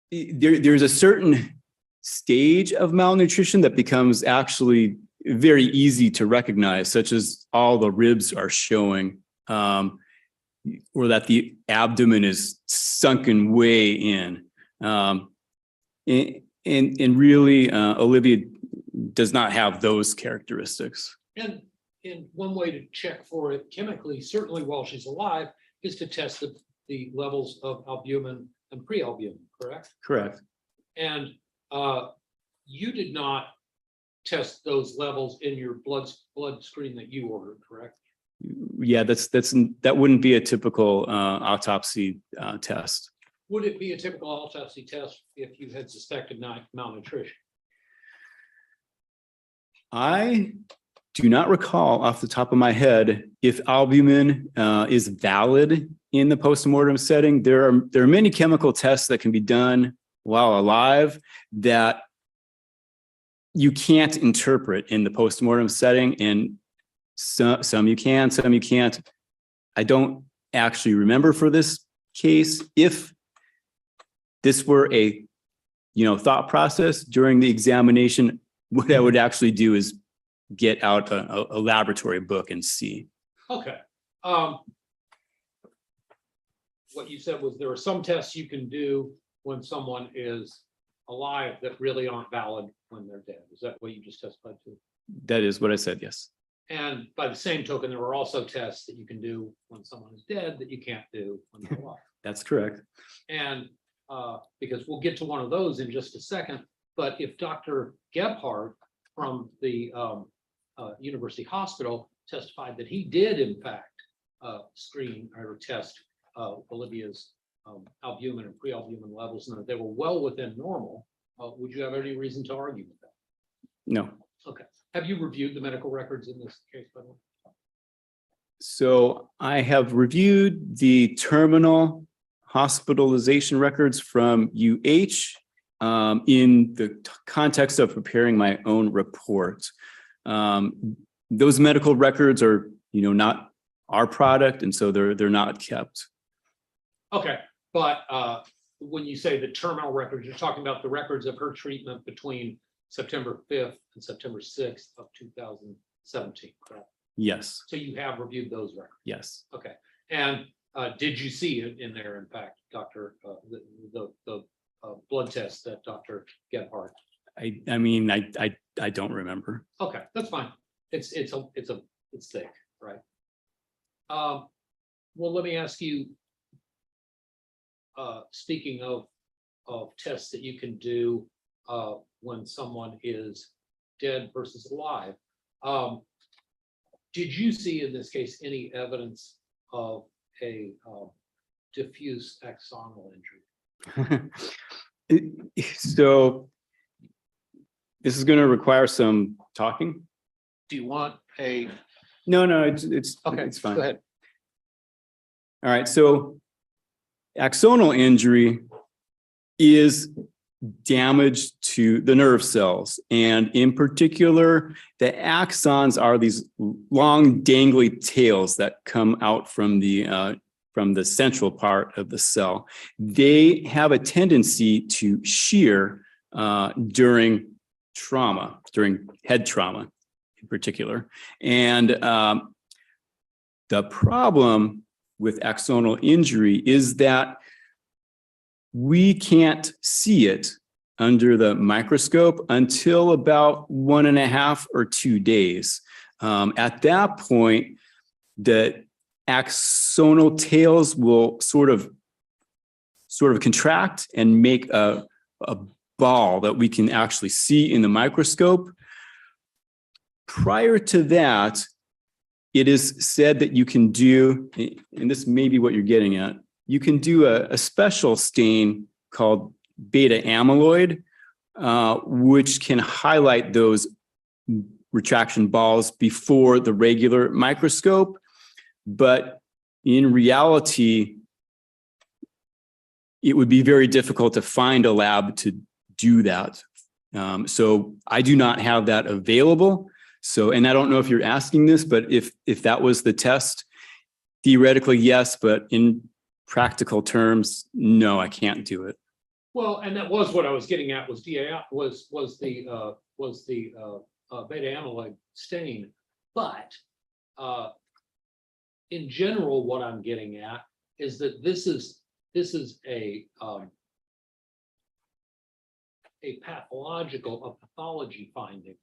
Speaker 15: there's a certain stage of malnutrition that becomes actually very easy to recognize, such as all the ribs are showing, or that the abdomen is sunken way in. And really, Olivia does not have those characteristics.
Speaker 12: And one way to check for it chemically, certainly while she's alive, is to test the levels of albumin and pre-albumin, correct?
Speaker 15: Correct.
Speaker 12: And you did not test those levels in your blood screen that you ordered, correct?
Speaker 15: Yeah, that wouldn't be a typical autopsy test.
Speaker 12: Would it be a typical autopsy test if you had suspected malnutrition?
Speaker 15: I do not recall off the top of my head if albumin is valid in the postmortem setting. There are many chemical tests that can be done while alive that you can't interpret in the postmortem setting, and some you can, some you can't. I don't actually remember for this case if this were a thought process during the examination. What I would actually do is get out a laboratory book and see.
Speaker 12: Okay. What you said was there are some tests you can do when someone is alive that really aren't valid when they're dead. Is that what you just testified to?
Speaker 15: That is what I said, yes.
Speaker 12: And by the same token, there are also tests that you can do when someone is dead that you can't do when they're alive.
Speaker 15: That's correct.
Speaker 12: And because we'll get to one of those in just a second, but if Dr. Gebhardt from the University Hospital testified that he did in fact screen or test Olivia's albumin and pre-albumin levels and that they were well within normal, would you have any reason to argue with that?
Speaker 15: No.
Speaker 12: Okay. Have you reviewed the medical records in this case, by the way?
Speaker 15: So I have reviewed the terminal hospitalization records from UH in the context of preparing my own report. Those medical records are, not our product, and so they're not kept.
Speaker 12: Okay, but when you say the terminal records, you're talking about the records of her treatment between September 5th and September 6th of 2017, correct?
Speaker 15: Yes.
Speaker 12: So you have reviewed those records?
Speaker 15: Yes.
Speaker 12: Okay, and did you see it in there, in fact, Dr. The blood test that Dr. Gebhardt?
Speaker 15: I mean, I don't remember.
Speaker 12: Okay, that's fine. It's thick, right? Well, let me ask you, speaking of tests that you can do when someone is dead versus alive, did you see in this case any evidence of a diffuse axonal injury?
Speaker 15: So this is going to require some talking.
Speaker 12: Do you want a?
Speaker 15: No, it's
Speaker 12: Okay,
Speaker 15: it's fine.
Speaker 12: go ahead.
Speaker 15: All right, so axonal injury is damage to the nerve cells, and in particular, the axons are these long dangly tails that come out from the central part of the cell. They have a tendency to shear during trauma, during head trauma in particular. And the problem with axonal injury is that we can't see it under the microscope until about 1.5 or 2 days. At that point, the axonal tails will sort of contract and make a ball that we can actually see in the microscope. Prior to that, it is said that you can do, and this may be what you're getting at, you can do a special stain called beta amyloid, which can highlight those retraction balls before the regular microscope, but in reality, it would be very difficult to find a lab to do that. So I do not have that available. So, and I don't know if you're asking this, but if that was the test, theoretically, yes, but in practical terms, no, I can't do it.
Speaker 12: Well, and that was what I was getting at was DAI was the beta amyloid stain. But in general, what I'm getting at is that this is a pathology finding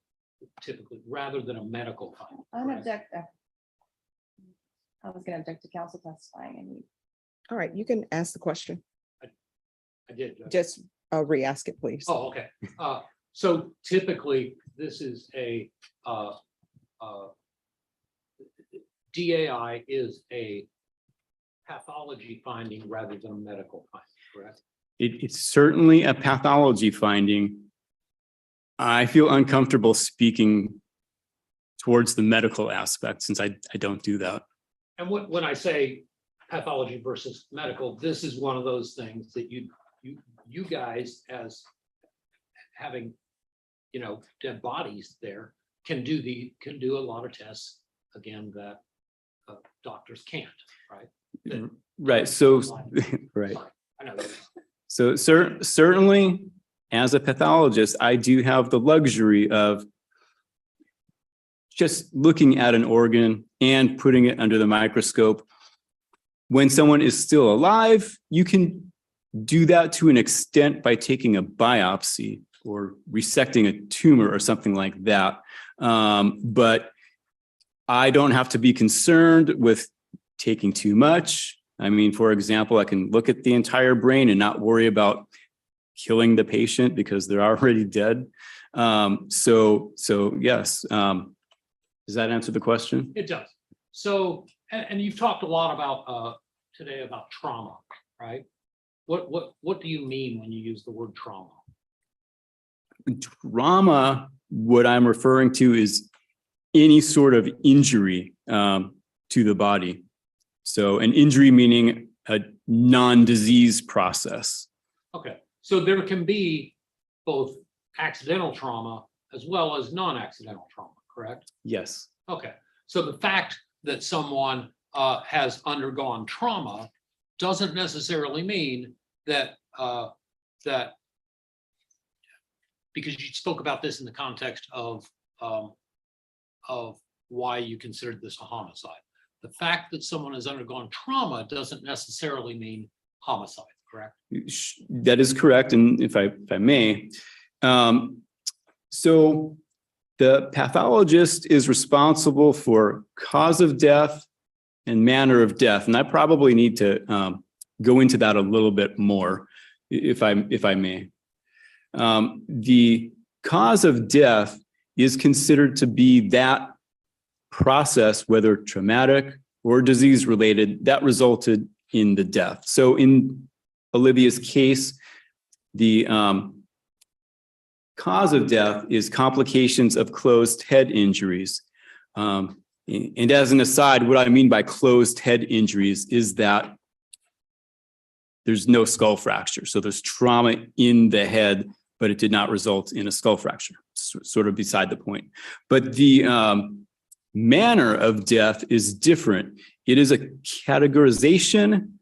Speaker 12: typically rather than a medical finding.
Speaker 14: I was gonna object to counsel testifying and you.
Speaker 1: All right, you can ask the question.
Speaker 12: I did.
Speaker 1: Just re-ask it, please.
Speaker 12: Oh, okay. So typically, this is a DAI is a pathology finding rather than a medical finding, correct?
Speaker 15: It's certainly a pathology finding. I feel uncomfortable speaking towards the medical aspect since I don't do that.
Speaker 12: And when I say pathology versus medical, this is one of those things that you guys, as having, you know, dead bodies there, can do a lot of tests again that doctors can't, right?
Speaker 15: Right. So, right.
Speaker 12: I know.
Speaker 15: So certainly, as a pathologist, I do have the luxury of just looking at an organ and putting it under the microscope. When someone is still alive, you can do that to an extent by taking a biopsy or resecting a tumor or something like that. But I don't have to be concerned with taking too much. I mean, for example, I can look at the entire brain and not worry about killing the patient because they're already dead. So yes. Does that answer the question?
Speaker 12: It does. So, and you've talked a lot about today about trauma, right? What do you mean when you use the word trauma?
Speaker 15: Trauma, what I'm referring to is any sort of injury to the body. So an injury meaning a non-disease process.
Speaker 12: Okay, so there can be both accidental trauma as well as non-accidental trauma, correct?
Speaker 15: Yes.
Speaker 12: Okay, so the fact that someone has undergone trauma doesn't necessarily mean that that, because you spoke about this in the context of why you considered this a homicide. The fact that someone has undergone trauma doesn't necessarily mean homicide, correct?
Speaker 15: That is correct. And if I may, so the pathologist is responsible for cause of death and manner of death. And I probably need to go into that a little bit more, if I may. The cause of death is considered to be that process, whether traumatic or disease related, that resulted in the death. So in Olivia's case, the cause of death is complications of closed head injuries. And as an aside, what I mean by closed head injuries is that there's no skull fracture. So there's trauma in the head, but it did not result in a skull fracture. It's sort of beside the point. But the manner of death is different. It is a categorization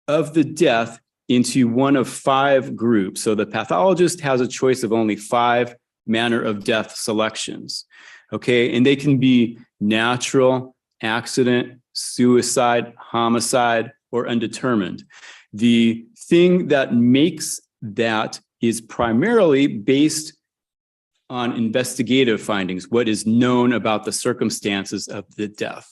Speaker 15: of the death into one of 5 groups. So the pathologist has a choice of only 5 manner of death selections. Okay, and they can be natural, accident, suicide, homicide, or undetermined. The thing that makes that is primarily based on investigative findings, what is known about the circumstances of the death.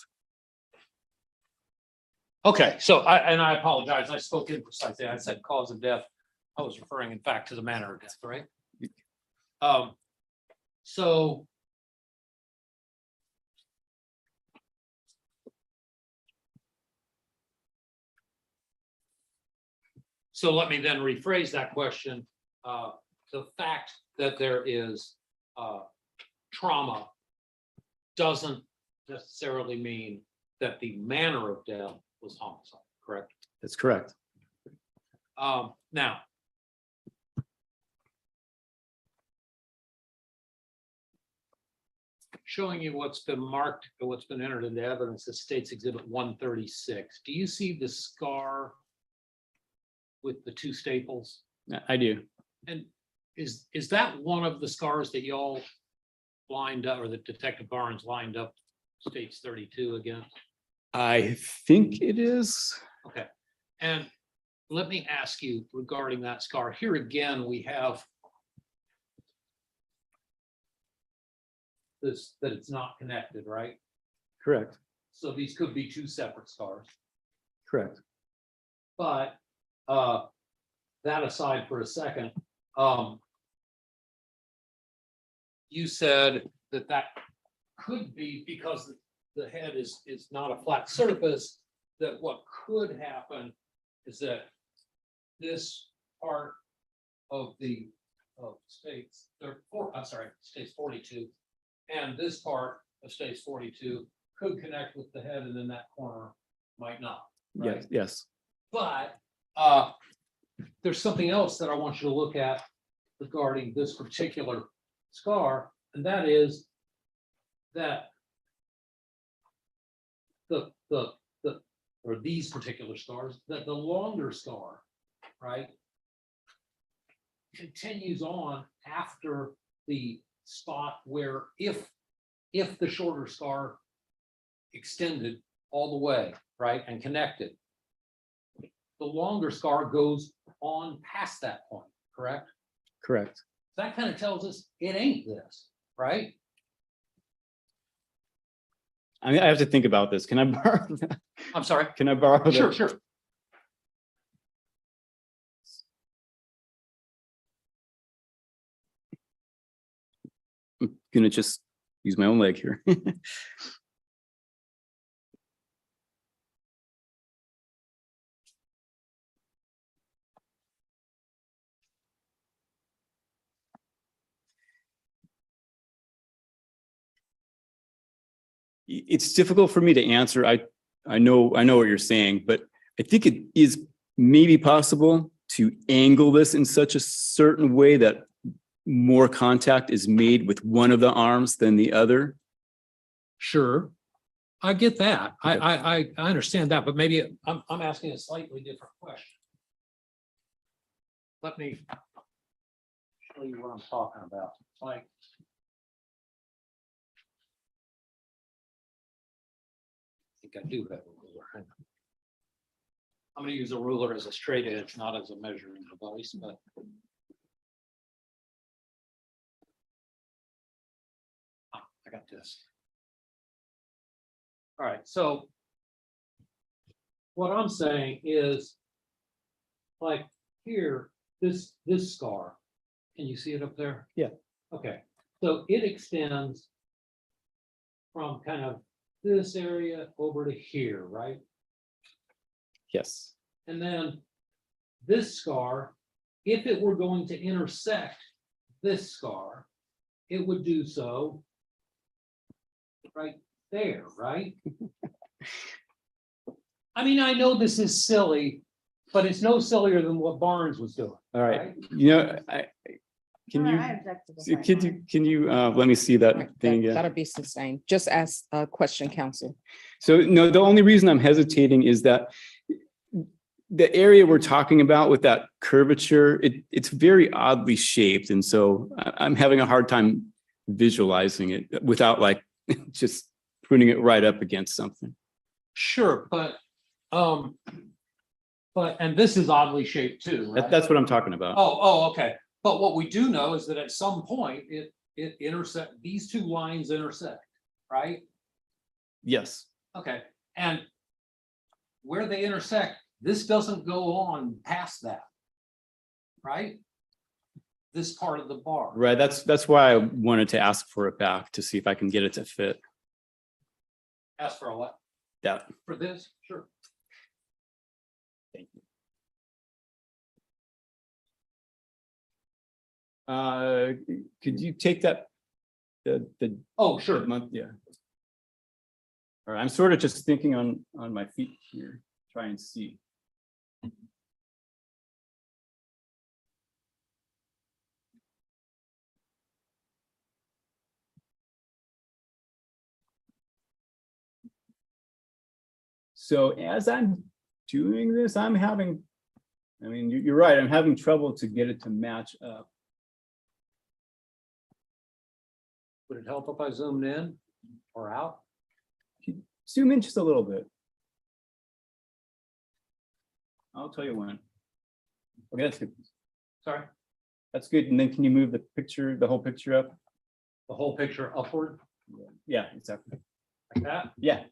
Speaker 12: Okay, so I apologize. I spoke imprecisely. I said cause of death. I was referring, in fact, to the manner of death, right? So let me then rephrase that question. The fact that there is trauma doesn't necessarily mean that the manner of death was homicide, correct?
Speaker 11: That's correct.
Speaker 12: Now. Showing you what's been marked, or what's been entered into evidence, that states exhibit 136. Do you see the scar with the two staples?
Speaker 15: I do.
Speaker 12: And is that one of the scars that y'all lined up, or that Detective Barnes lined up states 32 again?
Speaker 15: I think it is.
Speaker 12: Okay, and let me ask you regarding that scar. Here again, we have this, that it's not connected, right?
Speaker 11: Correct.
Speaker 12: So these could be two separate scars.
Speaker 11: Correct.
Speaker 12: But that aside for a second, you said that that could be because the head is not a flat surface, that what could happen is that this part of the states, states 42, and this part of states 42 could connect with the head, and then that corner might not. Right?
Speaker 15: Yes. Yes.
Speaker 12: But there's something else that I want you to look at regarding this particular scar, and that is that or these particular scars, that the longer scar, right, continues on after the spot where if the shorter scar extended all the way, right, and connected, the longer scar goes on past that point, correct?
Speaker 11: Correct.
Speaker 12: That kind of tells us it ain't this, right?
Speaker 15: I mean, I have to think about this. Can I borrow that?
Speaker 12: I'm sorry.
Speaker 15: Can I borrow that?
Speaker 12: Sure, sure.
Speaker 15: I'm gonna just use my own leg here. It's difficult for me to answer. I know what you're saying, but I think it is maybe possible to angle this in such a certain way that more contact is made with one of the arms than the other.
Speaker 12: Sure. I get that. I understand that, but maybe I'm asking a slightly different question. Let me show you what I'm talking about. Like, I think I do have a ruler. Hang on. I'm going to use a ruler as a straight edge, not as a measuring device, but. I got this. All right, so what I'm saying is, like here, this scar, can you see it up there?
Speaker 11: Yeah.
Speaker 12: Okay, so it extends from kind of this area over to here, right?
Speaker 11: Yes.
Speaker 12: And then this scar, if it were going to intersect this scar, it would do so right there, right? I mean, I know this is silly, but it's no sillier than what Barnes was doing.
Speaker 11: All right.
Speaker 12: Right?
Speaker 15: You know, can you let me see that thing again?
Speaker 1: That'll be sustained. Just ask a question, counsel.
Speaker 15: So no, the only reason I'm hesitating is that the area we're talking about with that curvature, it's very oddly shaped. And so I'm having a hard time visualizing it without like just putting it right up against something.
Speaker 12: Sure, but and this is oddly shaped too, right?
Speaker 15: That's what I'm talking about.
Speaker 12: Oh, okay. But what we do know is that at some point it intersect, these two lines intersect, right?
Speaker 15: Yes.
Speaker 12: Okay, and where they intersect, this doesn't go on past that, right? This part of the bar.
Speaker 15: Right. That's why I wanted to ask for it back to see if I can get it to fit.
Speaker 12: Ask for a what?
Speaker 15: That.
Speaker 12: For this? Sure.
Speaker 15: Thank you. Could you take that the
Speaker 12: Oh, sure.
Speaker 15: month, yeah. All right, I'm sort of just thinking on my feet here, try and see. So as I'm doing this, I'm having, I mean, you're right, I'm having trouble to get it to match up.
Speaker 12: Would it help if I zoomed in or out?
Speaker 15: Zoom in just a little bit. I'll tell you when. Okay, that's good.
Speaker 12: Sorry,
Speaker 15: That's good. And then can you move the picture, the whole picture up?
Speaker 12: the whole picture upward
Speaker 15: Yeah, exactly.
Speaker 12: like that?
Speaker 15: Yeah.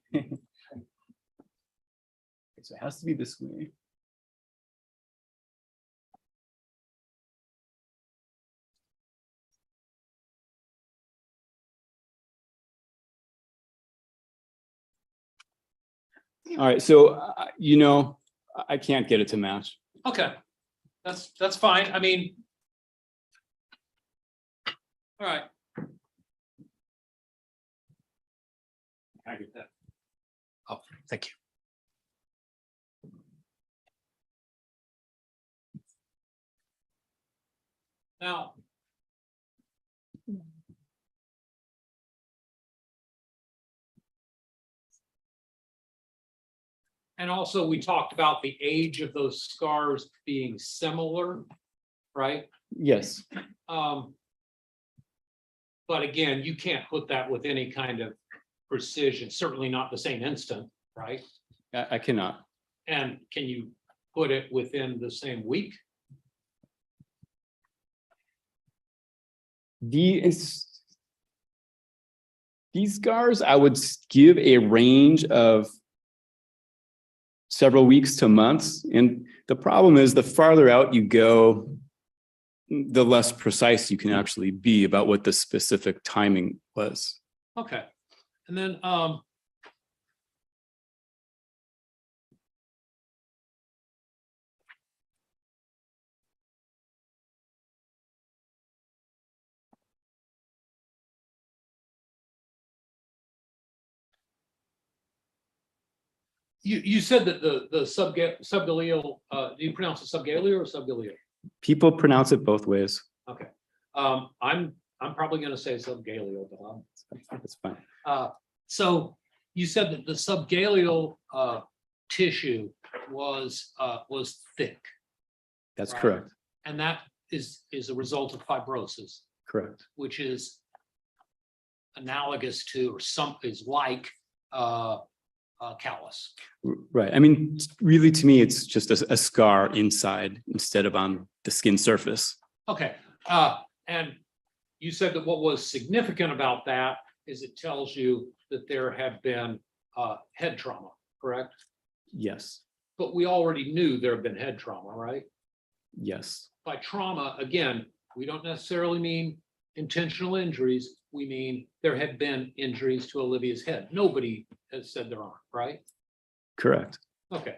Speaker 15: So it has to be this way. All right, so you know, I can't get it to match.
Speaker 12: Okay, that's fine. I mean. All right. I get that. Oh, thank you. Now. And also, we talked about the age of those scars being similar, right?
Speaker 15: Yes.
Speaker 12: But again, you can't put that with any kind of precision, certainly not the same instant, right?
Speaker 15: I cannot.
Speaker 12: And can you put it within the same week?
Speaker 15: These scars, I would give a range of several weeks to months. And the problem is the farther out you go, the less precise you can actually be about what the specific timing was.
Speaker 12: Okay. And then, you said that the subgaleal, do you pronounce it subgaleal or subgaleal?
Speaker 15: People pronounce it both ways.
Speaker 12: Okay. I'm probably going to say subgaleal, but
Speaker 15: That's fine.
Speaker 12: so you said that the subgaleal tissue was thick.
Speaker 15: That's
Speaker 12: Right.
Speaker 15: correct.
Speaker 12: And that is a result of fibrosis,
Speaker 15: Correct.
Speaker 12: which is analogous to, or is like callus.
Speaker 15: Right. I mean, really, to me, it's just a scar inside instead of on the skin surface.
Speaker 12: Okay. And you said that what was significant about that is it tells you that there have been head trauma, correct?
Speaker 15: Yes.
Speaker 12: But we already knew there have been head trauma, right?
Speaker 15: Yes.
Speaker 12: By trauma, again, we don't necessarily mean intentional injuries. We mean there have been injuries to Olivia's head. Nobody has said there aren't, right?
Speaker 15: Correct.
Speaker 12: Okay.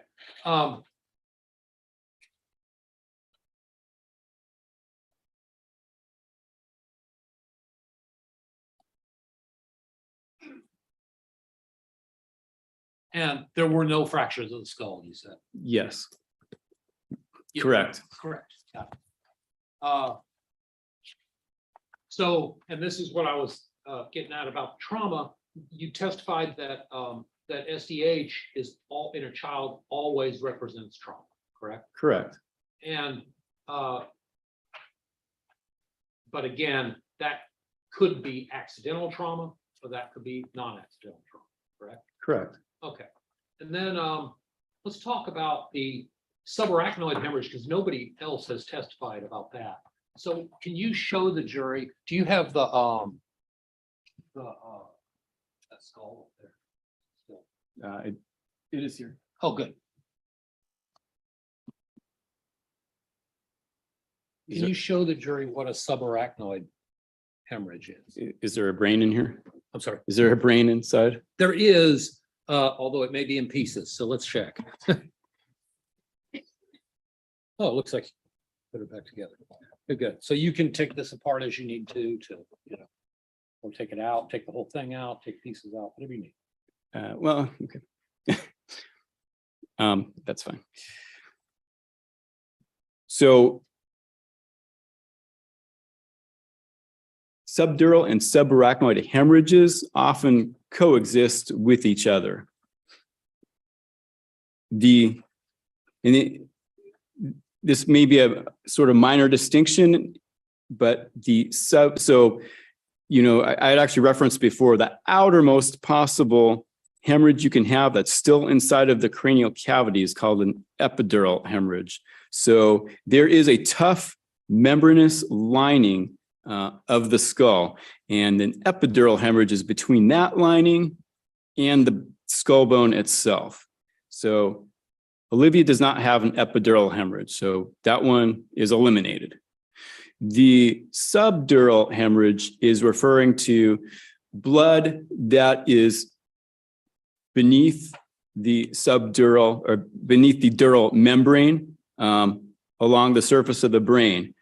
Speaker 12: And there were no fractures of the skull, you said?
Speaker 15: Yes.
Speaker 12: Yeah,
Speaker 15: Correct.
Speaker 12: Correct. Yeah. So, and this is what I was getting at about trauma. You testified that that SDH is all in a child always represents trauma, correct?
Speaker 15: Correct.
Speaker 12: And but again, that could be accidental trauma, or that could be non-accidental trauma, correct?
Speaker 15: Correct.
Speaker 12: Okay. And then let's talk about the subarachnoid hemorrhage, because nobody else has testified about that. So can you show the jury, do you have the that skull up there?
Speaker 15: It is here.
Speaker 12: Oh, good.
Speaker 15: Is
Speaker 12: Can you show the jury what a subarachnoid hemorrhage is?
Speaker 15: Is there a brain in here?
Speaker 12: I'm sorry.
Speaker 15: Is there a brain inside?
Speaker 12: There is, although it may be in pieces, so let's check. Oh, it looks like put it back together. Good, good. So you can take this apart as you need to, you know. or take it out, take the whole thing out, take pieces out, whatever you need.
Speaker 15: Well, okay. That's fine. So subdural and subarachnoid hemorrhages often coexist with each other. This may be a sort of minor distinction, but so, you know, I had actually referenced before the outermost possible hemorrhage you can have that's still inside of the cranial cavity is called an epidural hemorrhage. So there is a tough membranous lining of the skull, and an epidural hemorrhage is between that lining and the skull bone itself. So Olivia does not have an epidural hemorrhage, so that one is eliminated. The subdural hemorrhage is referring to blood that is beneath the subdural or beneath the dural membrane along the surface of the brain.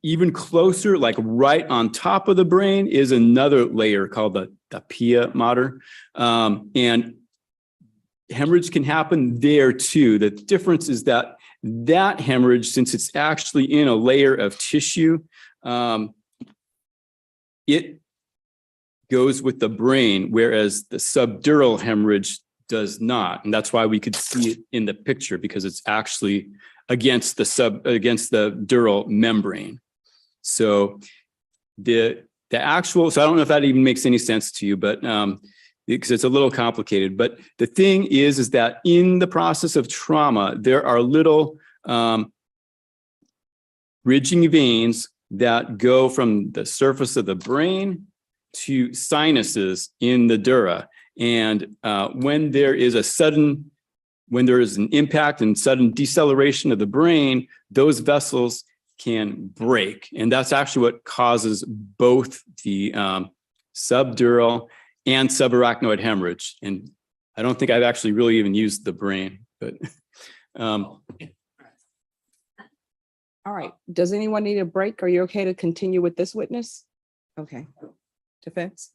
Speaker 15: Even closer, like right on top of the brain, is another layer called the pia mater. And hemorrhage can happen there too. The difference is that hemorrhage, since it's actually in a layer of tissue, it goes with the brain, whereas the subdural hemorrhage does not. And that's why we could see it in the picture, because it's actually against the dural membrane. So the actual, so I don't know if that even makes any sense to you, but because it's a little complicated. But the thing is that in the process of trauma, there are little bridging veins that go from the surface of the brain to sinuses in the dura. And when there is an impact and sudden deceleration of the brain, those vessels can break. And that's actually what causes both the subdural and subarachnoid hemorrhage. And I don't think I've actually really even used the brain, but.
Speaker 1: All right. Does anyone need a break? Are you okay to continue with this witness? Okay. Defense?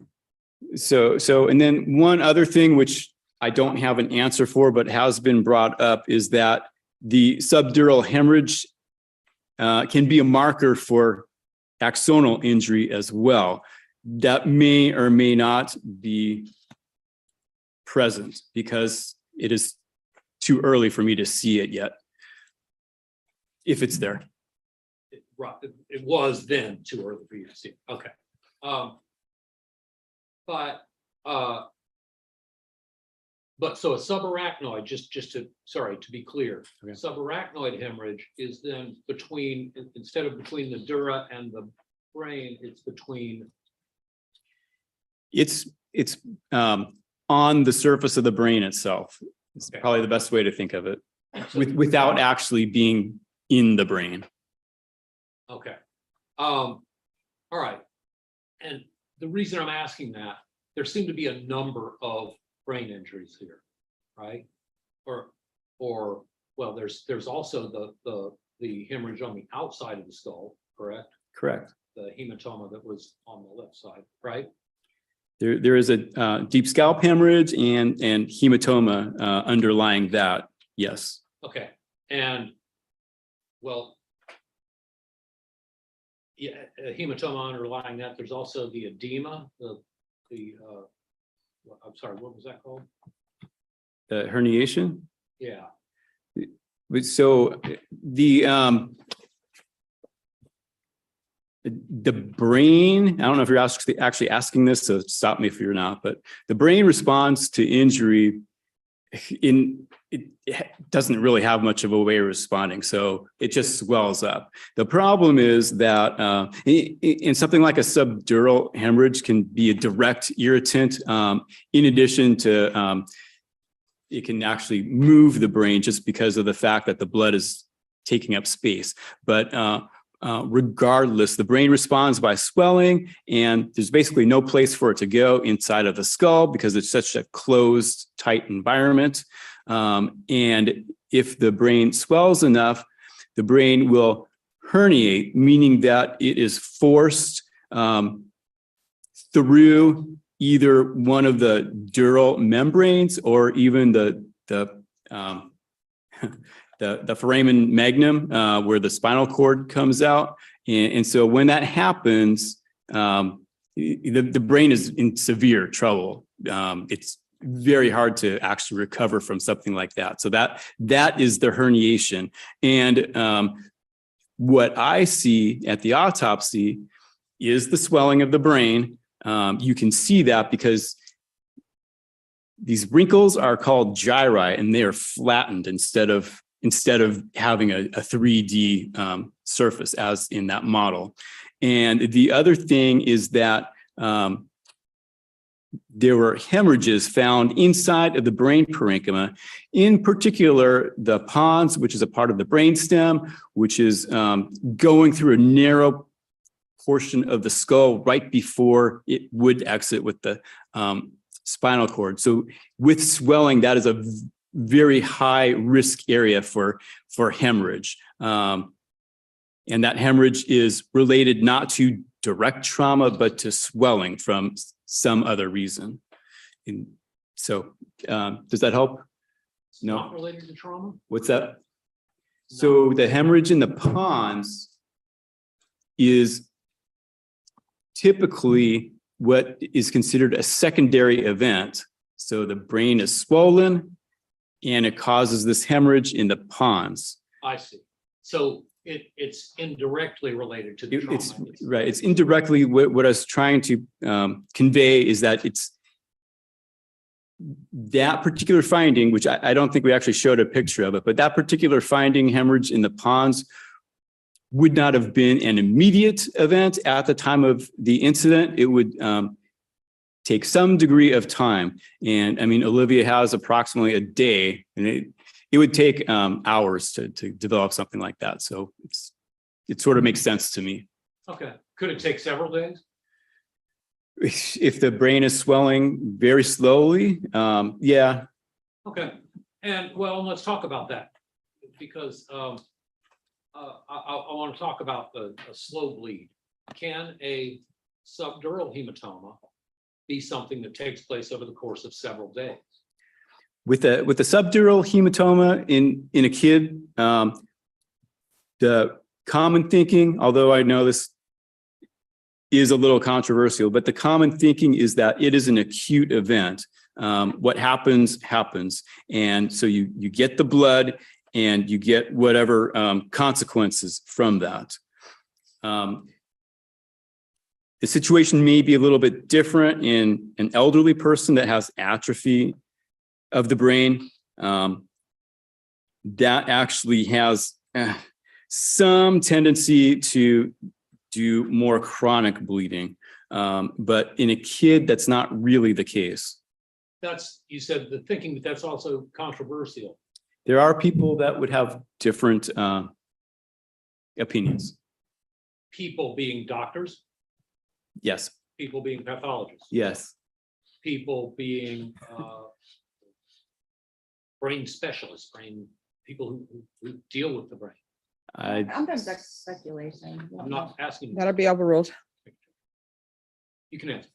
Speaker 15: So, and then one other thing, which I don't have an answer for, but has been brought up, is that the subdural hemorrhage can be a marker for axonal injury as well. That may or may not be present because it is too early for me to see it yet, if it's there.
Speaker 12: Right, it was then too early for you to see. Okay. But so a subarachnoid, just to be clear,
Speaker 15: Okay.
Speaker 12: Subarachnoid hemorrhage is then between, instead of between the dura and the brain, it's between.
Speaker 15: It's on the surface of the brain itself. It's
Speaker 12: Okay.
Speaker 15: probably the best way to think of it, without actually being in the brain.
Speaker 12: Okay. All right. And the reason I'm asking that, there seem to be a number of brain injuries here, right? Or well, there's also the hemorrhage on the outside of the skull, correct?
Speaker 15: Correct.
Speaker 12: The hematoma that was on the left side, right?
Speaker 15: There is a deep scalp hemorrhage and hematoma underlying that. Yes.
Speaker 12: Okay. And well, yeah, a hematoma underlying that. There's also the edema, I'm sorry, what was that called?
Speaker 15: The herniation.
Speaker 12: Yeah.
Speaker 15: So the brain, I don't know if you're actually asking this, so stop me if you're not, but the brain responds to injury it doesn't really have much of a way of responding. So it just swells up. The problem is that in something like a subdural hemorrhage can be a direct irritant. In addition to, it can actually move the brain just because of the fact that the blood is taking up space. But regardless, the brain responds by swelling, and there's basically no place for it to go inside of the skull because it's such a closed, tight environment. And if the brain swells enough, the brain will herniate, meaning that it is forced through either one of the dural membranes or even the foramen magnum, where the spinal cord comes out. And so when that happens, the brain is in severe trouble. It's very hard to actually recover from something like that. So that is the herniation. And what I see at the autopsy is the swelling of the brain. You can see that because these wrinkles are called gyri, and they are flattened instead of having a 3D surface as in that model. And the other thing is that there were hemorrhages found inside of the brain parenchyma, in particular the pons, which is a part of the brainstem, which is going through a narrow portion of the skull right before it would exit with the spinal cord. So with swelling, that is a very high risk area for hemorrhage. And that hemorrhage is related not to direct trauma, but to swelling from some other reason. And so does that help? No.
Speaker 12: Not related to trauma?
Speaker 15: What's that? So the hemorrhage in the pons is typically what is considered a secondary event. So the brain is swollen and it causes this hemorrhage in the pons.
Speaker 12: I see. So it's indirectly related to the trauma.
Speaker 15: It's right. It's indirectly what I was trying to convey is that it's that particular finding, which I don't think we actually showed a picture of it, but that particular finding, hemorrhage in the pons, would not have been an immediate event at the time of the incident. It would take some degree of time. And I mean, Olivia has approximately a day, and it would take hours to develop something like that. So it sort of makes sense to me.
Speaker 12: Okay. Could it take several days?
Speaker 15: If the brain is swelling very slowly, yeah.
Speaker 12: Okay. And well, let's talk about that, because I want to talk about a slow bleed. Can a subdural hematoma be something that takes place over the course of several days?
Speaker 15: With a subdural hematoma in a kid, the common thinking, although I know this is a little controversial, but the common thinking is that it is an acute event. What happens, happens. And so you get the blood and you get whatever consequences from that. The situation may be a little bit different in an elderly person that has atrophy of the brain. That actually has some tendency to do more chronic bleeding. But in a kid, that's not really the case.
Speaker 12: You said the thinking that that's also controversial.
Speaker 15: There are people that would have different opinions.
Speaker 12: People being doctors,
Speaker 15: Yes,
Speaker 12: people being pathologists,
Speaker 15: yes.
Speaker 12: people being brain specialists, people who deal with the brain.
Speaker 15: I
Speaker 14: I'm done speculation.
Speaker 12: I'm not asking.
Speaker 1: That'll be overruled.
Speaker 12: You can answer.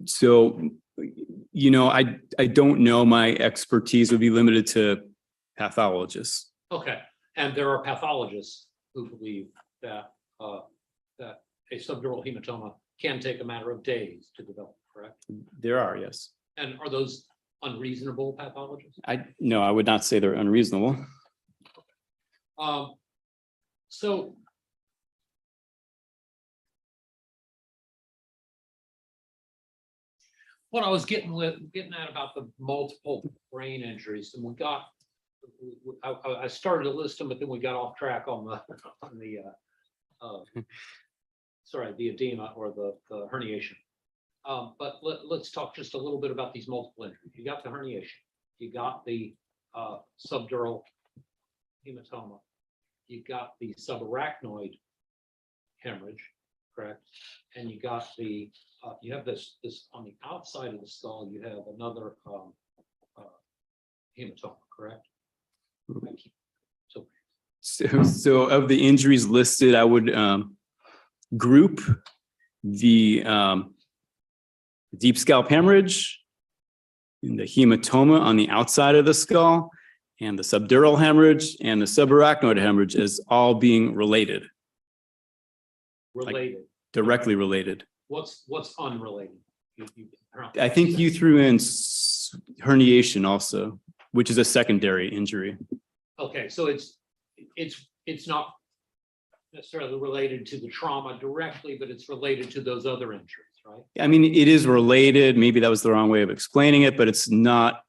Speaker 15: So, you know, I don't know. My expertise would be limited to pathologists.
Speaker 12: Okay, and there are pathologists who believe that that a subdural hematoma can take a matter of days to develop, correct?
Speaker 15: There are, yes.
Speaker 12: And are those unreasonable pathologists?
Speaker 15: No, I would not say they're unreasonable.
Speaker 12: So what I was getting at about the multiple brain injuries, and I started to list them, but then we got off track on the the edema or the herniation. But let's talk just a little bit about these multiple injuries. You got the herniation, you got the subdural hematoma, you got the subarachnoid hemorrhage, correct? And you got the you have this on the outside of the skull. You have another hematoma, correct? So
Speaker 15: So of the injuries listed, I would group the deep scalp hemorrhage, and the hematoma on the outside of the skull, and the subdural hemorrhage and the subarachnoid hemorrhage as all being related,
Speaker 12: Related.
Speaker 15: directly related.
Speaker 12: What's unrelated?
Speaker 15: I think you threw in herniation also, which is a secondary injury.
Speaker 12: Okay, so it's not necessarily related to the trauma directly, but it's related to those other injuries, right?
Speaker 15: I mean, it is related. Maybe that was the wrong way of explaining it, but it's not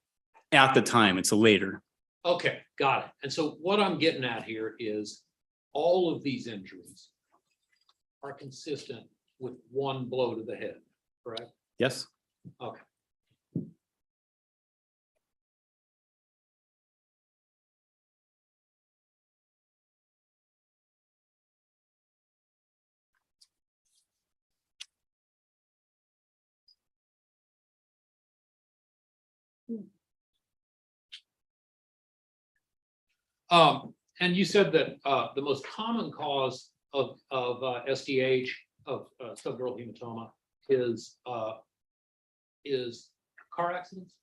Speaker 15: at the time, it's a later.
Speaker 12: Okay, got it. And so what I'm getting at here is all of these injuries are consistent with one blow to the head, correct?
Speaker 15: Yes.
Speaker 12: Okay. And you said that the most common cause of SDH, of subdural hematoma, is car accidents?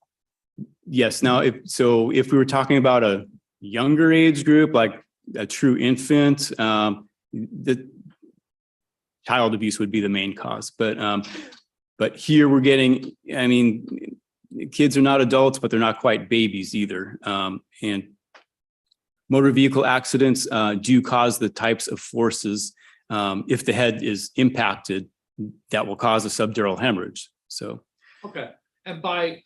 Speaker 15: Yes. Now, if we were talking about a younger age group, like a true infant, the child abuse would be the main cause. But here we're getting, I mean, kids are not adults, but they're not quite babies either. And motor vehicle accidents do cause the types of forces, if the head is impacted, that will cause a subdural hemorrhage. So.
Speaker 12: Okay, and by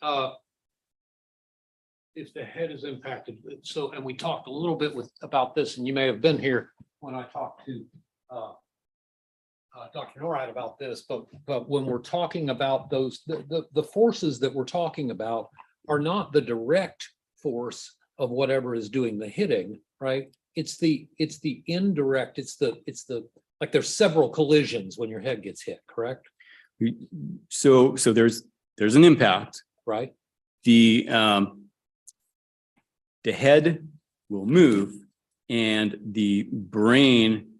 Speaker 12: if the head is impacted, so, and we talked a little bit about this, and you may have been here when I talked to Dr. Norride about this, but when we're talking about those, the forces that we're talking about are not the direct force of whatever is doing the hitting, right? It's the indirect, it's the like there's several collisions when your head gets hit, correct?
Speaker 15: So there's an impact.
Speaker 12: Right.
Speaker 15: The head will move and the brain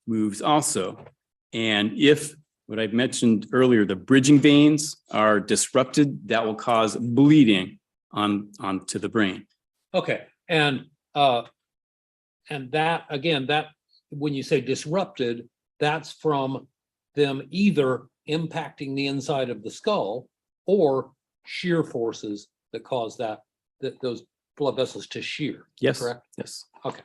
Speaker 15: moves also. And if what I mentioned earlier, the bridging veins are disrupted, that will cause bleeding onto the brain.
Speaker 12: Okay, and that, again, that when you say disrupted, that's from them either impacting the inside of the skull or shear forces that cause those blood vessels to shear.
Speaker 15: Yes.
Speaker 12: Correct?
Speaker 15: Yes.
Speaker 12: Okay.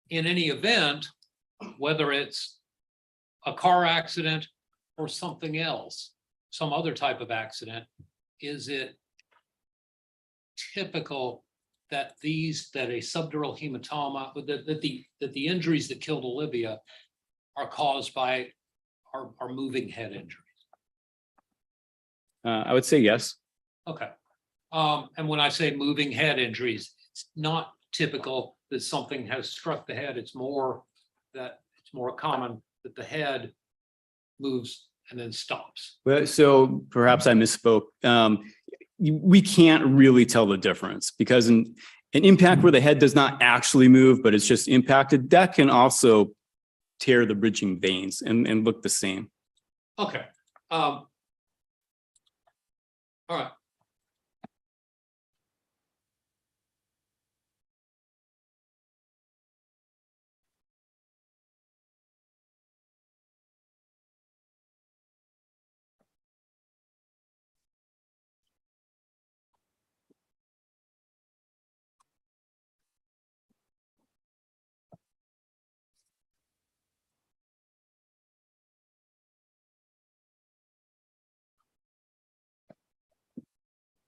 Speaker 12: In any event, whether it's a car accident or something else, some other type of accident, is it typical that a subdural hematoma, that the injuries that killed Olivia are caused by our moving head injuries?
Speaker 15: I would say yes.
Speaker 12: Okay. And when I say moving head injuries, it's not typical that something has struck the head. It's more common that the head moves and then stops.
Speaker 15: Well, so perhaps I misspoke. We can't really tell the difference because an impact where the head does not actually move, but it's just impacted, that can also tear the bridging veins and look the same.
Speaker 12: Okay. All right.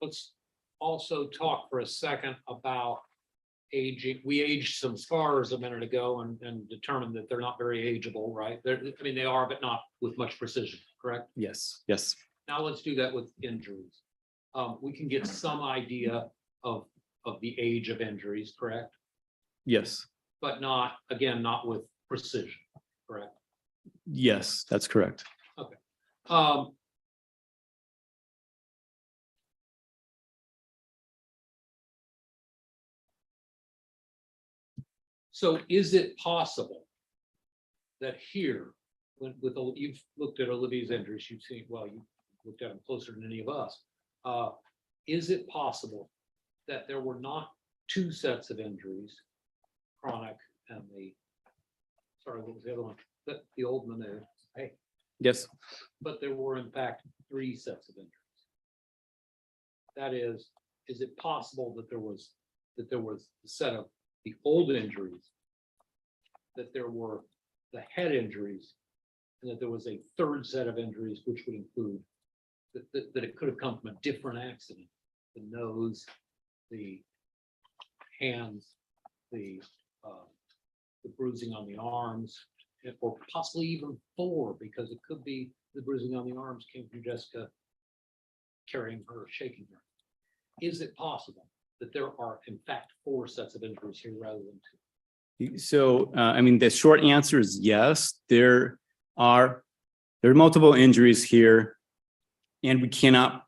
Speaker 12: Let's also talk for a second about aging. We aged some scars a minute ago and determined that they're not very ageable, right? I mean, they are, but not with much precision, correct?
Speaker 15: Yes. Yes.
Speaker 12: Now let's do that with injuries. We can get some idea of the age of injuries, correct?
Speaker 15: Yes.
Speaker 12: but not, again, not with precision, correct?
Speaker 15: Yes, that's correct.
Speaker 12: Um, so is it possible that here, you've looked at Olivia's injuries, you've seen, well, you looked at them closer than any of us. Is it possible that there were not two sets of injuries, chronic and sorry, what was the other one? The old Manu, hey,
Speaker 15: Yes.
Speaker 12: but there were in fact three sets of injuries. That is it possible that there was a set of the old injuries, that there were the head injuries, and that there was a third set of injuries, which would include that it could have come from a different accident, the nose, the hands, the bruising on the arms, or possibly even four, because it could be the bruising on the arms came from Jessica carrying her, shaking her. Is it possible that there are in fact four sets of injuries here rather than two?
Speaker 15: So, I mean, the short answer is yes. There are multiple injuries here, and we cannot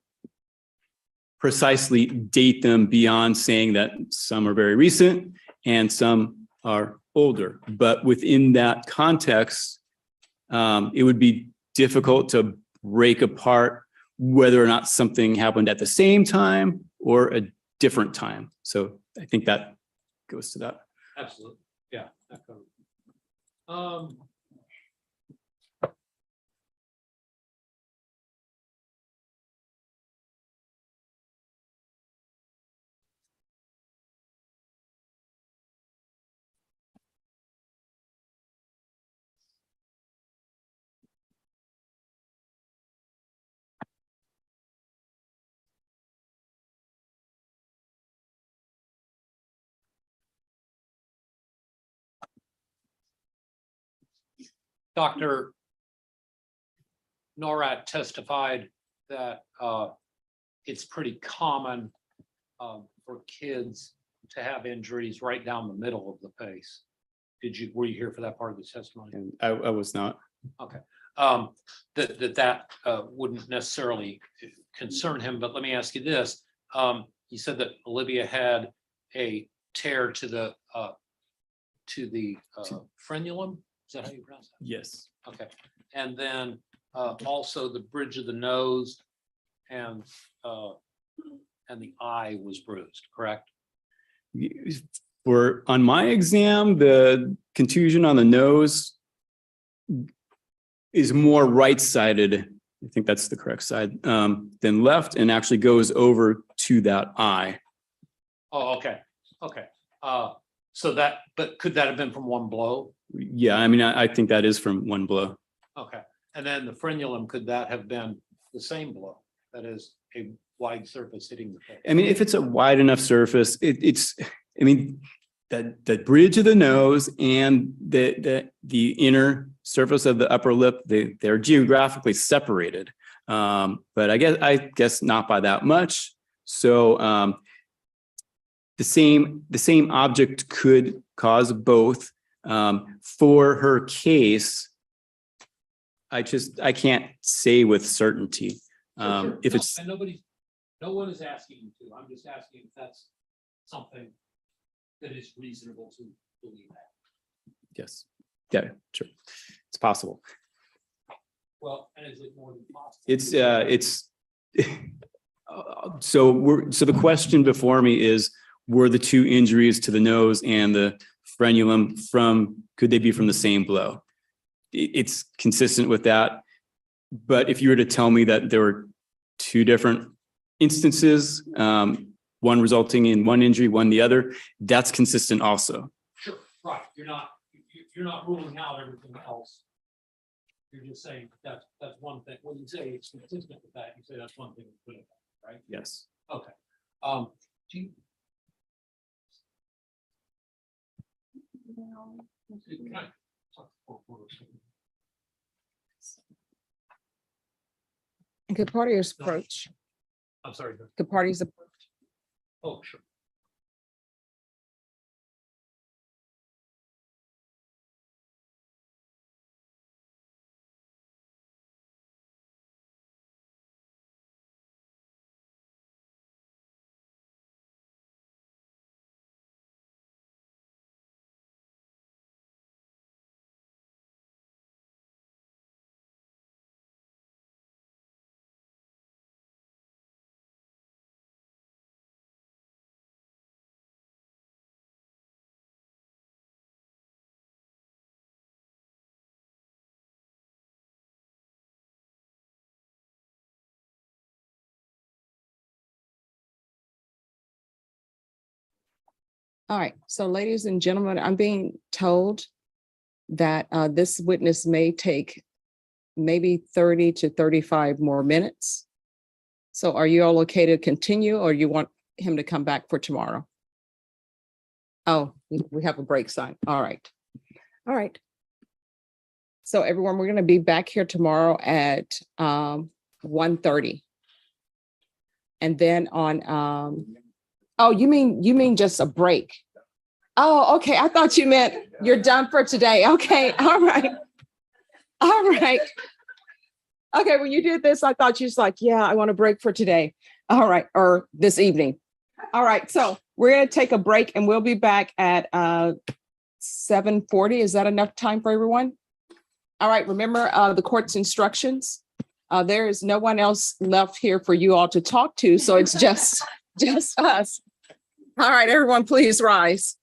Speaker 15: precisely date them beyond saying that some are very recent and some are older. But within that context, it would be difficult to break apart whether or not something happened at the same time or a different time. So I think that goes to that.
Speaker 12: Absolutely, yeah. That covers it. Dr. Norad testified that it's pretty common for kids to have injuries right down the middle of the face. Were you here for that part of the testimony?
Speaker 15: And I was not.
Speaker 12: Okay. That wouldn't necessarily concern him, but let me ask you this. You said that Olivia had a tear to the frenulum. Is that how you pronounce that?
Speaker 15: Yes.
Speaker 12: Okay. And then also the bridge of the nose and the eye was bruised, correct?
Speaker 15: On my exam, the contusion on the nose is more right-sided. I think that's the correct side, than left, and actually goes over to that eye.
Speaker 12: Oh, okay. Okay. But could that have been from one blow?
Speaker 15: Yeah, I mean, I think that is from one blow.
Speaker 12: Okay. And then the frenulum, could that have been the same blow? That is a wide surface hitting the face?
Speaker 15: I mean, if it's a wide enough surface, I mean, the bridge of the nose and the inner surface of the upper lip, they're geographically separated. But I guess not by that much. So the same object could cause both. For her case, I can't say with certainty.
Speaker 12: Sure.
Speaker 15: If it's
Speaker 12: And no one is asking you to. I'm just asking if that's something that is reasonable to believe that.
Speaker 15: yes, yeah, sure, it's possible.
Speaker 12: Well, and is it more than possible?
Speaker 15: It's so the question before me is, were the two injuries to the nose and the frenulum could they be from the same blow? It's consistent with that. But if you were to tell me that there were two different instances, one resulting in one injury, one the other, that's consistent also.
Speaker 12: Sure, right. You're not ruling out everything else. You're just saying that's one thing. When you say it's consistent with that, you say that's one thing, right?
Speaker 15: Yes.
Speaker 12: Okay. Do you? Can I talk for a second?
Speaker 1: And could parties approach?
Speaker 12: I'm sorry.
Speaker 1: Could parties approach?
Speaker 12: Oh, sure.
Speaker 1: All right, so ladies and gentlemen, I'm being told that this witness may take maybe 30 to 35 more minutes. So are you all okay to continue, or you want him to come back for tomorrow? Oh, we have a break sign. All right. All right. So everyone, we're going to be back here tomorrow at 1:30. And then on oh, you mean just a break? Oh, okay. I thought you meant you're done for today. Okay. All right. All right. Okay, when you did this, I thought you was like, yeah, I want a break for today. All right, or this evening. All right, so we're gonna take a break and we'll be back at 7:40. Is that enough time for everyone? All right, remember the court's instructions. There is no one else left here for you all to talk to, so it's just us. All right, everyone, please rise.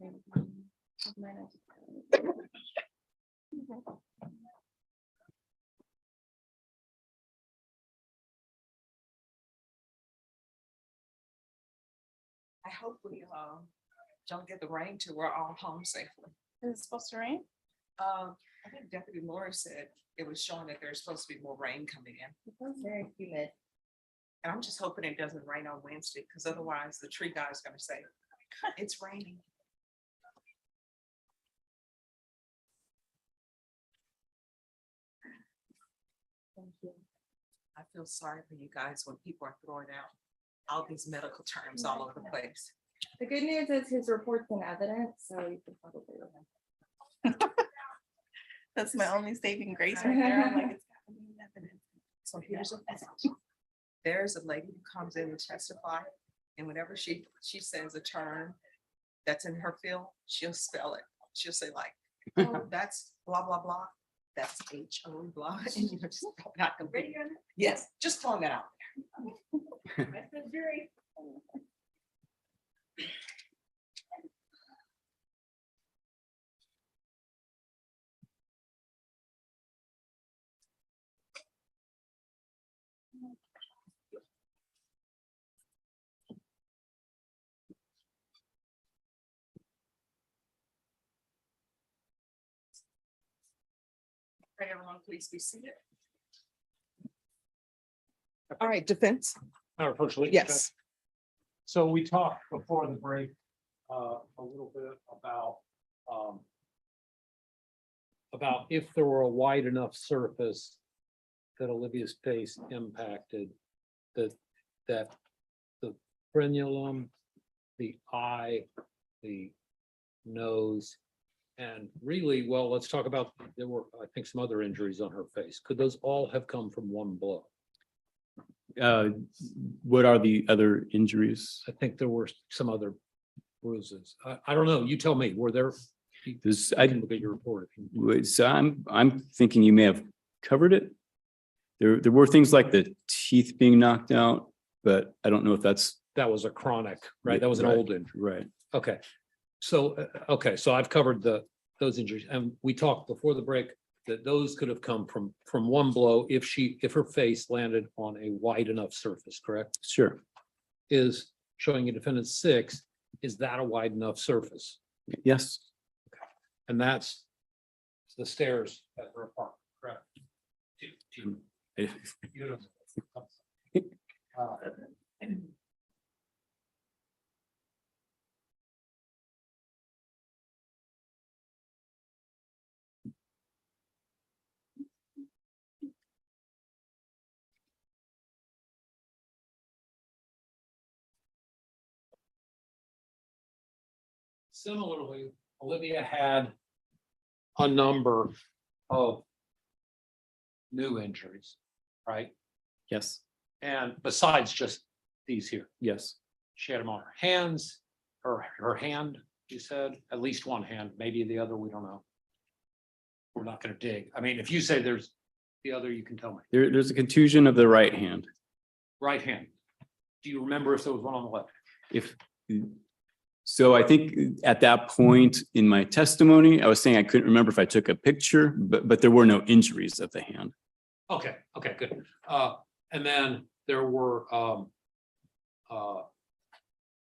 Speaker 13: I hope we don't get the rain till we're all home safely.
Speaker 10: Is it supposed to rain?
Speaker 13: I think Deputy Morris said it was showing that there's supposed to be more rain coming in.
Speaker 14: It's very humid.
Speaker 13: And I'm just hoping it doesn't rain on Wednesday, because otherwise the tree guy's gonna say, it's raining. Thank you. I feel sorry for you guys when people are throwing out all these medical terms all over the place.
Speaker 14: The good news is his report's in evidence, so you can probably remember.
Speaker 16: That's my only saving grace right there. I'm like, it's gotta be in evidence.
Speaker 13: So here's a message. There's a lady who comes in to testify, and whenever she says a term that's in her field, she'll spell it. She'll say like, oh, that's blah, blah, blah. That's H-O blah. And you're just not gonna be. Yes, just throwing that out there. Right, everyone, please be seated.
Speaker 1: All right, defense.
Speaker 12: Unfortunately.
Speaker 1: Yes.
Speaker 12: So we talked before the break, a little bit about if there were a wide enough surface that Olivia's face impacted, that the frenulum, the eye, the nose, and really, well, let's talk about, there were, I think, some other injuries on her face. Could those all have come from one blow?
Speaker 15: What are the other injuries?
Speaker 12: I think there were some other bruises. I don't know. You tell me, were there?
Speaker 15: This,
Speaker 12: I can look at your report.
Speaker 15: So I'm thinking you may have covered it. There were things like the teeth being knocked out, but I don't know if that's.
Speaker 12: That was a chronic, right? That was an old injury.
Speaker 15: Right.
Speaker 12: Okay. So, so I've covered those injuries, and we talked before the break that those could have come from one blow if her face landed on a wide enough surface, correct?
Speaker 15: Sure.
Speaker 12: Is showing a defendant 6, is that a wide enough surface?
Speaker 15: Yes.
Speaker 12: And that's the stairs at her apartment, correct? Similarly, Olivia had a number of new injuries, right?
Speaker 15: Yes.
Speaker 12: And besides just these here,
Speaker 15: Yes.
Speaker 12: she had them on her hands, her hand, you said, at least one hand, maybe the other, we don't know. We're not gonna dig. I mean, if you say there's the other, you can tell me.
Speaker 15: There's a contusion of the right hand.
Speaker 12: Right hand. Do you remember if there was one on the left?
Speaker 15: So I think at that point in my testimony, I was saying I couldn't remember if I took a picture, but there were no injuries of the hand.
Speaker 12: Okay, good. And then there were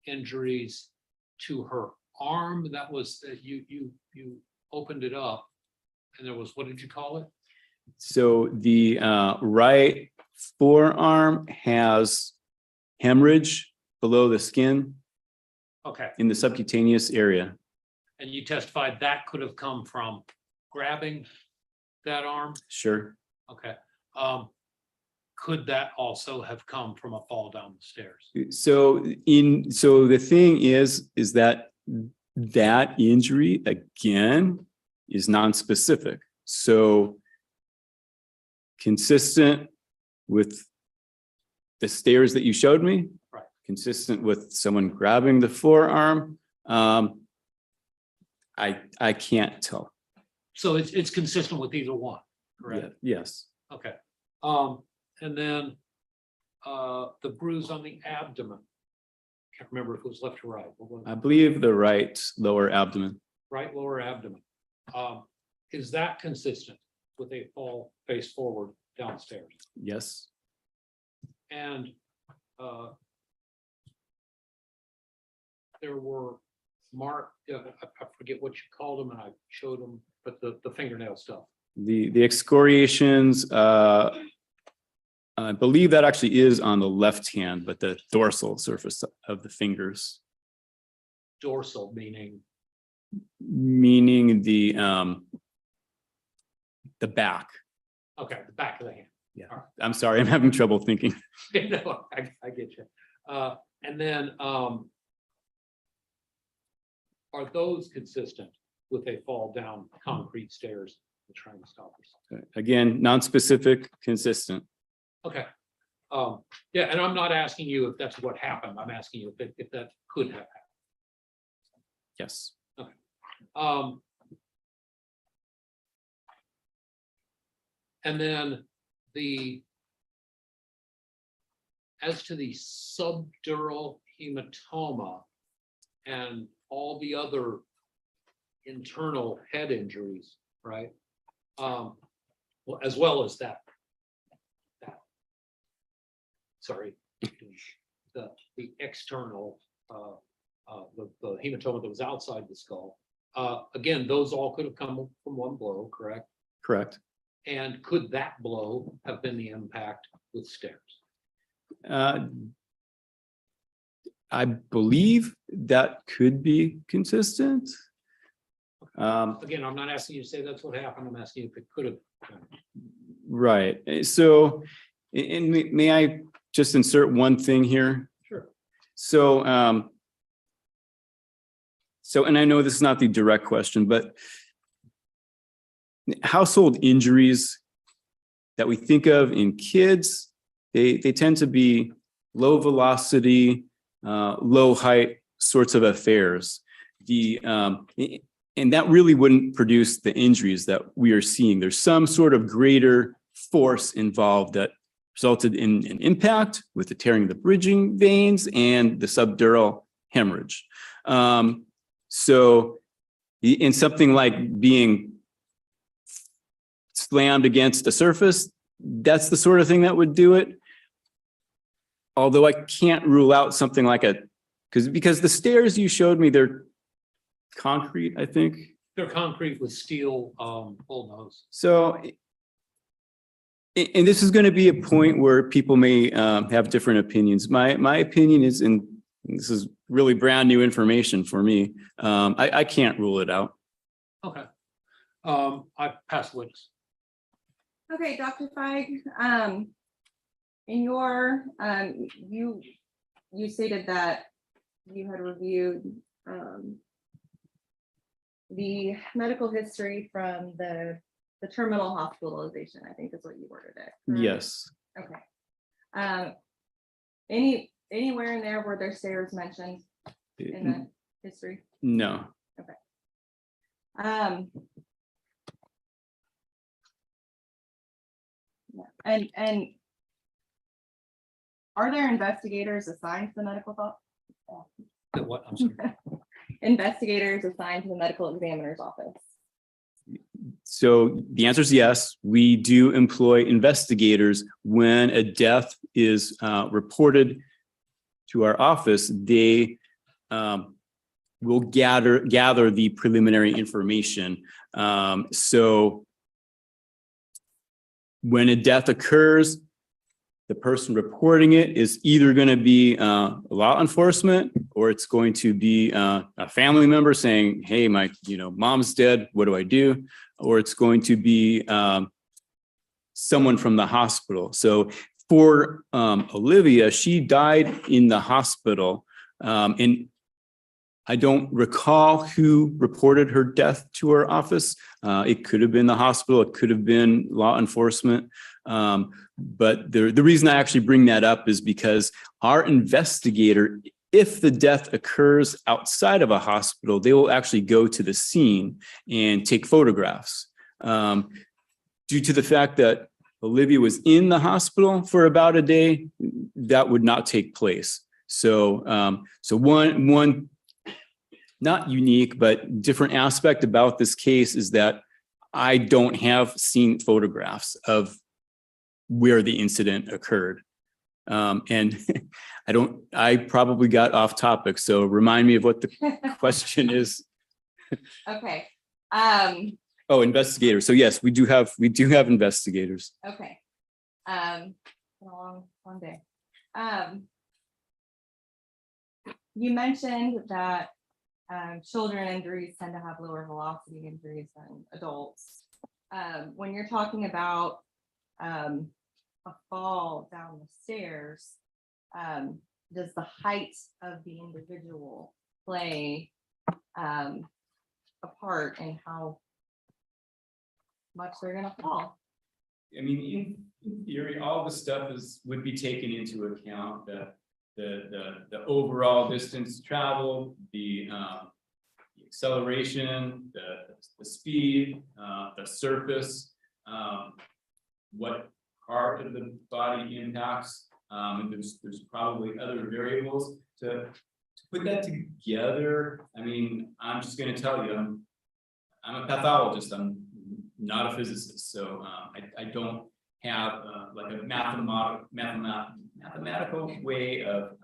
Speaker 12: injuries to her arm. That was, you opened it up and there was, what did you call it?
Speaker 15: So the right forearm has hemorrhage below the skin
Speaker 12: Okay,
Speaker 15: in the subcutaneous area.
Speaker 12: and you testified that could have come from grabbing that arm?
Speaker 15: Sure.
Speaker 12: Okay. Could that also have come from a fall down the stairs?
Speaker 15: So the thing is that injury again is non-specific. So consistent with the stairs that you showed me,
Speaker 12: Right.
Speaker 15: Consistent with someone grabbing the forearm. I can't tell.
Speaker 12: So it's consistent with either one, correct?
Speaker 15: Yes.
Speaker 12: Okay. And then the bruise on the abdomen. can't remember if it was left or right. What was it?
Speaker 15: I believe the right lower abdomen.
Speaker 12: Right lower abdomen. Is that consistent with a fall face forward downstairs?
Speaker 15: Yes.
Speaker 12: And there were marked, I forget what you called them, and I showed them, but the fingernail stuff.
Speaker 15: The excoriations, I believe that actually is on the left hand, but the dorsal surface of the fingers.
Speaker 12: Dorsal meaning,
Speaker 15: Meaning the back.
Speaker 12: okay, the back of the hand.
Speaker 15: Yeah.
Speaker 12: All right.
Speaker 15: I'm sorry, I'm having trouble thinking.
Speaker 12: No, I get you. And then, are those consistent with a fall down concrete stairs, the trying stoppers?
Speaker 15: Again, non-specific, consistent.
Speaker 12: Okay. Yeah, and I'm not asking you if that's what happened. I'm asking you if that could have happened.
Speaker 15: Yes.
Speaker 12: And then as to the subdural hematoma and all the other internal head injuries, right? Well, as well as that. Sorry, the external, the hematoma that was outside the skull. Again, those all could have come from one blow, correct?
Speaker 15: Correct.
Speaker 12: And could that blow have been the impact with stairs?
Speaker 15: I believe that could be consistent.
Speaker 12: Again, I'm not asking you to say that's what happened. I'm asking you if it could have.
Speaker 15: Right. So, and may I just insert one thing here?
Speaker 12: Sure.
Speaker 15: So, and I know this is not the direct question, but household injuries that we think of in kids, they tend to be low velocity, low height sorts of affairs. And that really wouldn't produce the injuries that we are seeing. There's some sort of greater force involved that resulted in an impact with the tearing of the bridging veins and the subdural hemorrhage. So in something like being slammed against a surface, that's the sort of thing that would do it. Although I can't rule out something like because the stairs you showed me, they're concrete, I think.
Speaker 12: They're concrete with steel bullnose.
Speaker 15: So, and this is going to be a point where people may have different opinions. My opinion is, and this is really brand new information for me, I can't rule it out.
Speaker 12: Okay. I pass witness.
Speaker 14: Okay, Dr. Feig, in your, you stated that you had reviewed the medical history from the terminal hospitalization, I think is what you worded it. Correct?
Speaker 15: Yes.
Speaker 14: Okay. Anywhere in there were there stairs mentioned in the history?
Speaker 15: No.
Speaker 14: Okay. Yeah. And are there investigators assigned to the medical thought?
Speaker 12: What? I'm sorry.
Speaker 14: Investigators assigned to the medical examiner's office?
Speaker 15: So the answer is yes. We do employ investigators when a death is reported to our office. They will gather the preliminary information. So when a death occurs, the person reporting it is either going to be law enforcement, or it's going to be a family member saying, hey, my mom's dead, what do I do? Or it's going to be someone from the hospital. So for Olivia, she died in the hospital, and I don't recall who reported her death to our office. It could have been the hospital, it could have been law enforcement. But the reason I actually bring that up is because our investigator, if the death occurs outside of a hospital, they will actually go to the scene and take photographs. Due to the fact that Olivia was in the hospital for about a day, that would not take place. So, so one not unique, but different aspect about this case is that I don't have seen photographs of where the incident occurred. And I probably got off topic. So remind me of what the question is.
Speaker 14: Okay.
Speaker 15: Oh, investigators. So yes, we do have investigators.
Speaker 14: Okay. Been a long day. You mentioned that children injuries tend to have lower velocity injuries than adults. When you're talking about a fall down the stairs, does the height of the individual play a part in how much they're gonna fall?
Speaker 15: I mean, in theory, all the stuff would be taken into account, the overall distance traveled, the acceleration, the speed, the surface, what part of the body impacts. And there's probably other variables to put that together. I mean, I'm just going to tell you, I'm a pathologist. I'm not a physicist, so I don't have like a mathematical way of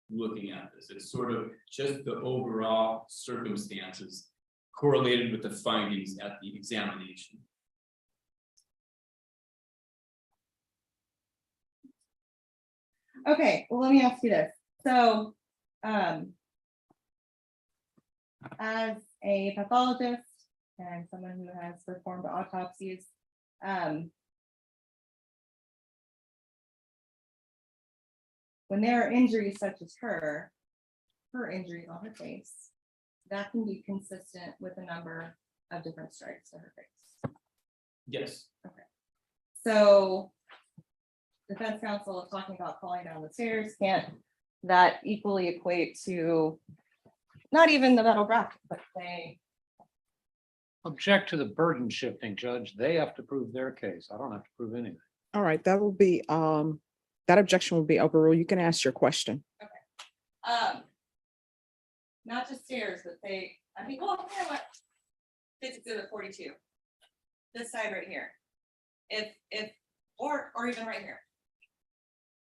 Speaker 15: looking at this. It's sort of just the overall circumstances correlated with the findings at the examination.
Speaker 14: Okay, well, let me ask you this. So, as a pathologist and someone who has performed autopsies, when there are injuries such as her injuries on her face, that can be consistent with a number of different strikes to her face.
Speaker 15: Yes.
Speaker 14: Okay. So defense counsel is talking about falling down the stairs. Can't that equally equate to not even the metal bracket, but say,
Speaker 9: Object to the burden shifting, Judge. They have to prove their case. I don't have to prove anything.
Speaker 1: All right, that will be, that objection will be overruled. You can ask your question.
Speaker 14: not just stairs, but say, I mean, well, you know what? It's exhibit 42. This side right here. Or even right here.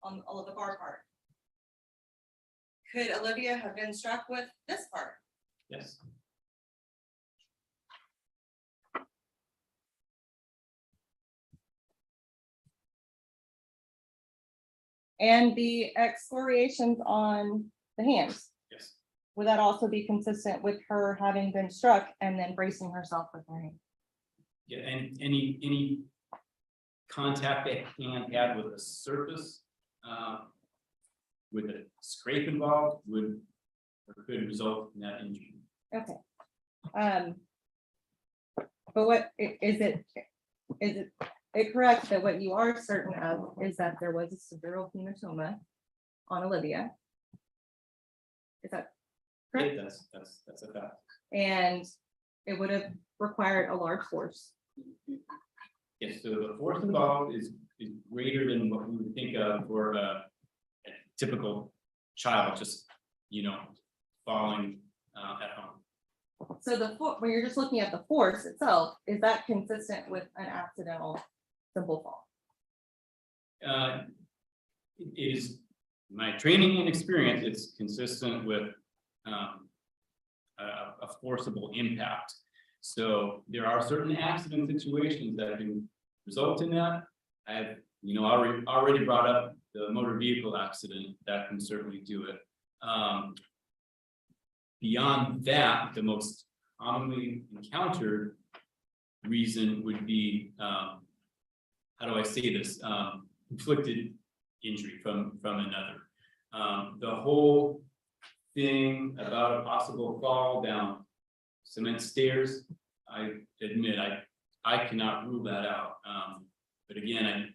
Speaker 14: On all of the bar part. Could Olivia have been struck with this part?
Speaker 15: Yes.
Speaker 14: And the excoriations on the hands,
Speaker 15: Yes.
Speaker 14: would that also be consistent with her having been struck and then bracing herself with her hand?
Speaker 15: Yeah, and any contact that hand had with a surface, with a scrape involved would or could result in that injury.
Speaker 14: Okay. But what is it correct that what you are certain of is that there was a subdural hematoma on Olivia? Is that correct?
Speaker 15: Yeah, that's a fact.
Speaker 14: And it would have required a large force.
Speaker 15: Yes, so the force involved is greater than what we would think of for a typical child, just, falling at home.
Speaker 14: So when you're just looking at the force itself, is that consistent with an accidental simple fall?
Speaker 15: It is my training and experience, it's consistent with a forcible impact. So there are certain accident situations that can result in that. I've already brought up the motor vehicle accident that can certainly do it. Beyond that, the most commonly encountered reason would be, how do I say this? Inflicted injury from another. The whole thing about a possible fall down cement stairs, I admit I cannot rule that out. But again, I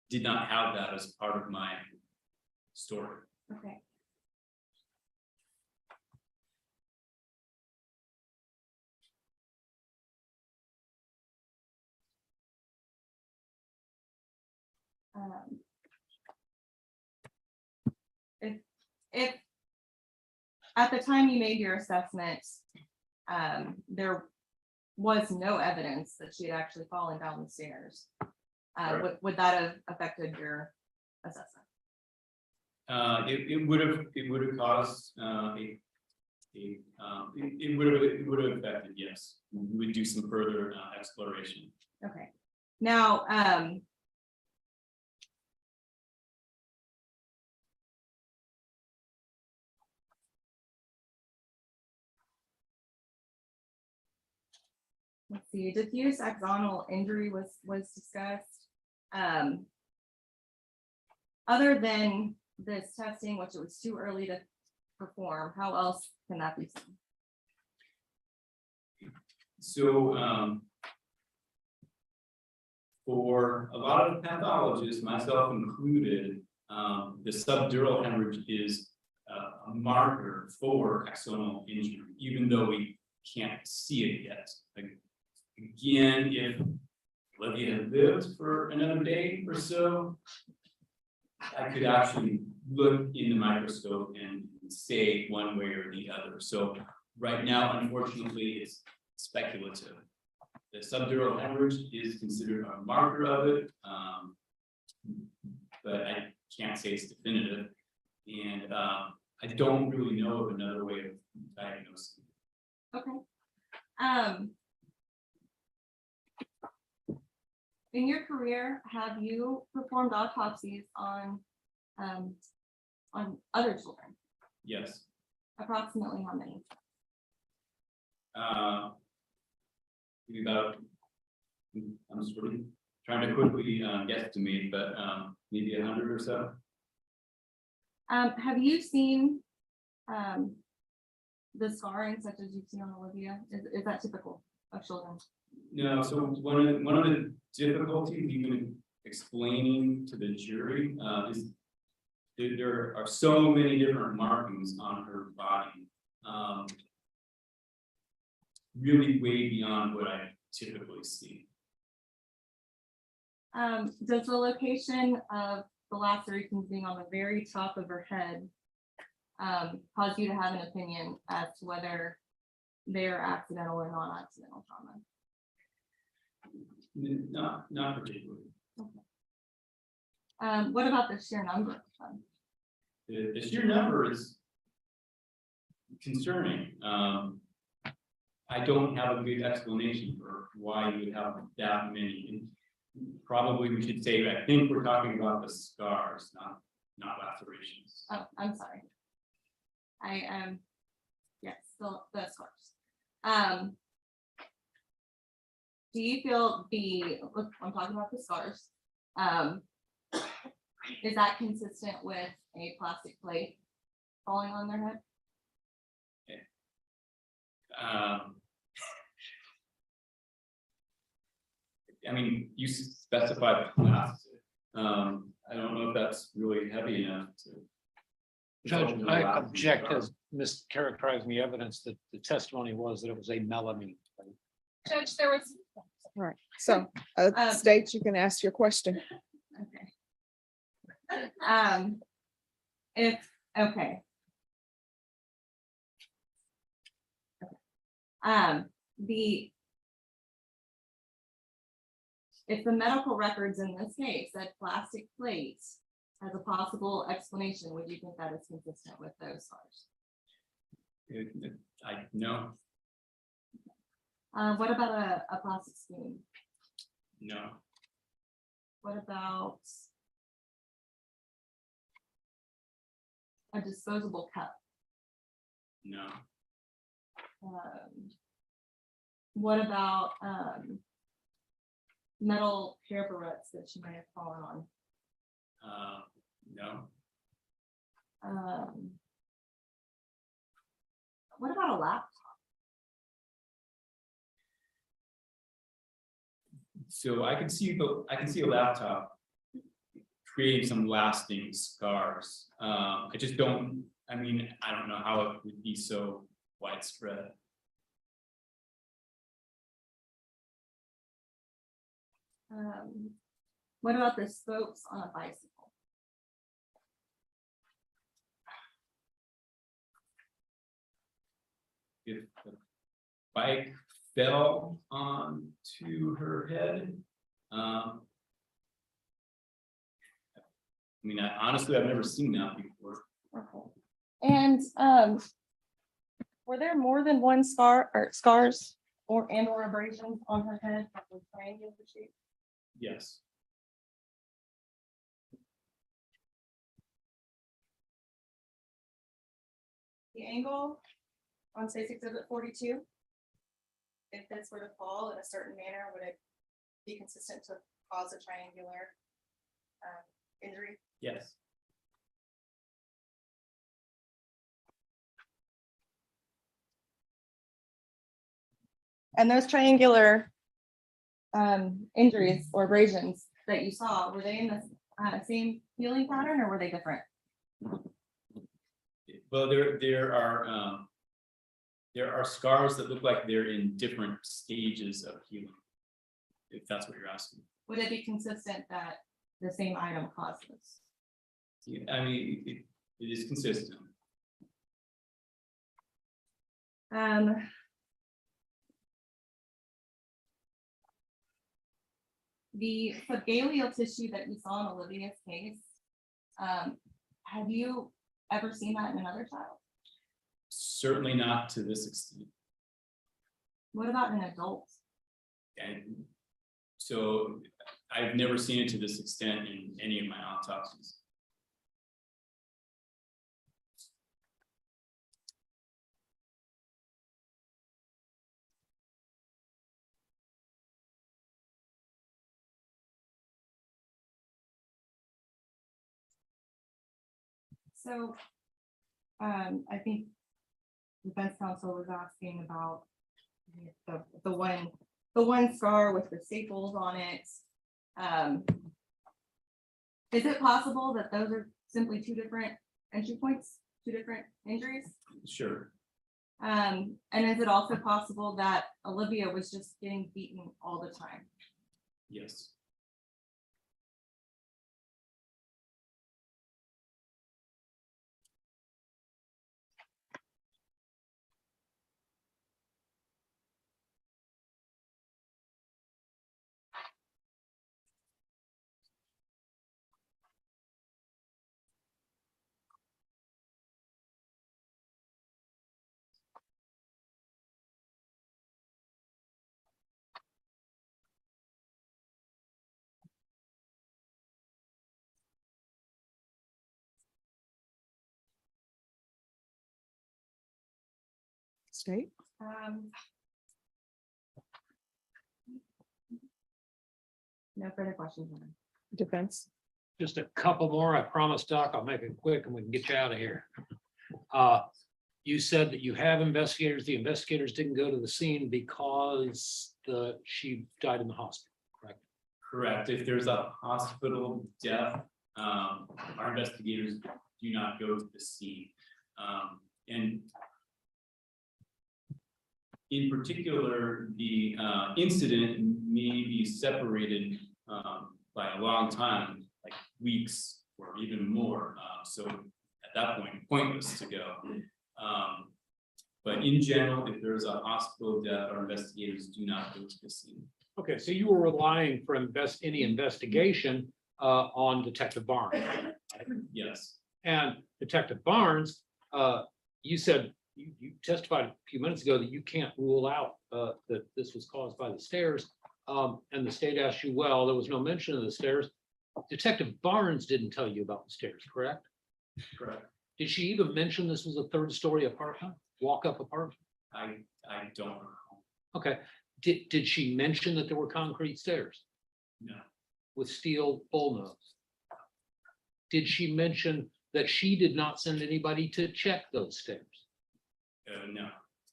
Speaker 15: did not have that as part of my story.
Speaker 14: Okay. if at the time you made your assessment, there was no evidence that she had actually fallen down the stairs, would that have affected your assessment?
Speaker 15: It would have caused, it would have affected, yes. We would do some further exploration.
Speaker 14: Okay, now, let's see, diffuse axonal injury was discussed. Other than this testing, which it was too early to perform, how else can that be seen?
Speaker 15: So, for a lot of pathologists, myself included, the subdural hemorrhage is a marker for axonal injury, even though we can't see it yet. Again, if Olivia had lived for another day or so, I could actually look in the microscope and say one way or the other. So right now, unfortunately, it's speculative. The subdural hemorrhage is considered a marker of it, but I can't say it's definitive. And I don't really know of another way of diagnosing.
Speaker 14: Okay. In your career, have you performed autopsies on other children?
Speaker 15: Yes.
Speaker 14: Approximately how many?
Speaker 15: Maybe about, I'm sort of trying to quickly guesstimate, but maybe 100 or so.
Speaker 14: Have you seen the scarring such as you've seen on Olivia? Is that typical of children?
Speaker 15: No, so one of the difficulties even explaining to the jury is there are so many different markings on her body, really way beyond what I typically see.
Speaker 14: Does the location of the lacerations being on the very top of her head cause you to have an opinion as to whether they are accidental or non-accidental trauma?
Speaker 15: Not particularly.
Speaker 14: Okay. What about the sheer number of them?
Speaker 15: The sheer number is concerning. I don't have a good explanation for why you would have that many. Probably we should say, I think we're talking about the scars, not lacerations.
Speaker 14: Oh, I'm sorry. I am, yes, the scars. Do you feel look, I'm talking about the scars. Is that consistent with a plastic plate falling on their head?
Speaker 15: I mean, you specified plastic. I don't know if that's really heavy enough to.
Speaker 12: Judge, I object as mischaracterizing the evidence that the testimony was that it was a melamine.
Speaker 10: Judge, there was.
Speaker 1: All right, so State, you can ask your question.
Speaker 14: Okay. Okay. If the medical records in this case said plastic plates as a possible explanation, would you think that is consistent with those scars?
Speaker 15: No.
Speaker 14: What about a plastic spoon?
Speaker 15: No.
Speaker 14: What about a disposable cup?
Speaker 15: No.
Speaker 14: What about metal hair barrettes that she may have fallen on?
Speaker 15: No.
Speaker 14: What about a laptop?
Speaker 15: So I can see a laptop creating some lasting scars. I just don't. I mean, I don't know how it would be so widespread.
Speaker 14: What about the spokes on a bicycle?
Speaker 15: if the bike fell onto her head. I mean, honestly, I've never seen that before.
Speaker 14: Okay. And were there more than one scar or scars or abrasions on her head that was triangular shape?
Speaker 15: Yes.
Speaker 14: The angle on State's Exhibit 42, if this were to fall in a certain manner, would it be consistent to cause a triangular injury?
Speaker 15: Yes.
Speaker 14: And those triangular injuries or abrasions that you saw, were they in the same healing pattern or were they different?
Speaker 15: Well, there are scars that look like they're in different stages of healing, if that's what you're asking.
Speaker 14: Would it be consistent that the same item caused this?
Speaker 15: I mean, it is consistent.
Speaker 14: The subgaleal tissue that you saw in Olivia's case, have you ever seen that in another child?
Speaker 15: Certainly not to this extent.
Speaker 14: What about an adult?
Speaker 15: And so I've never seen it to this extent in any of my autopsies.
Speaker 14: So, I think defense counsel was asking about the one scar with the staples on it. Is it possible that those are simply two different entry points, two different injuries?
Speaker 15: Sure.
Speaker 14: And is it also possible that Olivia was just getting beaten all the time?
Speaker 15: Yes.
Speaker 1: State?
Speaker 14: No further questions.
Speaker 1: Defense?
Speaker 12: Just a couple more. I promise, Doc, I'll make it quick and we can get you out of here. You said that you have investigators. The investigators didn't go to the scene because she died in the hospital, correct?
Speaker 15: Correct. If there's a hospital death, our investigators do not go to the scene. And in particular, the incident may be separated by a long time, like weeks or even more. So at that point, pointless to go. But in general, if there's a hospital death, our investigators do not go to the scene.
Speaker 12: Okay, so you were relying for any investigation on Detective Barnes.
Speaker 15: Yes.
Speaker 12: And Detective Barnes, you said you testified a few minutes ago that you can't rule out that this was caused by the stairs. And the state asked you, well, there was no mention of the stairs. Detective Barnes didn't tell you about the stairs, correct?
Speaker 15: Correct.
Speaker 12: Did she even mention this was a third-story apartment, walk-up apartment?
Speaker 15: I don't know.
Speaker 12: Okay. Did she mention that there were concrete stairs
Speaker 15: No.
Speaker 12: with steel bullnose? Did she mention that she did not send anybody to check those stairs?
Speaker 15: No.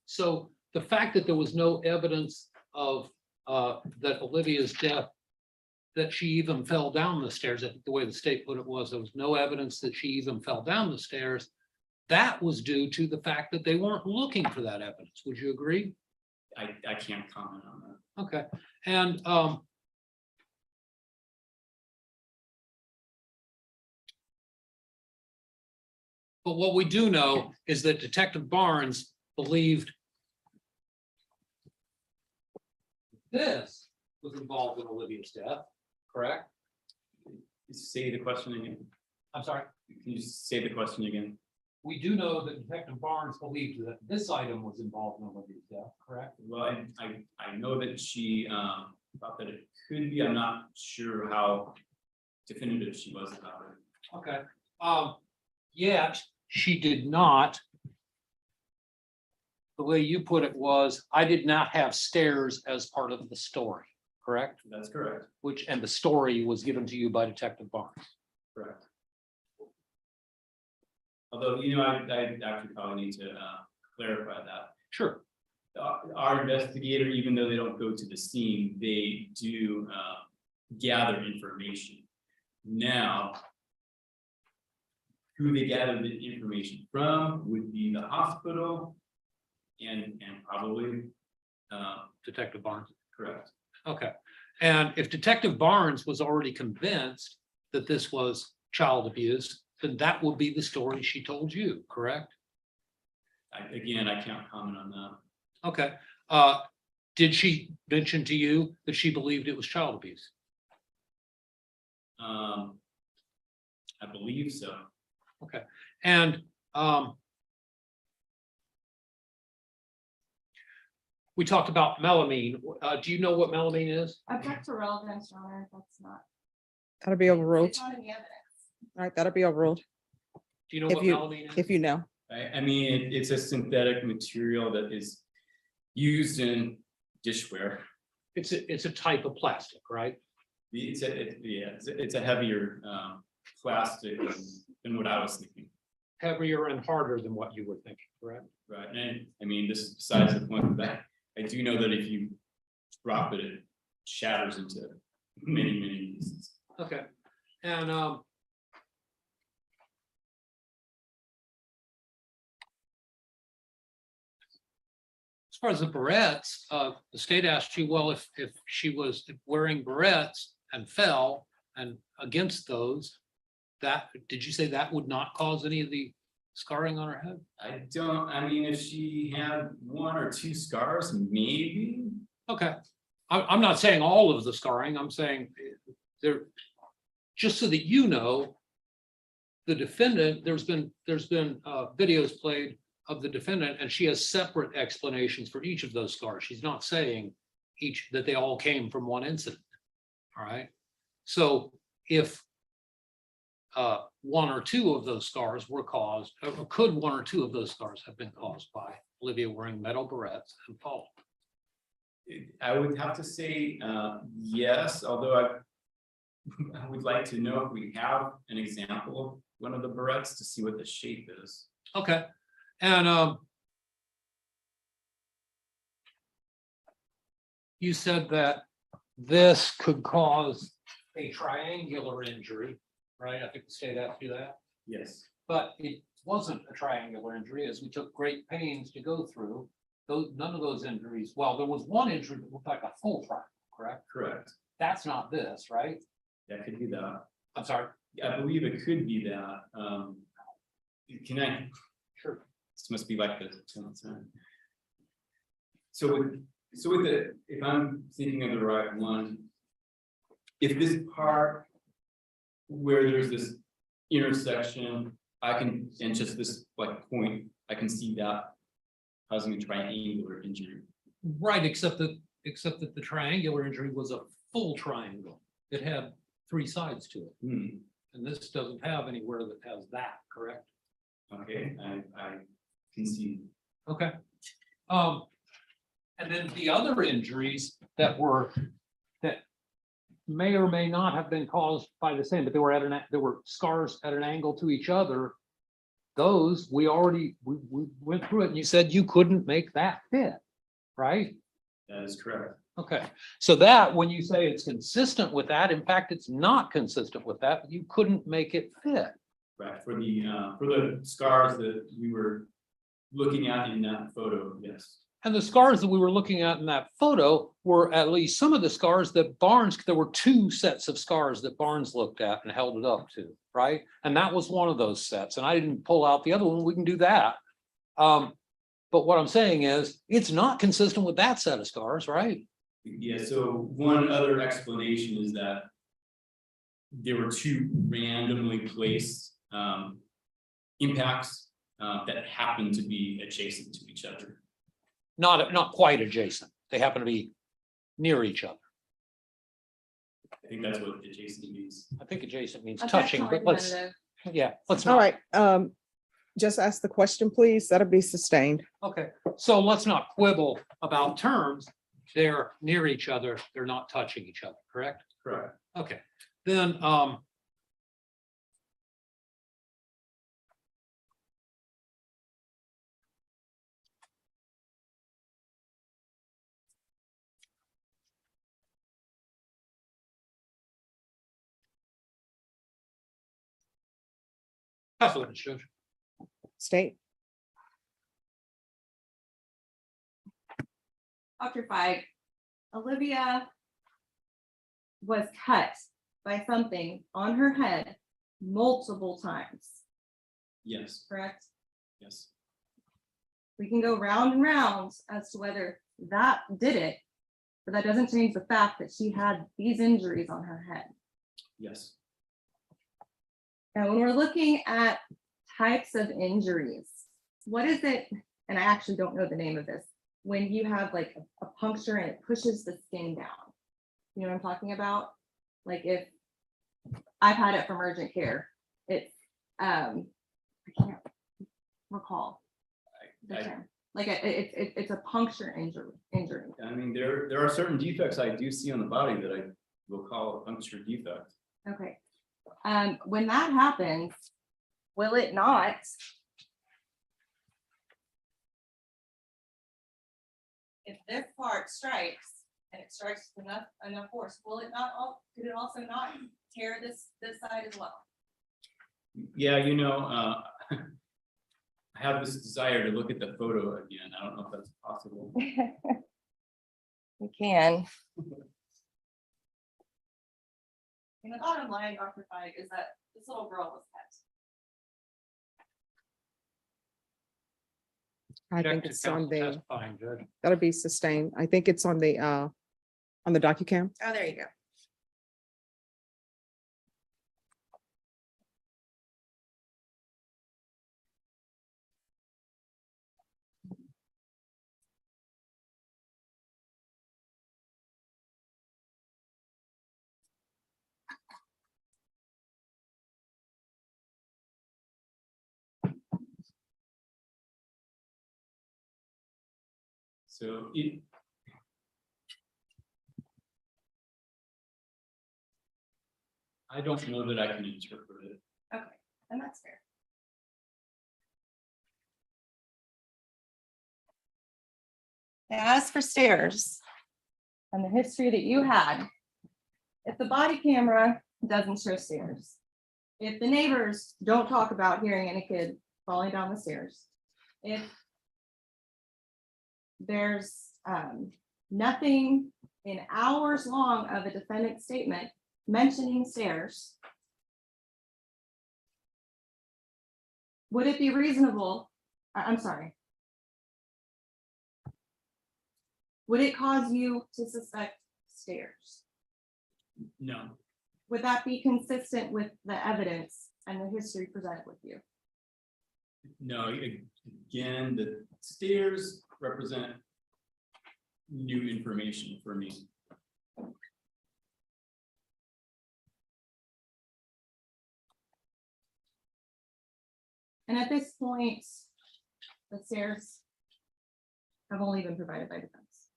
Speaker 12: So the fact that there was no evidence of that Olivia's death, that she even fell down the stairs, I think the way the state put it was, there was no evidence that she even fell down the stairs. That was due to the fact that they weren't looking for that evidence. Would you agree?
Speaker 15: I can't comment on that.
Speaker 12: Okay. And but what we do know is that Detective Barnes believed this was involved in Olivia's death, correct?
Speaker 15: Say the question again.
Speaker 12: I'm sorry.
Speaker 15: Can you just say the question again?
Speaker 12: We do know that Detective Barnes believed that this item was involved in Olivia's death, correct?
Speaker 15: Well, I know that she thought that it could be. I'm not sure how definitive she was about it.
Speaker 12: Okay, yet she did not. The way you put it was, I did not have stairs as part of the story, correct?
Speaker 15: That's correct.
Speaker 12: Which, and the story was given to you by Detective Barnes.
Speaker 15: Correct. Although, you know, I actually probably need to clarify that.
Speaker 12: Sure.
Speaker 15: Our investigator, even though they don't go to the scene, they do gather information. Now, who they gather the information from would be the hospital and probably
Speaker 12: Detective Barnes.
Speaker 15: correct.
Speaker 12: Okay, and if Detective Barnes was already convinced that this was child abuse, then that would be the story she told you, correct?
Speaker 15: Again, I can't comment on that.
Speaker 12: Okay, did she mention to you that she believed it was child abuse?
Speaker 15: I believe so.
Speaker 12: Okay, and we talked about melamine. Do you know what melamine is?
Speaker 14: Object to relevance, Your Honor, that's not.
Speaker 1: That'll be overruled.
Speaker 14: It's not in the evidence.
Speaker 1: All right, that'll be overruled.
Speaker 12: Do you know
Speaker 1: If
Speaker 12: what
Speaker 1: you-
Speaker 12: melamine is?
Speaker 1: If you know.
Speaker 15: I mean, it's a synthetic material that is used in dishware.
Speaker 12: It's a type of plastic, right?
Speaker 15: It's a heavier plastic than what I was thinking.
Speaker 12: Heavier and harder than what you were thinking, correct?
Speaker 15: Right, and I mean, this is besides the point that I do know that if you drop it, it shatters into many pieces.
Speaker 12: Okay, and as far as the barrettes, the state asked you, well, if she was wearing barrettes and fell and against those, that, did you say that would not cause any of the scarring on her head?
Speaker 15: I mean, if she had one or two scars, maybe.
Speaker 12: Okay, I'm not saying all of the scarring, I'm saying there, just so that you know, the defendant, there's been videos played of the defendant, and she has separate explanations for each of those scars. She's not saying that they all came from one incident. All right, so if one or two of those scars were caused, or could one or two of those scars have been caused by Olivia wearing metal barrettes and fall?
Speaker 15: I would have to say yes, although I would like to know if we have an example of one of the barrettes to see what the shape is.
Speaker 12: Okay, and you said that this could cause a triangular injury, right? I think the state asked you that.
Speaker 15: Yes.
Speaker 12: But it wasn't a triangular injury, as we took great pains to go through. None of those injuries, well, there was one injury that looked like a full triangle, correct?
Speaker 15: Correct.
Speaker 12: That's not this, right?
Speaker 15: That could be that.
Speaker 12: I'm sorry.
Speaker 15: I believe it could be that. Can I?
Speaker 12: Sure.
Speaker 15: This must be like the. So with the, if I'm thinking of the right one, if this part where there's this intersection, I can, and just this like point, I can see that causing a triangular injury.
Speaker 12: Right, except that the triangular injury was a full triangle. It had three sides to it. And this doesn't have anywhere that has that, correct?
Speaker 15: Okay, I can see.
Speaker 12: Okay. And then the other injuries that may or may not have been caused by the same, but there were scars at an angle to each other. Those we went through it, and you said you couldn't make that fit, right?
Speaker 15: That is correct.
Speaker 12: Okay, so that when you say it's consistent with that, in fact, it's not consistent with that, but you couldn't make it fit.
Speaker 15: Right, for the scars that we were looking at in that photo, yes.
Speaker 12: And the scars that we were looking at in that photo were at least some of the scars that Barnes, there were two sets of scars that Barnes looked at and held it up to, right? And that was one of those sets, and I didn't pull out the other one. We can do that. But what I'm saying is, it's not consistent with that set of scars, right?
Speaker 15: Yeah, so one other explanation is that there were two randomly placed impacts that happened to be adjacent to each other.
Speaker 12: Not quite adjacent. They happen to be near each other.
Speaker 15: I think that's what adjacent means.
Speaker 12: I think adjacent means
Speaker 14: Okay,
Speaker 12: touching, but let's, let's
Speaker 1: All
Speaker 12: not.
Speaker 1: right, just ask the question, please. That'll be sustained.
Speaker 12: Okay, so let's not quibble about terms. They're near each other. They're not touching each other, correct?
Speaker 15: Correct.
Speaker 12: Okay, then, that's what it shows.
Speaker 1: State.
Speaker 14: Dr. Feig, Olivia was cut by something on her head multiple times,
Speaker 15: Yes,
Speaker 14: correct?
Speaker 15: yes,
Speaker 14: We can go round and round as to whether that did it, but that doesn't change the fact that she had these injuries on her head.
Speaker 15: yes.
Speaker 14: Now, when we're looking at types of injuries, what is it? And I actually don't know the name of this. When you have like a puncture and it pushes the skin down, you know what I'm talking about? Like if I've had it from urgent care, it's I can't recall the term. Like it's a puncture injury.
Speaker 15: I mean, there are certain defects I do see on the body that I will call a puncture defect.
Speaker 14: Okay. When that happens, will it not? If this part strikes and it strikes enough force, will it not? Could it also not tear this side as well?
Speaker 15: Yeah, you know, I have this desire to look at the photo again. I don't know if that's possible.
Speaker 14: We can. And the bottom line, Dr. Feig, is that this little girl was cut.
Speaker 1: I think it's on the,
Speaker 12: Testifying, Judge.
Speaker 1: that'll be sustained. I think it's on the DocuCam.
Speaker 14: Oh, there you go.
Speaker 15: So I don't know that I can interpret it.
Speaker 14: Okay, and that's fair. As for stairs and the history that you had, if the body camera doesn't show stairs, if the neighbors don't talk about hearing any kid falling down the stairs, if there's nothing in hours long of a defendant's statement mentioning stairs, would it be reasonable? I'm sorry. Would it cause you to suspect stairs?
Speaker 15: No,
Speaker 14: Would that be consistent with the evidence and the history presented with you?
Speaker 15: no, again, the stairs represent new information for me.
Speaker 14: And at this point, the stairs have only been provided by defense.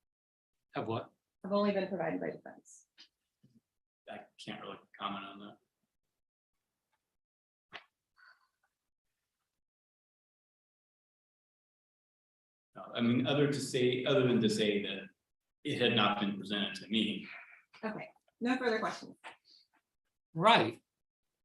Speaker 12: Have what?
Speaker 14: Have only been provided by defense.
Speaker 15: I can't really comment on that. No, I mean, other than to say that it had not been presented to me.
Speaker 14: Okay, no further questions.
Speaker 12: Right.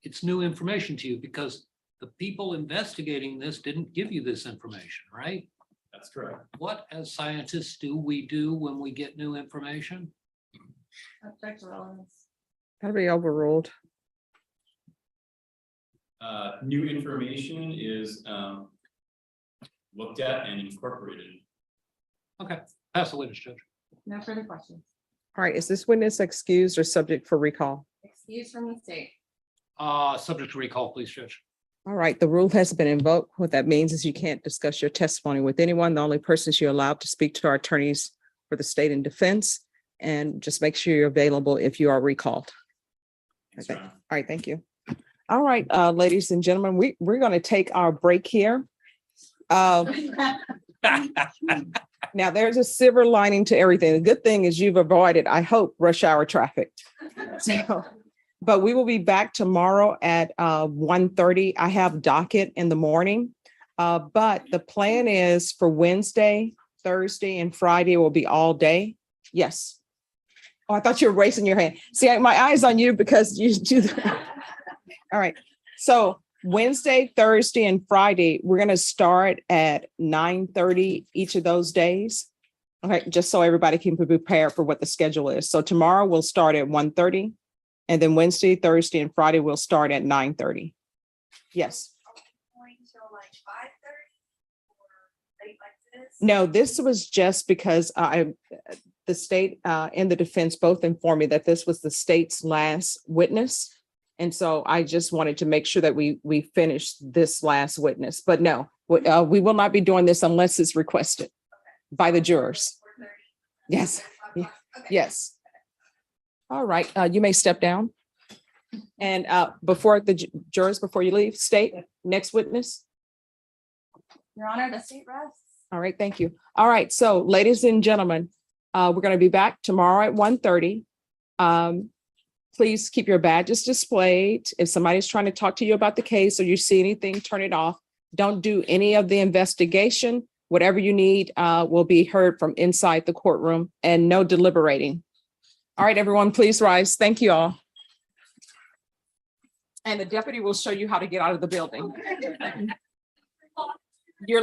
Speaker 12: It's new information to you because the people investigating this didn't give you this information, right?
Speaker 15: That's correct.
Speaker 12: What as scientists do we do when we get new information?
Speaker 14: Object to relevance.
Speaker 1: That'll be overruled.
Speaker 15: New information is looked at and incorporated.
Speaker 12: Okay, pass the witness, Judge.
Speaker 14: No further questions.
Speaker 1: All right, is this witness excused or subject for recall?
Speaker 14: Excuse from the state.
Speaker 12: Subject to recall, please, Judge.
Speaker 1: All right, the rule has been invoked. What that means is you can't discuss your testimony with anyone. The only persons you're allowed to speak to are attorneys for the state and defense. And just make sure you're available if you are recalled. Okay. All right, thank you. All right, ladies and gentlemen, we're going to take our break here. Now, there's a silver lining to everything. The good thing is you've avoided, I hope, rush hour traffic. So, but we will be back tomorrow at 1:30. I have docket in the morning. But the plan is for Wednesday, Thursday, and Friday will be all day. Yes. Oh, I thought you were raising your hand. See, my eyes on you because you do. All right. So Wednesday, Thursday, and Friday, we're going to start at 9:30 each of those days. Okay, just so everybody can prepare for what the schedule is. So tomorrow we'll start at 1:30, and then Wednesday, Thursday, and Friday we'll start at 9:30. Yes.
Speaker 16: Going till like 5:30 or late like this?
Speaker 1: No, this was just because the state and the defense both informed me that this was the state's last witness. And so I just wanted to make sure that we finished this last witness. But no, we will not be doing this unless it's requested by the jurors.
Speaker 16: 4:30.
Speaker 1: Yes,
Speaker 16: Okay.
Speaker 1: yes. All right, you may step down. And before the jurors, before you leave, state, next witness.
Speaker 14: Your Honor, the state rests.
Speaker 1: All right, thank you. All right, so ladies and gentlemen, we're going to be back tomorrow at 1:30. Please keep your badges displayed. If somebody's trying to talk to you about the case or you see anything, turn it off. Don't do any of the investigation. Whatever you need will be heard from inside the courtroom, and no deliberating. All right, everyone, please rise. Thank you all. And the deputy will show you how to get out of the building. You're